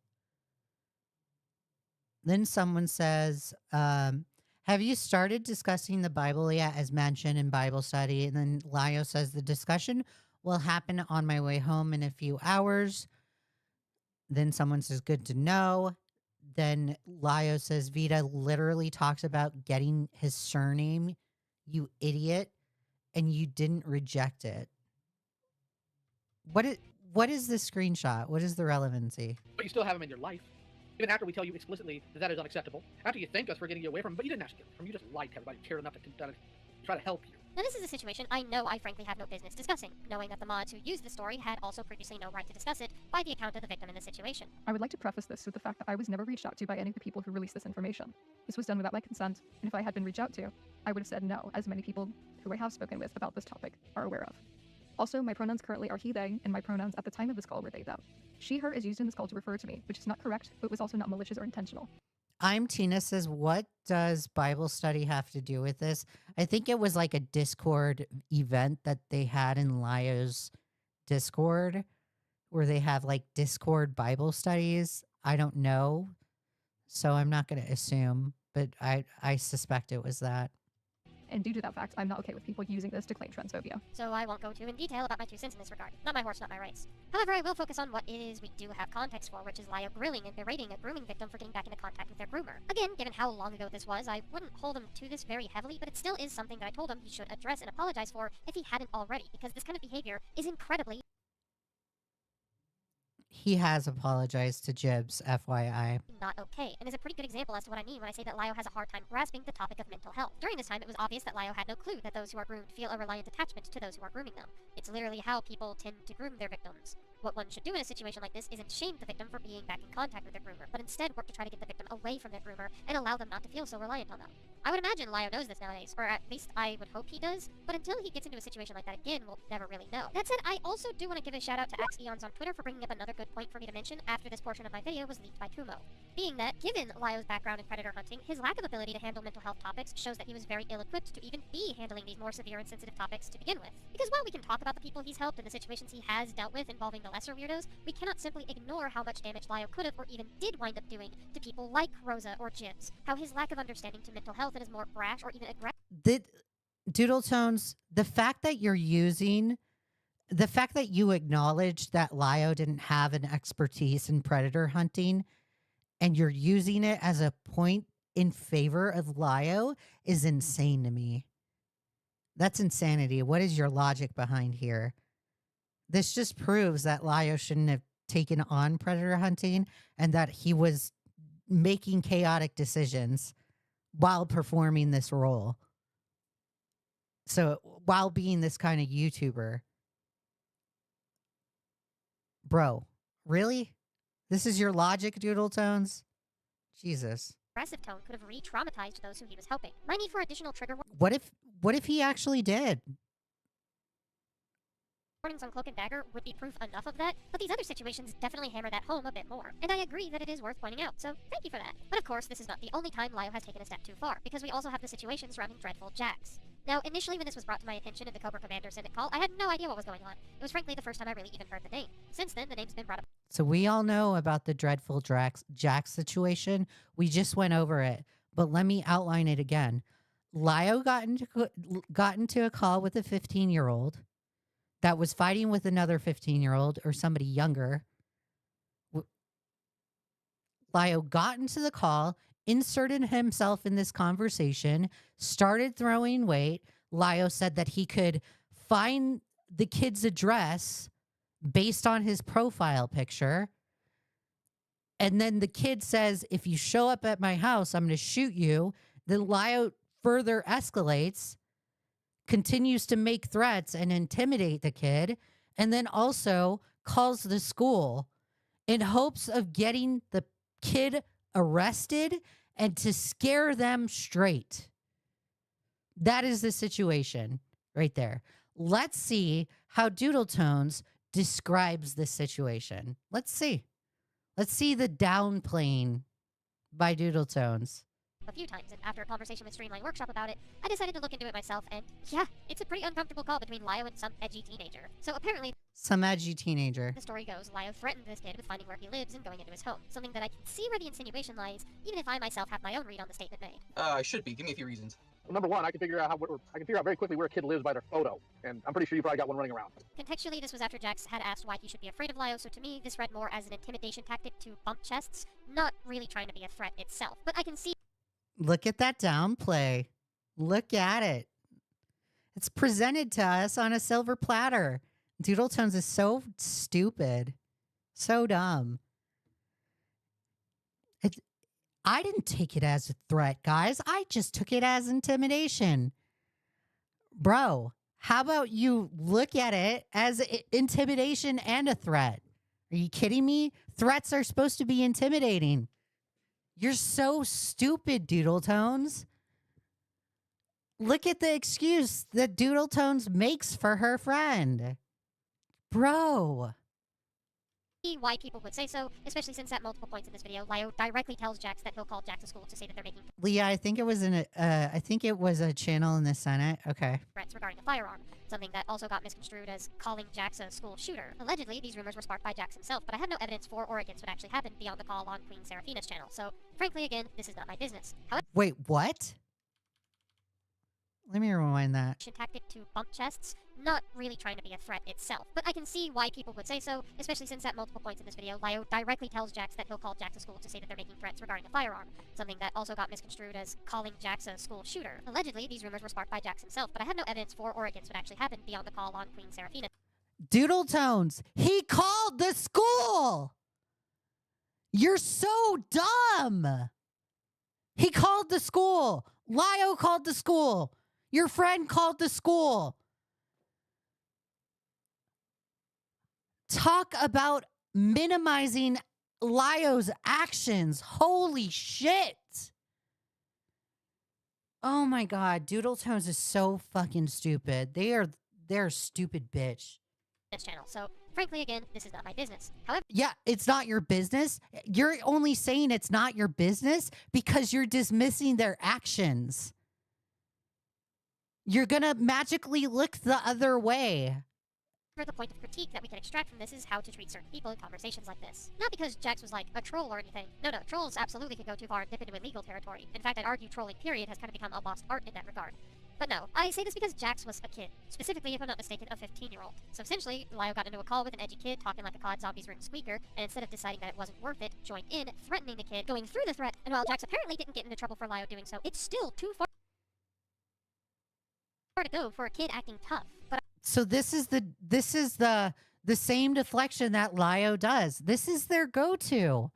Then someone says, have you started discussing the Bible yet, as mentioned in Bible study? And then Lio says, the discussion will happen on my way home in a few hours. Then someone says, good to know. Then Lio says, Vita literally talks about getting his surname, you idiot, and you didn't reject it. What is this screenshot? What is the relevancy? But you still have him in your life. Even after we tell you explicitly that that is unacceptable. After you thank us for getting you away from him, but you didn't actually get away from him. You just lied to everybody, cared enough to try to help you. Now this is a situation I know I frankly have no business discussing, knowing that the mods who used the story had also previously no right to discuss it by the account of the victim in the situation. I would like to preface this with the fact that I was never reached out to by any of the people who released this information. This was done without my consent, and if I had been reached out to, I would have said no, as many people who I have spoken with about this topic are aware of. Also, my pronouns currently are he, they, and my pronouns at the time of this call were they, them. She, her is used in this call to refer to me, which is not correct, but was also not malicious or intentional. I'm Tina says, what does Bible study have to do with this? I think it was like a Discord event that they had in Lio's Discord, where they have like Discord Bible studies. I don't know, so I'm not going to assume, but I suspect it was that. And due to that fact, I'm not okay with people using this to claim transphobia. So I won't go too in detail about my 2 cents in this regard. Not my horse, not my race. However, I will focus on what it is we do have context for, which is Lio grilling and berating a grooming victim for getting back into contact with their groomer. Again, given how long ago this was, I wouldn't hold him to this very heavily, but it still is something that I told him he should address and apologize for if he hadn't already, because this kind of behavior is incredibly... He has apologized to Jibs, FYI. Not okay, and is a pretty good example as to what I mean when I say that Lio has a hard time grasping the topic of mental health. During this time, it was obvious that Lio had no clue that those who are groomed feel a reliant attachment to those who are grooming them. It's literally how people tend to groom their victims. What one should do in a situation like this isn't shame the victim for being back in contact with their groomer, but instead work to try to get the victim away from their groomer and allow them not to feel so reliant on them. I would imagine Lio knows this nowadays, or at least I would hope he does, but until he gets into a situation like that again, we'll never really know. That said, I also do want to give a shout out to AxeEons on Twitter for bringing up another good point for me to mention after this portion of my video was leaked by Kumo. Being that, given Lio's background in predator hunting, his lack of ability to handle mental health topics shows that he was very ill-equipped to even be handling these more severe and sensitive topics to begin with. Because while we can talk about the people he's helped and the situations he has dealt with involving the lesser weirdos, we cannot simply ignore how much damage Lio could have or even did wind up doing to people like Rosa or Jibs, how his lack of understanding to mental health and his more brash or even aggressive... Doodle Tones, the fact that you acknowledge that Lio didn't have an expertise in predator hunting and you're using it as a point in favor of Lio is insane to me. That's insanity. What is your logic behind here? This just proves that Lio shouldn't have taken on predator hunting and that he was making chaotic decisions while performing this role. So while being this kind of YouTuber, bro, really? This is your logic, Doodle Tones? Jesus. Aggressive tone could have re-traumatized those who he was helping. My need for additional trigger What if he actually did? warnings on Cloak and Dagger would be proof enough of that, but these other situations definitely hammer that home a bit more. And I agree that it is worth pointing out, so thank you for that. But of course, this is not the only time Lio has taken a step too far, because we also have the situation surrounding Dreadful Jax. Now, initially when this was brought to my attention in the Cobra Commander Senate call, I had no idea what was going on. It was frankly the first time I really even heard the name. Since then, the name's been brought up. So we all know about the Dreadful Jax situation. We just went over it, but let me outline it again. Lio got into a call with a 15-year-old that was fighting with another 15-year-old or somebody younger. Lio got into the call, inserted himself in this conversation, started throwing weight. Lio said that he could find the kid's address based on his profile picture. And then the kid says, if you show up at my house, I'm going to shoot you. Then Lio further escalates, continues to make threats and intimidate the kid, and then also calls the school in hopes of getting the kid arrested and to scare them straight. That is the situation right there. Let's see how Doodle Tones describes this situation. Let's see. Let's see the downplaying by Doodle Tones. A few times, and after a conversation with Streamline Workshop about it, I decided to look into it myself, and yeah, it's a pretty uncomfortable call between Lio and some edgy teenager. So apparently, Some edgy teenager. the story goes, Lio threatened this kid with finding where he lives and going into his home. Something that I can see where the insinuation lies, even if I myself have my own read on the statement made. I should be. Give me a few reasons. Well, number one, I can figure out very quickly where a kid lives by their photo, and I'm pretty sure you probably got one running around. Contextually, this was after Jax had asked why he should be afraid of Lio, so to me, this read more as an intimidation tactic to bump chests, not really trying to be a threat itself. But I can see Look at that downplay. Look at it. It's presented to us on a silver platter. Doodle Tones is so stupid. So dumb. I didn't take it as a threat, guys. I just took it as intimidation. Bro, how about you look at it as intimidation and a threat? Are you kidding me? Threats are supposed to be intimidating. You're so stupid, Doodle Tones. Look at the excuse that Doodle Tones makes for her friend. Bro. why people would say so, especially since at multiple points in this video, Lio directly tells Jax that he'll call Jax to school to say that they're making Leah, I think it was a channel in the Senate. Okay. threats regarding a firearm, something that also got misconstrued as calling Jax a school shooter. Allegedly, these rumors were sparked by Jax himself, but I have no evidence for or against what actually happened beyond the call on Queen Seraphina's channel, so frankly, again, this is not my business. However, Wait, what? Let me rewind that. tactic to bump chests, not really trying to be a threat itself, but I can see why people would say so, especially since at multiple points in this video, Lio directly tells Jax that he'll call Jax to school to say that they're making threats regarding a firearm, something that also got misconstrued as calling Jax a school shooter. Allegedly, these rumors were sparked by Jax himself, but I have no evidence for or against what actually happened beyond the call on Queen Seraphina. Doodle Tones, he called the school! You're so dumb! He called the school! Lio called the school! Your friend called the school! Talk about minimizing Lio's actions. Holy shit! Oh my god, Doodle Tones is so fucking stupid. They're a stupid bitch. This channel, so frankly, again, this is not my business. However, Yeah, it's not your business. You're only saying it's not your business because you're dismissing their actions. You're gonna magically look the other way. the point of critique that we can extract from this is how to treat certain people in conversations like this. Not because Jax was like a troll or anything. No, trolls absolutely can go too far and dip into illegal territory. In fact, I'd argue trolling period has kind of become a lost art in that regard. But no, I say this because Jax was a kid. Specifically, if I'm not mistaken, a 15-year-old. So essentially, Lio got into a call with an edgy kid talking like a COD Zombies written squeaker, and instead of deciding that it wasn't worth it, joined in, threatening the kid, going through the threat, and while Jax apparently didn't get into trouble for Lio doing so, it's still too far to go for a kid acting tough. But So this is the same deflection that Lio does. This is their go-to.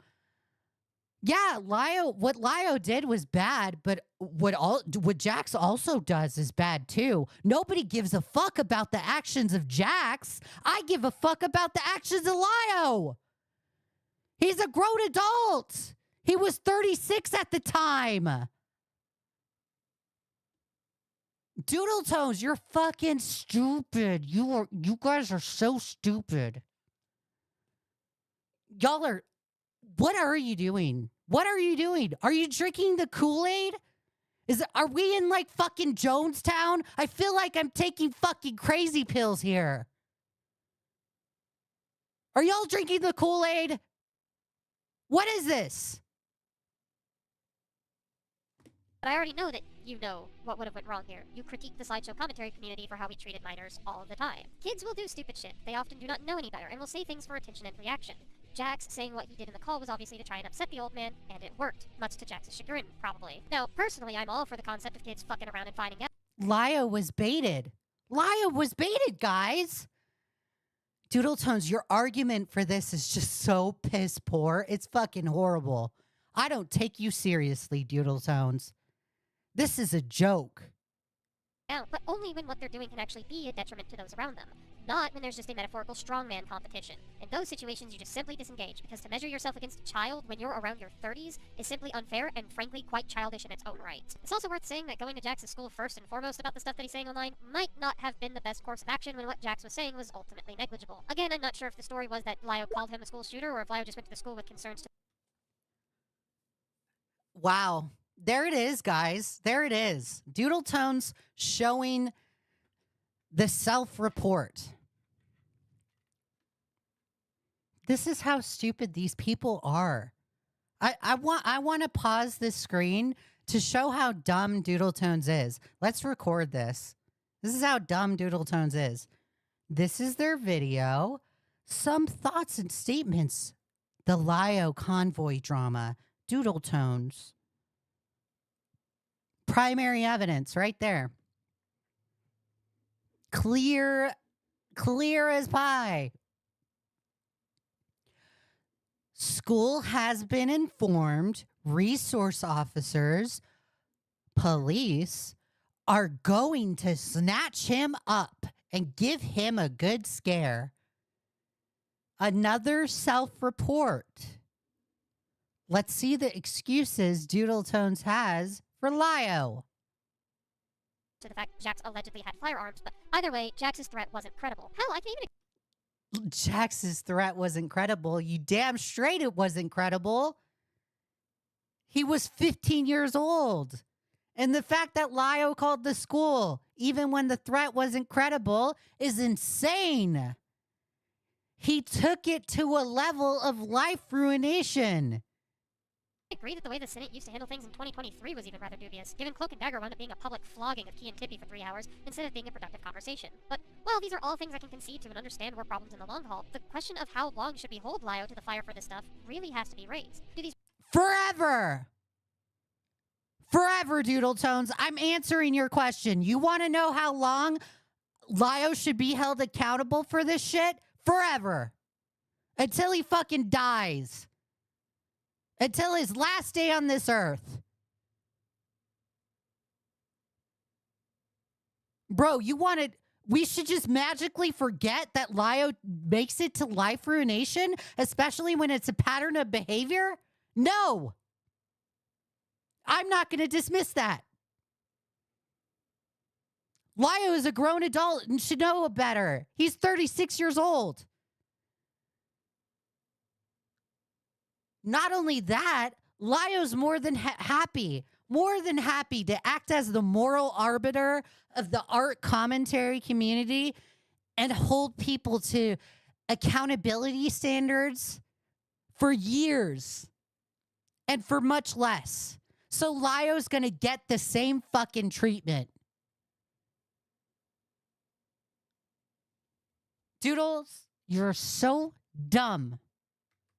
Yeah, what Lio did was bad, but what Jax also does is bad too. Nobody gives a fuck about the actions of Jax. I give a fuck about the actions of Lio. He's a grown adult. He was 36 at the time. Doodle Tones, you're fucking stupid. You guys are so stupid. Y'all are, what are you doing? What are you doing? Are you drinking the Kool-Aid? Are we in like fucking Jonestown? I feel like I'm taking fucking crazy pills here. Are y'all drinking the Kool-Aid? What is this? But I already know that you know what would have went wrong here. You critique the slideshow commentary community for how we treated minors all the time. Kids will do stupid shit. They often do not know any better and will say things for attention and reaction. Jax saying what he did in the call was obviously to try and upset the old man, and it worked, much to Jax's chagrin, probably. Now, personally, I'm all for the concept of kids fucking around and finding out. Lio was baited. Lio was baited, guys. Doodle Tones, your argument for this is just so piss poor. It's fucking horrible. I don't take you seriously, Doodle Tones. This is a joke. Now, but only when what they're doing can actually be a detriment to those around them. Not when there's just a metaphorical strongman competition. In those situations, you just simply disengage, because to measure yourself against a child when you're around your 30s is simply unfair and frankly quite childish in its own right. It's also worth saying that going to Jax's school first and foremost about the stuff that he's saying online might not have been the best course of action when what Jax was saying was ultimately negligible. Again, I'm not sure if the story was that Lio called him a school shooter or if Lio just went to the school with concerns to... Wow. There it is, guys. There it is. Doodle Tones showing the self-report. This is how stupid these people are. I want to pause this screen to show how dumb Doodle Tones is. Let's record this. This is how dumb Doodle Tones is. This is their video. Some thoughts and statements. The Lio Convoy drama. Doodle Tones. Primary evidence right there. Clear as pie. School has been informed. Resource officers, police are going to snatch him up and give him a good scare. Another self-report. Let's see the excuses Doodle Tones has for Lio. To the fact Jax allegedly had firearms, but either way, Jax's threat wasn't credible. Hell, I can even... Jax's threat wasn't credible. You damn straight it wasn't credible. He was 15 years old. And the fact that Lio called the school, even when the threat wasn't credible, is insane. He took it to a level of life ruination. I agree that the way the Senate used to handle things in 2023 was even rather dubious, given Cloak and Dagger wound up being a public flogging of Key and Tippy for 3 hours instead of being a productive conversation. But while these are all things I can concede to and understand were problems in the long haul, the question of how long should we hold Lio to the fire for this stuff really has to be raised. Do these... Forever! Forever, Doodle Tones. I'm answering your question. You want to know how long Lio should be held accountable for this shit? Forever. Until he fucking dies. Until his last day on this earth. Bro, we should just magically forget that Lio makes it to life ruination, especially when it's a pattern of behavior? No. I'm not going to dismiss that. Lio is a grown adult and should know better. He's 36 years old. Not only that, Lio's more than happy to act as the moral arbiter of the art commentary community and hold people to accountability standards for years and for much less. So Lio's going to get the same fucking treatment. Doodles, you're so dumb.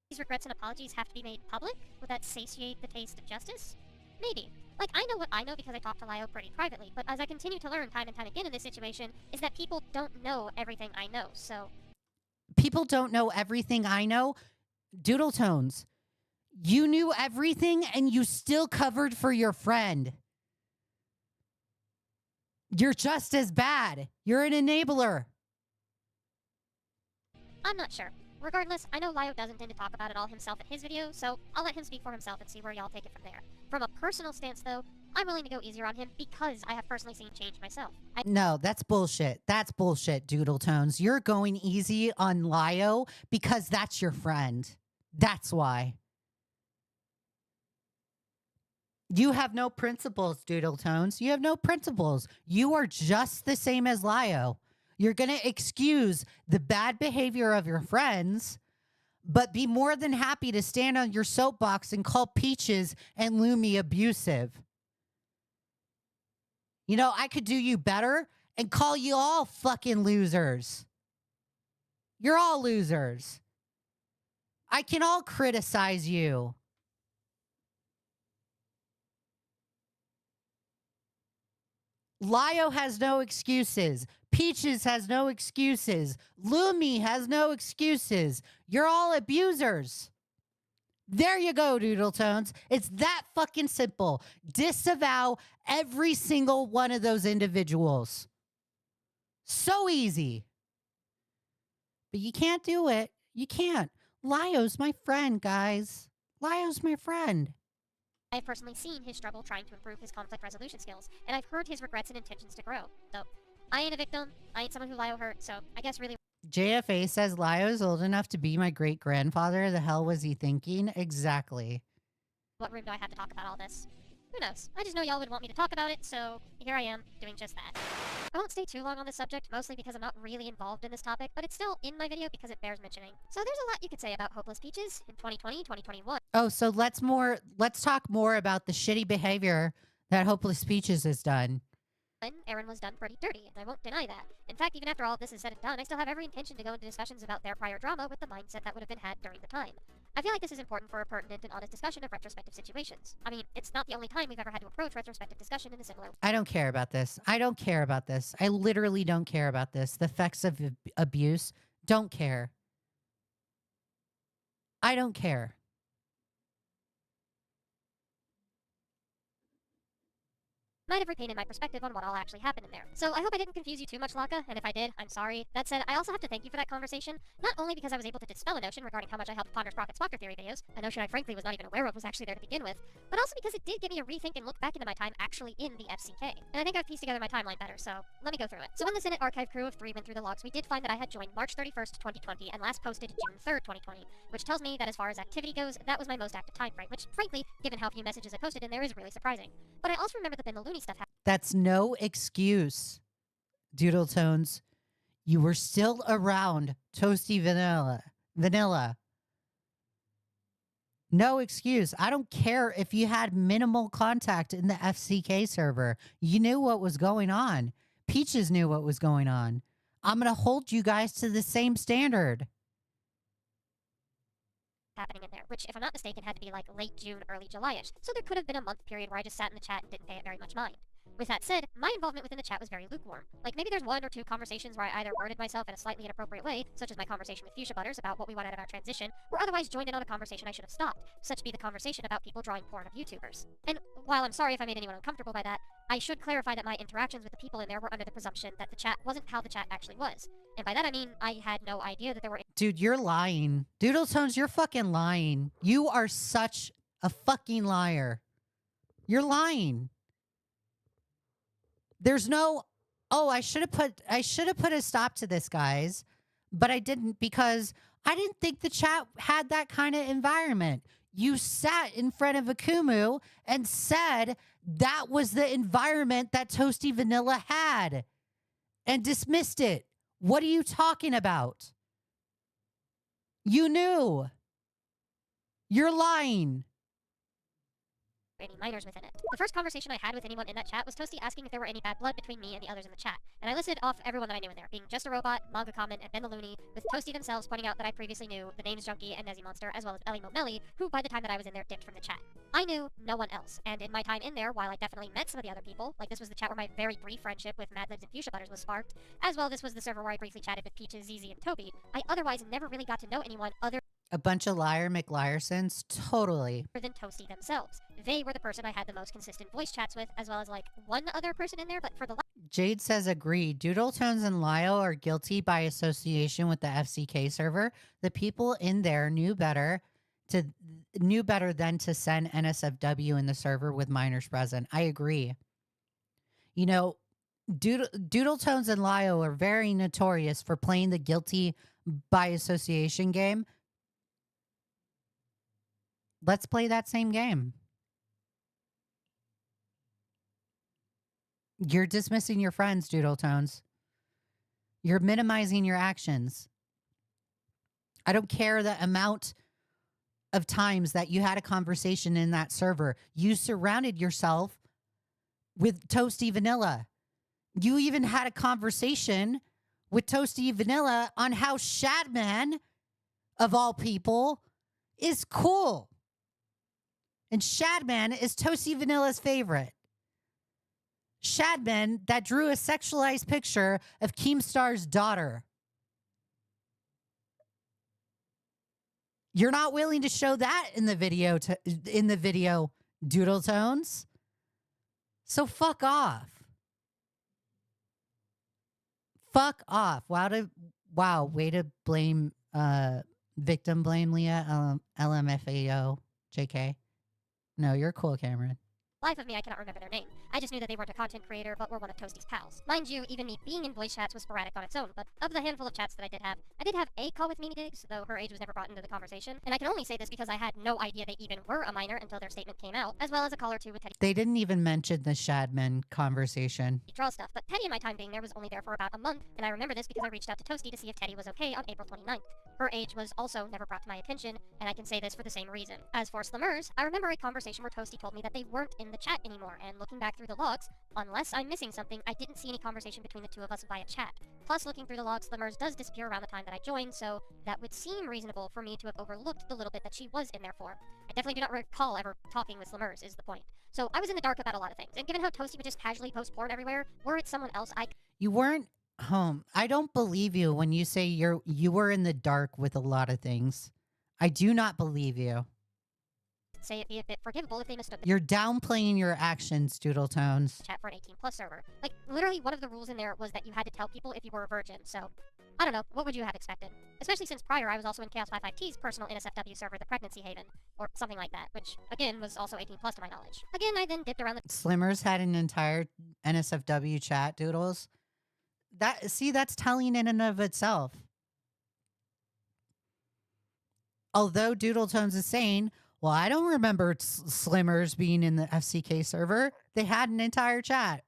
These regrets and apologies have to be made public? Would that satiate the taste of justice? Maybe. Like, I know what I know because I talk to Lio pretty privately, but as I continue to learn time and time again in this situation, is that people don't know everything I know, so... People don't know everything I know? Doodle Tones, you knew everything and you still covered for your friend. You're just as bad. You're an enabler. I'm not sure. Regardless, I know Lio doesn't tend to talk about it all himself in his video, so I'll let him speak for himself and see where y'all take it from there. From a personal stance, though, I'm willing to go easier on him because I have personally seen change myself. No, that's bullshit. That's bullshit, Doodle Tones. You're going easy on Lio because that's your friend. That's why. You have no principles, Doodle Tones. You have no principles. You are just the same as Lio. You're going to excuse the bad behavior of your friends, but be more than happy to stand on your soapbox and call Peaches and Lumi abusive. You know, I could do you better and call you all fucking losers. You're all losers. I can all criticize you. Lio has no excuses. Peaches has no excuses. Lumi has no excuses. You're all abusers. There you go, Doodle Tones. It's that fucking simple. Disavow every single one of those individuals. So easy. But you can't do it. You can't. Lio's my friend, guys. Lio's my friend. I've personally seen his struggle trying to improve his conflict resolution skills, and I've heard his regrets and intentions to grow. So, I ain't a victim. I ain't someone who Lio hurt, so I guess really... JFA says Lio's old enough to be my great-grandfather. The hell was he thinking? Exactly. What room do I have to talk about all this? Who knows? I just know y'all would want me to talk about it, so here I am, doing just that. I won't stay too long on this subject, mostly because I'm not really involved in this topic, but it's still in my video because it bears mentioning. So there's a lot you could say about Hopeless Peaches in 2020, 2021. Oh, so let's talk more about the shitty behavior that Hopeless Peaches has done. Aaron was done pretty dirty, and I won't deny that. In fact, even after all of this is said and done, I still have every intention to go into discussions about their prior drama with the mindset that would have been had during the time. I feel like this is important for a pertinent and honest discussion of retrospective situations. I mean, it's not the only time we've ever had to approach retrospective discussion in a similar way. I don't care about this. I don't care about this. I literally don't care about this. The effects of abuse, don't care. I don't care. Might have retained my perspective on what all actually happened in there. So I hope I didn't confuse you too much, Laka, and if I did, I'm sorry. That said, I also have to thank you for that conversation, not only because I was able to dispel a notion regarding how much I helped ponder Sprocket's Walker Theory videos, a notion I frankly was not even aware of was actually there to begin with, but also because it did give me a rethink and look back into my time actually in the FCK. And I think I've pieced together my timeline better, so let me go through it. So when the Senate Archive crew of 3 went through the logs, we did find that I had joined March 31st, 2020, and last posted June 3rd, 2020, which tells me that as far as activity goes, that was my most active time frame, which frankly, given how few messages I posted in there, is really surprising. But I also remember that then the Looney stuff happened. That's no excuse, Doodle Tones. You were still around Toasty Vanilla. No excuse. I don't care if you had minimal contact in the FCK server. You knew what was going on. Peaches knew what was going on. I'm going to hold you guys to the same standard. Happening in there, which, if I'm not mistaken, had to be like late June, early July-ish. So there could have been a month period where I just sat in the chat and didn't pay it very much mind. With that said, my involvement within the chat was very lukewarm. Like, maybe there's 1 or 2 conversations where I either worded myself in a slightly inappropriate way, such as my conversation with Fuchsia Butters about what we wanted out of our transition, or otherwise joined in on a conversation I should have stopped, such be the conversation about people drawing porn of YouTubers. And while I'm sorry if I made anyone uncomfortable by that, I should clarify that my interactions with the people in there were under the presumption that the chat wasn't how the chat actually was. And by that I mean, I had no idea that there were... Dude, you're lying. Doodle Tones, you're fucking lying. You are such a fucking liar. You're lying. There's no, oh, I should have put a stop to this, guys, but I didn't because I didn't think the chat had that kind of environment. You sat in front of Akumu and said that was the environment that Toasty Vanilla had and dismissed it. What are you talking about? You knew. You're lying. Any minors within it. The first conversation I had with anyone in that chat was Toasty asking if there were any bad blood between me and the others in the chat. And I listed off everyone that I knew in there, being Just a Robot, Manga Comment, and Ben the Looney, with Toasty themselves pointing out that I previously knew the names Junkie and Nezzy Monster, as well as Ellie Momelli, who by the time that I was in there dipped from the chat. I knew no one else, and in my time in there, while I definitely met some of the other people, like this was the chat where my very brief friendship with Mad Libs and Fuchsia Butters was sparked, as well this was the server where I briefly chatted with Peaches, ZZ, and Toby, I otherwise never really got to know anyone other a bunch of liar McLiarsons, totally. Than Toasty themselves. They were the person I had the most consistent voice chats with, as well as like one other person in there, but for the Jade says agree. Doodle Tones and Lio are guilty by association with the FCK server. The people in there knew better than to send NSFW in the server with minors present. I agree. You know, Doodle Tones and Lio are very notorious for playing the guilty by association game. Let's play that same game. You're dismissing your friends, Doodle Tones. You're minimizing your actions. I don't care the amount of times that you had a conversation in that server. You surrounded yourself with Toasty Vanilla. You even had a conversation with Toasty Vanilla on how Shadman, of all people, is cool. And Shadman is Toasty Vanilla's favorite. Shadman that drew a sexualized picture of Keemstar's daughter. You're not willing to show that in the video, Doodle Tones. So fuck off. Fuck off. Wow, way to blame victim blame Leah LMFAO JK. No, you're cool, Cameron. Life of me, I cannot remember their name. I just knew that they weren't a content creator, but were one of Toasty's pals. Mind you, even me being in voice chats was sporadic on its own, but of the handful of chats that I did have a call with Mimi Diggs, though her age was never brought into the conversation. And I can only say this because I had no idea they even were a minor until their statement came out, as well as a call or two with Teddy. They didn't even mention the Shadman conversation. Draw stuff, but Teddy in my time being there was only there for about a month, and I remember this because I reached out to Toasty to see if Teddy was okay on April 29th. Her age was also never brought to my attention, and I can say this for the same reason. As for Slummers, I remember a conversation where Toasty told me that they weren't in the chat anymore, and looking back through the logs, unless I'm missing something, I didn't see any conversation between the two of us via chat. Plus, looking through the logs, Slummers does disappear around the time that I joined, so that would seem reasonable for me to have overlooked the little bit that she was in there for. I definitely do not recall ever talking with Slummers, is the point. So I was in the dark about a lot of things, and given how Toasty would just casually post porn everywhere, were it someone else, You weren't home. I don't believe you when you say you were in the dark with a lot of things. I do not believe you. Say it'd be a bit forgivable if they mistook the You're downplaying your actions, Doodle Tones. chat for an 18+ server. Like, literally one of the rules in there was that you had to tell people if you were a virgin, so I don't know, what would you have expected? Especially since prior I was also in Chaos 55T's personal NSFW server, the Pregnancy Haven, or something like that, which, again, was also 18+ to my knowledge. Again, I then dipped around the Slimmers had an entire NSFW chat, Doodles. That's telling in and of itself. Although Doodle Tones is saying, well, I don't remember Slimmers being in the FCK server. They had an entire chat.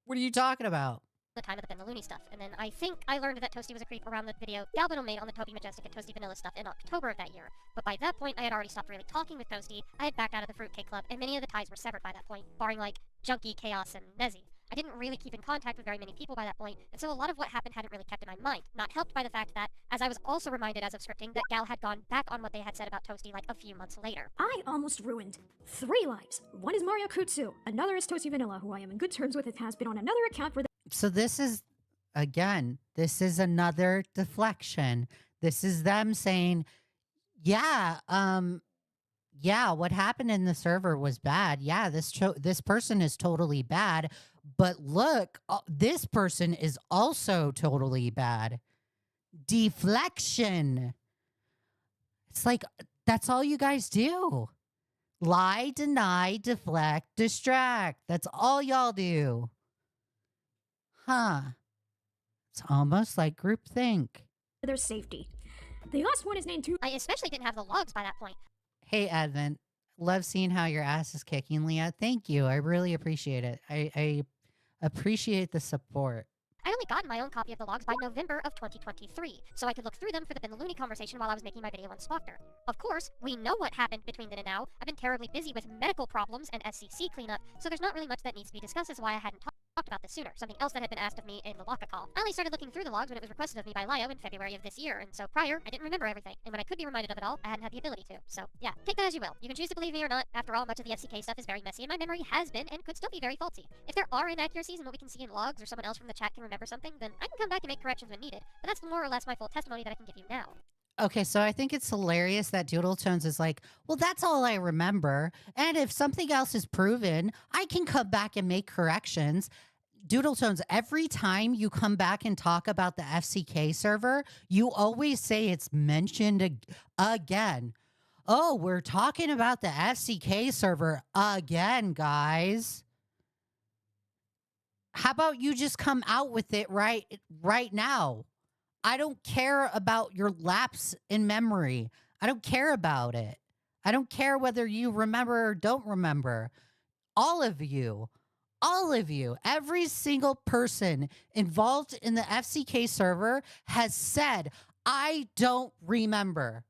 What are you talking about? the time of the Ben the Looney stuff, and then I think I learned that Toasty was a creep around the video Galvino made on the Toby Majestic and Toasty Vanilla stuff in October of that year. But by that point, I had already stopped really talking with Toasty, I had backed out of the Fruitcake Club, and many of the ties were severed by that point, barring like Junkie, Chaos, and Nezzy. I didn't really keep in contact with very many people by that point, and so a lot of what happened hadn't really kept in my mind, not helped by the fact that, as I was also reminded as of scripting, that Gal had gone back on what they had said about Toasty like a few months later. I almost ruined 3 lives. One is Mario Kutsu, another is Toasty Vanilla, who I am in good terms with and has been on another account for the— So this is, again, this is another deflection. This is them saying, yeah, what happened in the server was bad. Yeah, this person is totally bad. But look, this person is also totally bad. Deflection. It's like, that's all you guys do. Lie, deny, deflect, distract. That's all y'all do. Huh. It's almost like groupthink. their safety. The last one is named too. I especially didn't have the logs by that point. Hey, Advent. Love seeing how your ass is kicking, Leah. Thank you. I really appreciate it. I appreciate the support. I'd only gotten my own copy of the logs by November of 2023, so I could look through them for the Ben the Looney conversation while I was making my video on Spawkter. Of course, we know what happened between then and now. I've been terribly busy with medical problems and SCC cleanup, so there's not really much that needs to be discussed as why I hadn't talked about this sooner, something else that had been asked of me in the Laka call. I only started looking through the logs when it was requested of me by Lio in February of this year, and so prior, I didn't remember everything, and when I could be reminded of it all, I hadn't had the ability to. So, yeah, take that as you will. You can choose to believe me or not. After all, much of the FCK stuff is very messy, and my memory has been and could still be very faulty. If there are inaccuracies in what we can see in logs, or someone else from the chat can remember something, then I can come back and make corrections when needed, but that's more or less my full testimony that I can give you now. Okay, so I think it's hilarious that Doodle Tones is like, well, that's all I remember. And if something else is proven, I can come back and make corrections. Doodle Tones, every time you come back and talk about the FCK server, you always say it's mentioned again. Oh, we're talking about the FCK server again, guys. How about you just come out with it right now? I don't care about your lapse in memory. I don't care about it. I don't care whether you remember or don't remember. All of you, every single person involved in the FCK server has said, I don't remember.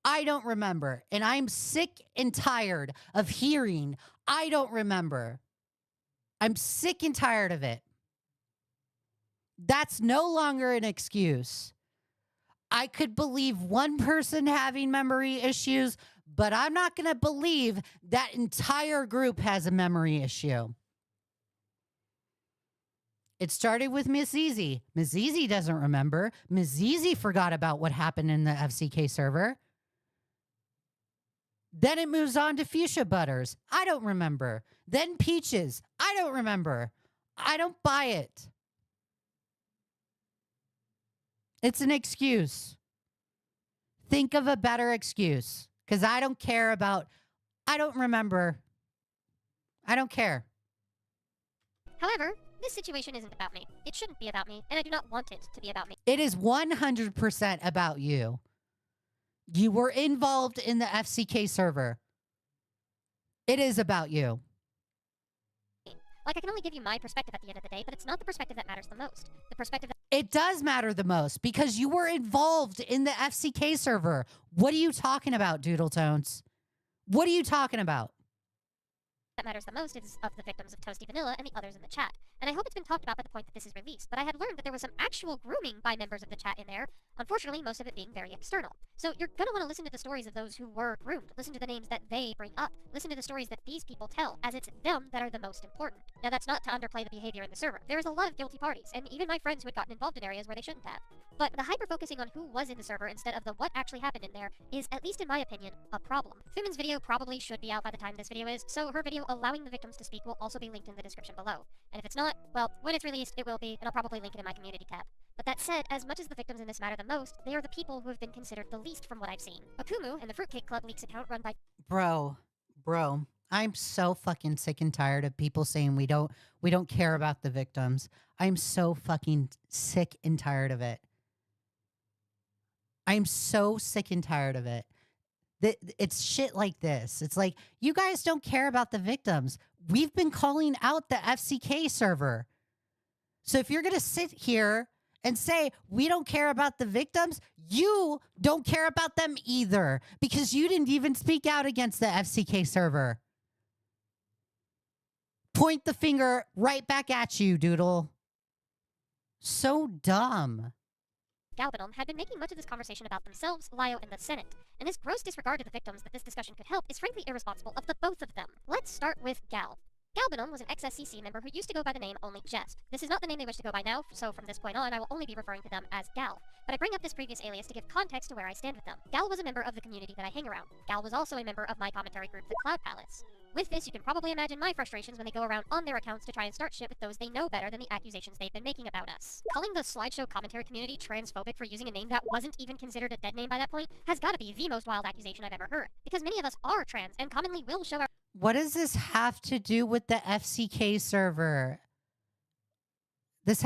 I don't remember. And I'm sick and tired of hearing, I don't remember. I'm sick and tired of it. That's no longer an excuse. I could believe one person having memory issues, but I'm not going to believe that entire group has a memory issue. It started with Miss Easy. Miss Easy doesn't remember. Miss Easy forgot about what happened in the FCK server. Then it moves on to Fuchsia Butters. I don't remember. Then Peaches. I don't remember. I don't buy it. It's an excuse. Think of a better excuse. Because I don't care about, I don't remember. I don't care. However, this situation isn't about me. It shouldn't be about me, and I do not want it to be about me. It is 100% about you. You were involved in the FCK server. It is about you. Like, I can only give you my perspective at the end of the day, but it's not the perspective that matters the most. The perspective that... It does matter the most because you were involved in the FCK server. What are you talking about, Doodle Tones? What are you talking about? That matters the most is of the victims of Toasty Vanilla and the others in the chat. And I hope it's been talked about by the point that this is released, but I had learned that there was some actual grooming by members of the chat in there, unfortunately most of it being very external. So you're gonna want to listen to the stories of those who were groomed, listen to the names that they bring up, listen to the stories that these people tell, as it's them that are the most important. Now that's not to underplay the behavior in the server. There is a lot of guilty parties, and even my friends who had gotten involved in areas where they shouldn't have. But the hyper-focusing on who was in the server instead of the what actually happened in there is, at least in my opinion, a problem. Thuman's video probably should be out by the time this video is, so her video allowing the victims to speak will also be linked in the description below. And if it's not, well, when it's released, it will be, and I'll probably link it in my community tab. But that said, as much as the victims in this matter the most, they are the people who have been considered the least from what I've seen. Akumu and the Fruitcake Club leaks account run by... Bro, I'm so fucking sick and tired of people saying we don't care about the victims. I'm so fucking sick and tired of it. I'm so sick and tired of it. It's shit like this. It's like, you guys don't care about the victims. We've been calling out the FCK server. So if you're going to sit here and say, we don't care about the victims, you don't care about them either, because you didn't even speak out against the FCK server. Point the finger right back at you, Doodle. So dumb. Galbanon had been making much of this conversation about themselves, Lio, and the Senate, and this gross disregard to the victims that this discussion could help is frankly irresponsible of the both of them. Let's start with Gal. Galbanon was an ex-SCC member who used to go by the name Only Jest. This is not the name they wish to go by now, so from this point on I will only be referring to them as Gal. But I bring up this previous alias to give context to where I stand with them. Gal was a member of the community that I hang around. Gal was also a member of my commentary group, the Cloud Palace. With this, you can probably imagine my frustrations when they go around on their accounts to try and start shit with those they know better than the accusations they've been making about us. Calling the slideshow commentary community transphobic for using a name that wasn't even considered a dead name by that point has gotta be the most wild accusation I've ever heard. Because many of us are trans and commonly will show our... What does this have to do with the FCK server? This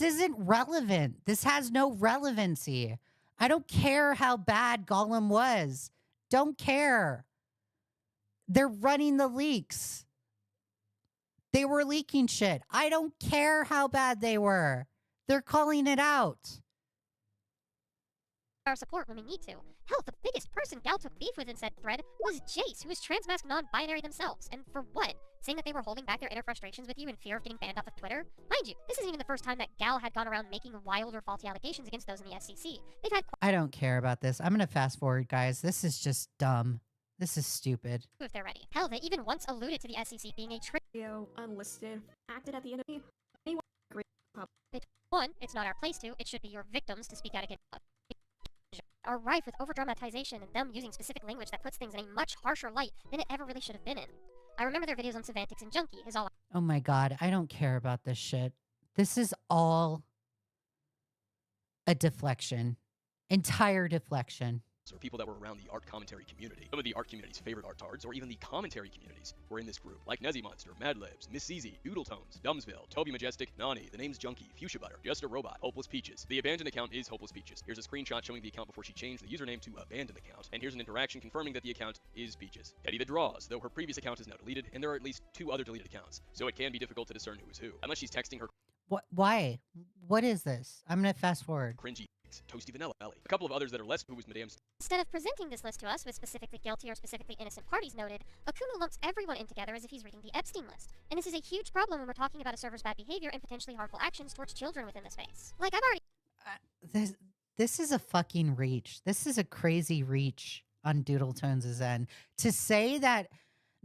isn't relevant. This has no relevancy. I don't care how bad Gollum was. Don't care. They're running the leaks. They were leaking shit. I don't care how bad they were. They're calling it out. Our support when we need to. Hell, the biggest person Gal took beef with in said thread was Jace, who is transmasc non-binary themselves. And for what? Saying that they were holding back their inner frustrations with you in fear of getting banned off of Twitter? Mind you, this isn't even the first time that Gal had gone around making wild or faulty allegations against those in the SCC. They've had... I don't care about this. I'm gonna fast forward, guys. This is just dumb. This is stupid. If they're ready. Hell, they even once alluded to the SCC being a Video unlisted acted at the end of One, it's not our place to. It should be your victims to speak out against are rife with over-dramatization and them using specific language that puts things in a much harsher light than it ever really should have been in. I remember their videos on Semantics and Junkie is all Oh my god, I don't care about this shit. This is all a deflection. Entire deflection. Or people that were around the art commentary community. Some of the art community's favorite artards, or even the commentary communities, were in this group, like Nezzy Monster, Mad Libs, Miss CZ, Doodle Tones, Dumbsville, Toby Majestic, Nani, The Name's Junkie, Fuchsia Butter, Just a Robot, Hopeless Peaches. The abandoned account is Hopeless Peaches. Here's a screenshot showing the account before she changed the username to abandoned account, and here's an interaction confirming that the account is Peaches. Teddy the Draws, though her previous account is now deleted, and there are at least 2 other deleted accounts, so it can be difficult to discern who is who, unless she's texting her. What? Why? What is this? I'm gonna fast forward. Cringy Toasty Vanilla Ellie. A couple of others that are less who was Madame's. Instead of presenting this list to us with specifically guilty or specifically innocent parties noted, Akumu lumps everyone in together as if he's reading the Epstein list. And this is a huge problem when we're talking about a server's bad behavior and potentially harmful actions towards children within the space. Like, I've already... This is a fucking reach. This is a crazy reach on Doodle Tones' end. To say that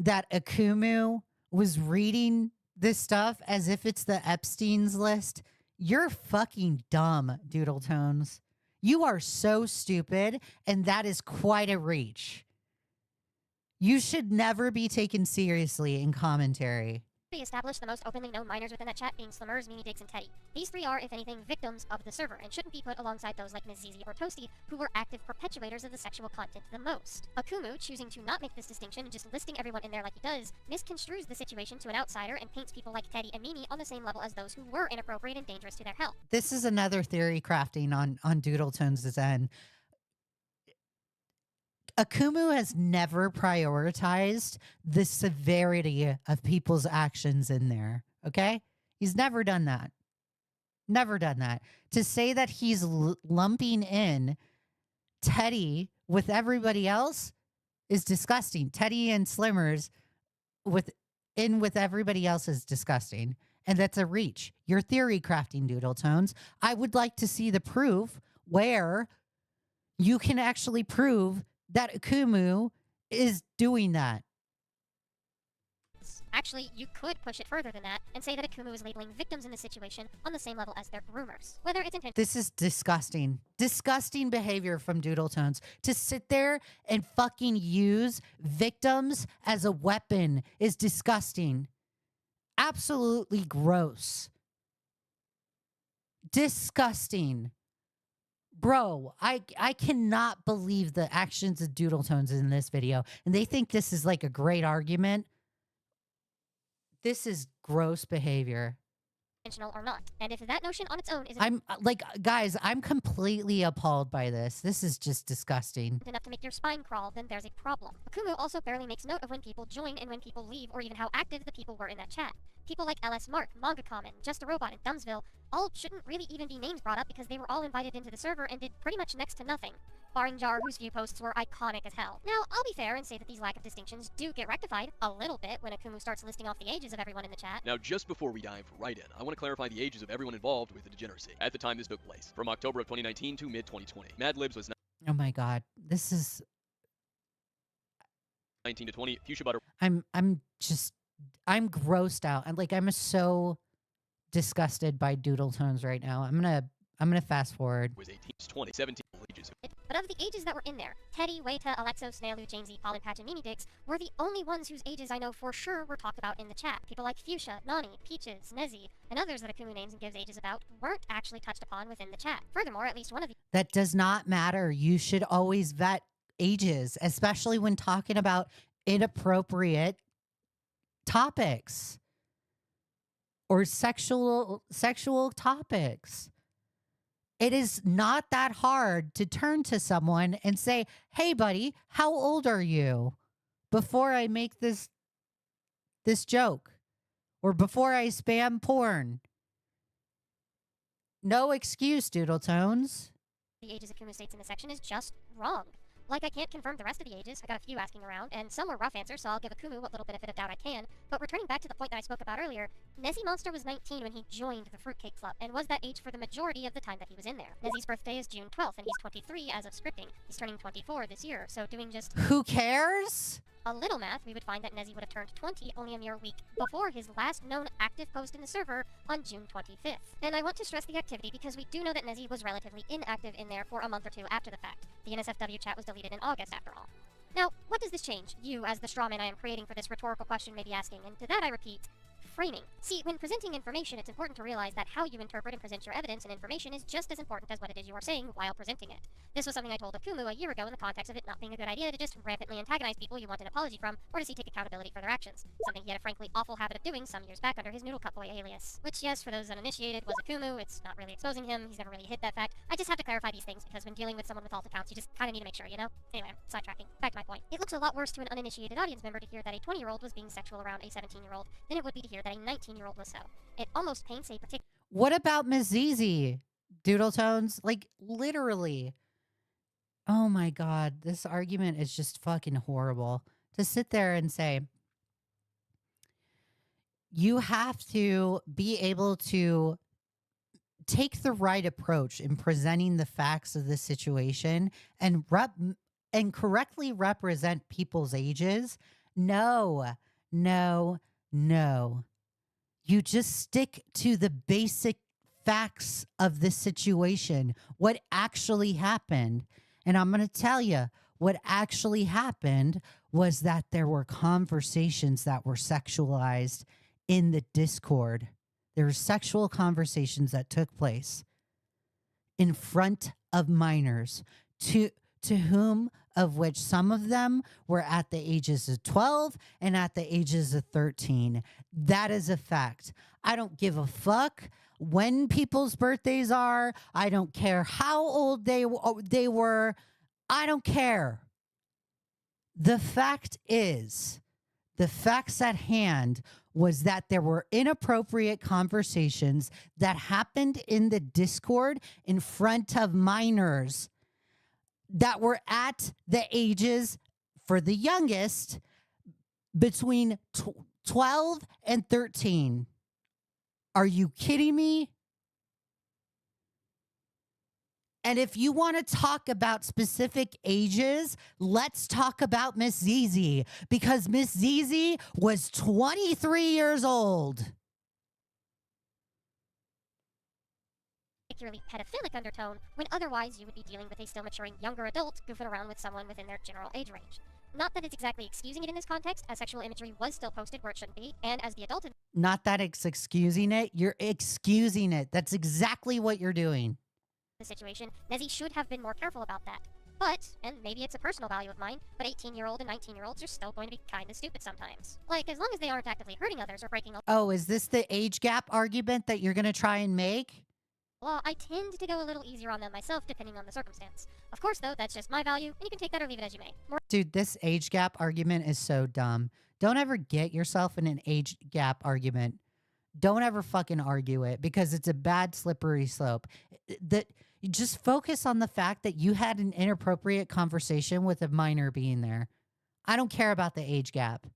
Akumu was reading this stuff as if it's the Epstein's list, you're fucking dumb, Doodle Tones. You are so stupid, and that is quite a reach. You should never be taken seriously in commentary. established the most openly known minors within that chat being Slimmers, Mimi Diggs, and Teddy. These 3 are, if anything, victims of the server, and shouldn't be put alongside those like Ms. Zizi or Toasty, who were active perpetuators of the sexual content the most. Akumu, choosing to not make this distinction and just listing everyone in there like he does, misconstrues the situation to an outsider and paints people like Teddy and Mimi on the same level as those who were inappropriate and dangerous to their health. This is another theory crafting on Doodle Tones' end. Akumu has never prioritized the severity of people's actions in there, okay? He's never done that. Never done that. To say that he's lumping in Teddy with everybody else is disgusting. Teddy and Slimmers with everybody else is disgusting. And that's a reach. You're theory crafting, Doodle Tones. I would like to see the proof where you can actually prove that Akumu is doing that. Actually, you could push it further than that and say that Akumu is labeling victims in this situation on the same level as their groomers. Whether it's intentional. This is disgusting. Disgusting behavior from Doodle Tones. To sit there and fucking use victims as a weapon is disgusting. Absolutely gross. Disgusting. Bro, I cannot believe the actions of Doodle Tones in this video. And they think this is like a great argument. This is gross behavior. Intentional or not. And if that notion on its own is I'm like, guys, I'm completely appalled by this. This is just disgusting. enough to make your spine crawl, then there's a problem. Akumu also barely makes note of when people join and when people leave, or even how active the people were in that chat. People like LS Mark, Manga Common, Just a Robot, and Dumbsville all shouldn't really even be names brought up because they were all invited into the server and did pretty much next to nothing. Barring Jar, whose view posts were iconic as hell. Now, I'll be fair and say that these lack of distinctions do get rectified a little bit when Akumu starts listing off the ages of everyone in the chat. Now, just before we dive right in, I want to clarify the ages of everyone involved with the degeneracy at the time this took place, from October of 2019 to mid-2020. Mad Libs was Oh my god. This is 19 to 20. Fuchsia Butter I'm grossed out. I'm so disgusted by Doodle Tones right now. I'm gonna fast forward. was 18 to 20, 17 ages. But of the ages that were in there, Teddy, Weta, Alexo, Snailu, Jamesy, Pollen Patch, and Mimi Dix were the only ones whose ages I know for sure were talked about in the chat. People like Fuchsia, Nani, Peaches, Nezzy, and others that Akumu names and gives ages about weren't actually touched upon within the chat. Furthermore, at least one of the That does not matter. You should always vet ages, especially when talking about inappropriate topics or sexual topics. It is not that hard to turn to someone and say, "Hey buddy, how old are you?" before I make this joke or before I spam porn. No excuse, Doodle Tones. The ages Akumu states in the section is just wrong. Like, I can't confirm the rest of the ages. I got a few asking around, and some were rough answers, so I'll give Akumu what little benefit of doubt I can. But returning back to the point that I spoke about earlier, Nezzy Monster was 19 when he joined the Fruitcake Club, and was that age for the majority of the time that he was in there. Nezzy's birthday is June 12th, and he's 23 as of scripting. He's turning 24 this year, so doing just... Who cares? A little math, we would find that Nezzy would have turned 20 only a mere week before his last known active post in the server on June 25th. And I want to stress the activity because we do know that Nezzy was relatively inactive in there for a month or two after the fact. The NSFW chat was deleted in August after all. Now, what does this change? You, as the strawman I am creating for this rhetorical question, may be asking, and to that I repeat, framing. See, when presenting information, it's important to realize that how you interpret and present your evidence and information is just as important as what it is you are saying while presenting it. This was something I told Akumu a year ago in the context of it not being a good idea to just rampantly antagonize people you want an apology from, or to see take accountability for their actions. Something he had a frankly awful habit of doing some years back under his Noodle Boy alias. Which, yes, for those uninitiated, was Akumu. It's not really exposing him. He's never really hid that fact. I just have to clarify these things because when dealing with someone with alt accounts, you just kind of need to make sure, you know? Anyway, sidetracking. Back to my point. It looks a lot worse to an uninitiated audience member to hear that a 20-year-old was being sexual around a 17-year-old than it would be to hear that a 19-year-old was so. It almost paints a particular... What about Miss Zizi? Doodle Tones? Like, literally. Oh my god, this argument is just fucking horrible. To sit there and say, you have to be able to take the right approach in presenting the facts of the situation and correctly represent people's ages. No, no, no. You just stick to the basic facts of the situation, what actually happened. And I'm going to tell you, what actually happened was that there were conversations that were sexualized in the Discord. There were sexual conversations that took place in front of minors, to whom of which some of them were at the ages of 12 and at the ages of 13. That is a fact. I don't give a fuck when people's birthdays are. I don't care how old they were. I don't care. The fact is, the facts at hand was that there were inappropriate conversations that happened in the Discord in front of minors that were at the ages, for the youngest, between 12 and 13. Are you kidding me? And if you want to talk about specific ages, let's talk about Miss Zizi, because Miss Zizi was 23 years old. Particularly pedophilic undertone, when otherwise you would be dealing with a still maturing younger adult goofing around with someone within their general age range. Not that it's exactly excusing it in this context, as sexual imagery was still posted where it shouldn't be, and as the adult... Not that it's excusing it, you're excusing it. That's exactly what you're doing. The situation, Nezzy should have been more careful about that. But, and maybe it's a personal value of mine, but 18-year-old and 19-year-olds are still going to be kind of stupid sometimes. Like, as long as they aren't actively hurting others or breaking a Oh, is this the age gap argument that you're going to try and make? law, I tend to go a little easier on them myself depending on the circumstance. Of course, though, that's just my value, and you can take that or leave it as you may. Dude, this age gap argument is so dumb. Don't ever get yourself in an age gap argument. Don't ever fucking argue it, because it's a bad slippery slope. You just focus on the fact that you had an inappropriate conversation with a minor being there. I don't care about the age gap.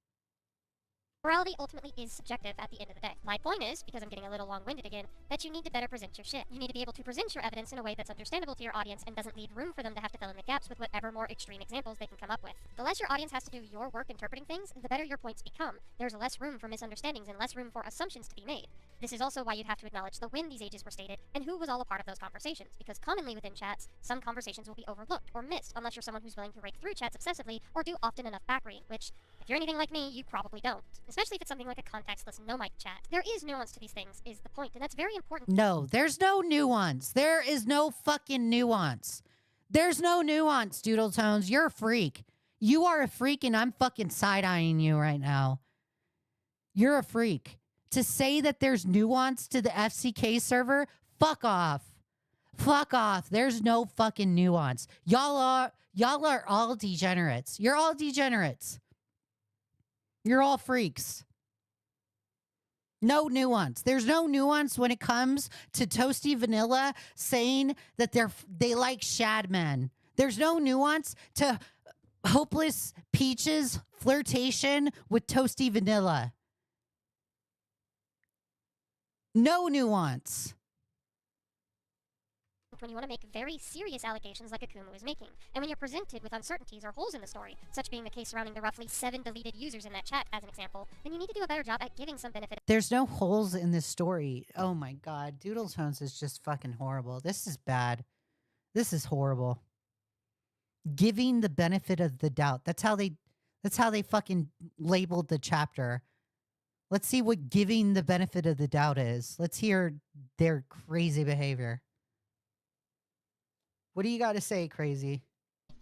Morality ultimately is subjective at the end of the day. My point is, because I'm getting a little long-winded again, that you need to better present your shit. You need to be able to present your evidence in a way that's understandable to your audience and doesn't leave room for them to have to fill in the gaps with whatever more extreme examples they can come up with. The less your audience has to do your work interpreting things, the better your points become. There's less room for misunderstandings and less room for assumptions to be made. This is also why you'd have to acknowledge the when these ages were stated and who was all a part of those conversations, because commonly within chats, some conversations will be overlooked or missed unless you're someone who's willing to rake through chats obsessively or do often enough backreading, which, if you're anything like me, you probably don't. Especially if it's something like a contextless no mic chat. There is nuance to these things, is the point, and that's very important. No, there's no nuance. There is no fucking nuance. There's no nuance, Doodle Tones. You're a freak. You are a freak, and I'm fucking side-eyeing you right now. You're a freak. To say that there's nuance to the FCK server, fuck off. Fuck off. There's no fucking nuance. Y'all are all degenerates. You're all degenerates. You're all freaks. No nuance. There's no nuance when it comes to Toasty Vanilla saying that they like Shadman. There's no nuance to Hopeless Peach's flirtation with Toasty Vanilla. No nuance. When you want to make very serious allegations like Akumu is making, and when you're presented with uncertainties or holes in the story, such being the case surrounding the roughly 7 deleted users in that chat as an example, then you need to do a better job at giving some benefit. There's no holes in this story. Oh my god, Doodle Tones is just fucking horrible. This is bad. This is horrible. Giving the benefit of the doubt. That's how they fucking labeled the chapter. Let's see what giving the benefit of the doubt is. Let's hear their crazy behavior. What do you got to say, Crazy?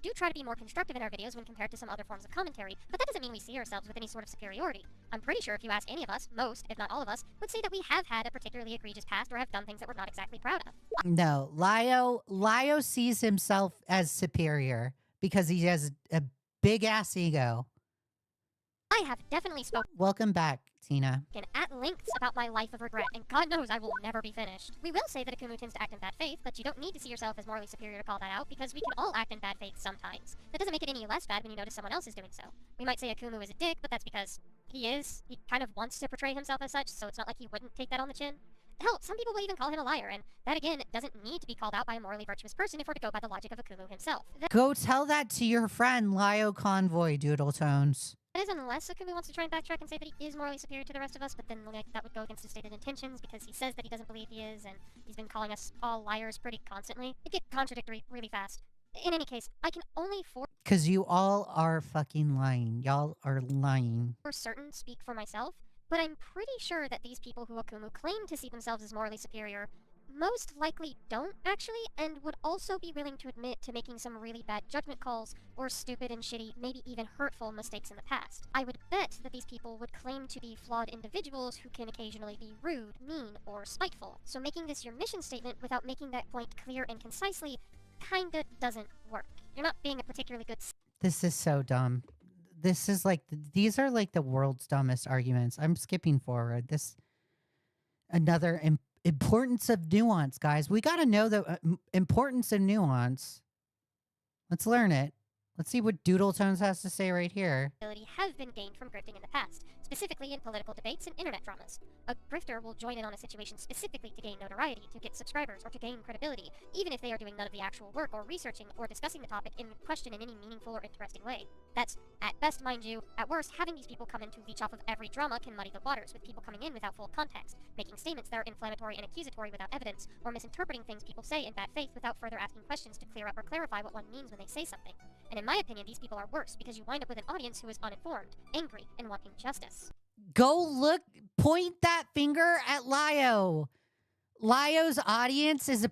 Do try to be more constructive in our videos when compared to some other forms of commentary, but that doesn't mean we see ourselves with any sort of superiority. I'm pretty sure if you ask any of us, most, if not all of us, would say that we have had a particularly egregious past or have done things that we're not exactly proud of. No, Lio sees himself as superior because he has a big ass ego. I have definitely spoken Welcome back, Tina. at lengths about my life of regret, and God knows I will never be finished. We will say that Akumu tends to act in bad faith, but you don't need to see yourself as morally superior to call that out, because we can all act in bad faith sometimes. That doesn't make it any less bad when you notice someone else is doing so. We might say Akumu is a dick, but that's because he is. He kind of wants to portray himself as such, so it's not like he wouldn't take that on the chin. Hell, some people will even call him a liar, and that again doesn't need to be called out by a morally virtuous person if we're to go by the logic of Akumu himself. Go tell that to your friend, Lio Convoy, Doodle Tones. That is unless Akumu wants to try and backtrack and say that he is morally superior to the rest of us, but then like, that would go against his stated intentions because he says that he doesn't believe he is, and he's been calling us all liars pretty constantly. It'd get contradictory really fast. In any case, I can only Because you all are fucking lying. Y'all are lying. for certain speak for myself, but I'm pretty sure that these people who Akumu claim to see themselves as morally superior most likely don't actually, and would also be willing to admit to making some really bad judgment calls or stupid and shitty, maybe even hurtful mistakes in the past. I would bet that these people would claim to be flawed individuals who can occasionally be rude, mean, or spiteful. So making this your mission statement without making that point clear and concisely kinda doesn't work. You're not being a particularly good This is so dumb. This is like, these are like the world's dumbest arguments. I'm skipping forward. This, another importance of nuance, guys. We got to know the importance of nuance. Let's learn it. Let's see what Doodle Tones has to say right here. have been gained from grifting in the past, specifically in political debates and internet dramas. A grifter will join in on a situation specifically to gain notoriety, to get subscribers, or to gain credibility, even if they are doing none of the actual work or researching or discussing the topic in question in any meaningful or interesting way. That's, at best, mind you. At worst, having these people come in to leech off of every drama can muddy the waters, with people coming in without full context, making statements that are inflammatory and accusatory without evidence, or misinterpreting things people say in bad faith without further asking questions to clear up or clarify what one means when they say something. And in my opinion, these people are worse because you wind up with an audience who is uninformed, angry, and wanting justice. Go look, point that finger at Lio. Lio's audience is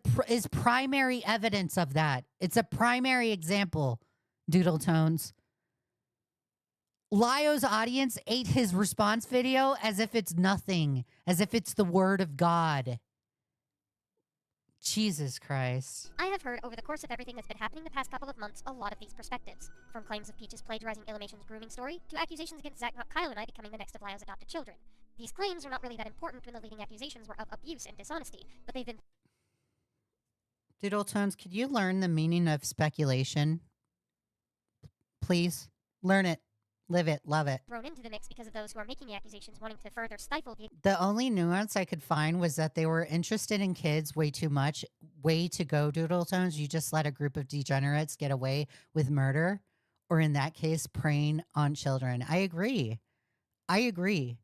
primary evidence of that. It's a primary example, Doodle Tones. Lio's audience ate his response video as if it's nothing, as if it's the word of God. Jesus Christ. I have heard over the course of everything that's been happening the past couple of months a lot of these perspectives, from claims of Peaches plagiarizing Illumination's grooming story to accusations against Zakisnotkyle and I becoming the next of Lio's adopted children. These claims are not really that important when the leading accusations were of abuse and dishonesty, but they've been Doodle Tones, could you learn the meaning of speculation? Please, learn it. Live it, love it. thrown into the mix because of those who are making the accusations wanting to further stifle the The only nuance I could find was that they were interested in kids way too much. Way to go, Doodle Tones. You just let a group of degenerates get away with murder, or in that case, preying on children. I agree. I agree.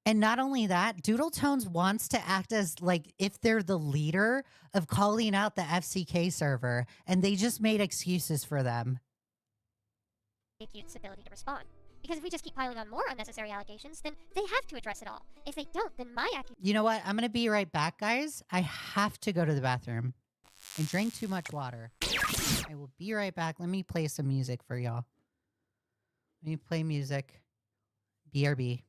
And not only that, Doodle Tones wants to act as like if they're the leader of calling out the FCK server, and they just made excuses for them. accused's ability to respond. Because if we just keep piling on more unnecessary allegations, then they have to address it all. If they don't, then my You know what? I'm going to be right back, guys. I have to go to the bathroom. I drank too much water. I will be right back. Let me play some music for y'all. Let me play music. BRB.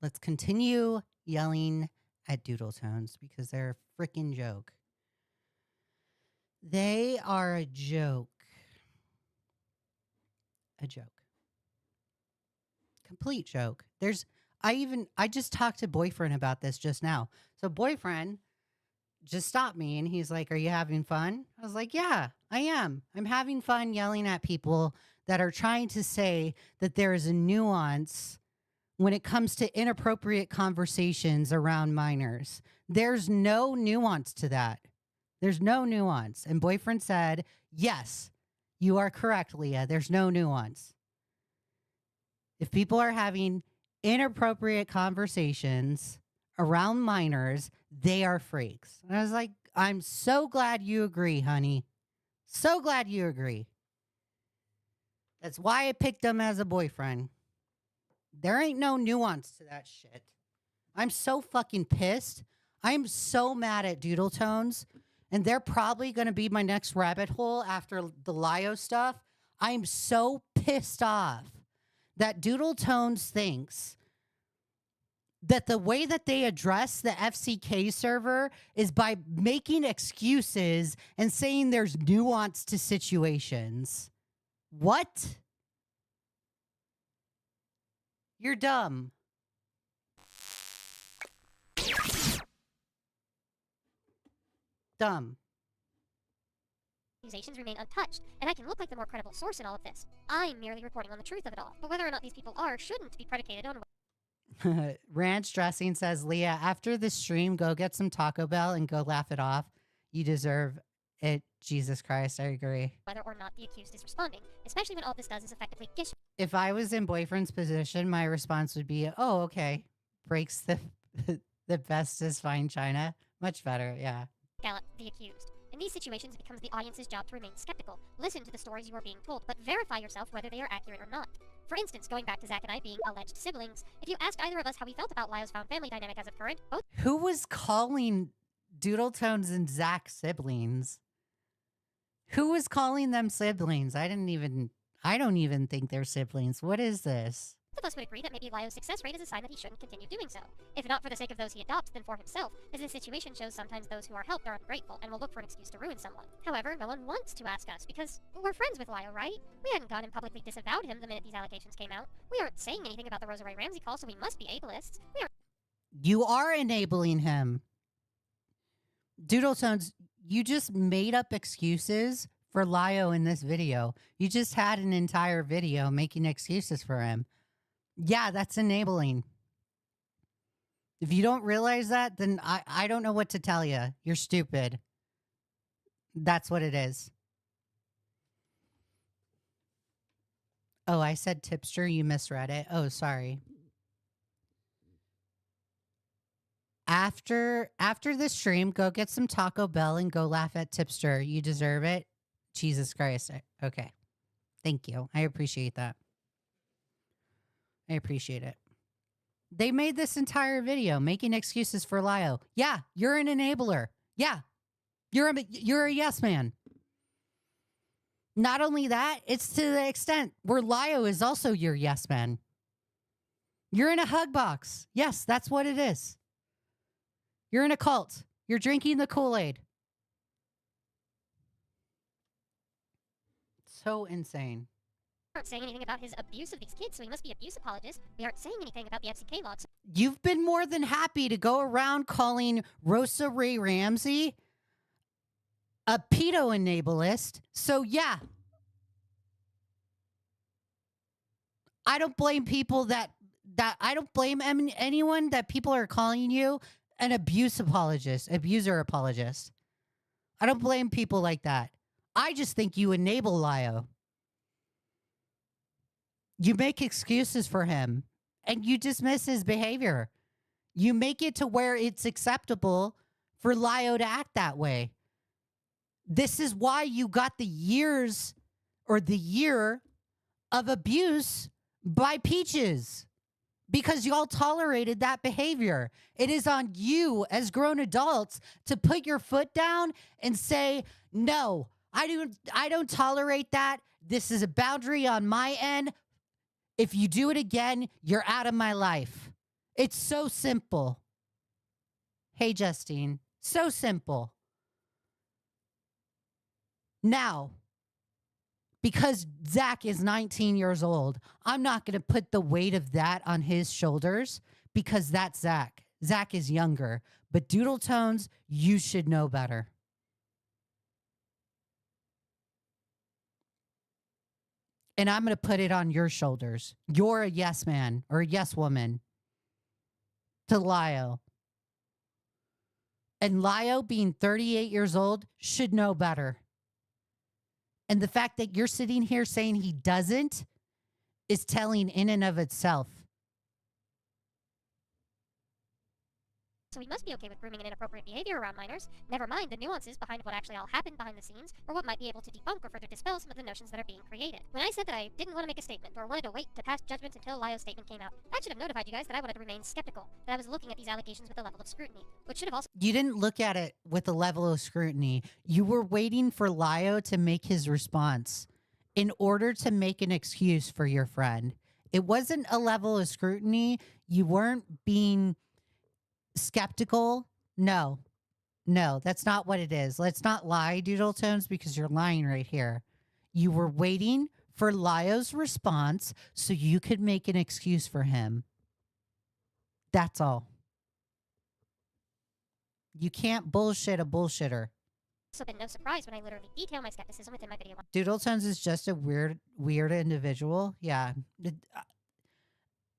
let's continue yelling at Doodle Tones because they're a freaking joke. They are a joke. A joke. Complete joke. I just talked to boyfriend about this just now. So boyfriend just stopped me and he's like, "Are you having fun?" I was like, "Yeah, I am. I'm having fun yelling at people that are trying to say that there is a nuance when it comes to inappropriate conversations around minors. There's no nuance to that. There's no nuance." And boyfriend said, "Yes, you are correct, Leah. There's no nuance. If people are having inappropriate conversations around minors, they are freaks." And I was like, "I'm so glad you agree, honey. So glad you agree. That's why I picked him as a boyfriend. There ain't no nuance to that shit. I'm so fucking pissed. I'm so mad at Doodle Tones, and they're probably going to be my next rabbit hole after the Lio stuff. I'm so pissed off that Doodle Tones thinks that the way that they address the FCK server is by making excuses and saying there's nuance to situations. What? You're dumb. Dumb. Accusations remain untouched, and I can look like the more credible source in all of this. I'm merely reporting on the truth of it all, but whether or not these people are shouldn't be predicated on Ranch Dressing says, "Leah, after the stream, go get some Taco Bell and go laugh it off. You deserve it. Jesus Christ, I agree." whether or not the accused is responding, especially when all this does is effectively gish If I was in boyfriend's position, my response would be, "Oh, okay. Breaks the the best is fine China. Much better, yeah." gallop the accused. In these situations, it becomes the audience's job to remain skeptical. Listen to the stories you are being told, but verify yourself whether they are accurate or not. For instance, going back to Zach and I being alleged siblings, if you asked either of us how we felt about Lio's found family dynamic as of current, both Who was calling Doodle Tones and Zach siblings? Who was calling them siblings? I don't even think they're siblings. What is this? of us would agree that maybe Lio's success rate is a sign that he shouldn't continue doing so. If not for the sake of those he adopts, then for himself, as this situation shows sometimes those who are helped are ungrateful and will look for an excuse to ruin someone. However, no one wants to ask us because we're friends with Lio, right? We hadn't gone and publicly disavowed him the minute these allegations came out. We aren't saying anything about the Rosa Ray Ramsey call, so we must be ableists. We aren't. You are enabling him. Doodle Tones, you just made up excuses for Lio in this video. You just had an entire video making excuses for him. Yeah, that's enabling. If you don't realize that, then I don't know what to tell you. You're stupid. That's what it is. Oh, I said tipster. You misread it. Oh, sorry. After this stream, go get some Taco Bell and go laugh at Tipster. You deserve it. Jesus Christ. Okay. Thank you. I appreciate that. I appreciate it. They made this entire video making excuses for Lio. Yeah, you're an enabler. Yeah. You're a yes man. Not only that, it's to the extent where Lio is also your yes man. You're in a hug box. Yes, that's what it is. You're in a cult. You're drinking the Kool-Aid. So insane. We aren't saying anything about his abuse of these kids, so he must be abuse apologist. We aren't saying anything about the FCK logs. You've been more than happy to go around calling Rosa Ray Ramsey a pedo enableist. So yeah. I don't blame people that I don't blame anyone that people are calling you an abuse apologist, abuser apologist. I don't blame people like that. I just think you enable Lio. You make excuses for him and you dismiss his behavior. You make it to where it's acceptable for Lio to act that way. This is why you got the years or the year of abuse by Peaches. Because y'all tolerated that behavior. It is on you as grown adults to put your foot down and say, no, I don't tolerate that. This is a boundary on my end. If you do it again, you're out of my life. It's so simple. Hey, Justine. So simple. Now, because Zach is 19 years old, I'm not going to put the weight of that on his shoulders because that's Zach. Zach is younger. But Doodle Tones, you should know better. And I'm going to put it on your shoulders. You're a yes man or a yes woman to Lio. And Lio, being 38 years old, should know better. And the fact that you're sitting here saying he doesn't is telling in and of itself. So we must be okay with grooming and inappropriate behavior around minors. Never mind the nuances behind what actually all happened behind the scenes, or what might be able to debunk or further dispel some of the notions that are being created. When I said that I didn't want to make a statement, or wanted to wait to pass judgment until Lio's statement came out, that should have notified you guys that I wanted to remain skeptical, that I was looking at these allegations with a level of scrutiny, which should have also— You didn't look at it with a level of scrutiny. You were waiting for Lio to make his response in order to make an excuse for your friend. It wasn't a level of scrutiny. You weren't being skeptical. No, that's not what it is. Let's not lie, Doodle Tones, because you're lying right here. You were waiting for Lio's response so you could make an excuse for him. That's all. You can't bullshit a bullshitter. also been no surprise when I literally detail my skepticism within my video. Doodle Tones is just a weird individual. Yeah.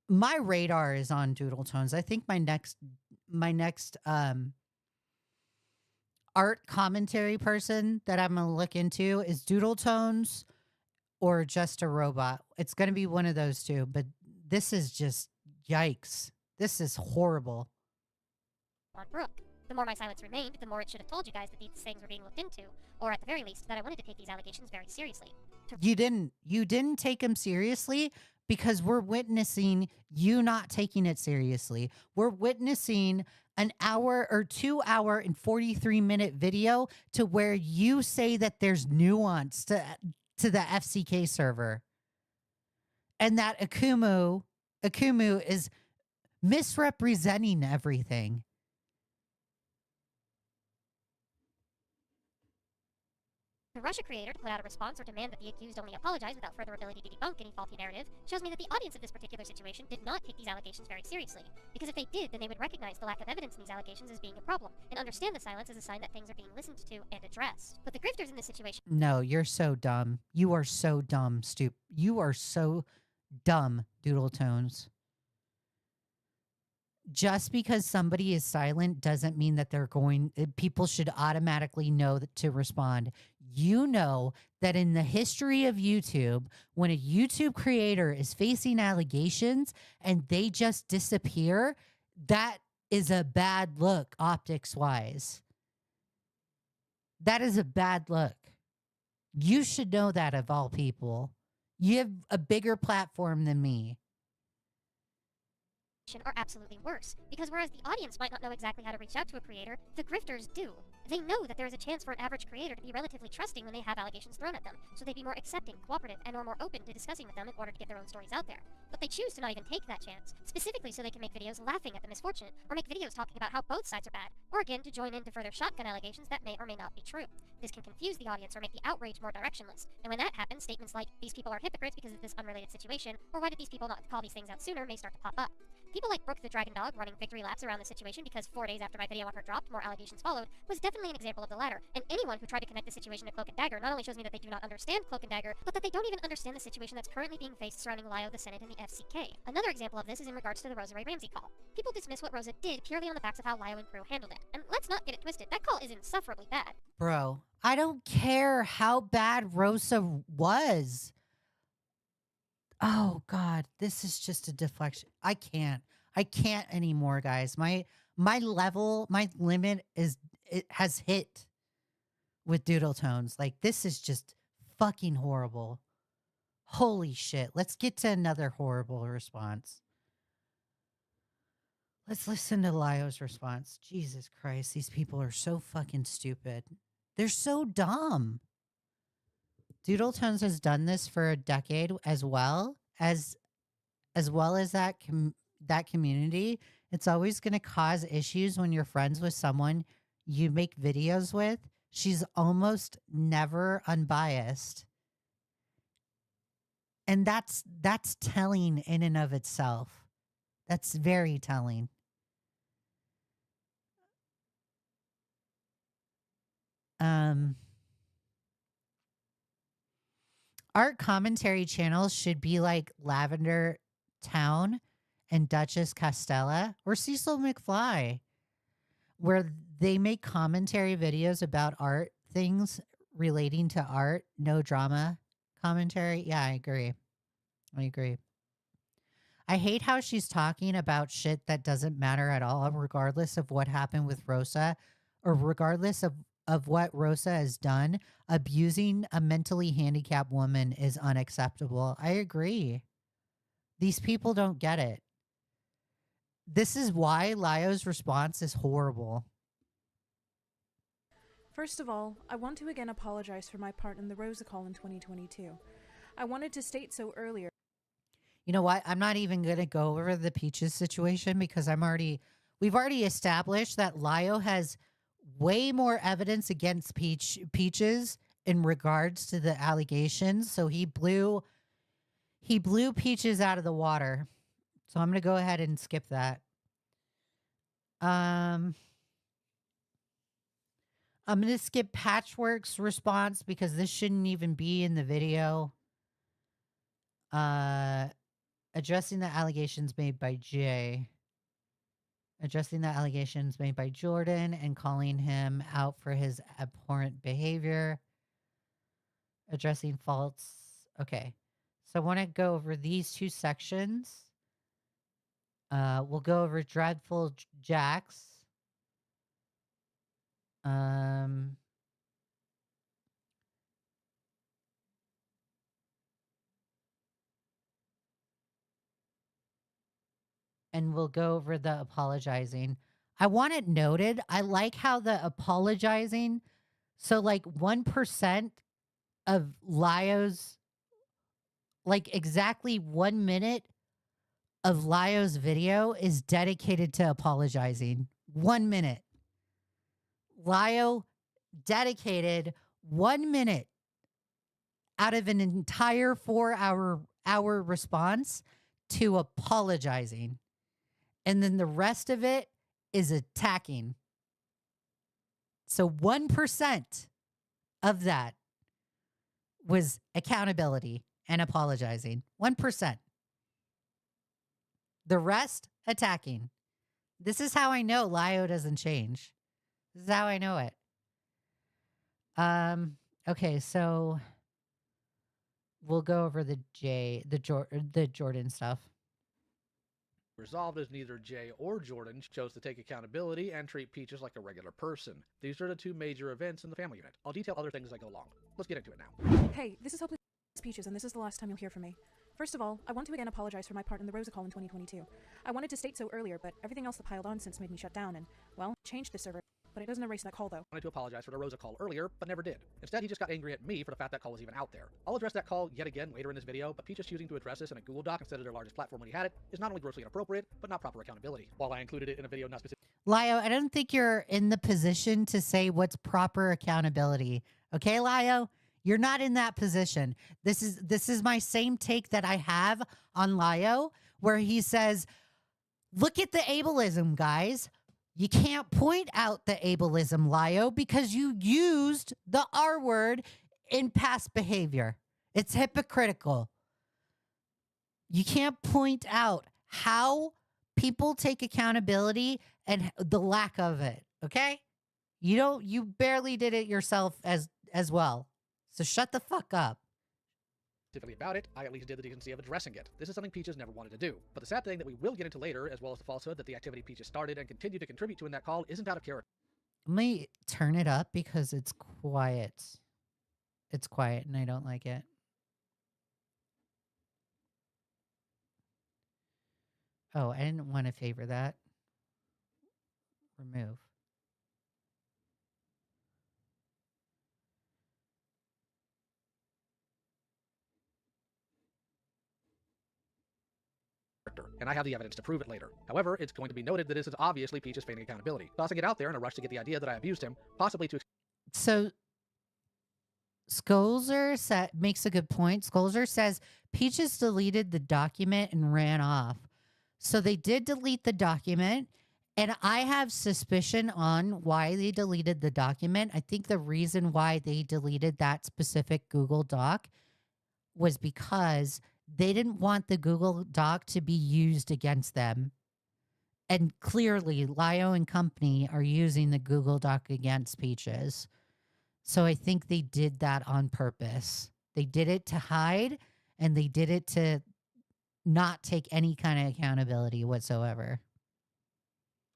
My radar is on Doodle Tones. I think my next art commentary person that I'm going to look into is Doodle Tones or just a robot. It's going to be one of those two, but this is just yikes. This is horrible. On Brooke. The more my silence remained, the more it should have told you guys that these things were being looked into, or at the very least, that I wanted to take these allegations very seriously. You didn't take them seriously because we're witnessing you not taking it seriously. We're witnessing an hour or 2 hour and 43-minute video to where you say that there's nuance to the FCK server. And that Akumu is misrepresenting everything. The Russia creator to put out a response or demand that the accused only apologize without further ability to debunk any faulty narrative shows me that the audience of this particular situation did not take these allegations very seriously. Because if they did, then they would recognize the lack of evidence in these allegations as being a problem, and understand the silence as a sign that things are being listened to and addressed. But the grifters in this situation— No, you're so dumb. You are so dumb, You are so dumb, Doodle Tones. Just because somebody is silent doesn't mean that people should automatically know to respond. You know that in the history of YouTube, when a YouTube creator is facing allegations and they just disappear, that is a bad look optics-wise. That is a bad look. You should know that of all people. You have a bigger platform than me. are absolutely worse, because whereas the audience might not know exactly how to reach out to a creator, the grifters do. They know that there is a chance for an average creator to be relatively trusting when they have allegations thrown at them, so they'd be more accepting, cooperative, and or more open to discussing with them in order to get their own stories out there. But they choose to not even take that chance, specifically so they can make videos laughing at the misfortune, or make videos talking about how both sides are bad, or again to join in to further shotgun allegations that may or may not be true. This can confuse the audience or make the outrage more directionless, and when that happens, statements like, "These people are hypocrites because of this unrelated situation," or "Why did these people not call these things out sooner?" may start to pop up. People like Brooke the Dragon Dog running victory laps around the situation because 4 days after my video on her dropped, more allegations followed, was definitely an example of the latter, and anyone who tried to connect the situation to Cloak and Dagger not only shows me that they do not understand Cloak and Dagger, but that they don't even understand the situation that's currently being faced surrounding Lio, the Senate, and the FCK. Another example of this is in regards to the Rosa Ray Ramsey call. People dismiss what Rosa did purely on the backs of how Lio and crew handled it, and let's not get it twisted, that call is insufferably bad. Bro, I don't care how bad Rosa was. Oh God, this is just a deflection. I can't anymore, guys. My limit has hit with Doodle Tones. Like, this is just fucking horrible. Holy shit. Let's get to another horrible response. Let's listen to Lio's response. Jesus Christ, these people are so fucking stupid. They're so dumb. Doodle Tones has done this for a decade as well as that that community, it's always going to cause issues when you're friends with someone you make videos with. She's almost never unbiased. And that's telling in and of itself. That's very telling. Art commentary channels should be like Lavender Town and Duchess Castella or Cecil McFly, where they make commentary videos about art things relating to art, no drama commentary. Yeah, I agree. I hate how she's talking about shit that doesn't matter at all, regardless of what happened with Rosa or regardless of what Rosa has done. Abusing a mentally handicapped woman is unacceptable. I agree. These people don't get it. This is why Lio's response is horrible. First of all, I want to again apologize for my part in the Rosa call in 2022. I wanted to state so earlier. You know what? I'm not even going to go over the Peaches situation because we've already established that Lio has way more evidence against Peaches in regards to the allegations. So he blew Peaches out of the water. So I'm going to go ahead and skip that. I'm going to skip Patchwork's response because this shouldn't even be in the video. Addressing the allegations made by Jay. Addressing the allegations made by Jordan and calling him out for his abhorrent behavior. Addressing faults. Okay. So I want to go over these two sections. We'll go over Dreadful Jax. And we'll go over the apologizing. I want it noted. I like how the apologizing. So like 1% of Lio's, like exactly 1 minute of Lio's video is dedicated to apologizing. 1 minute. Lio dedicated 1 minute out of an entire 4-hour response to apologizing. And then the rest of it is attacking. So 1% of that was accountability and apologizing. 1%. The rest, attacking. This is how I know Lio doesn't change. This is how I know it. Okay, so we'll go over the Jordan stuff. Resolved as neither Jay or Jordan chose to take accountability and treat Peaches like a regular person. These are the two major events in the family unit. I'll detail other things as I go along. Let's get into it now. Hey, this is Hopeless Peaches, and this is the last time you'll hear from me. First of all, I want to again apologize for my part in the Rosa call in 2022. I wanted to state so earlier, but everything else that piled on since made me shut down and, well, changed the server. But it doesn't erase that call, though. I wanted to apologize for the Rosa call earlier, but never did. Instead, he just got angry at me for the fact that call was even out there. I'll address that call yet again later in this video, but Peaches choosing to address this in a Google Doc instead of their largest platform when he had it is not only grossly inappropriate, but not proper accountability. While I included it in a video not specific. Lio, I don't think you're in the position to say what's proper accountability. Okay, Lio? You're not in that position. This is my same take that I have on Lio, where he says, look at the ableism, guys. You can't point out the ableism, Lio, because you used the R word in past behavior. It's hypocritical. You can't point out how people take accountability and the lack of it, okay? You barely did it yourself as well. So shut the fuck up. Specifically about it, I at least did the decency of addressing it. This is something Peaches never wanted to do. But the sad thing that we will get into later, as well as the falsehood that the activity Peaches started and continued to contribute to in that call, isn't out of character. Let me turn it up because it's quiet. It's quiet and I don't like it. Oh, I didn't want to favor that. Remove. and I have the evidence to prove it later. However, it's going to be noted that this is obviously Peaches feigning accountability, tossing it out there in a rush to get the idea that I abused him, possibly to... So Skolzer makes a good point. Skolzer says Peaches deleted the document and ran off. So they did delete the document, and I have suspicion on why they deleted the document. I think the reason why they deleted that specific Google Doc was because they didn't want the Google Doc to be used against them. And clearly, Lio and company are using the Google Doc against Peaches. So I think they did that on purpose. They did it to hide, and they did it to not take any kind of accountability whatsoever.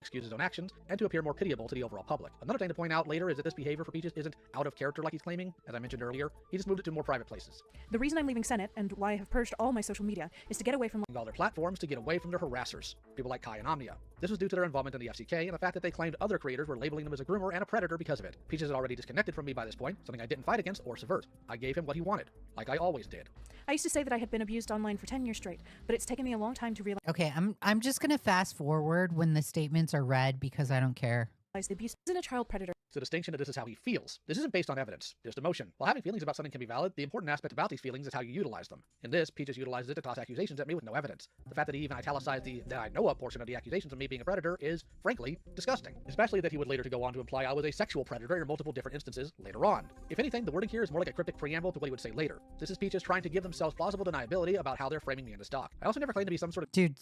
excuse his own actions, and to appear more pitiable to the overall public. Another thing to point out later is that this behavior for Peaches isn't out of character like he's claiming. As I mentioned earlier, he just moved it to more private places. The reason I'm leaving Senate and why I have purged all my social media is to get away from all their platforms, to get away from their harassers, people like Kai and Omnia. This was due to their involvement in the FCK and the fact that they claimed other creators were labeling them as a groomer and a predator because of it. Peaches had already disconnected from me by this point, something I didn't fight against or subvert. I gave him what he wanted, like I always did. I used to say that I had been abused online for 10 years straight, but it's taken me a long time to realize. Okay, I'm just gonna fast forward when the statements are read because I don't care. The abuse isn't a child predator. It's the distinction that this is how he feels. This isn't based on evidence, just emotion. While having feelings about something can be valid, the important aspect about these feelings is how you utilize them. In this, Peaches utilizes it to toss accusations at me with no evidence. The fact that he even italicized the "that I know of" portion of the accusations of me being a predator is, frankly, disgusting. Especially that he would later to go on to imply I was a sexual predator in multiple different instances later on. If anything, the wording here is more like a cryptic preamble to what he would say later. This is Peaches trying to give themselves plausible deniability about how they're framing me in this doc. I also never claimed to be some sort of— Dude,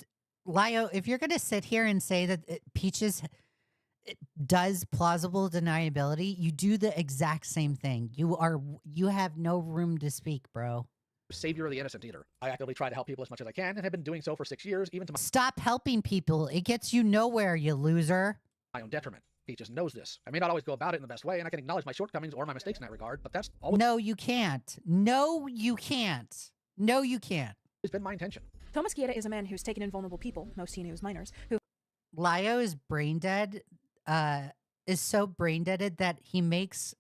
Lio, if you're gonna sit here and say that Peaches does plausible deniability, you do the exact same thing. You have no room to speak, bro. Savior of the innocent either. I actively try to help people as much as I can and have been doing so for 6 years, even to Stop helping people. It gets you nowhere, you loser. my own detriment. Peaches knows this. I may not always go about it in the best way, and I can acknowledge my shortcomings or my mistakes in that regard, but that's always— No, you can't. No, you can't. No, you can't. It's been my intention. Thomas Giera is a man who's taken in vulnerable people, most he knew as minors, who— Lio is brain dead, is so brain deaded that he makes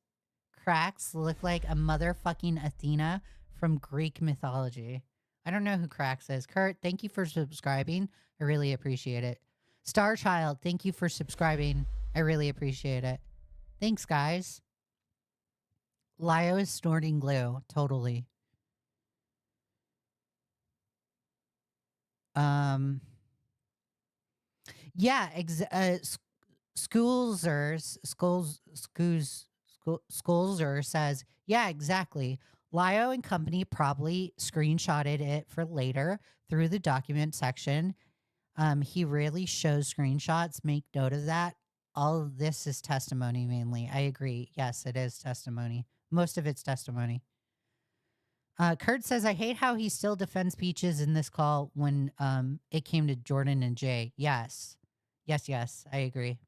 Krax look like a motherfucking Athena from Greek mythology. I don't know who Krax is. Kurt, thank you for subscribing. I really appreciate it. Starchild, thank you for subscribing. I really appreciate it. Thanks, guys. Lio is snorting glue. Totally. Yeah, Skolzer says, yeah, exactly. Lio and company probably screenshotted it for later through the document section. He rarely shows screenshots. Make note of that. All of this is testimony mainly. I agree. Yes, it is testimony. Most of it's testimony. Kurt says, I hate how he still defends Peaches in this call when it came to Jordan and Jay. Yes. Yes, I agree.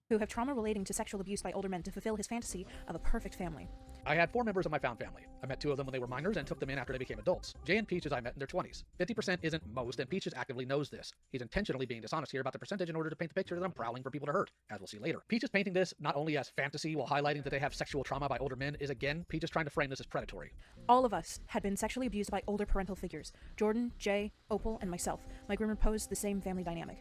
Who have trauma relating to sexual abuse by older men to fulfill his fantasy of a perfect family. I had 4 members of my found family. I met 2 of them when they were minors and took them in after they became adults. Jay and Peaches I met in their 20s. 50% isn't most, and Peaches actively knows this. He's intentionally being dishonest here about the percentage in order to paint the picture that I'm prowling for people to hurt, as we'll see later. Peaches painting this not only as fantasy while highlighting that they have sexual trauma by older men is, again, Peaches trying to frame this as predatory. All of us had been sexually abused by older parental figures. Jordan, Jay, Opal, and myself. My groomer posed the same family dynamic.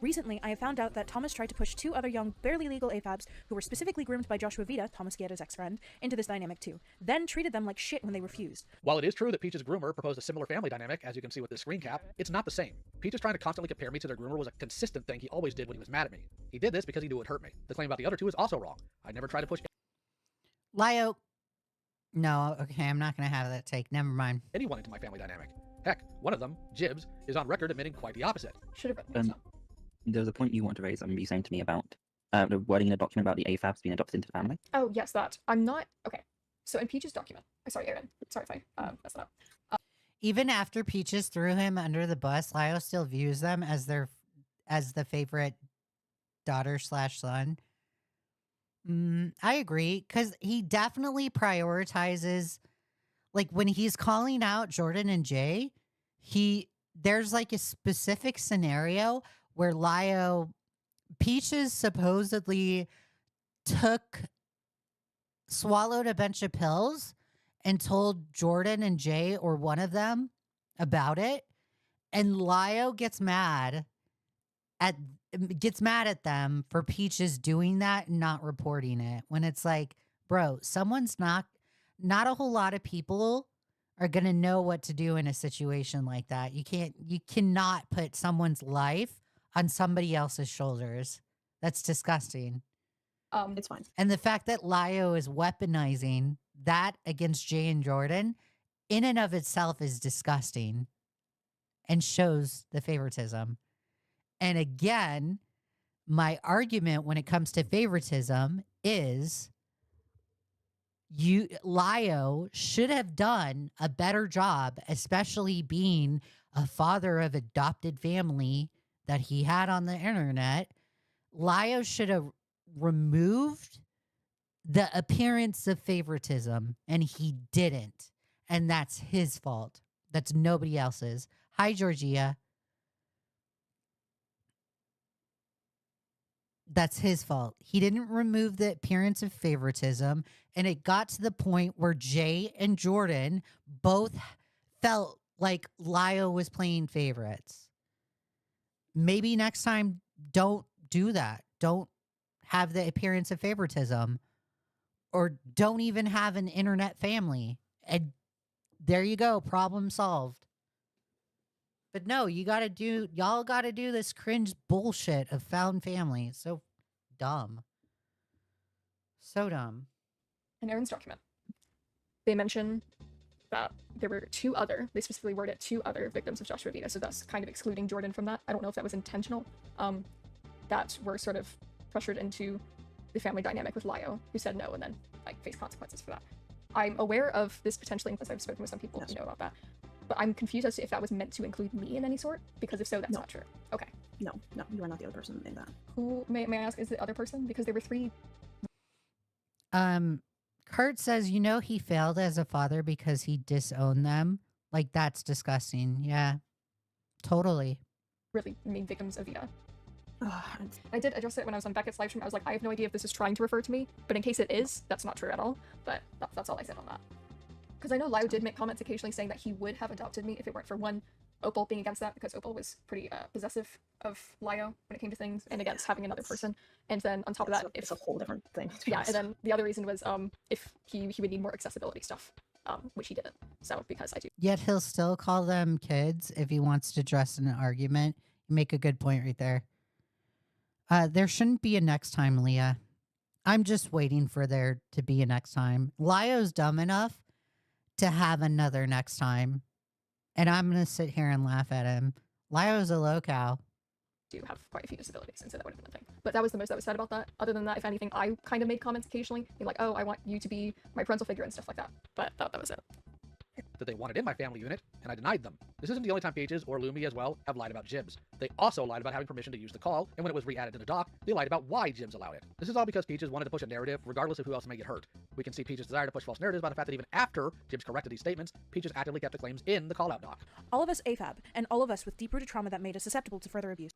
Recently, I have found out that Thomas tried to push 2 other young, barely legal AFABs who were specifically groomed by Joshua Vida, Thomas Guerra's ex-friend, into this dynamic too, then treated them like shit when they refused. While it is true that Peaches' groomer proposed a similar family dynamic, as you can see with this screen cap, it's not the same. Peaches trying to constantly compare me to their groomer was a consistent thing he always did when he was mad at me. He did this because he knew it would hurt me. The claim about the other 2 is also wrong. I never tried to push Lio. No, okay, I'm not going to have that take. Never mind. anyone into my family dynamic. Heck, one of them, Jibs, is on record admitting quite the opposite. Should have read There was a point you want to raise, you saying to me about the wording in the document about the AFABs being adopted into the family. Oh, yes, that. I'm not... Okay. So in Peach's document... Sorry, Aaron. Sorry if I messed it up. Even after Peaches threw him under the bus, Lio still views them as the favorite daughter/son. I agree, because he definitely prioritizes... Like, when he's calling out Jordan and Jay, there's like a specific scenario where Peaches supposedly swallowed a bunch of pills and told Jordan and Jay or one of them about it. And Lio gets mad at them for Peaches doing that and not reporting it. When it's like, bro, someone's not a whole lot of people are going to know what to do in a situation like that. You cannot put someone's life on somebody else's shoulders. That's disgusting. It's fine. And the fact that Lio is weaponizing that against Jay and Jordan in and of itself is disgusting and shows the favoritism. And again, my argument when it comes to favoritism is Lio should have done a better job, especially being a father of adopted family that he had on the internet. Lio should have removed the appearance of favoritism, and he didn't. And that's his fault. That's nobody else's. Hi, Georgia. That's his fault. He didn't remove the appearance of favoritism, and it got to the point where Jay and Jordan both felt like Lio was playing favorites. Maybe next time, don't do that. Don't have the appearance of favoritism, or don't even have an internet family. And there you go. Problem solved. But no, y'all got to do this cringe bullshit of found family. It's so dumb. So dumb. In Aaron's document, they mention that there were they specifically worded two other victims of Joshua Vita, so thus kind of excluding Jordan from that. I don't know if that was intentional, that were sort of pressured into the family dynamic with Lio, who said no and then faced consequences for that. I'm aware of this potentially, because I've spoken with some people who know about that. But I'm confused as to if that was meant to include me in any sort, because if so, that's not true. Okay. No, you are not the other person in that. Who, may I ask, is the other person? Because there were three. Kurt says, he failed as a father because he disowned them. Like, that's disgusting. Yeah, totally. Really main victims of Vita. I did address it when I was on Beckett's live stream. I was like, I have no idea if this is trying to refer to me, but in case it is, that's not true at all. But that's all I said on that. Because I know Lio did make comments occasionally saying that he would have adopted me if it weren't for one, Opal being against that, because Opal was pretty possessive of Lio when it came to things, and against having another person. And then on top of that, it's a whole different thing. Yeah, and then the other reason was if he would need more accessibility stuff, which he didn't. So because I do. Yet he'll still call them kids if he wants to dress in an argument. You make a good point right there. There shouldn't be a next time, Leah. I'm just waiting for there to be a next time. Lio's dumb enough to have another next time. And I'm going to sit here and laugh at him. Lio's a low-cow. Do have quite a few disabilities, and so that would have been a thing. But that was the most that was said about that. Other than that, if anything, I kind of made comments occasionally, being like, oh, I want you to be my parental figure and stuff like that. But that was it. That they wanted in my family unit, and I denied them. This isn't the only time Pages or Lumi as well have lied about Jibs. They also lied about having permission to use the call, and when it was re-added in the doc, they lied about why Jibs allowed it. This is all because Peaches wanted to push a narrative, regardless of who else may get hurt. We can see Peaches' desire to push false narratives about the fact that even after Jibs corrected these statements, Peaches actively kept the claims in the call-out doc. All of us AFAB, and all of us with deep-rooted trauma that made us susceptible to further abuse.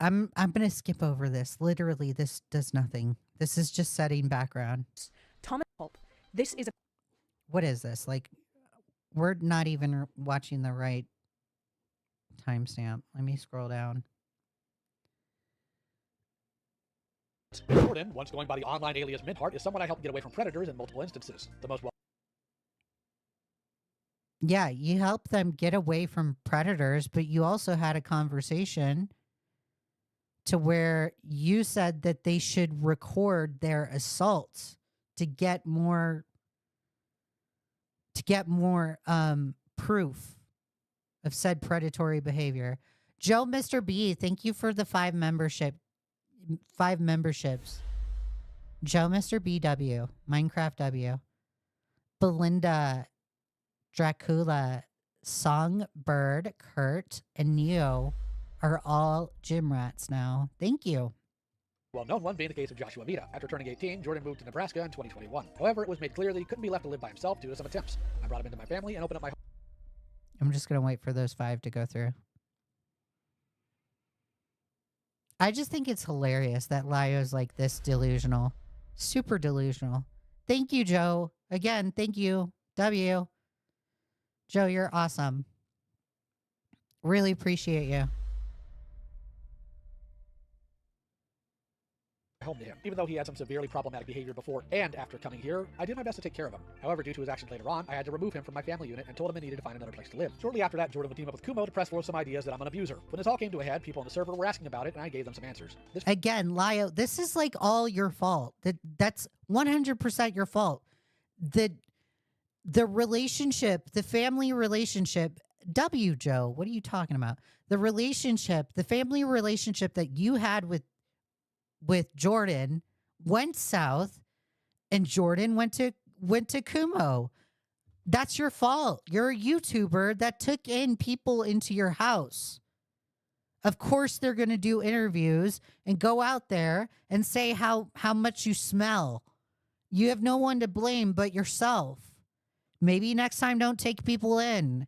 I'm going to skip over this. Literally, this does nothing. This is just setting background. Thomas Pulp, this is a... What is this? Like, we're not even watching the right timestamp. Let me scroll down. Jordan, once going by the online alias Mintheart, is someone I helped get away from predators in multiple instances. The most Yeah, you helped them get away from predators, but you also had a conversation to where you said that they should record their assaults to get more proof of said predatory behavior. JoeMrB, thank you for the 5 memberships. JoeMrB W, Minecraft W, Belinda, Dracula, Songbird, Kurt, and Neo are all gym rats now. Thank you. well-known one being the case of Joshua Vita. After turning 18, Jordan moved to Nebraska in 2021. However, it was made clear that he couldn't be left to live by himself due to some attempts. I brought him into my family and opened up my home. I'm just going to wait for those 5 to go through. I just think it's hilarious that Lio's like this delusional. Super delusional. Thank you, Joe. Again, thank you. W. Joe, you're awesome. Really appreciate you. Home to him. Even though he had some severely problematic behavior before and after coming here, I did my best to take care of him. However, due to his actions later on, I had to remove him from my family unit and told him I needed to find another place to live. Shortly after that, Jordan would team up with Kumo to press forward some ideas that I'm an abuser. When this all came to a head, people on the server were asking about it, and I gave them some answers. Again, Lio, this is like all your fault. That's 100% your fault. The relationship, the family relationship, Joe, what are you talking about? The relationship, the family relationship that you had with Jordan went south, and Jordan went to Kumo. That's your fault. You're a YouTuber that took in people into your house. Of course they're going to do interviews and go out there and say how much you smell. You have no one to blame but yourself. Maybe next time don't take people in.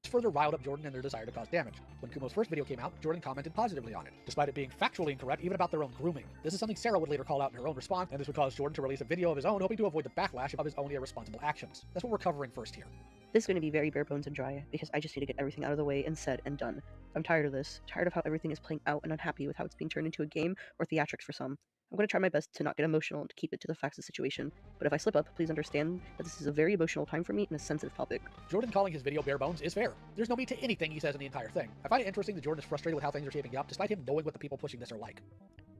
Further riled up Jordan and their desire to cause damage. When Kumo's first video came out, Jordan commented positively on it, despite it being factually incorrect even about their own grooming. This is something Sarah would later call out in her own response, and this would cause Jordan to release a video of his own, hoping to avoid the backlash of his own irresponsible actions. That's what we're covering first here. This is going to be very bare bones and dry, because I just need to get everything out of the way and said and done. I'm tired of this, tired of how everything is playing out, and unhappy with how it's being turned into a game or theatrics for some. I'm going to try my best to not get emotional and to keep it to the facts of the situation, but if I slip up, please understand that this is a very emotional time for me and a sensitive topic. Jordan calling his video bare bones is fair. There's no meat to anything he says in the entire thing. I find it interesting that Jordan is frustrated with how things are shaping up, despite him knowing what the people pushing this are like.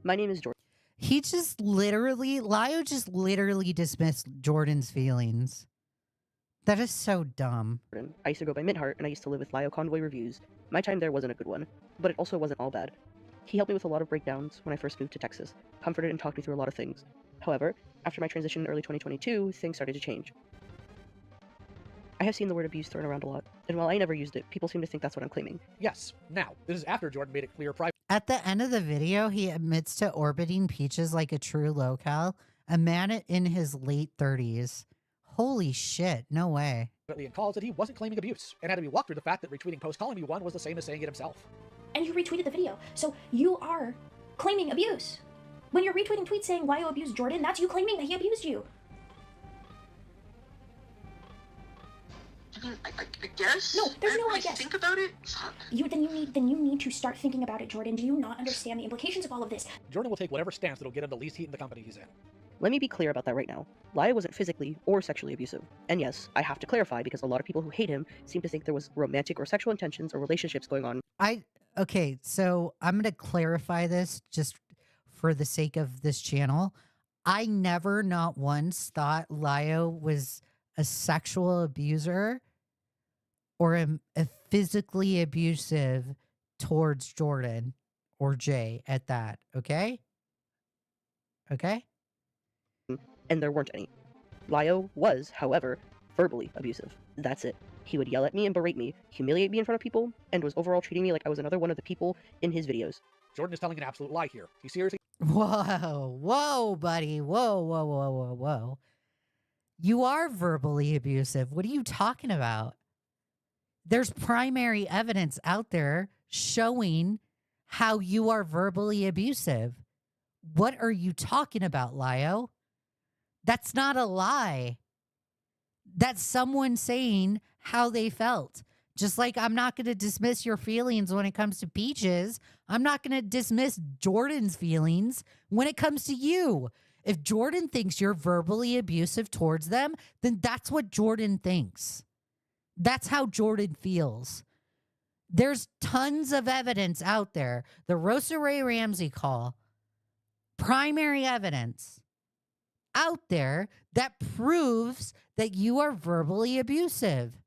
My name is Jordan. He just literally, Lio just literally dismissed Jordan's feelings. That is so dumb. I used to go by Mintheart, and I used to live with Lio Convoy Reviews. My time there wasn't a good one, but it also wasn't all bad. He helped me with a lot of breakdowns when I first moved to Texas, comforted and talked me through a lot of things. However, after my transition in early 2022, things started to change. I have seen the word abuse thrown around a lot, and while I never used it, people seem to think that's what I'm claiming. Yes. Now, this is after Jordan made it clear privately. At the end of the video, he admits to orbiting Peaches like a true Lolgal, a man in his late 30s. Holy shit, no way. In calls that he wasn't claiming abuse, and had to be walked through the fact that retweeting post calling me one was the same as saying it himself. And you retweeted the video, so you are claiming abuse. When you're retweeting tweets saying Lio abused Jordan, that's you claiming that he abused you. I guess. No, there's no I really guess. Think about it. Then you need to start thinking about it, Jordan. Do you not understand the implications of all of this? Jordan will take whatever stance that'll get him the least heat in the company he's in. Let me be clear about that right now. Lio wasn't physically or sexually abusive. And yes, I have to clarify because a lot of people who hate him seem to think there was romantic or sexual intentions or relationships going on. Okay, so I'm going to clarify this just for the sake of this channel. I never, not once, thought Lio was a sexual abuser or a physically abusive towards Jordan or Jay at that, okay? Okay? And there weren't any. Lio was, however, verbally abusive. That's it. He would yell at me and berate me, humiliate me in front of people, and was overall treating me like I was another one of the people in his videos. Jordan is telling an absolute lie here. He seriously... Whoa, buddy. Whoa. You are verbally abusive. What are you talking about? There's primary evidence out there showing how you are verbally abusive. What are you talking about, Lio? That's not a lie. That's someone saying how they felt. Just like I'm not going to dismiss your feelings when it comes to Peaches, I'm not going to dismiss Jordan's feelings when it comes to you. If Jordan thinks you're verbally abusive towards them, then that's what Jordan thinks. That's how Jordan feels. There's tons of evidence out there. The Rosa Ray Ramsey call, primary evidence out there that proves that you are verbally abusive.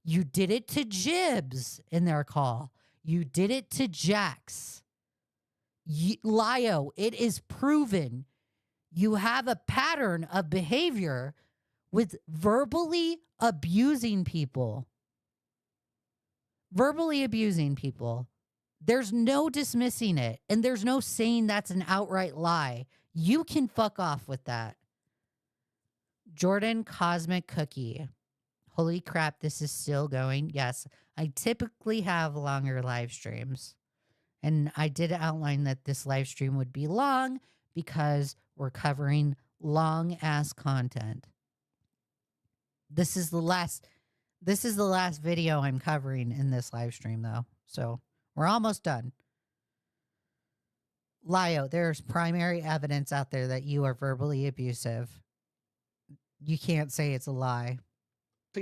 You did it to Jibs in their call. You did it to Jax. Lio, it is proven you have a pattern of behavior with verbally abusing people. Verbally abusing people. There's no dismissing it, and there's no saying that's an outright lie. You can fuck off with that. Jordan Cosmic Cookie. Holy crap, this is still going. Yes, I typically have longer live streams. And I did outline that this live stream would be long because we're covering long-ass content. This is the last This is the last video I'm covering in this live stream, though. So we're almost done. Lio, there's primary evidence out there that you are verbally abusive. You can't say it's a lie.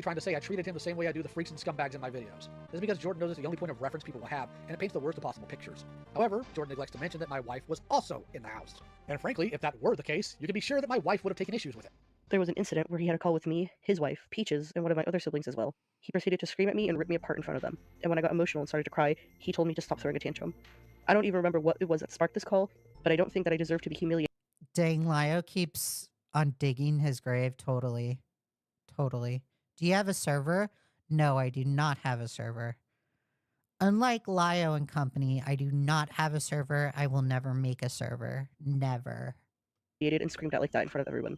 Trying to say I treated him the same way I do the freaks and scumbags in my videos. This is because Jordan knows it's the only point of reference people will have, and it paints the worst of possible pictures. However, Jordan neglects to mention that my wife was also in the house. And frankly, if that were the case, you can be sure that my wife would have taken issues with it. There was an incident where he had a call with me, his wife, Peaches, and one of my other siblings as well. He proceeded to scream at me and rip me apart in front of them. And when I got emotional and started to cry, he told me to stop throwing a tantrum. I don't even remember what it was that sparked this call, but I don't think that I deserve to be humiliated. Dang, Lio keeps on digging his grave. Totally. Totally. Do you have a server? No, I do not have a server. Unlike Lio and company, I do not have a server. I will never make a server. Never. And screamed out like that in front of everyone.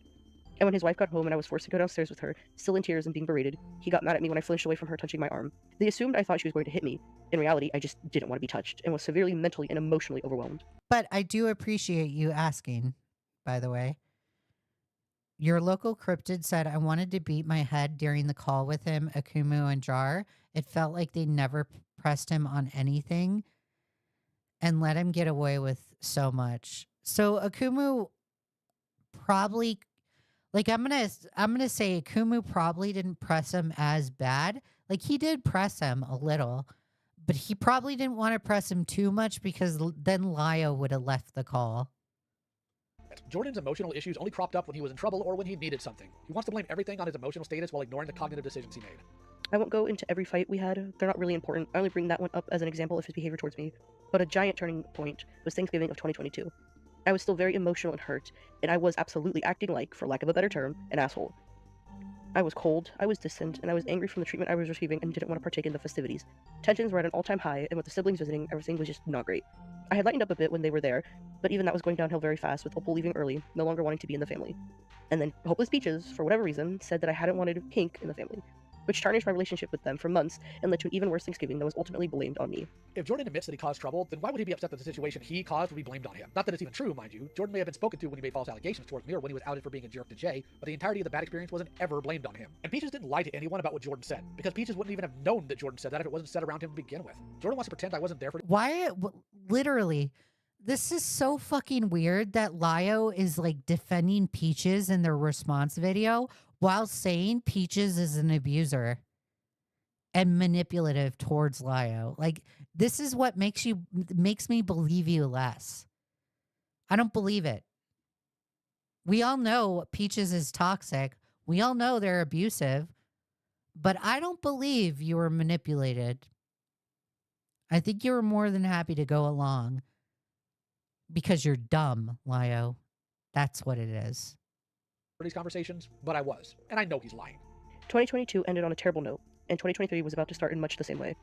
And when his wife got home and I was forced to go downstairs with her, still in tears and being berated, he got mad at me when I flinched away from her touching my arm. They assumed I thought she was going to hit me. In reality, I just didn't want to be touched and was severely mentally and emotionally overwhelmed. But I do appreciate you asking, by the way. Your local cryptid said, I wanted to beat my head during the call with him, Akumu and Jar. It felt like they never pressed him on anything and let him get away with so much. So Akumu probably, like I'm gonna say Akumu probably didn't press him as bad. Like he did press him a little, but he probably didn't want to press him too much because then Lio would have left the call. Jordan's emotional issues only cropped up when he was in trouble or when he needed something. He wants to blame everything on his emotional status while ignoring the cognitive decisions he made. I won't go into every fight we had. They're not really important. I only bring that one up as an example of his behavior towards me. But a giant turning point was Thanksgiving of 2022. I was still very emotional and hurt, and I was absolutely acting like, for lack of a better term, an asshole. I was cold, I was distant, and I was angry from the treatment I was receiving and didn't want to partake in the festivities. Tensions were at an all-time high, and with the siblings visiting, everything was just not great. I had lightened up a bit when they were there, but even that was going downhill very fast, with Opal leaving early, no longer wanting to be in the family. And then Hopeless Peaches, for whatever reason, said that I hadn't wanted Pink in the family, which tarnished my relationship with them for months and led to an even worse Thanksgiving that was ultimately blamed on me. If Jordan admits that he caused trouble, then why would he be upset that the situation he caused would be blamed on him? Not that it's even true, mind you. Jordan may have been spoken to when he made false allegations towards me or when he was outed for being a jerk to Jay, but the entirety of the bad experience wasn't ever blamed on him. And Peaches didn't lie to anyone about what Jordan said, because Peaches wouldn't even have known that Jordan said that if it wasn't said around him to begin with. Jordan wants to pretend I wasn't there for— Why? Literally, this is so fucking weird that Lio is like defending Peaches in their response video while saying Peaches is an abuser and manipulative towards Lio. Like, this is what makes me believe you less. I don't believe it. We all know Peaches is toxic. We all know they're abusive. But I don't believe you were manipulated. I think you were more than happy to go along because you're dumb, Lio. That's what it is. these conversations, but I was, and I know he's lying. 2022 ended on a terrible note, and 2023 was about to start in much the same way.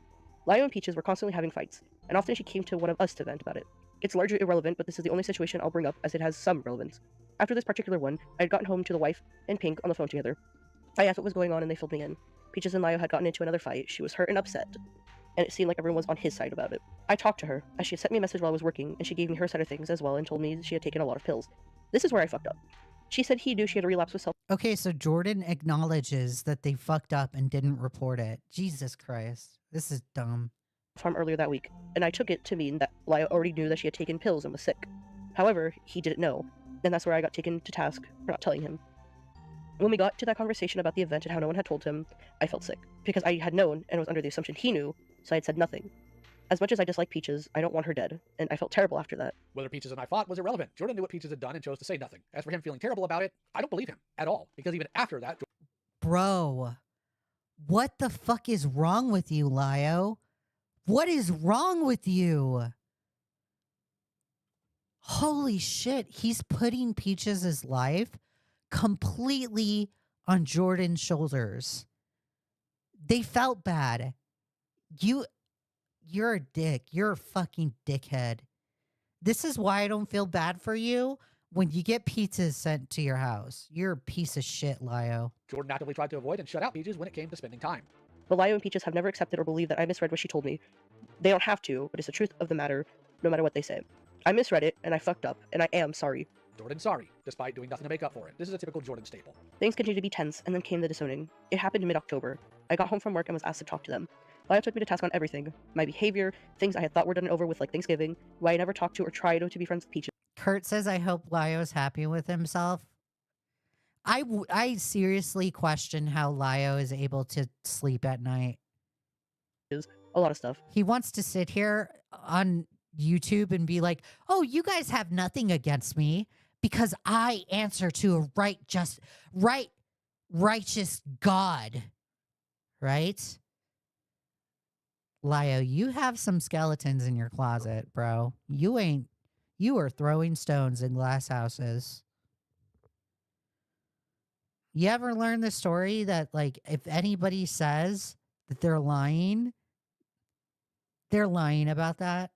Lio and Peaches were constantly having fights, and often she came to one of us to vent about it. It's largely irrelevant, but this is the only situation I'll bring up as it has some relevance. After this particular one, I had gotten home to the wife and Pink on the phone together. I asked what was going on and they filled me in. Peaches and Lio had gotten into another fight. She was hurt and upset, and it seemed like everyone was on his side about it. I talked to her, as she had sent me a message while I was working, and she gave me her side of things as well and told me she had taken a lot of pills. This is where I fucked up. She said he knew she had a relapse with self- Okay, so Jordan acknowledges that they fucked up and didn't report it. Jesus Christ. This is dumb. From earlier that week, and I took it to mean that Lio already knew that she had taken pills and was sick. However, he didn't know, and that's where I got taken to task for not telling him. When we got to that conversation about the event and how no one had told him, I felt sick, because I had known and was under the assumption he knew, so I had said nothing. As much as I dislike Peaches, I don't want her dead, and I felt terrible after that. Whether Peaches and I fought was irrelevant. Jordan knew what Peaches had done and chose to say nothing. As for him feeling terrible about it, I don't believe him at all, because even after that... Bro, what the fuck is wrong with you, Lio? What is wrong with you? Holy shit, he's putting Peaches' life completely on Jordan's shoulders. They felt bad. You're a dick. You're a fucking dickhead. This is why I don't feel bad for you when you get pizzas sent to your house. You're a piece of shit, Lio. Jordan actively tried to avoid and shut out Peaches when it came to spending time. But Lio and Peaches have never accepted or believed that I misread what she told me. They don't have to, but it's the truth of the matter, no matter what they say. I misread it, and I fucked up, and I am sorry. Jordan's sorry, despite doing nothing to make up for it. This is a typical Jordan staple. Things continued to be tense, and then came the disowning. It happened in mid-October. I got home from work and was asked to talk to them. Lio took me to task on everything. My behavior, things I had thought were done over with like Thanksgiving, why I never talked to or tried to be friends with Peaches. Kurt says, I hope Lio's happy with himself. I seriously question how Lio is able to sleep at night. A lot of stuff. He wants to sit here on YouTube and be like, oh, you guys have nothing against me because I answer to a righteous God. Right? Lio, you have some skeletons in your closet, bro. You are throwing stones in glass houses. You ever learn the story that, like, if anybody says that they're lying about that?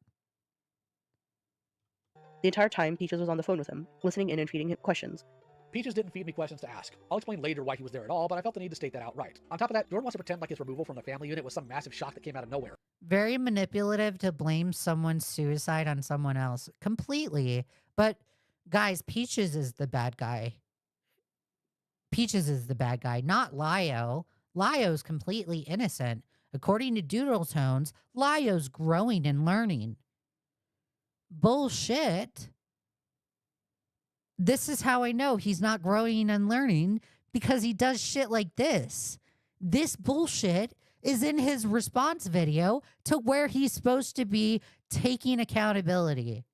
The entire time, Peaches was on the phone with him, listening in and feeding him questions. Peaches didn't feed me questions to ask. I'll explain later why he was there at all, but I felt the need to state that outright. On top of that, Jordan wants to pretend like his removal from the family unit was some massive shock that came out of nowhere. Very manipulative to blame someone's suicide on someone else. Completely. But, guys, Peaches is the bad guy. Peaches is the bad guy, not Lio. Lio's completely innocent. According to Doodle Tones, Lio's growing and learning. Bullshit. This is how I know he's not growing and learning, because he does shit like this. This bullshit is in his response video to where he's supposed to be taking accountability.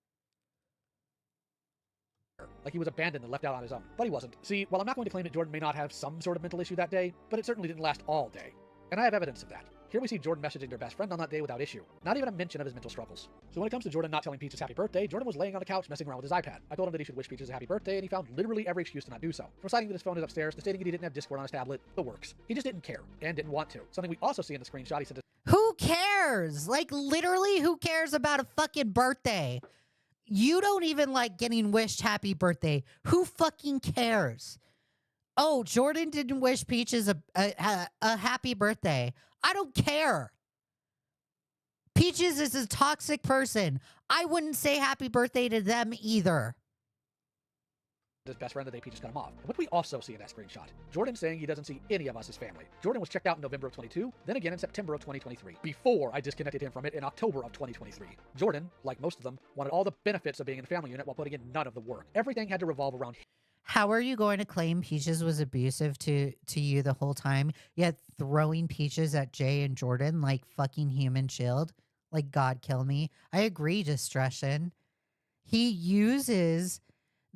Like he was abandoned and left out on his own. But he wasn't. See, while I'm not going to claim that Jordan may not have some sort of mental issue that day, but it certainly didn't last all day. And I have evidence of that. Here we see Jordan messaging their best friend on that day without issue. Not even a mention of his mental struggles. So when it comes to Jordan not telling Peaches happy birthday, Jordan was laying on the couch messing around with his iPad. I told him that he should wish Peaches a happy birthday, and he found literally every excuse to not do so. From citing that his phone is upstairs to stating that he didn't have Discord on his tablet, the works. He just didn't care, and didn't want to. Something we also see in the screenshot, he said, who cares? Like, literally, who cares about a fucking birthday? You don't even like getting wished happy birthday. Who fucking cares? Oh, Jordan didn't wish Peaches a happy birthday. I don't care. Peaches is a toxic person. I wouldn't say happy birthday to them either. his best friend the day Peaches cut him off. What we also see in that screenshot, Jordan saying he doesn't see any of us as family. Jordan was checked out in November of 22, then again in September of 2023, before I disconnected him from it in October of 2023. Jordan, like most of them, wanted all the benefits of being in the family unit while putting in none of the work. Everything had to revolve around him. How are you going to claim Peaches was abusive to you the whole time, yet throwing Peaches at Jay and Jordan like fucking human shield? Like, God kill me. I agree, Discretion. He uses...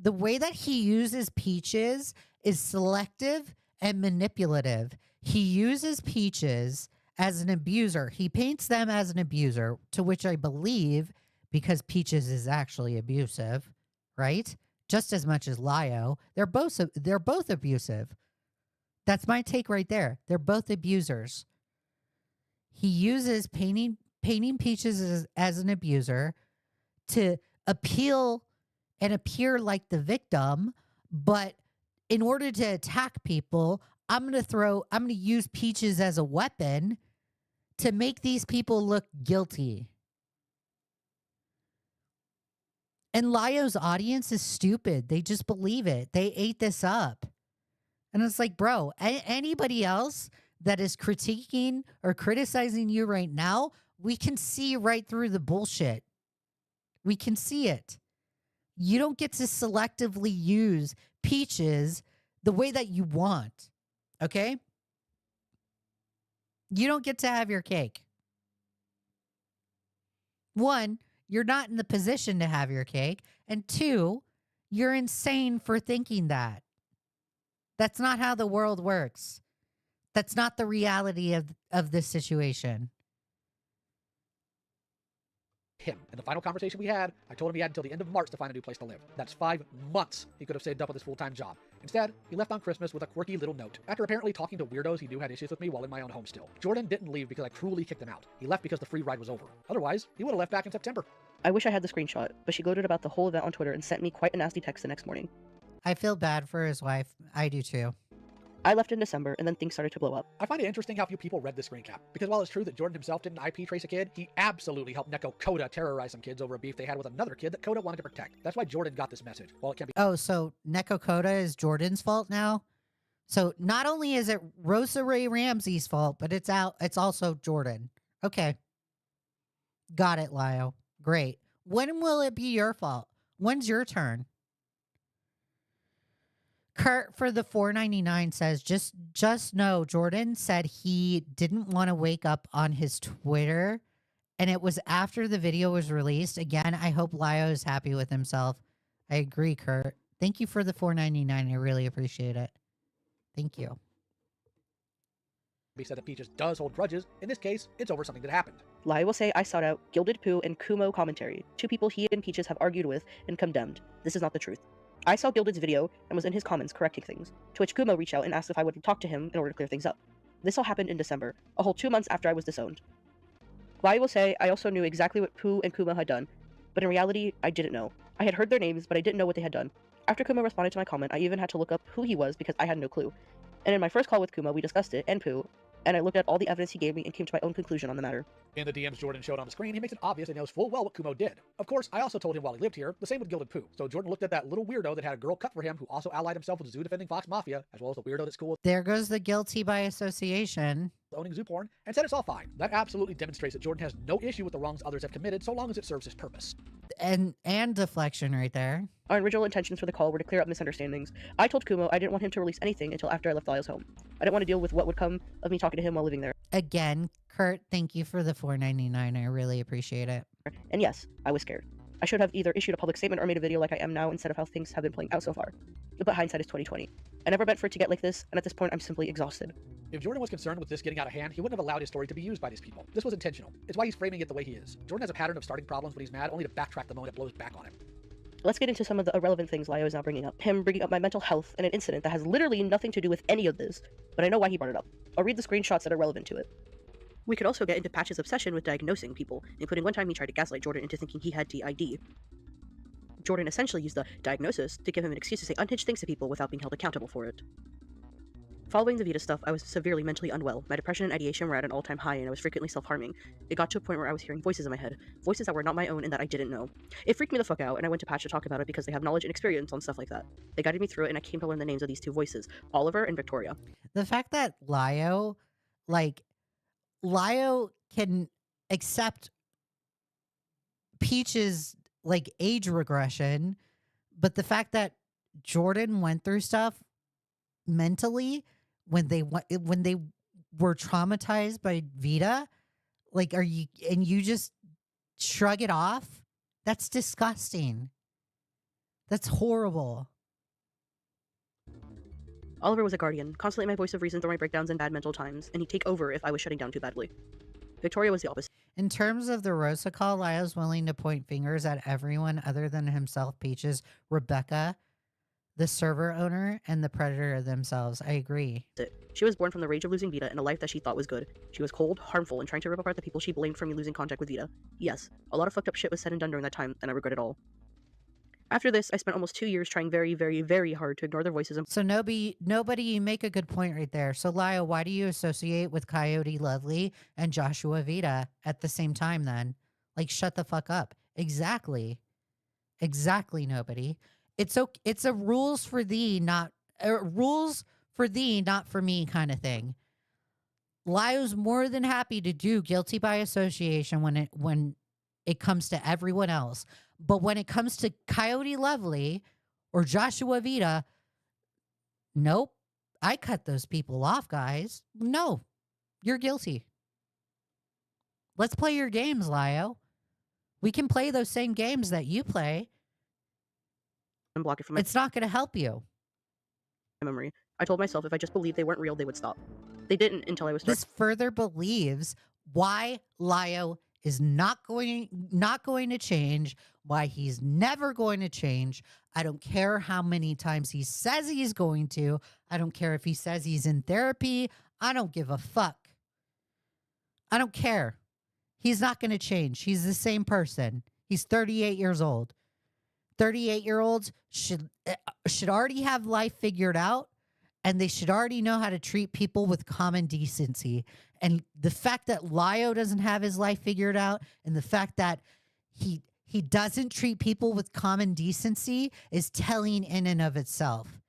The way that he uses Peaches is selective and manipulative. He uses Peaches as an abuser. He paints them as an abuser, to which I believe, because Peaches is actually abusive, right? Just as much as Lio. They're both abusive. That's my take right there. They're both abusers. He uses painting Peaches as an abuser to appeal and appear like the victim, but in order to attack people, I'm going to use Peaches as a weapon to make these people look guilty. And Lio's audience is stupid. They just believe it. They ate this up. And it's like, bro, anybody else that is critiquing or criticizing you right now, we can see right through the bullshit. We can see it. You don't get to selectively use Peaches the way that you want, okay? You don't get to have your cake. One, you're not in the position to have your cake. And two, you're insane for thinking that. That's not how the world works. That's not the reality of this situation. Him. In the final conversation we had, I told him he had until the end of March to find a new place to live. That's 5 months he could have saved up with his full-time job. Instead, he left on Christmas with a quirky little note. After apparently talking to weirdos he knew had issues with me while in my own home still. Jordan didn't leave because I cruelly kicked him out. He left because the free ride was over. Otherwise, he would have left back in September. I wish I had the screenshot, but she gloated about the whole event on Twitter and sent me quite a nasty text the next morning. I feel bad for his wife. I do too. I left in December, and then things started to blow up. I find it interesting how few people read this screen cap, because while it's true that Jordan himself didn't IP trace a kid, he absolutely helped Neko Coda terrorize some kids over a beef they had with another kid that Coda wanted to protect. That's why Jordan got this message. While it can be— Oh, so Neko Coda is Jordan's fault now? So not only is it Rosa Ray Ramsey's fault, but it's also Jordan. Okay. Got it, Lio. Great. When will it be your fault? When's your turn? Kurt for the $4.99 says, just know Jordan said he didn't want to wake up on his Twitter, and it was after the video was released. Again, I hope Lio is happy with himself. I agree, Kurt. Thank you for the $4.99. I really appreciate it. Thank you. He said that Peaches does hold grudges. In this case, it's over something that happened. Lio will say I sought out Gilded Poo and Kumo commentary, two people he and Peaches have argued with and condemned. This is not the truth. I saw Gilded's video and was in his comments correcting things, to which Kumo reached out and asked if I would talk to him in order to clear things up. This all happened in December, a whole 2 months after I was disowned. Lio will say I also knew exactly what Poo and Kumo had done, but in reality, I didn't know. I had heard their names, but I didn't know what they had done. After Kumo responded to my comment, I even had to look up who he was because I had no clue. And in my first call with Kumo, we discussed it, and Poo, and I looked at all the evidence he gave me and came to my own conclusion on the matter. In the DMs Jordan showed on the screen, he makes it obvious and knows full well what Kumo did. Of course, I also told him while he lived here, the same with Gilded Poo. So Jordan looked at that little weirdo that had a girl cut for him who also allied himself with the zoo-defending Fox Mafia, as well as the weirdo that's cool with There goes the guilty by association. owning zoo porn, and said it's all fine. That absolutely demonstrates that Jordan has no issue with the wrongs others have committed so long as it serves his purpose. And deflection right there. Our original intentions for the call were to clear up misunderstandings. I told Kumo I didn't want him to release anything until after I left Lio's home. I didn't want to deal with what would come of me talking to him while living there. Again, Kurt, thank you for the $4.99. I really appreciate it. And yes, I was scared. I should have either issued a public statement or made a video like I am now instead of how things have been playing out so far. But hindsight is 20/20. I never meant for it to get like this, and at this point I'm simply exhausted. If Jordan was concerned with this getting out of hand, he wouldn't have allowed his story to be used by these people. This was intentional. It's why he's framing it the way he is. Jordan has a pattern of starting problems when he's mad, only to backtrack the moment it blows back on him. Let's get into some of the irrelevant things Lio is now bringing up. Him bringing up my mental health and an incident that has literally nothing to do with any of this, but I know why he brought it up. I'll read the screenshots that are relevant to it. We could also get into Patch's obsession with diagnosing people, including one time he tried to gaslight Jordan into thinking he had DID. Jordan essentially used the diagnosis to give him an excuse to say unhinged things to people without being held accountable for it. Following the Vita stuff, I was severely mentally unwell. My depression and ideation were at an all-time high, and I was frequently self-harming. It got to a point where I was hearing voices in my head, voices that were not my own and that I didn't know. It freaked me the fuck out, and I went to Patch to talk about it because they have knowledge and experience on stuff like that. They guided me through it, and I came to learn the names of these two voices, Oliver and Victoria. The fact that Lio can accept Peach's age regression, but the fact that Jordan went through stuff mentally when they were traumatized by Vita, you just shrug it off? That's disgusting. That's horrible. Oliver was a guardian, constantly my voice of reason through my breakdowns and bad mental times, and he'd take over if I was shutting down too badly. Victoria was the opposite. In terms of the Rosa call, Lio's willing to point fingers at everyone other than himself, Peaches, Rebecca, the server owner, and the predator themselves. I agree. She was born from the rage of losing Vita and a life that she thought was good. She was cold, harmful, and trying to rip apart the people she blamed for me losing contact with Vita. Yes, a lot of fucked up shit was said and done during that time, and I regret it all. After this, I spent almost 2 years trying very, very, very hard to ignore their voices and— So nobody, you make a good point right there. So Lio, why do you associate with Coyote Lovely and Joshua Vita at the same time then? Shut the fuck up. Exactly, nobody. It's a rules for thee, not for me kind of thing. Lio's more than happy to do guilty by association when it comes to everyone else. But when it comes to Coyote Lovely or Joshua Vita, nope. I cut those people off, guys. No, you're guilty. Let's play your games, Lio. We can play those same games that you play. And block it from my— It's not going to help you. memory. I told myself if I just believed they weren't real, they would stop. They didn't until I was— This further believes why Lio is not going to change, why he's never going to change. I don't care how many times he says he's going to. I don't care if he says he's in therapy. I don't give a fuck. I don't care. He's not going to change. He's the same person. He's 38 years old. 38-year-olds should already have life figured out, and they should already know how to treat people with common decency. And the fact that Lio doesn't have his life figured out, and the fact that he doesn't treat people with common decency is telling in and of itself.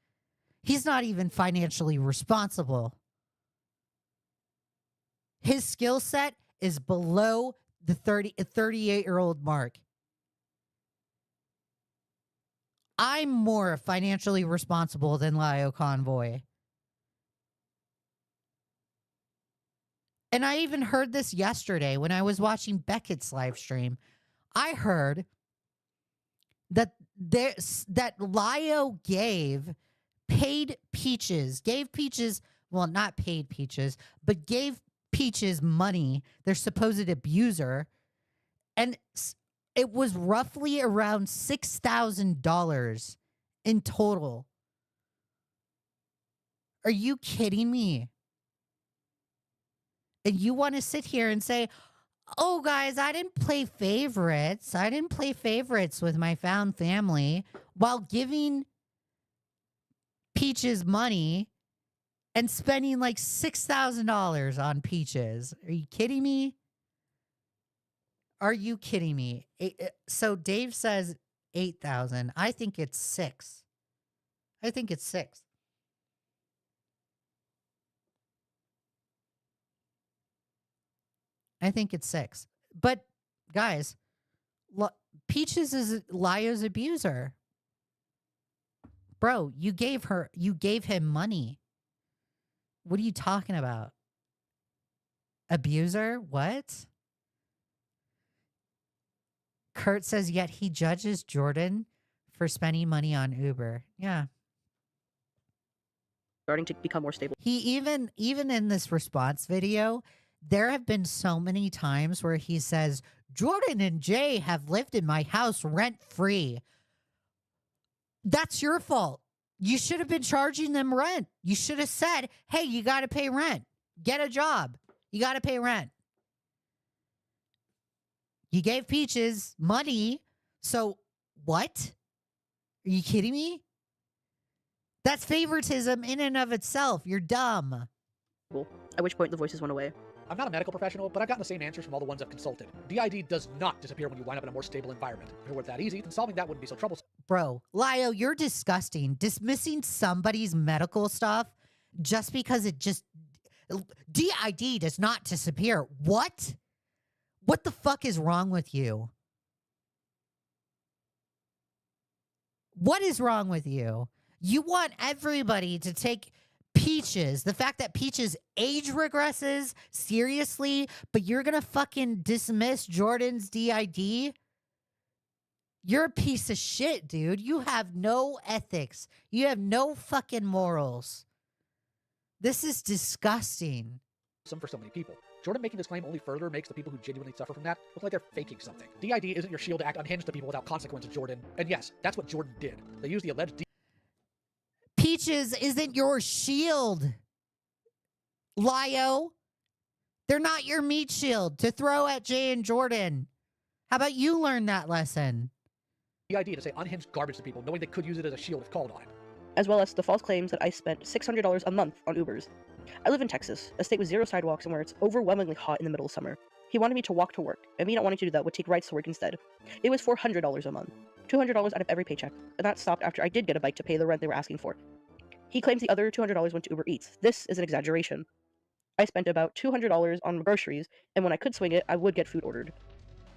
He's not even financially responsible. His skill set is below the 38-year-old mark. I'm more financially responsible than Lio Convoy. And I even heard this yesterday when I was watching Beckett's live stream. I heard that Lio gave Peaches, well, not paid Peaches, but gave Peaches money, their supposed abuser, and it was roughly around $6,000 in total. Are you kidding me? And you want to sit here and say, oh, guys, I didn't play favorites. I didn't play favorites with my found family while giving Peaches money and spending like $6,000 on Peaches. Are you kidding me? Are you kidding me? So Dave says 8,000. I think it's 6. I think it's 6. I think it's 6. But guys, Peaches is Lio's abuser. Bro, you gave him money. What are you talking about? Abuser? What? Kurt says, yet he judges Jordan for spending money on Uber. Yeah. Starting to become more stable. He even in this response video, there have been so many times where he says, Jordan and Jay have lived in my house rent-free. That's your fault. You should have been charging them rent. You should have said, hey, you got to pay rent. Get a job. You got to pay rent. You gave Peaches money. So what? Are you kidding me? That's favoritism in and of itself. You're dumb. At which point the voices went away. I'm not a medical professional, but I've gotten the same answers from all the ones I've consulted. DID does not disappear when you wind up in a more stable environment. If it were that easy, then solving that wouldn't be so troublesome. Bro, Lio, you're disgusting. Dismissing somebody's medical stuff just because it just... DID does not disappear. What? What the fuck is wrong with you? What is wrong with you? You want everybody to take Peaches, the fact that Peaches age regresses, seriously, but you're gonna fucking dismiss Jordan's DID? You're a piece of shit, dude. You have no ethics. You have no fucking morals. This is disgusting. For so many people. Jordan making this claim only further makes the people who genuinely suffer from that look like they're faking something. DID isn't your shield to act unhinged to people without consequences, Jordan. And yes, that's what Jordan did. They used the alleged Peaches isn't your shield, Lio. They're not your meat shield to throw at Jay and Jordan. How about you learn that lesson? DID to say unhinged garbage to people, knowing they could use it as a shield if called on. As well as the false claims that I spent $600 a month on Ubers. I live in Texas, a state with 0 sidewalks and where it's overwhelmingly hot in the middle of summer. He wanted me to walk to work, and me not wanting to do that would take rides to work instead. It was $400 a month, $200 out of every paycheck, and that stopped after I did get a bike to pay the rent they were asking for. He claims the other $200 went to Uber Eats. This is an exaggeration. I spent about $200 on groceries, and when I could swing it, I would get food ordered.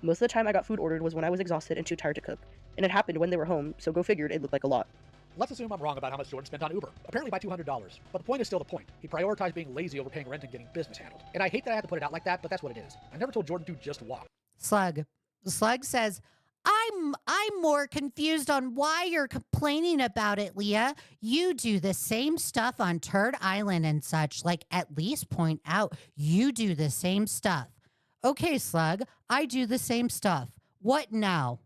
Most of the time I got food ordered was when I was exhausted and too tired to cook, and it happened when they were home, so go figured it looked like a lot. Let's assume I'm wrong about how much Jordan spent on Uber, apparently by $200. But the point is still the point. He prioritized being lazy over paying rent and getting business handled. And I hate that I had to put it out like that, but that's what it is. I never told Jordan to just walk. Slug says, I'm more confused on why you're complaining about it, Leah. You do the same stuff on Turd Island and such. Like, at least point out you do the same stuff. Okay, Slug, I do the same stuff. What now?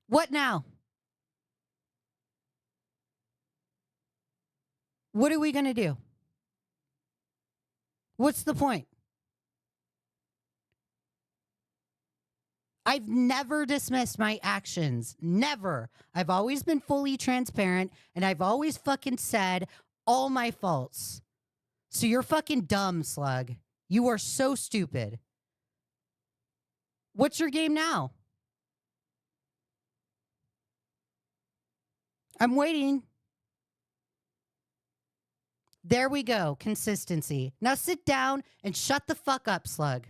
What now? What are we going to do? What's the point? I've never dismissed my actions. Never. I've always been fully transparent, and I've always fucking said all my faults. So you're fucking dumb, Slug. You are so stupid. What's your game now? I'm waiting. There we go. Consistency. Now sit down and shut the fuck up, Slug.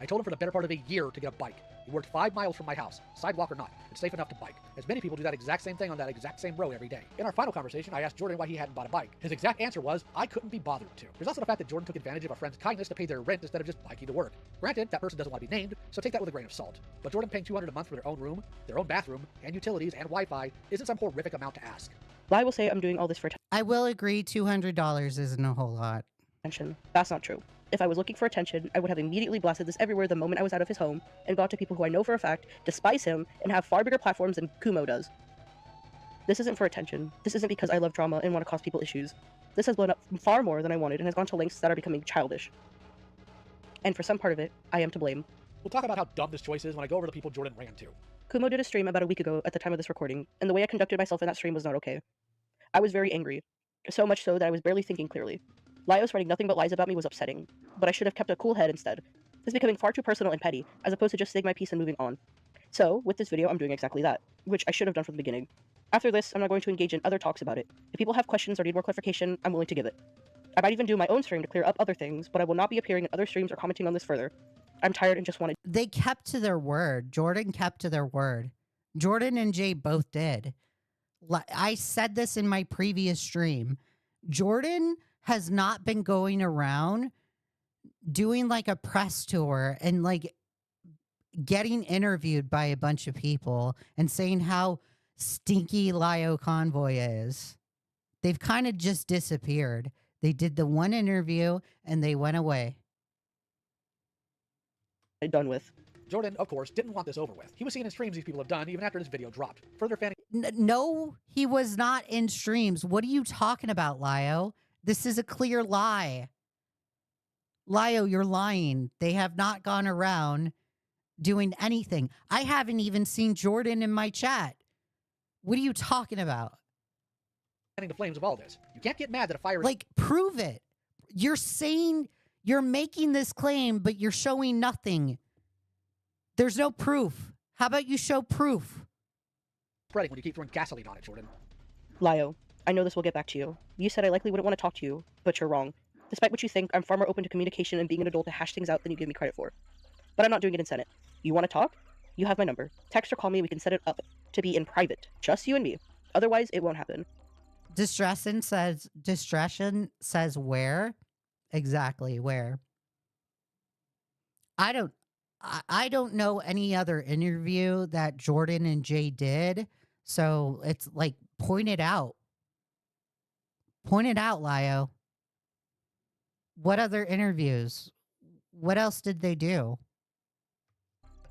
I told him for the better part of a year to get a bike. He worked 5 miles from my house, sidewalk or not. It's safe enough to bike, as many people do that exact same thing on that exact same road every day. In our final conversation, I asked Jordan why he hadn't bought a bike. His exact answer was, I couldn't be bothered to. There's also the fact that Jordan took advantage of a friend's kindness to pay their rent instead of just biking to work. Granted, that person doesn't want to be named, so take that with a grain of salt. But Jordan paying $200 a month for their own room, their own bathroom, and utilities and Wi-Fi isn't some horrific amount to ask. I will say I'm doing all this for I will agree $200 isn't a whole lot. attention. That's not true. If I was looking for attention, I would have immediately blasted this everywhere the moment I was out of his home, and got to people who I know for a fact despise him and have far bigger platforms than Kumo does. This isn't for attention. This isn't because I love drama and want to cause people issues. This has blown up far more than I wanted and has gone to lengths that are becoming childish. And for some part of it, I am to blame. We'll talk about how dumb this choice is when I go over the people Jordan ran to. Kumo did a stream about a week ago at the time of this recording, and the way I conducted myself in that stream was not okay. I was very angry. So much so that I was barely thinking clearly. Lio spreading nothing but lies about me was upsetting, but I should have kept a cool head instead. This is becoming far too personal and petty, as opposed to just saying my piece and moving on. So, with this video, I'm doing exactly that, which I should have done from the beginning. After this, I'm not going to engage in other talks about it. If people have questions or need more clarification, I'm willing to give it. I might even do my own stream to clear up other things, but I will not be appearing in other streams or commenting on this further. I'm tired and just wanted— They kept to their word. Jordan kept to their word. Jordan and Jay both did. I said this in my previous stream. Jordan has not been going around doing like a press tour and like getting interviewed by a bunch of people and saying how stinky Lio Convoy is. They've kind of just disappeared. They did the one interview and they went away. Done with. Jordan, of course, didn't want this over with. He was seeing in streams these people have done even after this video dropped. Further fanning— No, he was not in streams. What are you talking about, Lio? This is a clear lie. Lio, you're lying. They have not gone around doing anything. I haven't even seen Jordan in my chat. What are you talking about? The flames of all this. You can't get mad that a fire— Like, prove it. You're saying you're making this claim, but you're showing nothing. There's no proof. How about you show proof? Spreading when you keep throwing gasoline on it, Jordan. Lio, I know this will get back to you. You said I likely wouldn't want to talk to you, but you're wrong. Despite what you think, I'm far more open to communication and being an adult to hash things out than you give me credit for. But I'm not doing it in Senate. You want to talk? You have my number. Text or call me, we can set it up to be in private. Just you and me. Otherwise, it won't happen. Distression says where? Exactly, where? I don't know any other interview that Jordan and Jay did, so it's like, point it out. Point it out, Lio. What other interviews? What else did they do?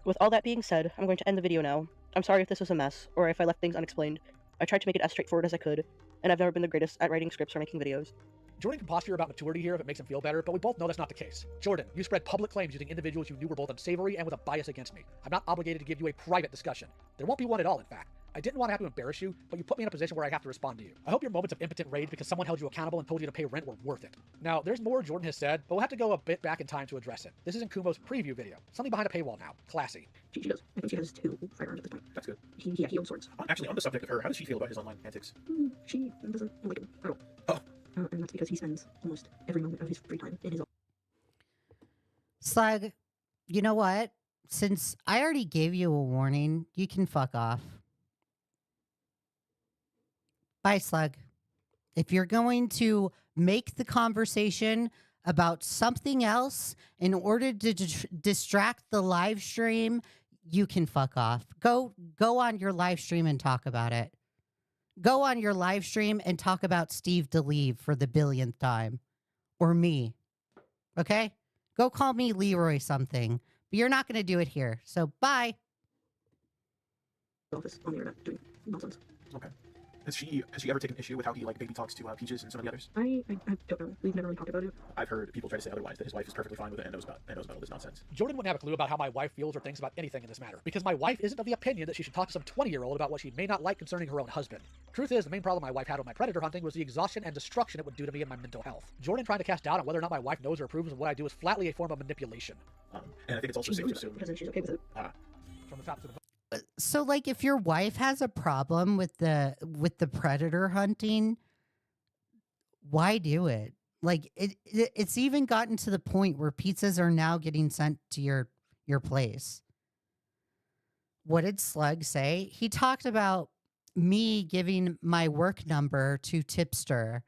With all that being said, I'm going to end the video now. I'm sorry if this was a mess, or if I left things unexplained. I tried to make it as straightforward as I could, and I've never been the greatest at writing scripts or making videos. Jordan can posture about maturity here if it makes him feel better, but we both know that's not the case. Jordan, you spread public claims using individuals you knew were both unsavory and with a bias against me. I'm not obligated to give you a private discussion. There won't be one at all, in fact. I didn't want to have to embarrass you, but you put me in a position where I have to respond to you. I hope your moments of impotent rage because someone held you accountable and told you to pay rent were worth it. Now, there's more Jordan has said, but we'll have to go a bit back in time to address it. This is in Kumo's preview video. Something behind a paywall now. Classy. She does. I think she has 2 firearms at this point. That's good. He owns swords. Actually, on the subject of her, how does she feel about his online antics? She doesn't like him at all. Oh. And that's because he spends almost every moment of his free time in his own. Slug, you know what? Since I already gave you a warning, you can fuck off. Bye, Slug. If you're going to make the conversation about something else in order to distract the live stream, you can fuck off. Go on your live stream and talk about it. Go on your live stream and talk about Steve DeLeve for the billionth time. Or me. Okay? Go call me Leroy something. But you're not going to do it here. So, bye. Office on the internet doing nonsense. Okay. Has she ever taken issue with how he like baby talks to Peaches and some of the others? I don't know. We've never really talked about it. I've heard people try to say otherwise, that his wife is perfectly fine with it and knows about all this nonsense. Jordan wouldn't have a clue about how my wife feels or thinks about anything in this matter, because my wife isn't of the opinion that she should talk to some 20-year-old about what she may not like concerning her own husband. Truth is, the main problem my wife had with my predator hunting was the exhaustion and destruction it would do to me and my mental health. Jordan trying to cast doubt on whether or not my wife knows or approves of what I do is flatly a form of manipulation. And I think it's also safe to assume because she's okay with it. From the top to the So like if your wife has a problem with the predator hunting, why do it? Like it's even gotten to the point where pizzas are now getting sent to your place. What did Slug say? He talked about me giving my work number to Tipster,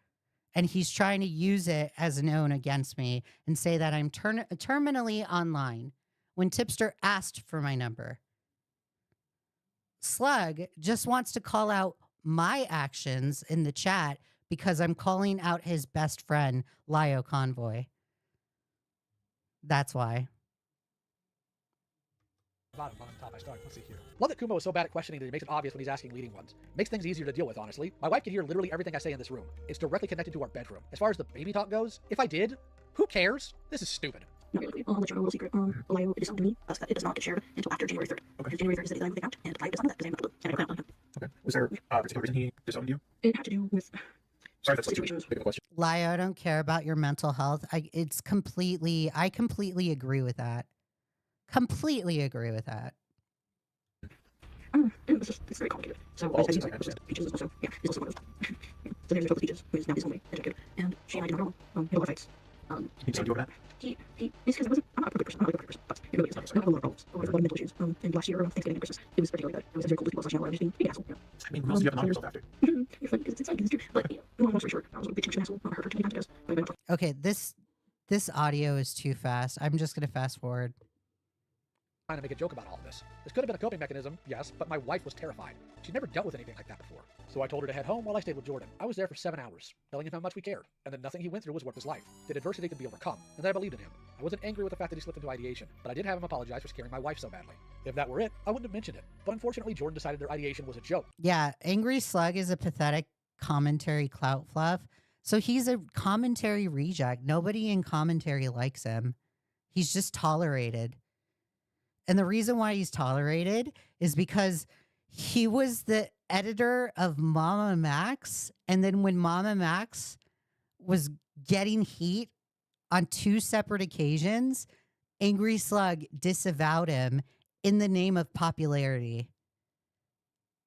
and he's trying to use it as an own against me and say that I'm terminally online when Tipster asked for my number. Slug just wants to call out my actions in the chat because I'm calling out his best friend, Lio Convoy. That's why. Bottom, on top, I start. Let's see here. Love that Kumo is so bad at questioning that he makes it obvious when he's asking leading ones. Makes things easier to deal with, honestly. My wife can hear literally everything I say in this room. It's directly connected to our bedroom. As far as the baby talk goes, if I did, who cares? This is stupid. Not really. I'll let you know a little secret. Lio did something to me that it does not get shared until after January 3rd. Okay. January 3rd is the date that I'm moving out, and Lio does not know that because I am not blue, and I don't plan on him. Okay. Was there a particular reason he disowned you? It had to do with... Sorry, that's too big of a question. Lio, I don't care about your mental health. I completely agree with that. Completely agree with that. It's very complicated. So, Peaches is also, is also one of them. So there's a couple of Peaches, who is now his homemade, educated, and she and I did not get along. We had a lot of fights. He told you over that? It's because I'm not a perfect person. I'm not a perfect person, but it really is. I have a lot of problems. I have a lot of mental issues. And last year, around Thanksgiving and Christmas, it was particularly bad. I was very cool with people, so I was just being a big asshole. I mean, what else do you have to knock yourself after? You're funny, because it's funny, because it's true. But, long story short, I was a big asshole. I hurt her too many times, but I went off. Okay, this audio is too fast. I'm just gonna fast forward. Trying to make a joke about all of this. This could have been a coping mechanism, yes, but my wife was terrified. She'd never dealt with anything like that before. So I told her to head home while I stayed with Jordan. I was there for 7 hours, telling him how much we cared, and that nothing he went through was worth his life, that adversity could be overcome, and that I believed in him. I wasn't angry with the fact that he slipped into ideation, but I did have him apologize for scaring my wife so badly. If that were it, I wouldn't have mentioned it. But unfortunately, Jordan decided their ideation was a joke. Yeah, Angry Slug is a pathetic commentary clout fluff. So he's a commentary reject. Nobody in commentary likes him. He's just tolerated. And the reason why he's tolerated is because he was the editor of Mama Max. And then when Mama Max was getting heat on 2 separate occasions, Angry Slug disavowed him in the name of popularity.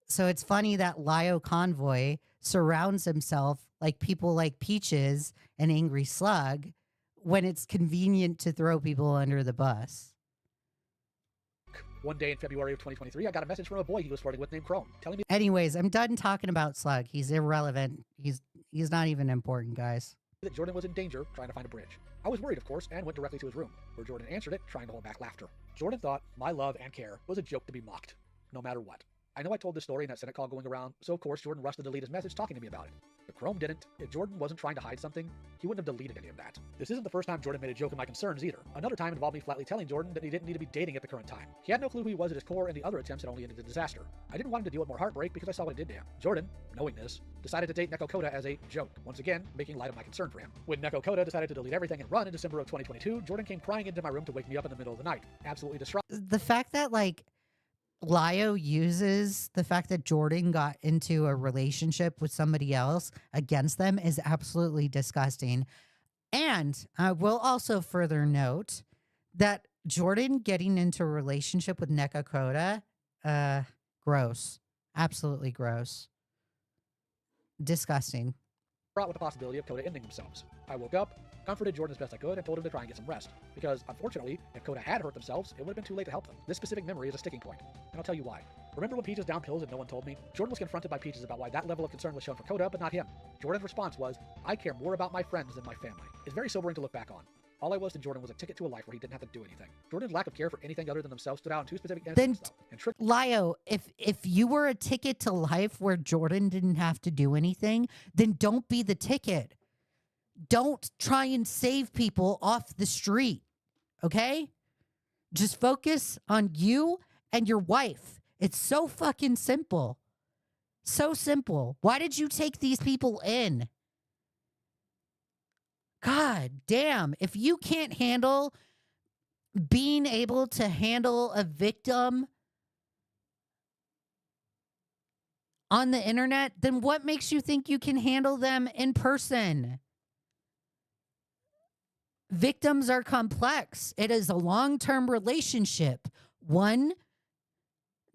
So it's funny that Lio Convoy surrounds himself like people like Peaches and Angry Slug when it's convenient to throw people under the bus. One day in February of 2023, I got a message from a boy he was flirting with named Chrome, telling me... Anyways, I'm done talking about Slug. He's irrelevant. He's not even important, guys. ...that Jordan was in danger trying to find a bridge. I was worried, of course, and went directly to his room, where Jordan answered it, trying to hold back laughter. Jordan thought my love and care was a joke to be mocked, no matter what. I know I told this story in that Senate call going around, so of course Jordan rushed to delete his message talking to me about it. But Chrome didn't. If Jordan wasn't trying to hide something, he wouldn't have deleted any of that. This isn't the first time Jordan made a joke of my concerns either. Another time involved me flatly telling Jordan that he didn't need to be dating at the current time. He had no clue who he was at his core, and the other attempts had only ended in disaster. I didn't want him to deal with more heartbreak because I saw what it did to him. Jordan, knowing this, decided to date Neko Koda as a joke, once again making light of my concern for him. When Neko Koda decided to delete everything and run in December of 2022, Jordan came crying into my room to wake me up in the middle of the night, absolutely distraught. The fact that, like, Lio uses the fact that Jordan got into a relationship with somebody else against them is absolutely disgusting. And I will also further note that Jordan getting into a relationship with Neko Koda, gross. Absolutely gross. Disgusting. Brought with the possibility of Koda ending themselves. I woke up, comforted Jordan as best I could, and told him to try and get some rest. Because, unfortunately, if Koda had hurt themselves, it would have been too late to help them. This specific memory is a sticking point, and I'll tell you why. Remember when Peaches downed pills and no one told me? Jordan was confronted by Peaches about why that level of concern was shown for Koda, but not him. Jordan's response was, I care more about my friends than my family. It's very sobering to look back on. All I was to Jordan was a ticket to a life where he didn't have to do anything. Jordan's lack of care for anything other than themselves stood out in 2 specific instances. Lio, if you were a ticket to life where Jordan didn't have to do anything, then don't be the ticket. Don't try and save people off the street, okay? Just focus on you and your wife. It's so fucking simple. So simple. Why did you take these people in? God damn. If you can't handle being able to handle a victim on the internet, then what makes you think you can handle them in person? Victims are complex. It is a long-term relationship, one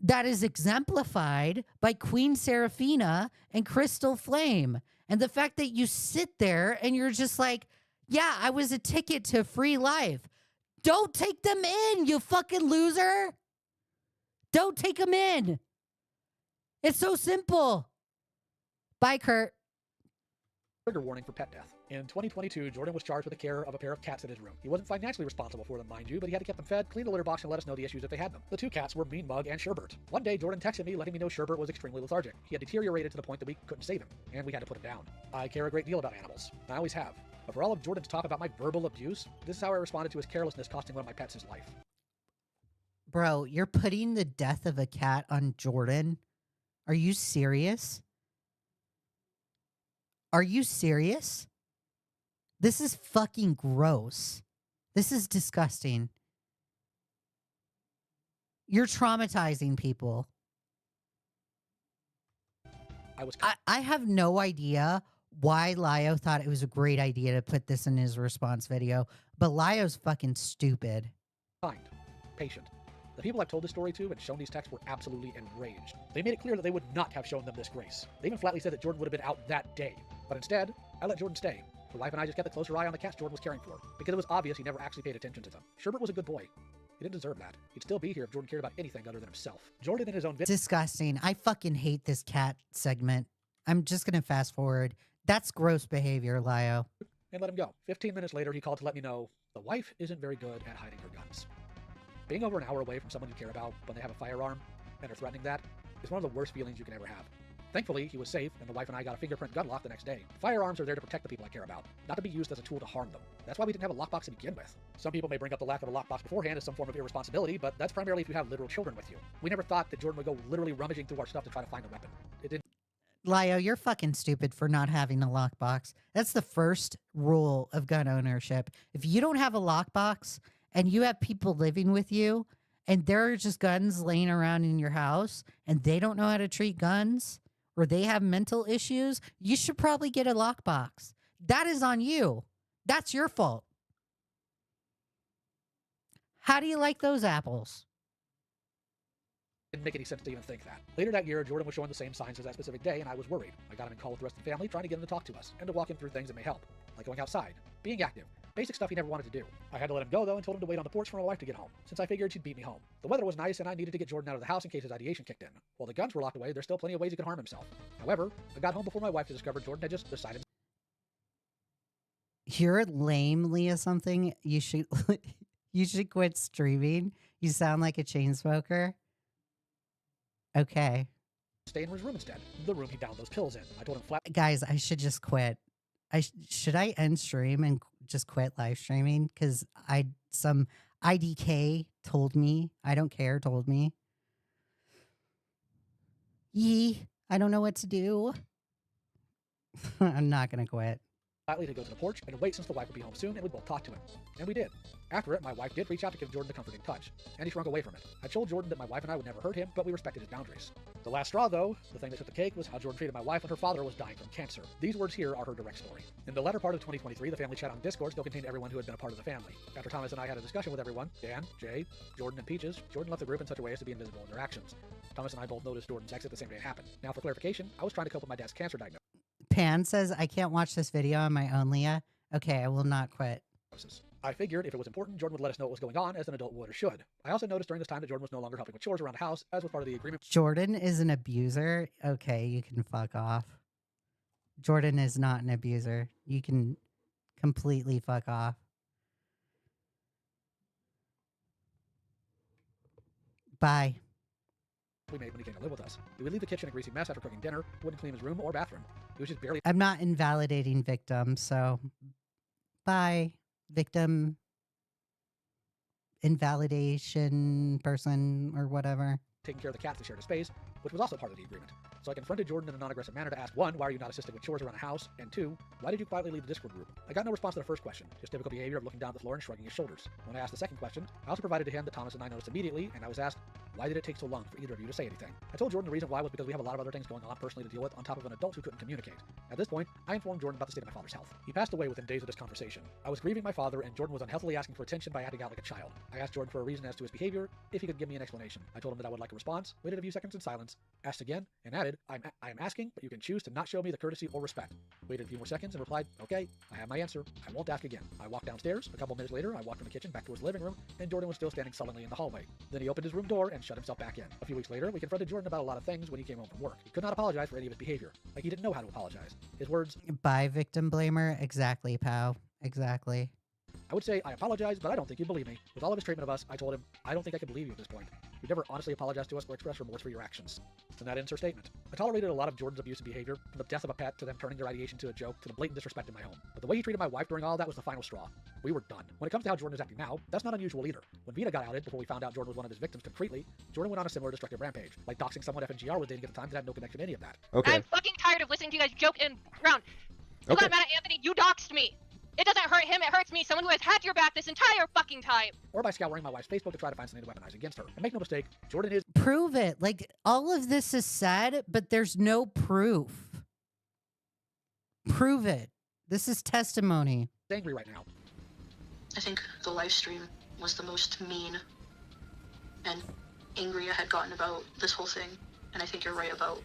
that is exemplified by Queen Seraphina and Crystal Flame. And the fact that you sit there and you're just like, yeah, I was a ticket to free life. Don't take them in, you fucking loser. Don't take them in. It's so simple. Bye, Kurt. Trigger warning for pet death. In 2022, Jordan was charged with the care of a pair of cats in his room. He wasn't financially responsible for them, mind you, but he had to keep them fed, clean the litter box, and let us know the issues if they had them. The two cats were Mean Mug and Sherbert. One day, Jordan texted me letting me know Sherbert was extremely lethargic. He had deteriorated to the point that we couldn't save him, and we had to put him down. I care a great deal about animals. I always have. But for all of Jordan's talk about my verbal abuse, this is how I responded to his carelessness costing one of my pets his life. Bro, you're putting the death of a cat on Jordan? Are you serious? Are you serious? This is fucking gross. This is disgusting. You're traumatizing people. I have no idea why Lio thought it was a great idea to put this in his response video, but Lio's fucking stupid. Kind. Patient. The people I've told this story to and shown these texts were absolutely enraged. They made it clear that they would not have shown them this grace. They even flatly said that Jordan would have been out that day. But instead, I let Jordan stay. The wife and I just kept a closer eye on the cats Jordan was caring for, because it was obvious he never actually paid attention to them. Sherbert was a good boy. He didn't deserve that. He'd still be here if Jordan cared about anything other than himself. Jordan in his own video. Disgusting. I fucking hate this cat segment. I'm just gonna fast forward. That's gross behavior, Lio. And let him go. 15 minutes later, he called to let me know the wife isn't very good at hiding her guns. Being over an hour away from someone you care about when they have a firearm and are threatening that is one of the worst feelings you can ever have. Thankfully, he was safe, and the wife and I got a fingerprint gun lock the next day. Firearms are there to protect the people I care about, not to be used as a tool to harm them. That's why we didn't have a lockbox to begin with. Some people may bring up the lack of a lockbox beforehand as some form of irresponsibility, but that's primarily if you have literal children with you. We never thought that Jordan would go literally rummaging through our stuff to try to find a weapon. It didn't. Lio, you're fucking stupid for not having a lockbox. That's the first rule of gun ownership. If you don't have a lockbox and you have people living with you and there are just guns laying around in your house and they don't know how to treat guns or they have mental issues, you should probably get a lockbox. That is on you. That's your fault. How do you like those apples? Didn't make any sense to even think that. Later that year, Jordan was showing the same signs as that specific day, and I was worried. I got him in call with the rest of the family, trying to get him to talk to us, and to walk him through things that may help, like going outside, being active, basic stuff he never wanted to do. I had to let him go, though, and told him to wait on the porch for my wife to get home, since I figured she'd beat me home. The weather was nice, and I needed to get Jordan out of the house in case his ideation kicked in. While the guns were locked away, there's still plenty of ways he could harm himself. However, I got home before my wife discovered Jordan had just decided. You're lame, Leigha Something. You should you should quit streaming. You sound like a chain smoker. Okay. Stay in his room instead. The room he downed those pills in. I told him flat. Guys, I should just quit. Should I end stream and just quit live streaming? Because some IDK told me. I don't care. Told me. I don't know what to do. I'm not gonna quit. Flatly to go to the porch and wait since the wife would be home soon and we'd both talk to him. And we did. After it, my wife did reach out to give Jordan a comforting touch, and he shrunk away from it. I told Jordan that my wife and I would never hurt him, but we respected his boundaries. The last straw, though, the thing that took the cake, was how Jordan treated my wife when her father was dying from cancer. These words here are her direct story. In the latter part of 2023, the family chat on Discord still contained everyone who had been a part of the family. After Thomas and I had a discussion with everyone, Dan, Jay, Jordan, and Peaches, Jordan left the group in such a way as to be invisible in their actions. Thomas and I both noticed Jordan's exit the same day it happened. Now, for clarification, I was trying to cope with my dad's cancer diagnosis. Pan says, I can't watch this video on my own, Leah. Okay, I will not quit. I figured if it was important, Jordan would let us know what was going on, as an adult would or should. I also noticed during this time that Jordan was no longer helping with chores around the house, as was part of the agreement. Jordan is an abuser? Okay, you can fuck off. Jordan is not an abuser. You can completely fuck off. Bye. We made when he came to live with us. He would leave the kitchen a greasy mess after cooking dinner, wouldn't clean his room or bathroom. He was just barely. I'm not invalidating victims, so bye, victim invalidation person or whatever. Taking care of the cats that shared a space, which was also part of the agreement. So I confronted Jordan in a non-aggressive manner to ask, 1, why are you not assisting with chores around the house? And 2, why did you quietly leave the Discord group? I got no response to the first question, just typical behavior of looking down at the floor and shrugging his shoulders. When I asked the second question, I also provided to him that Thomas and I noticed immediately, and I was asked, Why did it take so long for either of you to say anything? I told Jordan the reason why was because we have a lot of other things going on personally to deal with on top of an adult who couldn't communicate. At this point, I informed Jordan about the state of my father's health. He passed away within days of this conversation. I was grieving my father, and Jordan was unhealthily asking for attention by acting out like a child. I asked Jordan for a reason as to his behavior, if he could give me an explanation. I told him that I would like a response, waited a few seconds in silence, asked again, and added, I am asking, but you can choose to not show me the courtesy or respect. Waited a few more seconds and replied, okay, I have my answer. I won't ask again. I walked downstairs. A couple minutes later, I walked from the kitchen back to his living room, and Jordan was still standing sullenly in the hallway. Then he opened his room door and shut himself back in. A few weeks later, we confronted Jordan about a lot of things when he came home from work. He could not apologize for any of his behavior. Like he didn't know how to apologize. His words, By victim blamer? Exactly, pal. Exactly. I would say, I apologize, but I don't think you'd believe me. With all of his treatment of us, I told him, I don't think I can believe you at this point. You've never honestly apologized to us or expressed remorse for your actions. And that ends her statement. I tolerated a lot of Jordan's abusive behavior, from the death of a pet to them turning their ideation to a joke to the blatant disrespect in my home. But the way he treated my wife during all that was the final straw. We were done. When it comes to how Jordan is acting now, that's not unusual either. When Vita got outed before we found out Jordan was one of his victims concretely, Jordan went on a similar destructive rampage, like doxing someone FNGR was dating at the time that had no connection to any of that. Okay. I'm fucking tired of listening to you guys joke and round. You Okay. got mad at Anthony, you doxed me. It doesn't hurt him, it hurts me, someone who has had your back this entire fucking time. Or by scouring my wife's Facebook to try to find something to weaponize against her. And make no mistake, Jordan is Prove it. Like, all of this is said, but there's no proof. Prove it. This is testimony. angry right now. I think the live stream was the most mean and angry I had gotten about this whole thing. And I think you're right about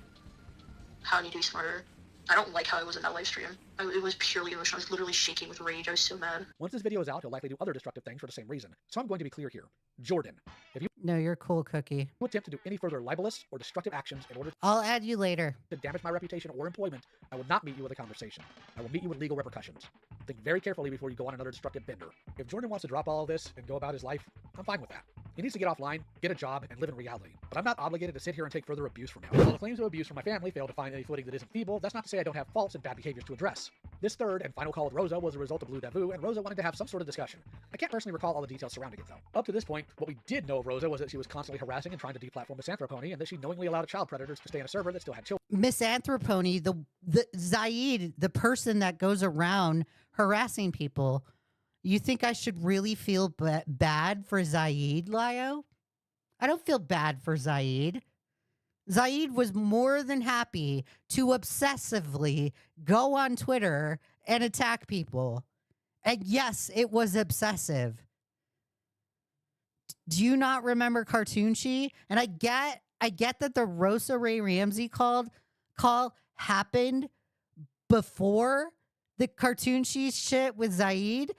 how I need to be smarter. I don't like how I was in that live stream. It was purely emotional. I was literally shaking with rage. I was so mad. Once this video is out, he'll likely do other destructive things for the same reason. So I'm going to be clear here. Jordan, if you No, you're cool, Cookie. attempt to do any further libelous or destructive actions in order I'll add you later. to damage my reputation or employment, I will not meet you with a conversation. I will meet you with legal repercussions. Think very carefully before you go on another destructive bender. If Jordan wants to drop all of this and go about his life, I'm fine with that. He needs to get offline, get a job, and live in reality. But I'm not obligated to sit here and take further abuse from him. While the claims of abuse from my family fail to find any footing that isn't feeble, that's not to say I don't have faults and bad behaviors to address. This third and final call with Rosa was a result of Blue Devu, and Rosa wanted to have some sort of discussion. I can't personally recall all the details surrounding it, though. Up to this point, what we did know of Rosa was that she was constantly harassing and trying to deplatform Misanthropony, and that she knowingly allowed child predators to stay on a server that still had children. Misanthropony, the Zaid, the person that goes around harassing people. You think I should really feel bad for Zaid, Lio? I don't feel bad for Zaid. Zaid was more than happy to obsessively go on Twitter and attack people. And yes, it was obsessive. Do you not remember Cartoonshi? And I get that the Rosa Ray Ramsey call happened before the Cartoonshi shit with Zaid.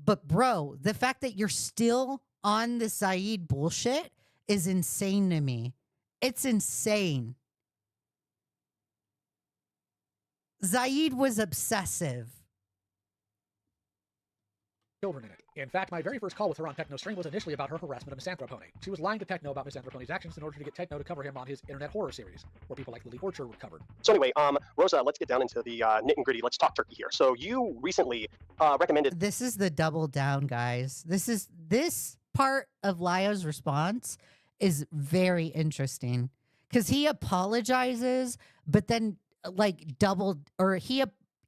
But bro, the fact that you're still on the Zaid bullshit is insane to me. It's insane. Zaid was obsessive. Children in it. In fact, my very first call with her on Techno stream was initially about her harassment of Misanthropony. She was lying to Techno about Misanthropony's actions in order to get Techno to cover him on his internet horror series, where people like Lily Orchard were covered. So anyway, Rosa, let's get down into the nit and gritty. Let's talk turkey here. So you recently recommended. This is the double down, guys. This part of Lio's response is very interesting because he apologizes, but then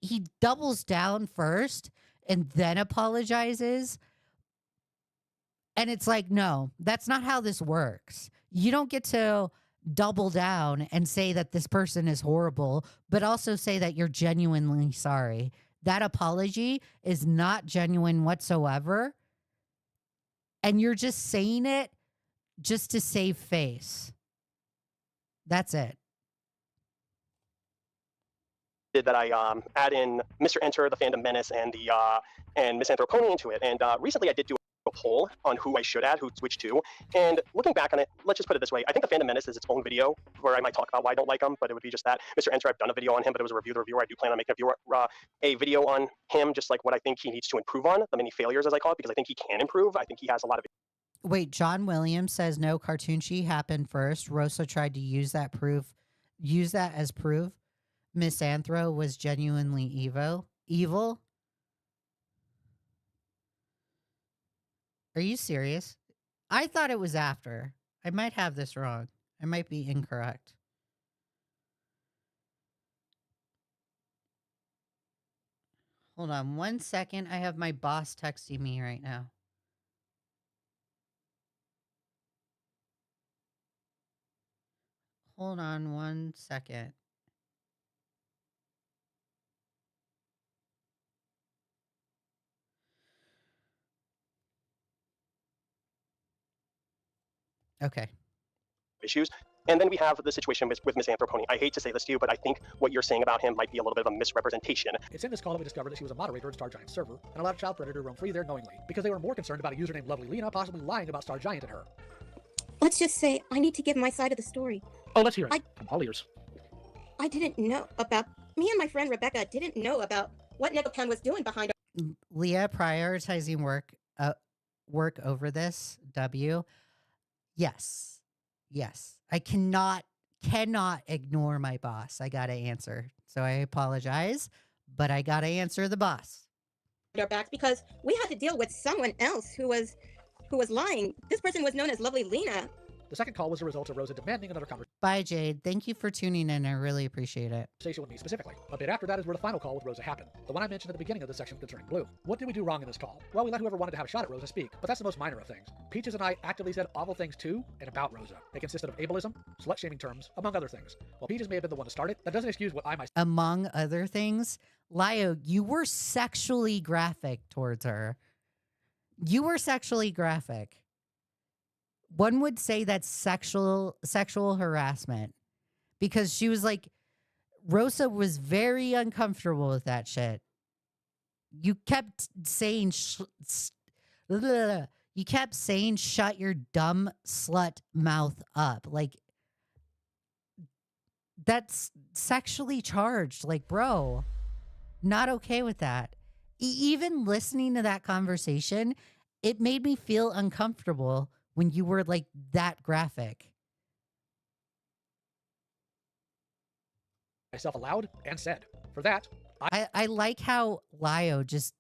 he doubles down first and then apologizes. And it's like, no, that's not how this works. You don't get to double down and say that this person is horrible, but also say that you're genuinely sorry. That apology is not genuine whatsoever. And you're just saying it just to save face. That's it. That I add in Mr. Enter, the Fandom Menace, and the and Misanthropony into it. And recently I did do a poll on who I should add, who switch to. And looking back on it, let's just put it this way. I think the Fandom Menace is its own video where I might talk about why I don't like him, but it would be just that. Mr. Enter, I've done a video on him, but it was a review of the reviewer. I do plan on making a video on him, just like what I think he needs to improve on, the many failures as I call it, because I think he can improve. I think he has a lot of. Wait, John Williams says no, Cartoonshi happened first. Rosa tried to use that as proof. Misanthro was genuinely evil. Are you serious? I thought it was after. I might have this wrong. I might be incorrect. Hold on 1 second. I have my boss texting me right now. Hold on 1 second. Okay. issues. And then we have the situation with Miss Anthroponi. I hate to say this to you, but I think what you're saying about him might be a little bit of a misrepresentation. It's in this call that we discovered that she was a moderator in Star Giant's server and allowed a child predator to roam free there knowingly, because they were more concerned about a user named Lovely Lena possibly lying about Star Giant and her. Let's just say I need to give my side of the story. Oh, let's hear it. I'm all ears. I didn't know about... Me and my friend Rebecca didn't know about what Negopan was doing behind our... Leah prioritizing work over this. W. Yes. I cannot ignore my boss. I gotta answer. So I apologize, but I gotta answer the boss. Our backs because we had to deal with someone else who was lying. This person was known as Lovely Lena. The second call was a result of Rosa demanding another conversation Bye, Jade. Thank you for tuning in. I really appreciate it. with me specifically. A bit after that is where the final call with Rosa happened. The one I mentioned at the beginning of this section concerning Blue. What did we do wrong in this call? Well, we let whoever wanted to have a shot at Rosa speak, but that's the most minor of things. Peaches and I actively said awful things to and about Rosa. They consisted of ableism, slut-shaming terms, among other things. While Peaches may have been the one to start it, that doesn't excuse what I myself... Among other things, Lio, you were sexually graphic towards her. You were sexually graphic. One would say that's sexual harassment, because she was like, Rosa was very uncomfortable with that shit. You kept saying, shut your dumb slut mouth up. Like, that's sexually charged. Like, bro, not okay with that. Even listening to that conversation, it made me feel uncomfortable when you were like that graphic. Myself aloud and said. For that, I like how Lio just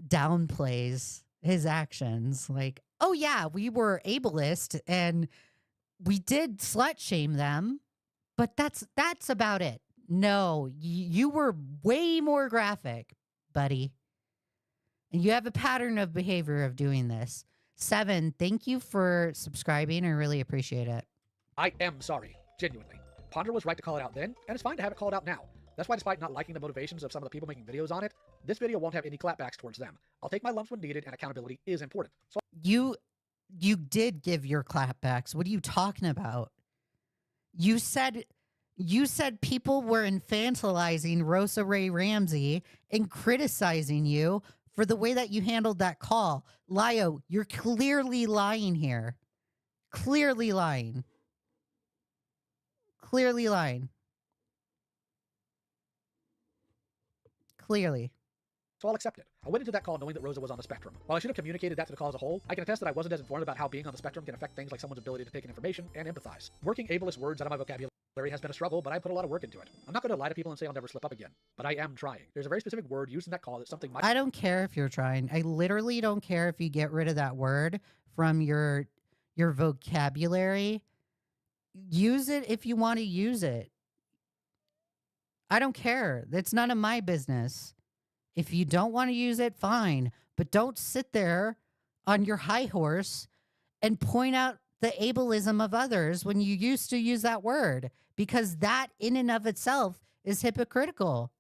downplays his actions. Like, oh yeah, we were ableist and we did slut shame them, but that's about it. No, you were way more graphic, buddy. And you have a pattern of behavior of doing this. 7, thank you for subscribing. I really appreciate it. I am sorry, genuinely. Ponder was right to call it out then, and it's fine to have it called out now. That's why, despite not liking the motivations of some of the people making videos on it, this video won't have any clapbacks towards them. I'll take my lumps when needed, and accountability is important. So you did give your clapbacks. What are you talking about? You said people were infantilizing Rosa Ray Ramsey and criticizing you for the way that you handled that call. Lio, you're clearly lying here. Clearly lying. Clearly lying. Clearly. So I'll accept it. I went into that call knowing that Rosa was on the spectrum. While I should have communicated that to the call as a whole, I can attest that I wasn't as informed about how being on the spectrum can affect things like someone's ability to take in information and empathize. Working ableist words out of my vocabulary has been a struggle, but I put a lot of work into it. I'm not going to lie to people and say I'll never slip up again, but I am trying. There's a very specific word used in that call that's something I don't care if you're trying. I literally don't care if you get rid of that word from your vocabulary. Use it if you want to use it. I don't care. That's none of my business. If you don't want to use it, fine. But don't sit there on your high horse and point out the ableism of others when you used to use that word, because that in and of itself is hypocritical.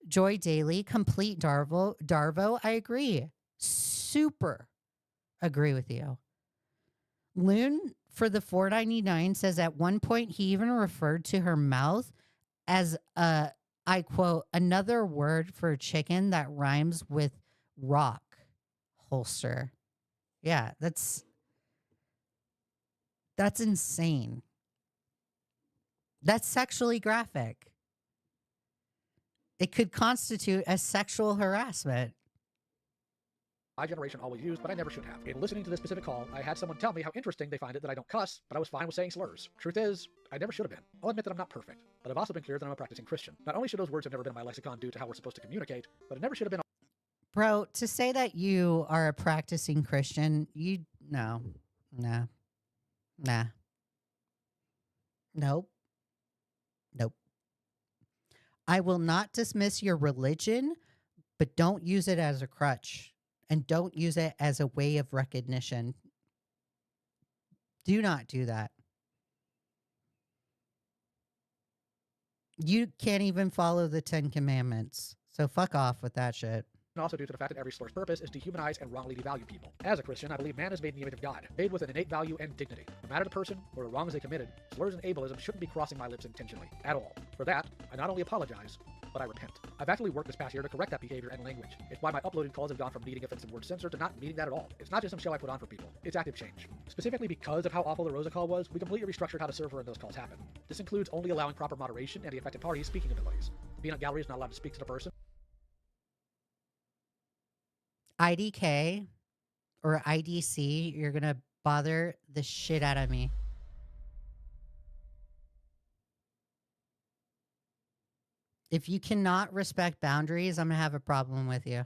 Joy Daily, complete Darvo, I agree. Super agree with you. Loon for the 499 says at one point he even referred to her mouth as I quote, another word for chicken that rhymes with rock holster. Yeah, that's insane. That's sexually graphic. It could constitute as sexual harassment. My generation always used, but I never should have. In listening to this specific call, I had someone tell me how interesting they find it that I don't cuss, but I was fine with saying slurs. Truth is, I never should have been. I'll admit that I'm not perfect, but I've also been clear that I'm a practicing Christian. Not only should those words have never been in my lexicon due to how we're supposed to communicate, but it never should have been. Bro, to say that you are a practicing Christian, nah. Nope. I will not dismiss your religion, but don't use it as a crutch. And don't use it as a way of recognition. Do not do that. You can't even follow the 10 Commandments. So fuck off with that shit. And also due to the fact that every slur's purpose is to dehumanize and wrongly devalue people. As a Christian, I believe man is made in the image of God, made with an innate value and dignity. No matter the person or the wrongs they committed, slurs and ableism shouldn't be crossing my lips intentionally, at all. For that, I not only apologize, but I repent. I've actually worked this past year to correct that behavior and language. It's why my uploaded calls have gone from needing offensive word censor to not needing that at all. It's not just some show I put on for people. It's active change. Specifically because of how awful the Rosa call was, we completely restructured how the server and those calls happen. This includes only allowing proper moderation and the affected party's speaking abilities. The peanut gallery is not allowed to speak to the person. IDK or IDC, you're gonna bother the shit out of me. If you cannot respect boundaries, I'm gonna have a problem with you.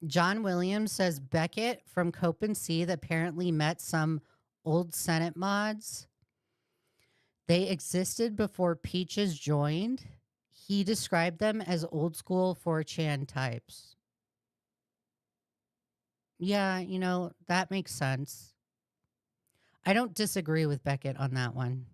John Williams says Beckett from Cope and C that apparently met some old Senate mods. They existed before Peaches joined. He described them as old school 4chan types. Yeah, you know, that makes sense. I don't disagree with Beckett on that one.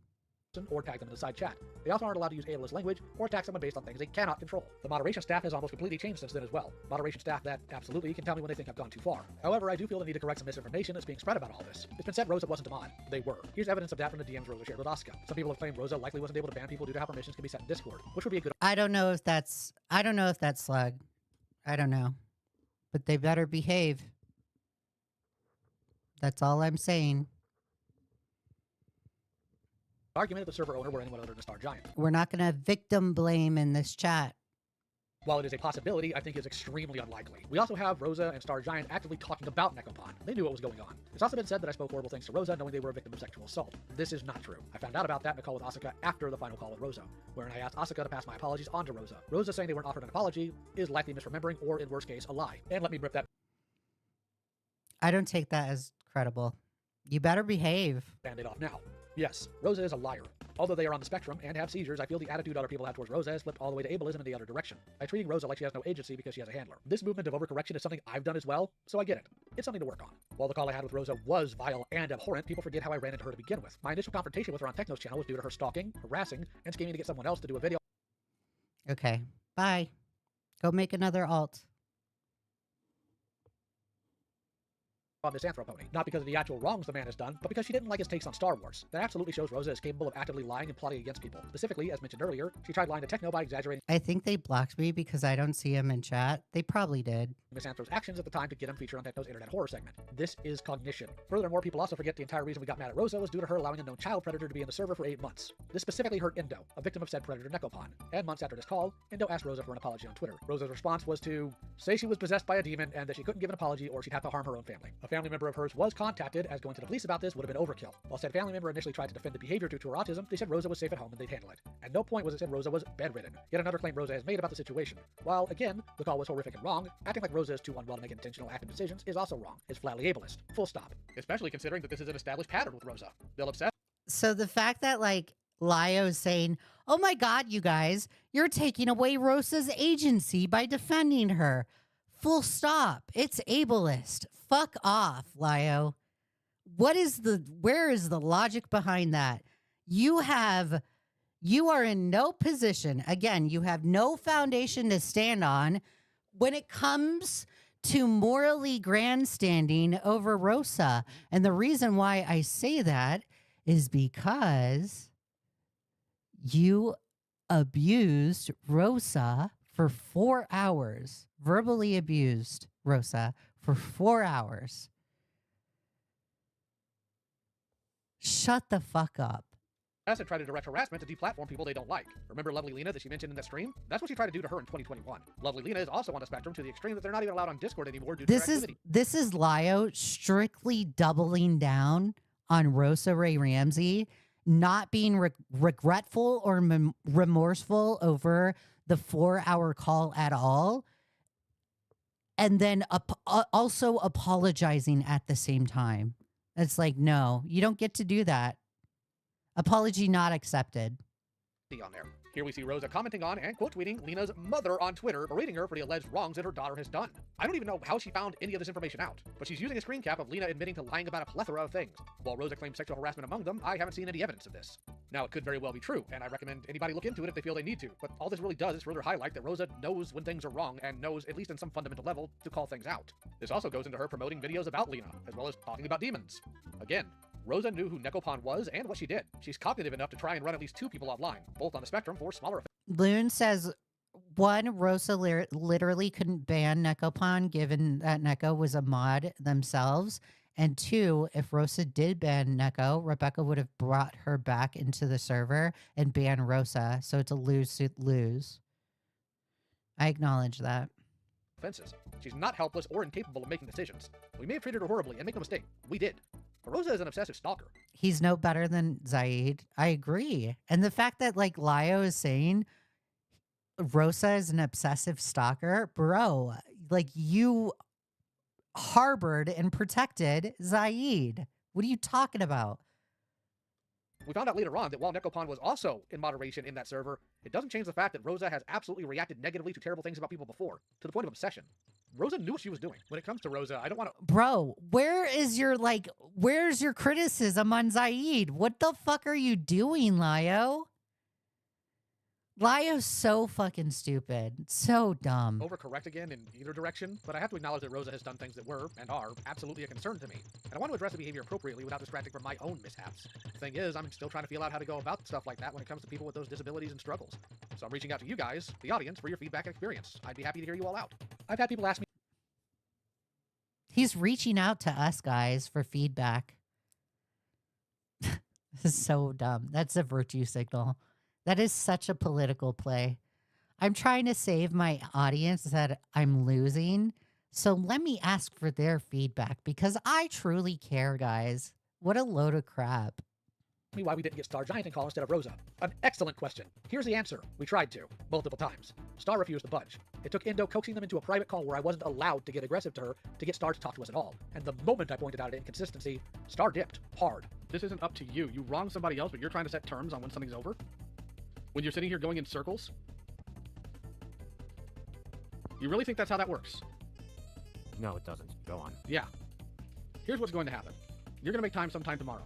Or tag them in the side chat. They also aren't allowed to use ableist language or attack someone based on things they cannot control. The moderation staff has almost completely changed since then as well. Moderation staff that absolutely can tell me when they think I've gone too far. However, I do feel the need to correct some misinformation that's being spread about all this. It's been said Rosa wasn't a mod. They were. Here's evidence of that from the DMs Rosa shared with Asuka. Some people have claimed Rosa likely wasn't able to ban people due to how permissions can be set in Discord, which would be a good. I don't know if that's Slug. I don't know. But they better behave. That's all I'm saying. Argument of the server owner were anyone other than Star Giant. We're not going to victim blame in this chat. While it is a possibility, I think it's extremely unlikely. We also have Rosa and Star Giant actively talking about Necopon. They knew what was going on. It's also been said that I spoke horrible things to Rosa knowing they were a victim of sexual assault. This is not true. I found out about that in a call with Asuka after the final call with Rosa, wherein I asked Asuka to pass my apologies on to Rosa. Rosa saying they weren't offered an apology is likely misremembering or, in worst case, a lie. And let me rip that. I don't take that as credible. You better behave. Band-aid off now. Yes, Rosa is a liar. Although they are on the spectrum and have seizures, I feel the attitude other people have towards Rosa has flipped all the way to ableism in the other direction, by treating Rosa like she has no agency because she has a handler. This movement of overcorrection is something I've done as well, so I get it. It's something to work on. While the call I had with Rosa was vile and abhorrent, people forget how I ran into her to begin with. My initial confrontation with her on Techno's channel was due to her stalking, harassing, and scheming to get someone else to do a video. Okay, bye. Go make another alt. On this Anthropony, not because of the actual wrongs the man has done, but because she didn't like his takes on Star Wars. That absolutely shows Rosa is capable of actively lying and plotting against people. Specifically, as mentioned earlier, she tried lying to Techno by exaggerating I think they blocked me because I don't see him in chat. They probably did. Miss Anthro's actions at the time to get him featured on Techno's internet horror segment. This is cognition. Furthermore, people also forget the entire reason we got mad at Rosa was due to her allowing a known child predator to be in the server for 8 months. This specifically hurt Indo, a victim of said predator Necopon. And months after this call, Indo asked Rosa for an apology on Twitter. Rosa's response was to say she was possessed by a demon and that she couldn't give an apology or she'd have to harm her own family. A family member of hers was contacted, as going to the police about this would have been overkill. While said family member initially tried to defend the behavior due to her autism, they said Rosa was safe at home and they'd handle it. At no point was it said Rosa was bedridden. Yet another claim Rosa has made about the situation. While, again, the call was horrific and wrong, acting like Rosa is too unwell to make intentional active decisions is also wrong. It's flatly ableist. Full stop. Especially considering that this is an established pattern with Rosa. They'll obsess. So the fact that, like, Lio's saying, oh my god, you guys, you're taking away Rosa's agency by defending her. Full stop. It's ableist. Fuck off, Lio. Where is the logic behind that? You are in no position. Again, you have no foundation to stand on when it comes to morally grandstanding over Rosa. And the reason why I say that is because you abused Rosa for 4 hours. Verbally abused Rosa for 4 hours. Shut the fuck up. And tried to direct harassment to deplatform people they don't like. Remember Lovely Lena that she mentioned in that stream? That's what she tried to do to her in 2021. Lovely Lena is also on the spectrum to the extreme that they're not even allowed on Discord anymore due to their activity. This is Lio strictly doubling down on Rosa Ray Ramsey, not being regretful or remorseful over the 4-hour call at all, and then also apologizing at the same time. It's like, no, you don't get to do that. Apology not accepted. On there. Here we see Rosa commenting on and quote tweeting Lena's mother on Twitter, berating her for the alleged wrongs that her daughter has done. I don't even know how she found any of this information out, but she's using a screen cap of Lena admitting to lying about a plethora of things. While Rosa claims sexual harassment among them, I haven't seen any evidence of this. Now, it could very well be true, and I recommend anybody look into it if they feel they need to, but all this really does is further highlight that Rosa knows when things are wrong and knows, at least in some fundamental level, to call things out. This also goes into her promoting videos about Lena, as well as talking about demons. Again, Rosa knew who Nekopon was and what she did. She's cognitive enough to try and run at least 2 people offline, both on the spectrum for smaller effects. Loon says, 1, Rosa literally couldn't ban Nekopon given that Neko was a mod themselves. And 2, if Rosa did ban Neko, Rebecca would have brought her back into the server and banned Rosa. So it's a lose-lose. I acknowledge that. Offenses. She's not helpless or incapable of making decisions. We may have treated her horribly, and make no mistake, we did. But Rosa is an obsessive stalker. He's no better than Zaid. I agree. And the fact that, like, Lio is saying Rosa is an obsessive stalker, bro, like, you harbored and protected Zaid. What are you talking about? We found out later on that while Nekopon was also in moderation in that server, it doesn't change the fact that Rosa has absolutely reacted negatively to terrible things about people before, to the point of obsession. Rosa knew what she was doing. When it comes to Rosa, I don't want to... Bro, where's your criticism on Zaid? What the fuck are you doing, Lio? Lio's so fucking stupid. So dumb. Overcorrect again in either direction, but I have to acknowledge that Rosa has done things that were, and are, absolutely a concern to me. And I want to address the behavior appropriately without distracting from my own mishaps. The thing is, I'm still trying to feel out how to go about stuff like that when it comes to people with those disabilities and struggles. So I'm reaching out to you guys, the audience, for your feedback and experience. I'd be happy to hear you all out. I've had people ask me... He's reaching out to us, guys, for feedback. This is so dumb. That's a virtue signal. That is such a political play. I'm trying to save my audience that I'm losing. So let me ask for their feedback because I truly care, guys. What a load of crap. Me why we didn't get Star Giant and call instead of Rosa. An excellent question. Here's the answer. We tried to, multiple times. Star refused to budge. It took Indo coaxing them into a private call where I wasn't allowed to get aggressive to her to get Star to talk to us at all. And the moment I pointed out an inconsistency, Star dipped hard. This isn't up to you. You wrong somebody else, but you're trying to set terms on when something's over? When you're sitting here going in circles? You really think that's how that works? No, it doesn't. Go on. Yeah. Here's what's going to happen. You're going to make time sometime tomorrow.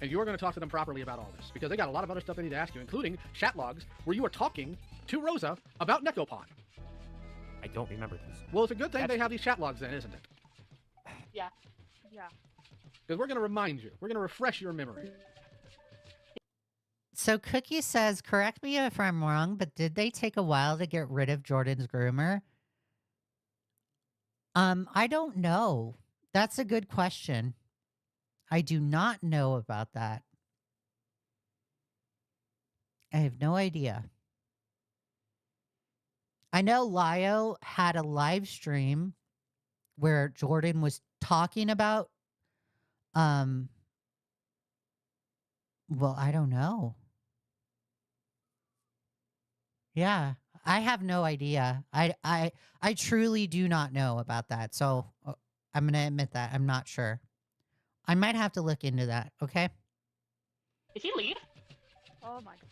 And you're going to talk to them properly about all this, because they got a lot of other stuff they need to ask you, including chat logs where you are talking to Rosa about Nekopon. I don't remember this. Well, it's a good thing they have these chat logs then, isn't it? Yeah. Yeah. Because we're going to remind you. We're going to refresh your memory. So Cookie says, correct me if I'm wrong, but did they take a while to get rid of Jordan's groomer? I don't know. That's a good question. I do not know about that. I have no idea. I know Lio had a live stream where Jordan was talking about, well, I don't know. Yeah, I have no idea. I truly do not know about that. So I'm going to admit that. I'm not sure. I might have to look into that, okay? Did he leave? Oh my god.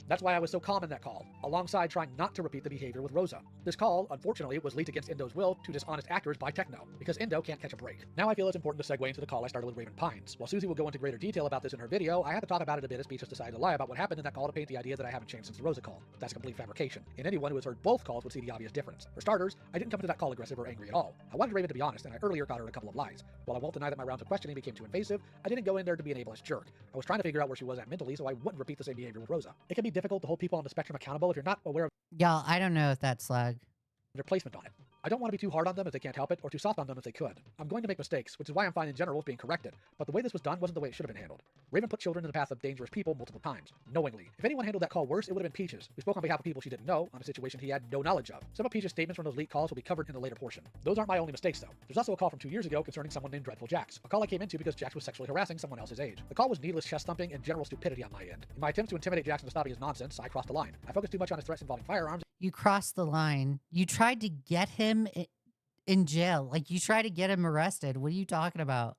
That's why I was so calm in that call, alongside trying not to repeat the behavior with Rosa. This call, unfortunately, was leaked against Indo's will to dishonest actors by Techno, because Indo can't catch a break. Now I feel it's important to segue into the call I started with Raven Pines. While Susie will go into greater detail about this in her video, I had to talk about it a bit as Peaches decided to lie about what happened in that call to paint the idea that I haven't changed since the Rosa call. That's complete fabrication, and anyone who has heard both calls would see the obvious difference. For starters, I didn't come into that call aggressive or angry at all. I wanted Raven to be honest, and I earlier got her a couple of lies. While I won't deny that my rounds of questioning became too invasive, I didn't go in there to be an ableist jerk. I was trying to figure out where she was at mentally so I wouldn't repeat the same behavior with Rosa. It can be difficult to hold people on the spectrum accountable if you're not aware of Y'all, I don't know if that's slug. their placement on it. I don't want to be too hard on them if they can't help it, or too soft on them if they could. I'm going to make mistakes, which is why I'm fine in general with being corrected, but the way this was done wasn't the way it should have been handled. Raven put children in the path of dangerous people multiple times, knowingly. If anyone handled that call worse, it would have been Peaches. We spoke on behalf of people she didn't know, on a situation he had no knowledge of. Some of Peaches' statements from those leaked calls will be covered in the later portion. Those aren't my only mistakes, though. There's also a call from 2 years ago concerning someone named Dreadful Jax, a call I came into because Jax was sexually harassing someone else's age. The call was needless chest thumping and general stupidity on my end. In my attempts to intimidate Jax into stopping his nonsense, I crossed the line. I focused too much on his threats involving firearms. You crossed the line. You tried to get him in jail. Like, you tried to get him arrested. What are you talking about?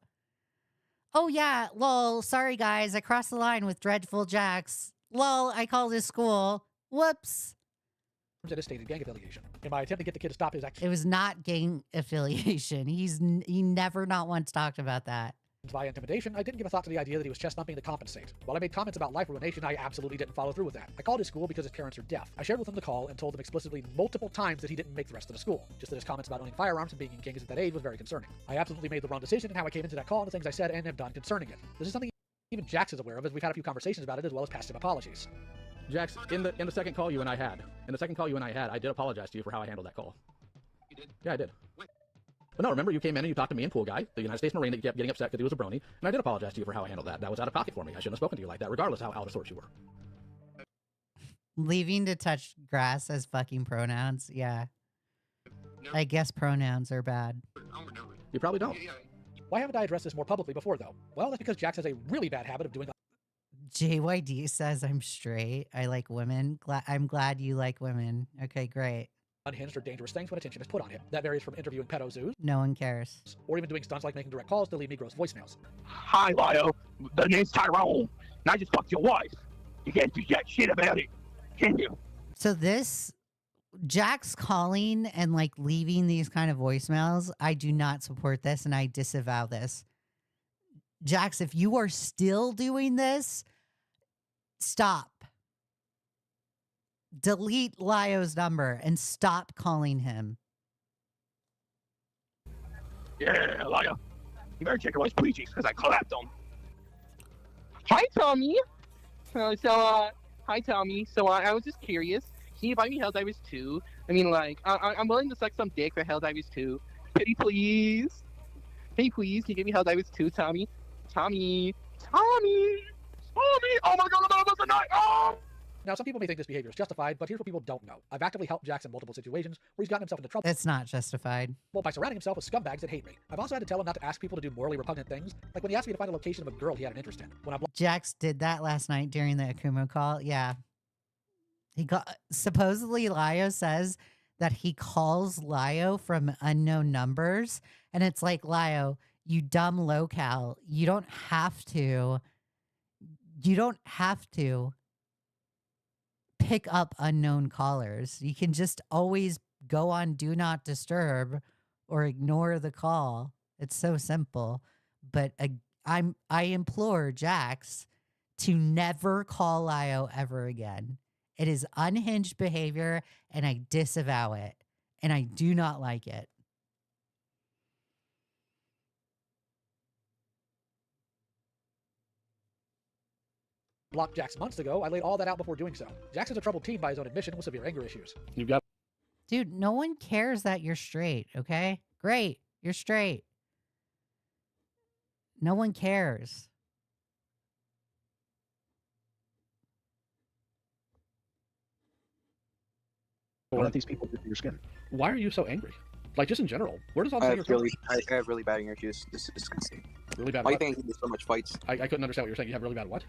Oh, yeah. Lol. Sorry, guys. I crossed the line with Dreadful Jax. Lol, I called his school. Whoops. At his stated gang affiliation. In my attempt to get the kid to stop his actions It was not gang affiliation. He never not once talked about that. via intimidation, I didn't give a thought to the idea that he was chest thumping to compensate. While I made comments about life ruination, I absolutely didn't follow through with that. I called his school because his parents are deaf. I shared with him the call and told him explicitly multiple times that he didn't make the rest of the school. Just that his comments about owning firearms and being in gangs at that age was very concerning. I absolutely made the wrong decision in how I came into that call and the things I said and have done concerning it. This is something even Jax is aware of, as we've had a few conversations about it, as well as past him apologies. Jax, in the second call you and I had, I did apologize to you for how I handled that call. You did? Yeah, I did. But no, remember you came in and you talked to me and Pool Guy, the United States Marine that kept getting upset because he was a brony, and I did apologize to you for how I handled that. That was out of pocket for me. I shouldn't have spoken to you like that, regardless of how out of sorts you were. Leaving to touch grass as fucking pronouns? Yeah. No. I guess pronouns are bad. You probably don't. Why haven't I addressed this more publicly before, though? Well, that's because Jax has a really bad habit of doing JYD says I'm straight. I like women. I'm glad you like women. Okay, great. unhinged or dangerous things when attention is put on him. That varies from interviewing pedo zoos, No one cares. or even doing stunts like making direct calls to leave me gross voicemails. Hi, Lio. The name's Tyrone, and I just fucked your wife. You can't do jack shit about it, can you? So this Jack's calling and like leaving these kind of voicemails, I do not support this and I disavow this. Jax, if you are still doing this, stop. Delete Lio's number and stop calling him. Yeah, Lio. You better check your wife's Ouija's because I clapped them. Hi, Tommy. Hi, Tommy. So I was just curious. Can you buy me Helldivers 2? I mean, like, I'm willing to suck some dick for Helldivers 2. Pretty please. Hey, please, can you give me Helldivers 2, Tommy? Tommy. Tommy. Oh my god, that was a night. Oh! Now, some people may think this behavior is justified, but here's what people don't know. I've actively helped Jax in multiple situations where he's gotten himself into trouble. It's not justified. Well, by surrounding himself with scumbags that hate me. I've also had to tell him not to ask people to do morally repugnant things, like when he asked me to find a location of a girl he had an interest in. When I Jax did that last night during the Akumu call. Yeah. He got supposedly Lio says that he calls Lio from unknown numbers. And it's like, Lio, you dumb locale. You don't have to pick up unknown callers. You can just always go on do not disturb or ignore the call. It's so simple. But I implore Jax to never call Lio ever again. It is unhinged behavior and I disavow it. And I do not like it. blocked Jax months ago, I laid all that out before doing so. Jax is a troubled teen by his own admission with severe anger issues. You got. Dude, no one cares that you're straight, okay? Great. You're straight. No one cares. What do these people do to your skin? Why are you so angry? Like, just in general. Where does all this anger come from? I have really bad anger issues. This is disgusting. Really bad Why do what? you think there's so much fights? I couldn't understand what you're saying. You have really bad what?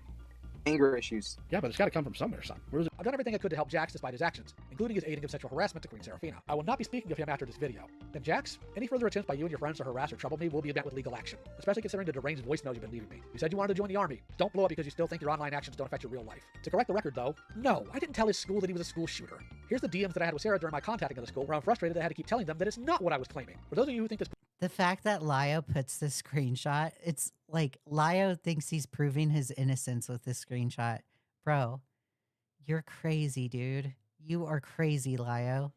Anger issues. Yeah, but it's got to come from somewhere, son. Where is it? I've done everything I could to help Jax despite his actions, including his aiding of sexual harassment to Queen Seraphina. I will not be speaking of him after this video. And Jax, any further attempts by you and your friends to harass or trouble me will be met with legal action, especially considering the deranged voicemails you've been leaving me. You said you wanted to join the army. Don't blow up because you still think your online actions don't affect your real life. To correct the record, though, no, I didn't tell his school that he was a school shooter. Here's the DMs that I had with Sarah during my contacting of the school, where I'm frustrated that I had to keep telling them that it's not what I was claiming. For those of you who think this... The fact that Lio puts this screenshot, it's like Lio thinks he's proving his innocence with this screenshot. Bro, you're crazy, dude. You are crazy, Lio.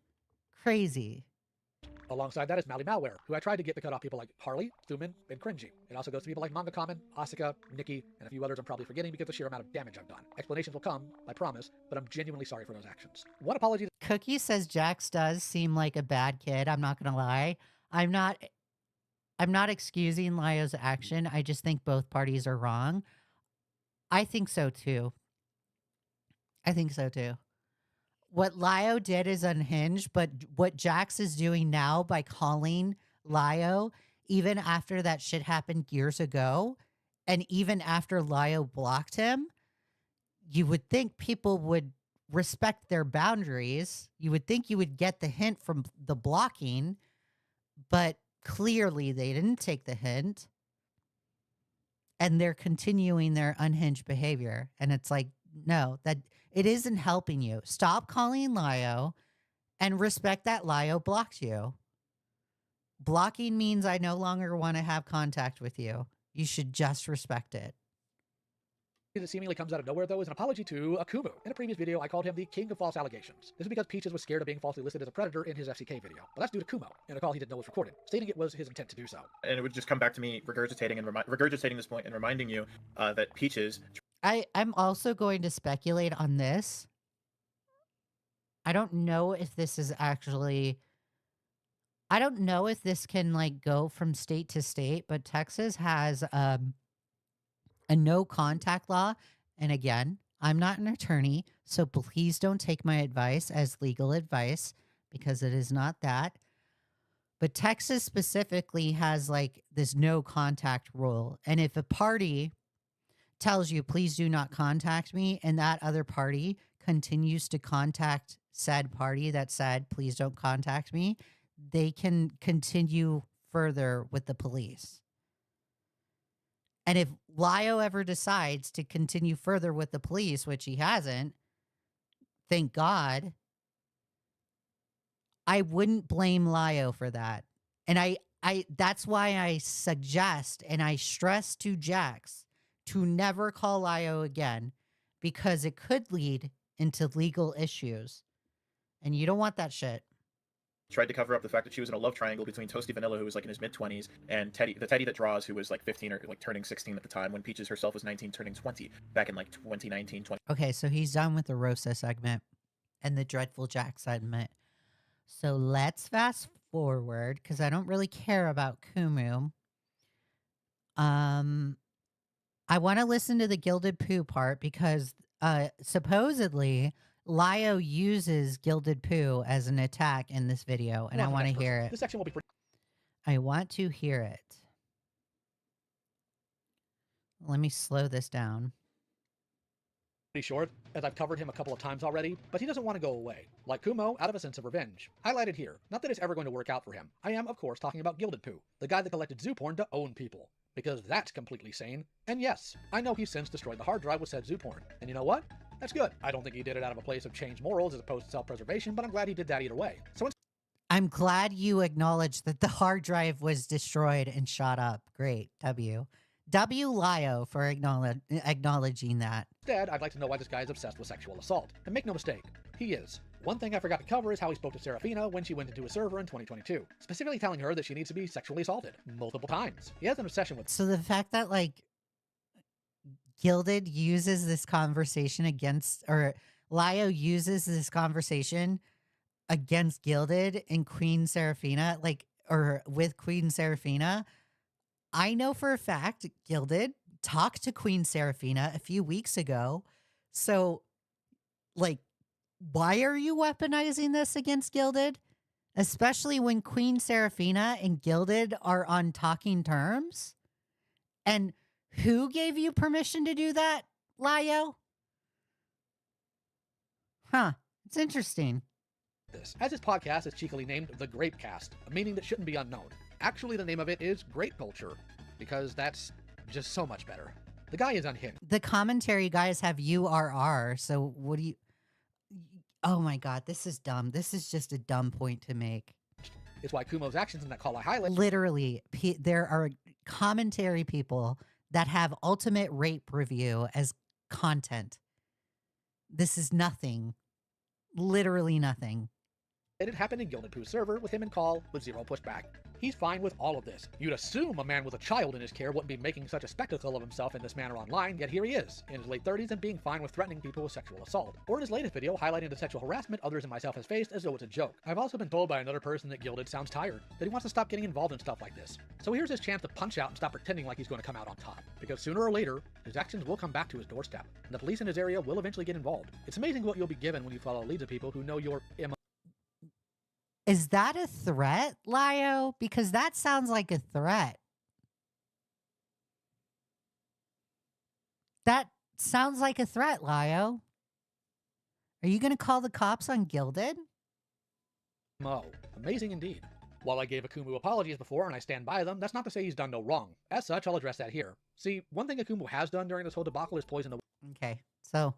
Crazy. Alongside that is Mally Malware, who I tried to get to cut off people like Harley, Thuman, and Cringy. It also goes to people like Manga Common, Asuka, Nikki, and a few others I'm probably forgetting because of the sheer amount of damage I've done. Explanations will come, I promise, but I'm genuinely sorry for those actions. One apology... Cookie says Jax does seem like a bad kid. I'm not gonna lie. I'm not excusing Lio's action. I just think both parties are wrong. I think so too. What Lio did is unhinged, but what Jax is doing now by calling Lio, even after that shit happened years ago, and even after Lio blocked him, you would think people would respect their boundaries. You would think you would get the hint from the blocking, but clearly they didn't take the hint. And they're continuing their unhinged behavior. And it's like, no, that it isn't helping you. Stop calling Lio and respect that Lio blocked you. Blocking means I no longer want to have contact with you. You should just respect it. That seemingly comes out of nowhere, though, is an apology to Akumu. In a previous video, I called him the king of false allegations. This is because Peaches was scared of being falsely listed as a predator in his FCK video. But that's due to Akumu, in a call he didn't know was recorded, stating it was his intent to do so. And it would just come back to me regurgitating this point and reminding you that Peaches... I'm also going to speculate on this. I don't know if this is actually... I don't know if this can, like, go from state to state, but Texas has... a no contact law. And again, I'm not an attorney, so please don't take my advice as legal advice because it is not that. But Texas specifically has like this no contact rule. And if a party tells you, please do not contact me, and that other party continues to contact said party that said, please don't contact me, they can continue further with the police. And if Lio ever decides to continue further with the police, which he hasn't, thank God, I wouldn't blame Lio for that. And I that's why I suggest and I stress to Jax to never call Lio again, because it could lead into legal issues. And you don't want that shit. Tried to cover up the fact that she was in a love triangle between Toasty Vanilla, who was like in his mid-20s, and Teddy, the Teddy that draws, who was like 15 or like turning 16 at the time, when Peaches herself was 19, turning 20, back in like 2019, 20. Okay, so he's done with the Rosa segment and the Dreadful Jack segment. So let's fast forward, because I don't really care about Kumu. I want to listen to the Gilded Poo part, because supposedly Lio uses Gilded Poo as an attack in this video, and I want to hear it. This section will be pretty... I want to hear it. Let me slow this down. Pretty short, as I've covered him a couple of times already, but he doesn't want to go away. Like Kumo, out of a sense of revenge. Highlighted here. Not that it's ever going to work out for him. I am, of course, talking about Gilded Poo, the guy that collected zoo porn to own people. Because that's completely sane. And yes, I know he's since destroyed the hard drive with said zoo porn. And you know what? That's good. I don't think he did it out of a place of changed morals as opposed to self-preservation, but I'm glad he did that either way. So I'm glad you acknowledged that the hard drive was destroyed and shot up. Great. W. W Lio for acknowledging that. Instead, I'd like to know why this guy is obsessed with sexual assault. And make no mistake, he is. One thing I forgot to cover is how he spoke to Serafina when she went into a server in 2022, specifically telling her that she needs to be sexually assaulted multiple times. He has an obsession with... So the fact that, like, Gilded uses this conversation against, or Lio uses this conversation against Gilded and Queen Serafina, like, or with Queen Serafina, I know for a fact Gilded talked to Queen Serafina a few weeks ago. So, like, why are you weaponizing this against Gilded? Especially when Queen Serafina and Gilded are on talking terms? And who gave you permission to do that, Lio? Huh. It's interesting. This, as his podcast is cheekily named The Grapecast, a meaning that shouldn't be unknown. Actually, the name of it is Grape Culture, because that's just so much better. The guy is unhinged. The commentary guys have URR, so what do you... Oh my god, this is dumb. This is just a dumb point to make. It's why Kumo's actions in that call I highlight... Literally, there are commentary people that have Ultimate Rape Review as content. This is nothing. Literally nothing. It had happened in Gilded Poo's server with him in call with zero pushback. He's fine with all of this. You'd assume a man with a child in his care wouldn't be making such a spectacle of himself in this manner online, yet here he is, in his late 30s and being fine with threatening people with sexual assault. Or in his latest video highlighting the sexual harassment others and myself has faced as though it's a joke. I've also been told by another person that Gilded sounds tired, that he wants to stop getting involved in stuff like this. So here's his chance to punch out and stop pretending like he's going to come out on top. Because sooner or later, his actions will come back to his doorstep, and the police in his area will eventually get involved. It's amazing what you'll be given when you follow leads of people who know your Is that a threat, Lio? Because that sounds like a threat. That sounds like a threat, Lio. Are you going to call the cops on Gilded? Oh, amazing indeed. While I gave Akumu apologies before and I stand by them, that's not to say he's done no wrong. As such, I'll address that here. See, one thing Akumu has done during this whole debacle is poison the... Okay, so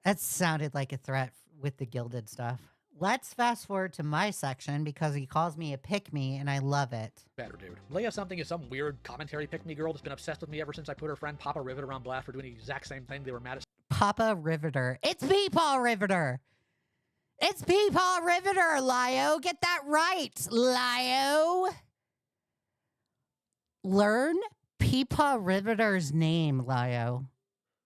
That sounded like a threat with the gilded stuff. Let's fast forward to my section because he calls me a pick-me and I love it. Better, dude. Leigha Something is some weird commentary pick-me girl that's been obsessed with me ever since I put her friend Papa Rivet around Blast for doing the exact same thing. They were mad as Papa Riveter. It's Peepaw Riveter. It's Peepaw Riveter, Lio. Get that right, Lio. Learn Peepaw Riveter's name, Lio.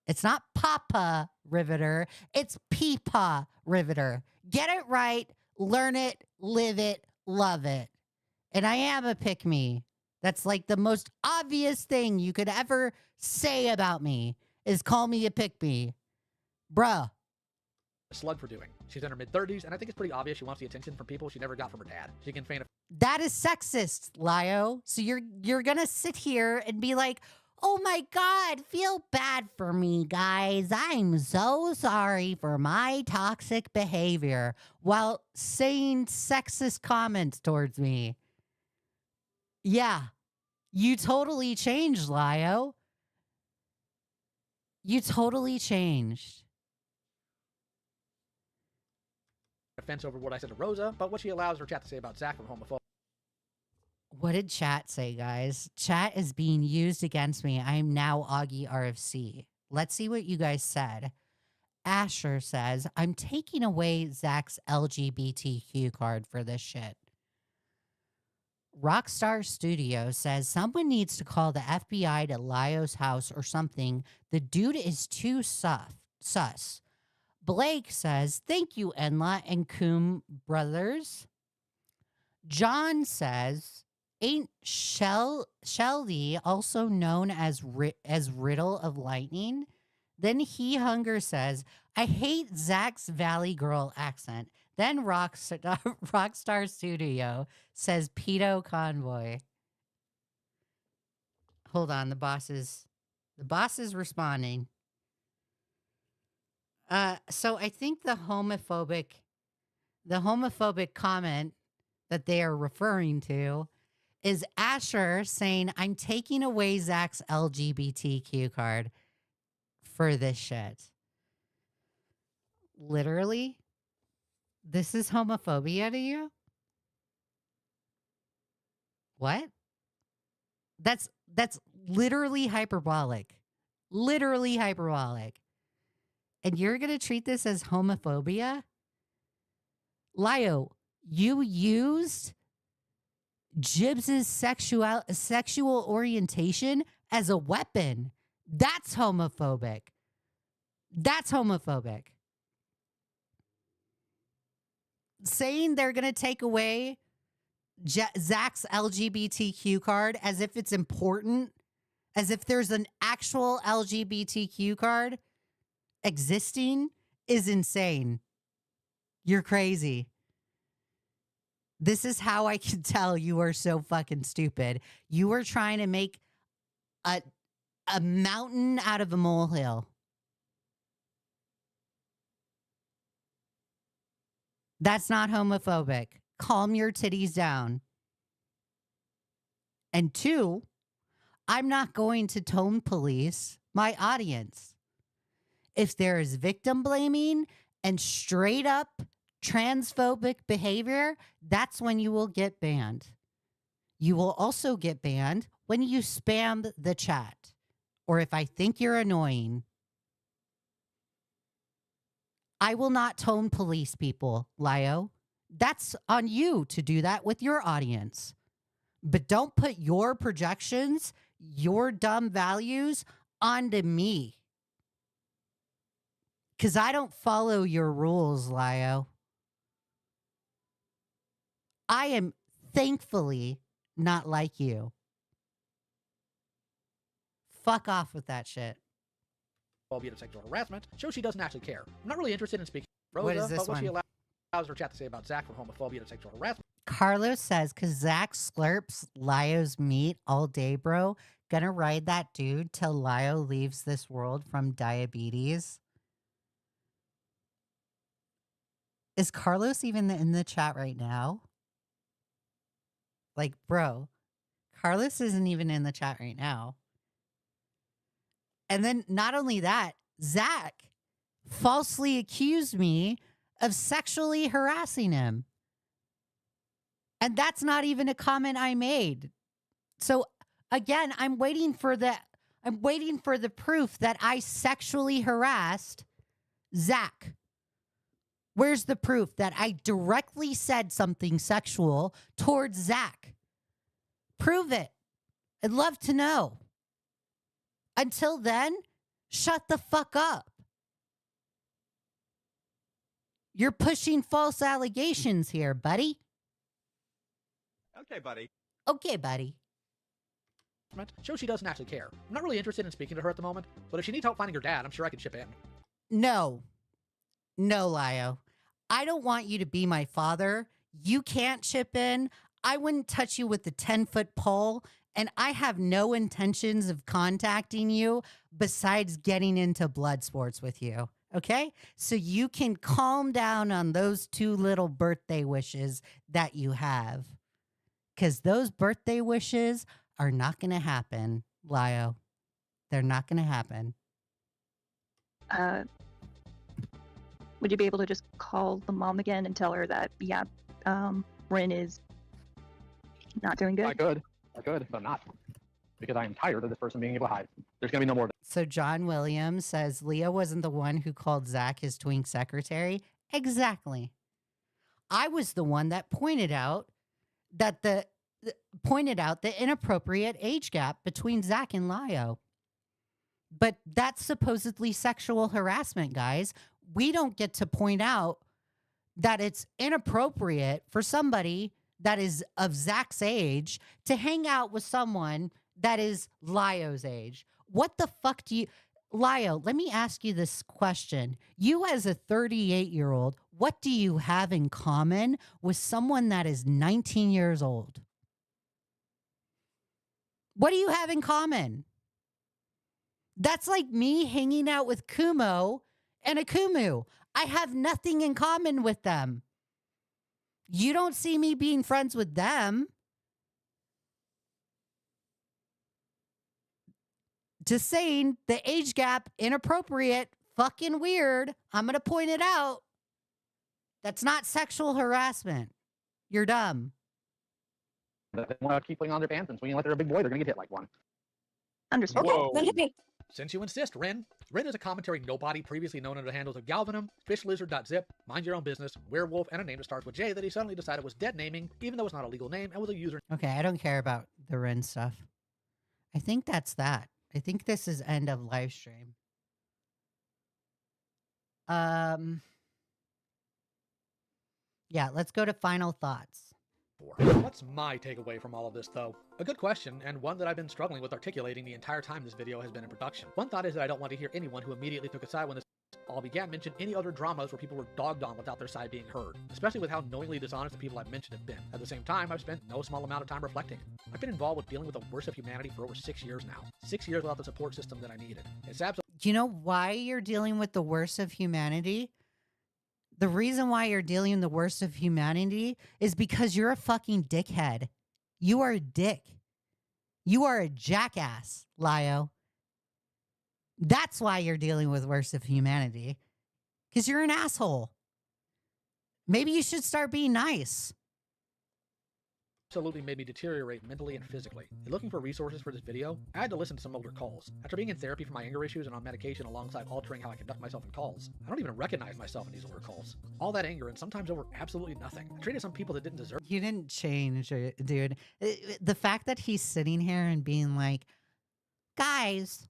It's not Papa Riveter. It's Peepaw Riveter. Get it right. Learn it. Live it. Love it. And I am a pick-me. That's like the most obvious thing you could ever say about me is call me a pick-me. Bruh. slug for doing. She's in her mid-30s, and I think it's pretty obvious she wants the attention from people she never got from her dad. She can feign a That is sexist, Lio. So you're gonna sit here and be like, oh my God, feel bad for me, guys. I'm so sorry for my toxic behavior while saying sexist comments towards me. Yeah, you totally changed, Lio. You totally changed. offense over what I said to Rosa, but what she allows her chat to say about Zach from homophobic. What did chat say, guys? Chat is being used against me. I am now Augie RFC. Let's see what you guys said. Asher says, I'm taking away Zach's LGBTQ card for this shit. Rockstar Studio says, someone needs to call the FBI to Lio's house or something. The dude is too sus. Blake says, thank you, Enla and Coom brothers. John says, ain't Shelly also known as Riddle of Lightning? Then He Hunger says, I hate Zach's Valley Girl accent. Then Rockstar Studio says Pedo Convoy. Hold on, the boss is responding. So I think the homophobic comment that they are referring to is Asher saying, I'm taking away Zach's LGBTQ card for this shit. Literally? This is homophobia to you? What? That's literally hyperbolic. Literally hyperbolic. And you're going to treat this as homophobia? Lio, you used Jibbs's sexual orientation as a weapon. That's homophobic. That's homophobic. Saying they're going to take away Zach's LGBTQ card as if it's important, as if there's an actual LGBTQ card existing, is insane. You're crazy. This is how I can tell you are so fucking stupid. You were trying to make a mountain out of a molehill. That's not homophobic. Calm your titties down. And two, I'm not going to tone police my audience. If there is victim blaming and straight up transphobic behavior, that's when you will get banned. You will also get banned when you spam the chat or if I think you're annoying. I will not tone police people, Lio. That's on you to do that with your audience. But don't put your projections, your dumb values onto me. Because I don't follow your rules, Lio. I am thankfully not like you. Fuck off with that shit. Albeit sexual harassment, shows she doesn't actually care. I'm not really interested in speaking to Rosa, What is this but what she one? allows her chat to say about Zach for homophobia and sexual harassment. Carlos says, cause Zach slurps Lio's meat all day, bro. Gonna ride that dude till Lio leaves this world from diabetes. Is Carlos even in the chat right now? Like, bro, Carlos isn't even in the chat right now. And then not only that, Zach falsely accused me of sexually harassing him. And that's not even a comment I made. So again, I'm waiting for the proof that I sexually harassed Zach. Where's the proof that I directly said something sexual towards Zach? Prove it. I'd love to know. Until then, shut the fuck up. You're pushing false allegations here, buddy. Okay, buddy. Okay, buddy. Shows she doesn't actually care. I'm not really interested in speaking to her at the moment, but if she needs help finding her dad, I'm sure I can chip in. No. No, Lio. I don't want you to be my father. You can't chip in. I wouldn't touch you with a 10-foot pole, and I have no intentions of contacting you besides getting into blood sports with you. Okay? So you can calm down on those 2 little birthday wishes that you have. Because those birthday wishes are not going to happen, Lio. They're not going to happen. Would you be able to just call the mom again and tell her that, yeah, Rin is not doing good? I could, but I'm not. Because I am tired of this person being able to hide. There's going to be no more. So John Williams says Lio wasn't the one who called Zach his twink secretary. Exactly. I was the one that pointed out that the inappropriate age gap between Zach and Lio. But that's supposedly sexual harassment, guys. We don't get to point out that it's inappropriate for somebody that is of Zach's age to hang out with someone that is Lio's age. What the fuck do you... Lio, let me ask you this question. You as a 38-year-old, what do you have in common with someone that is 19 years old? What do you have in common? That's like me hanging out with Kumo and Akumu. I have nothing in common with them. You don't see me being friends with them. Just saying, the age gap, inappropriate, fucking weird. I'm going to point it out. That's not sexual harassment. You're dumb. They want to keep playing on their pants, and swinging like they're a big boy, they're going to get hit like one. Understood. Whoa. Then hit me. Since you insist, Rin. Rin is a commentary nobody previously known under the handles of Galvanum, FishLizard.zip, Mind Your Own Business, Werewolf, and a name that starts with J that he suddenly decided was dead naming, even though it's not a legal name, and was a user. Okay, I don't care about the Ren stuff. I think that's that. I think this is end of live stream. Yeah, let's go to final thoughts. What's my takeaway from all of this, though? A good question, and one that I've been struggling with articulating the entire time this video has been in production. One thought is that I don't want to hear anyone who immediately took a side when this all began mention any other dramas where people were dogged on without their side being heard, especially with how knowingly dishonest the people I've mentioned have been. At the same time, I've spent no small amount of time reflecting. I've been involved with dealing with the worst of humanity for over 6 years now. 6 years without the support system that I needed. It's absolutely... Do you know why you're dealing with the worst of humanity? The reason why you're dealing with the worst of humanity is because you're a fucking dickhead. You are a dick. You are a jackass, Lio. That's why you're dealing with worst of humanity. Because you're an asshole. Maybe you should start being nice. Absolutely made me deteriorate mentally and physically. In looking for resources for this video, I had to listen to some older calls. After being in therapy for my anger issues and on medication alongside altering how I conduct myself in calls, I don't even recognize myself in these older calls. All that anger and sometimes over absolutely nothing. I treated some people that didn't deserve. You didn't change, dude. The fact that he's sitting here and being like, guys,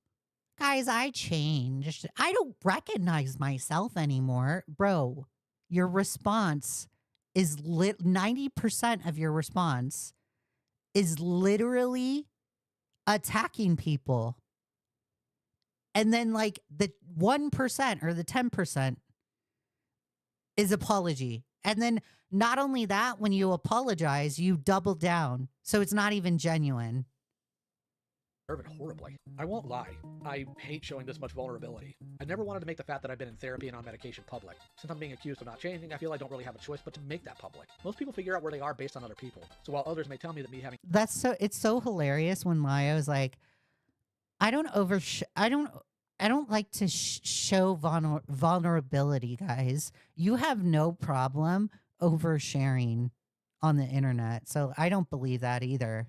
I changed. I don't recognize myself anymore. Bro, your response is 90% of your response is literally attacking people. And then like the 1% or the 10% is apology. And then not only that, when you apologize, you double down. So it's not even genuine. Deserve it horribly. I won't lie. I hate showing this much vulnerability. I never wanted to make the fact that I've been in therapy and on medication public. Since I'm being accused of not changing, I feel I don't really have a choice but to make that public. Most people figure out where they are based on other people. So while others may tell me that me having... It's so hilarious when Lio's like, I don't I don't like to show vulnerability, guys. You have no problem oversharing on the internet, so I don't believe that either.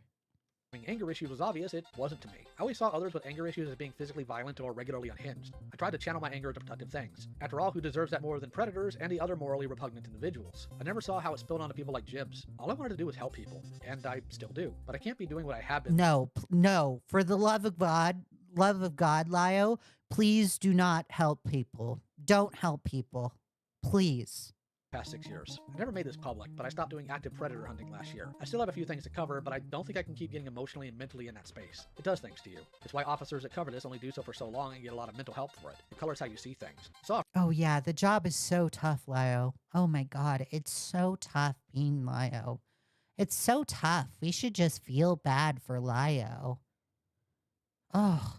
Anger issues was obvious, it wasn't to me. I always saw others with anger issues as being physically violent or regularly unhinged. I tried to channel my anger into productive things. After all, who deserves that more than predators and the other morally repugnant individuals? I never saw how it spilled onto people like Jibs. All I wanted to do was help people, and I still do. But I can't be doing what I have been. No, no, for the love of God, Lio, please do not help people. Don't help people, please. Past 6 years. I never made this public, but I stopped doing active predator hunting last year. I still have a few things to cover, but I don't think I can keep getting emotionally and mentally in that space. It does things to you. It's why officers that cover this only do so for so long and get a lot of mental help for it. It colors how you see things. So, oh yeah, the job is so tough, Lio. Oh my God, it's so tough being Lio. It's so tough. We should just feel bad for Lio. Oh,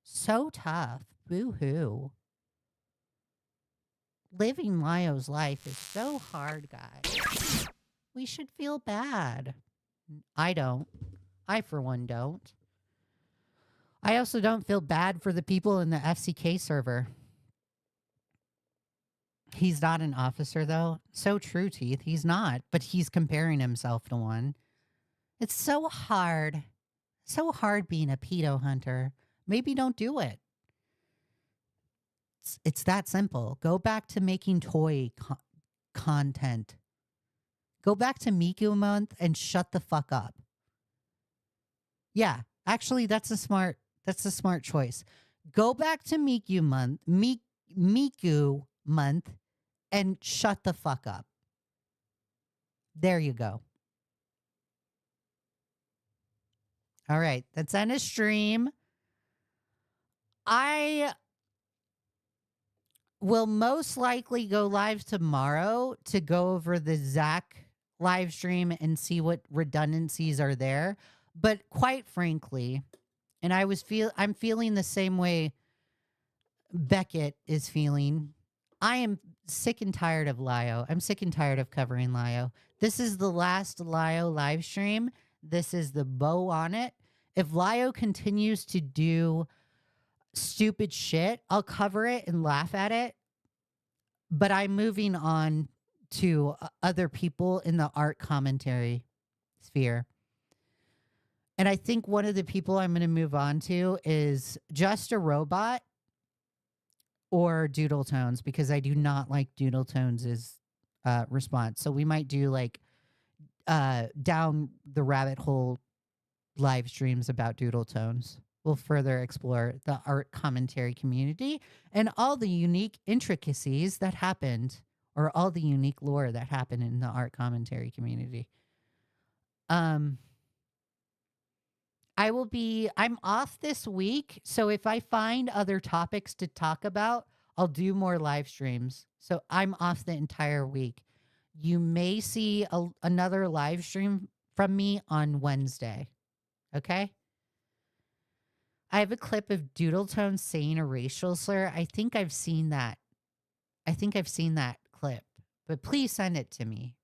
so tough. Boo-hoo. Living Lio's life is so hard, guys. We should feel bad. I don't. I, for one, don't. I also don't feel bad for the people in the FCK server. He's not an officer, though. So true, Teeth. He's not, but he's comparing himself to one. It's so hard. So hard being a pedo hunter. Maybe don't do it. It's that simple. Go back to making toy content. Go back to Miku month and shut the fuck up. Yeah, actually, that's a smart choice. Go back to Miku month, and shut the fuck up. There you go. All right, that's end of stream. I will most likely go live tomorrow to go over the Zach live stream and see what redundancies are there. But quite frankly, and I'm feeling the same way Beckett is feeling. I am sick and tired of Lio. I'm sick and tired of covering Lio. This is the last Lio live stream. This is the bow on it. If Lio continues to do stupid shit, I'll cover it and laugh at it. But I'm moving on to other people in the art commentary sphere. And I think one of the people I'm going to move on to is Just a Robot or Doodle Tones, because I do not like Doodle Tones' response. So we might do like down the rabbit hole live streams about Doodle Tones. We'll further explore the art commentary community and all the unique intricacies that happened, or all the unique lore that happened in the art commentary community. I'm off this week, so if I find other topics to talk about, I'll do more live streams. So I'm off the entire week. You may see another live stream from me on Wednesday. Okay? I have a clip of Doodle Tones saying a racial slur. I think I've seen that. I think I've seen that clip. But please send it to me.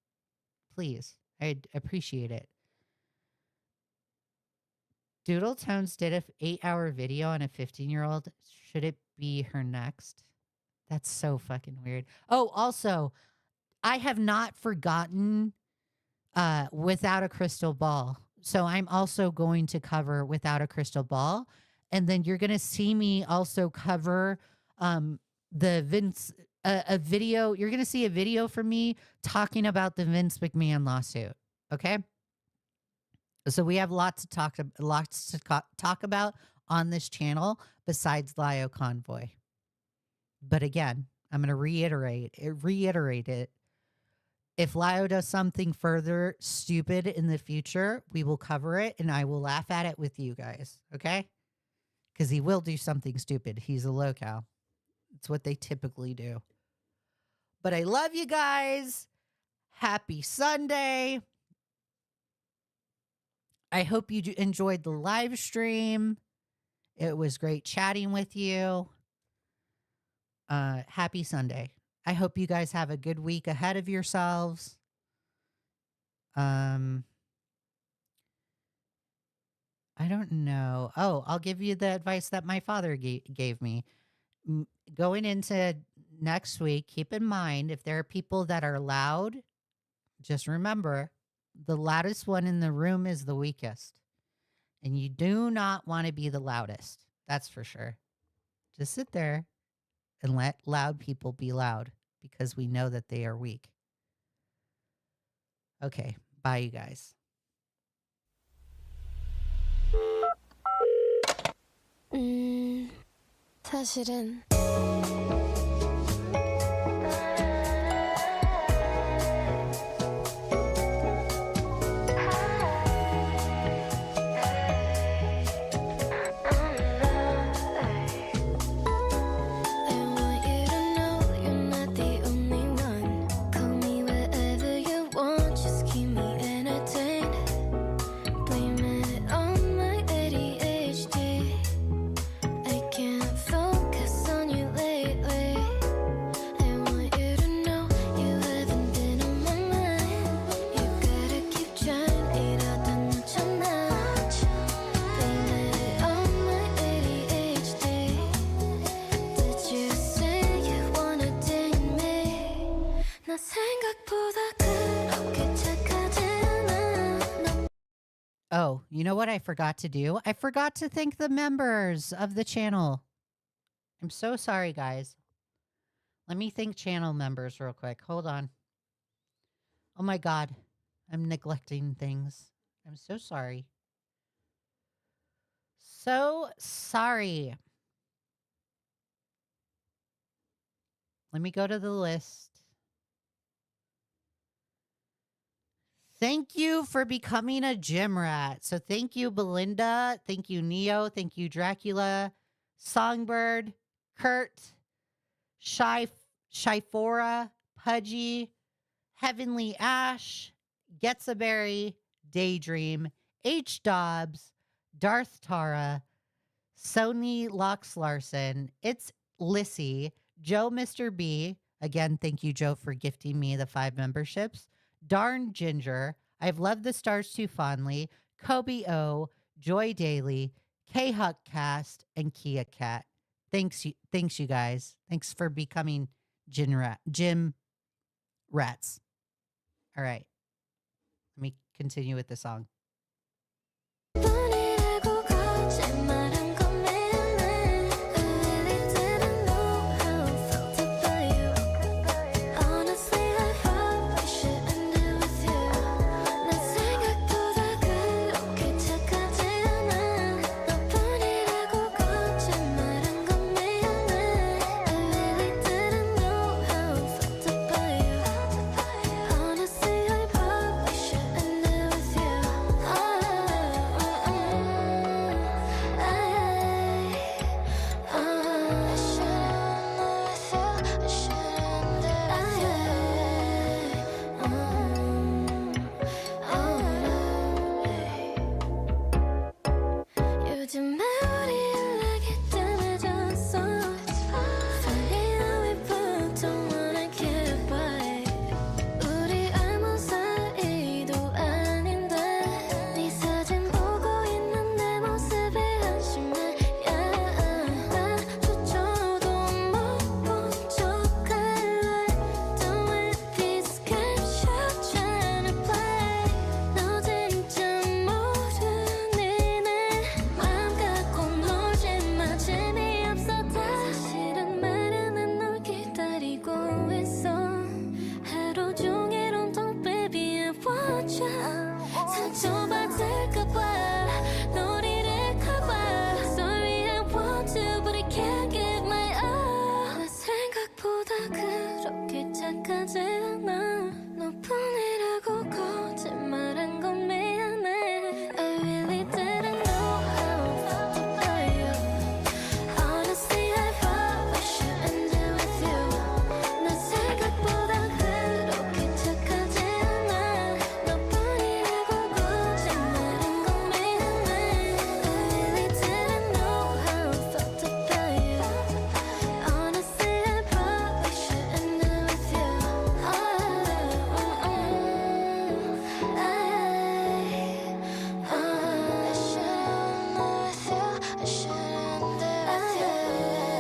Please. I'd appreciate it. Doodle Tones did an 8-hour video on a 15-year-old. Should it be her next? That's so fucking weird. Oh, also, I have not forgotten Without a Crystal Ball. So I'm also going to cover Without a Crystal Ball. And then you're going to see me also cover the Vince, a video. You're going to see a video from me talking about the Vince McMahon lawsuit. Okay? So we have lots to talk about on this channel besides Lio Convoy. But again, I'm going to reiterate it. If Lio does something further stupid in the future, we will cover it and I will laugh at it with you guys. Okay? Because he will do something stupid. He's a locale. It's what they typically do. But I love you guys. Happy Sunday. I hope you enjoyed the live stream. It was great chatting with you. Happy Sunday. I hope you guys have a good week ahead of yourselves. I I don't know. Oh, I'll give you the advice that my father gave me. Going into next week, keep in mind if there are people that are loud, just remember the loudest one in the room is the weakest. And you do not want to be the loudest. That's for sure. Just sit there and let loud people be loud because we know that they are weak. Okay. Bye, you guys. 사실은 Oh, you know what I forgot to do? I forgot to thank the members of the channel. I'm so sorry, guys. Let me thank channel members real quick. Hold on. Oh my God. I'm neglecting things. I'm so sorry. So sorry. Let me go to the list. Thank you for becoming a gym rat. So thank you, Belinda. Thank you, Neo. Thank you, Dracula, Songbird, Kurt, Shyfora, Pudgy, Heavenly Ash, Getza Berry, Daydream, H. Dobbs, Darth Tara, Sonylox Larsson, It's Lissy, JoeMrB. Again, thank you, Joe, for gifting me the 5 memberships. Darg Ginger, I've loved the stars too fondly, Coby-o, Joy Daily, KhuckCast, and KiaKat. Thanks, you guys. Thanks for becoming gym rats. All right. Let me continue with the song.